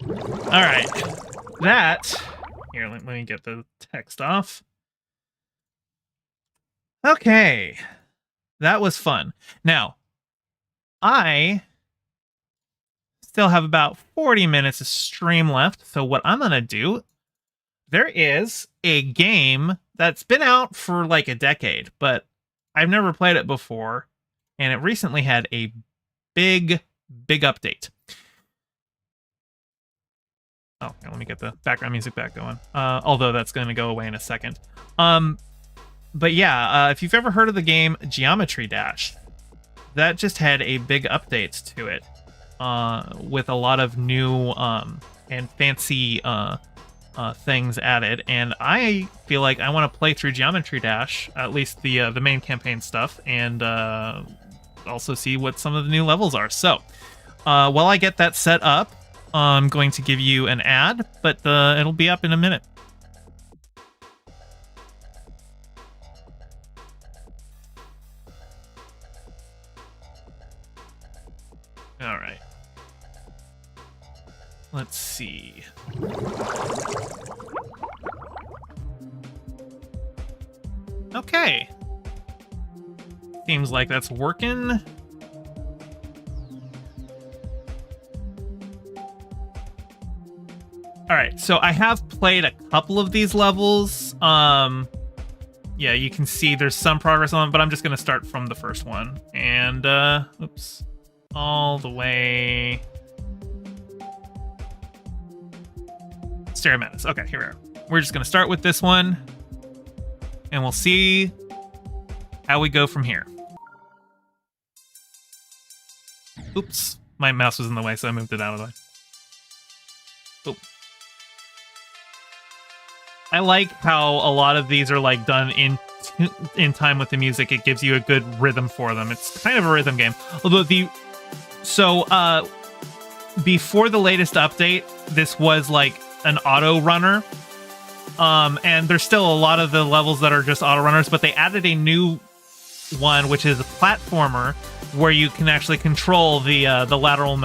All right. Here, let me get the text off. Okay. That was fun. Now, I still have about 40 minutes of stream left. So what I'm going to do, there is a game that's been out for like a decade, but I've never played it before. And it recently had a big update. Oh, here, let me get the background music back going. Although that's going to go away in a second. But yeah, if you've ever heard of the game Geometry Dash, that just had a big update to it. With a lot of new and fancy things added, and I feel like I want to play through Geometry Dash, at least the main campaign stuff, and also see what some of the new levels are. So, while I get that set up, I'm going to give you an ad, but it'll be up in a minute. All right. Let's see. Okay. Seems like that's working. All right, so I have played a couple of these levels. Yeah, you can see there's some progress on, but I'm just going to start from the first one. And, oops. All the way. Stereo Madness. Okay, here we are. We're just going to start with this one. And we'll see how we go from here. Oops. My mouse was in the way, so I moved it out of the way. Oop. I like how a lot of these are like done in time with the music. It gives you a good rhythm for them. It's kind of a rhythm game. Although before the latest update, this was like an auto runner. And there's still a lot of the levels that are just auto runners, but they added a new one, which is a platformer where you can actually control the lateral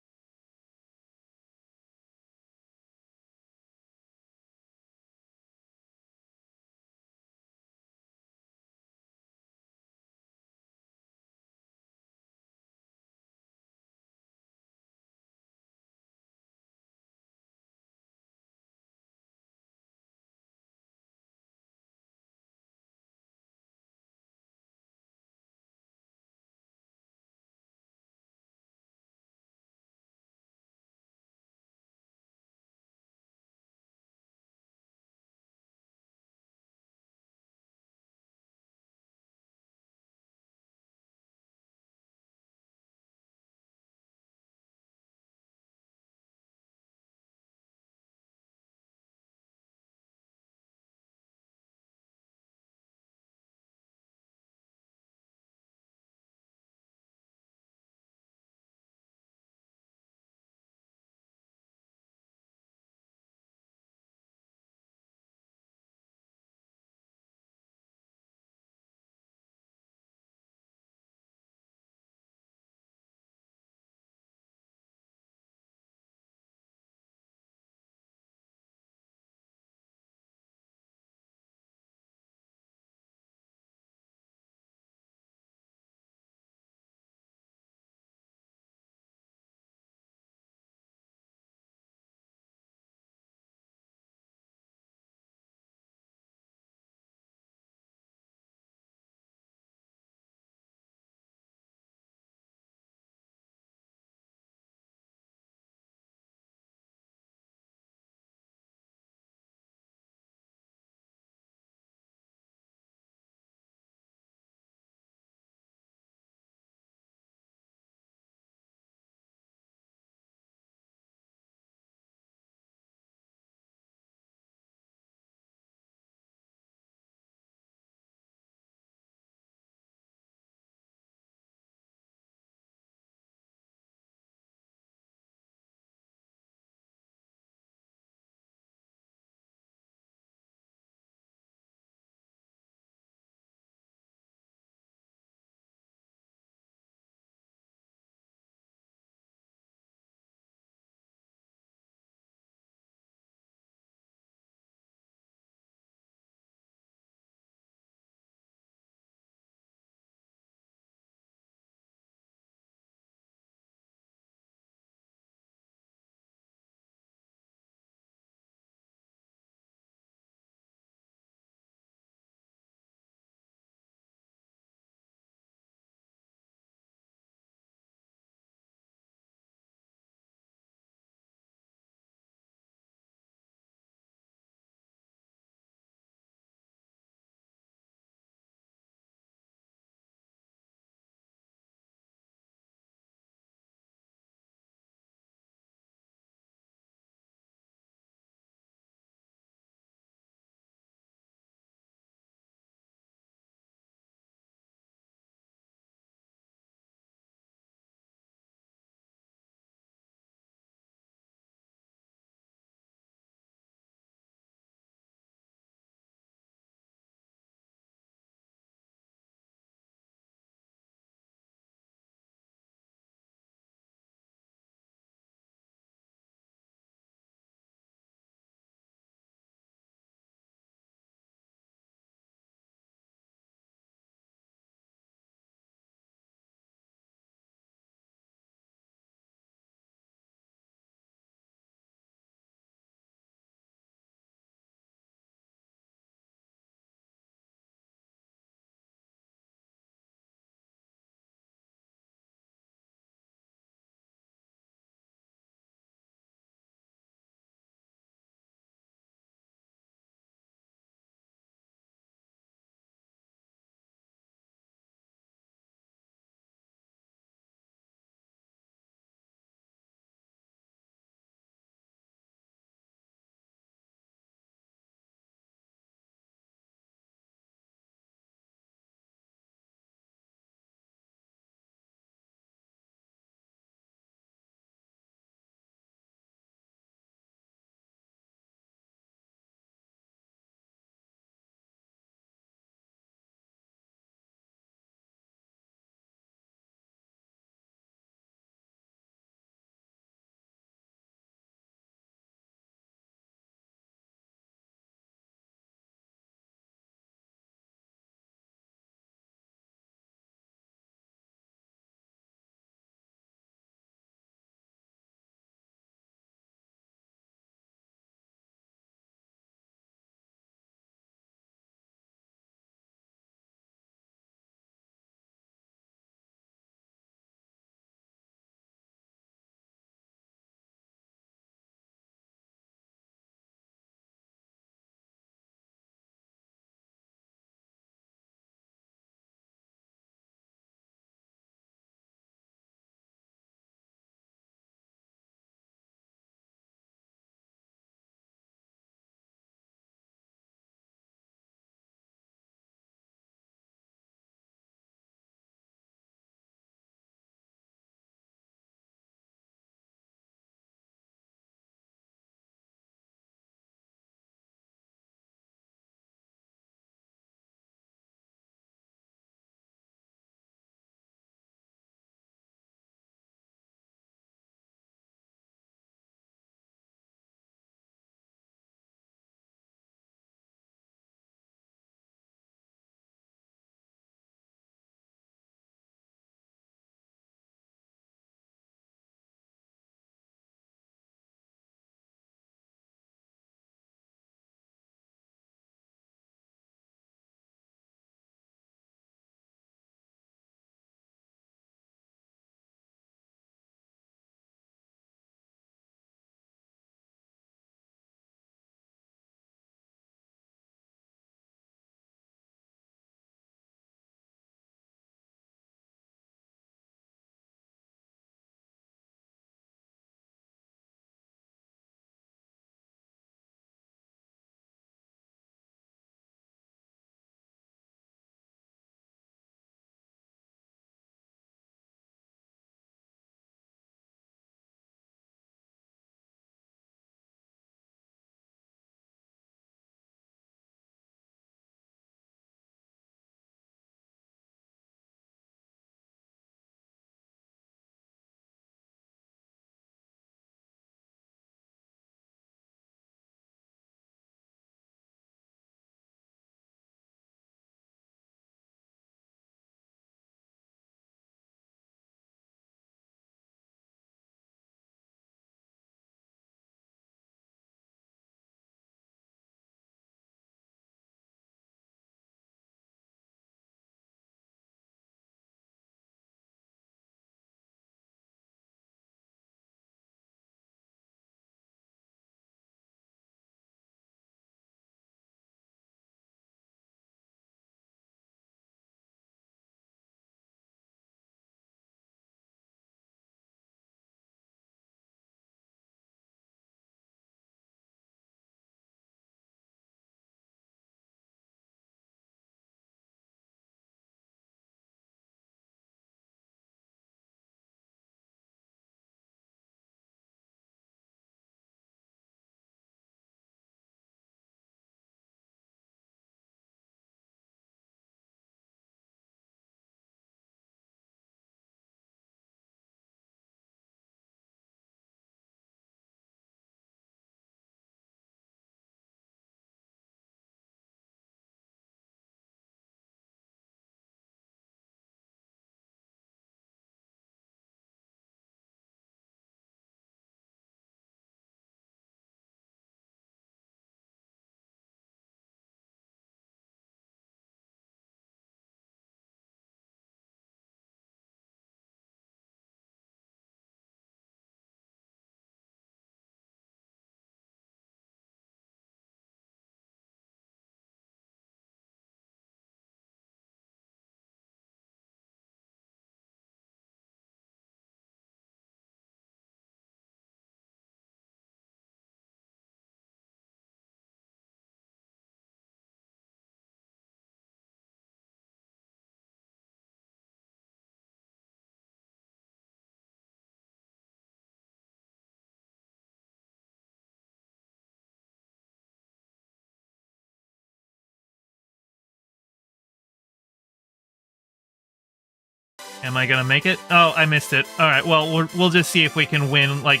Am I gonna make it? Oh, I missed it. All right, well, we'll just see if we can win, like...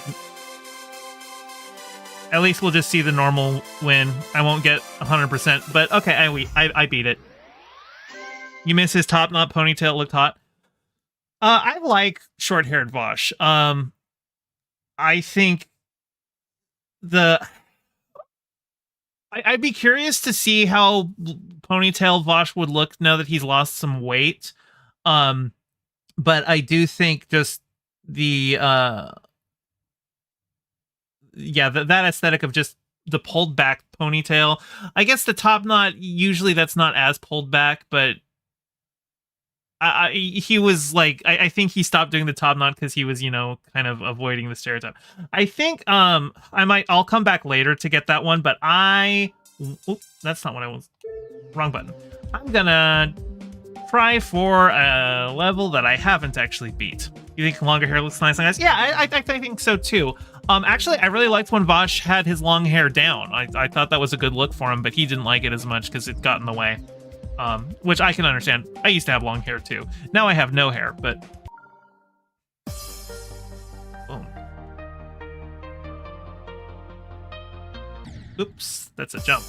At least we'll just see the normal win. I won't get 100%, but okay, I beat it. You miss his top knot ponytail, looked hot. I like short-haired Walsh. I think I'd be curious to see how ponytail Walsh would look now that he's lost some weight. But I do think just the that aesthetic of just the pulled back ponytail. I guess the top knot, usually that's not as pulled back, but he was like, I think he stopped doing the top knot because he was, kind of avoiding the stereotype. I think I'll come back later to get that one, but that's not what I was. Wrong button. I'm gonna try for a level that I haven't actually beat. You think longer hair looks nice on guys? Yeah, I think so too. Actually, I really liked when Walsh had his long hair down. I thought that was a good look for him, but he didn't like it as much because it got in the way. Which I can understand. I used to have long hair too. Now I have no hair, but... Boom. Oops, that's a jump.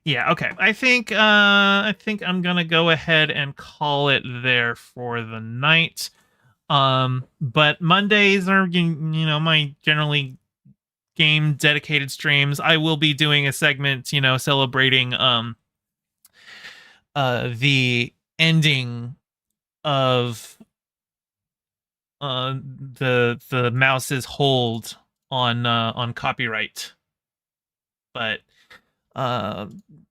Yeah, okay. I think I'm gonna go ahead and call it there for the night. But Mondays are, you know, my generally game dedicated streams. I will be doing a segment, you know, celebrating the ending of the mouse's hold on copyright. But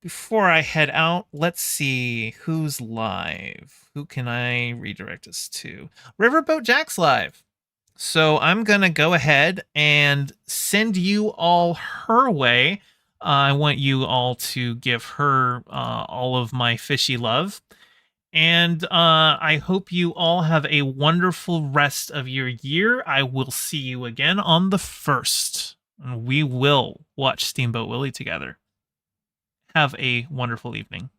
before I head out, let's see who's live. Who can I redirect us to? Riverboat Jack's live. So I'm going to go ahead and send you all her way. I want you all to give her all of my fishy love. And I hope you all have a wonderful rest of your year. I will see you again on the 1st. And we will watch Steamboat Willie together. Have a wonderful evening.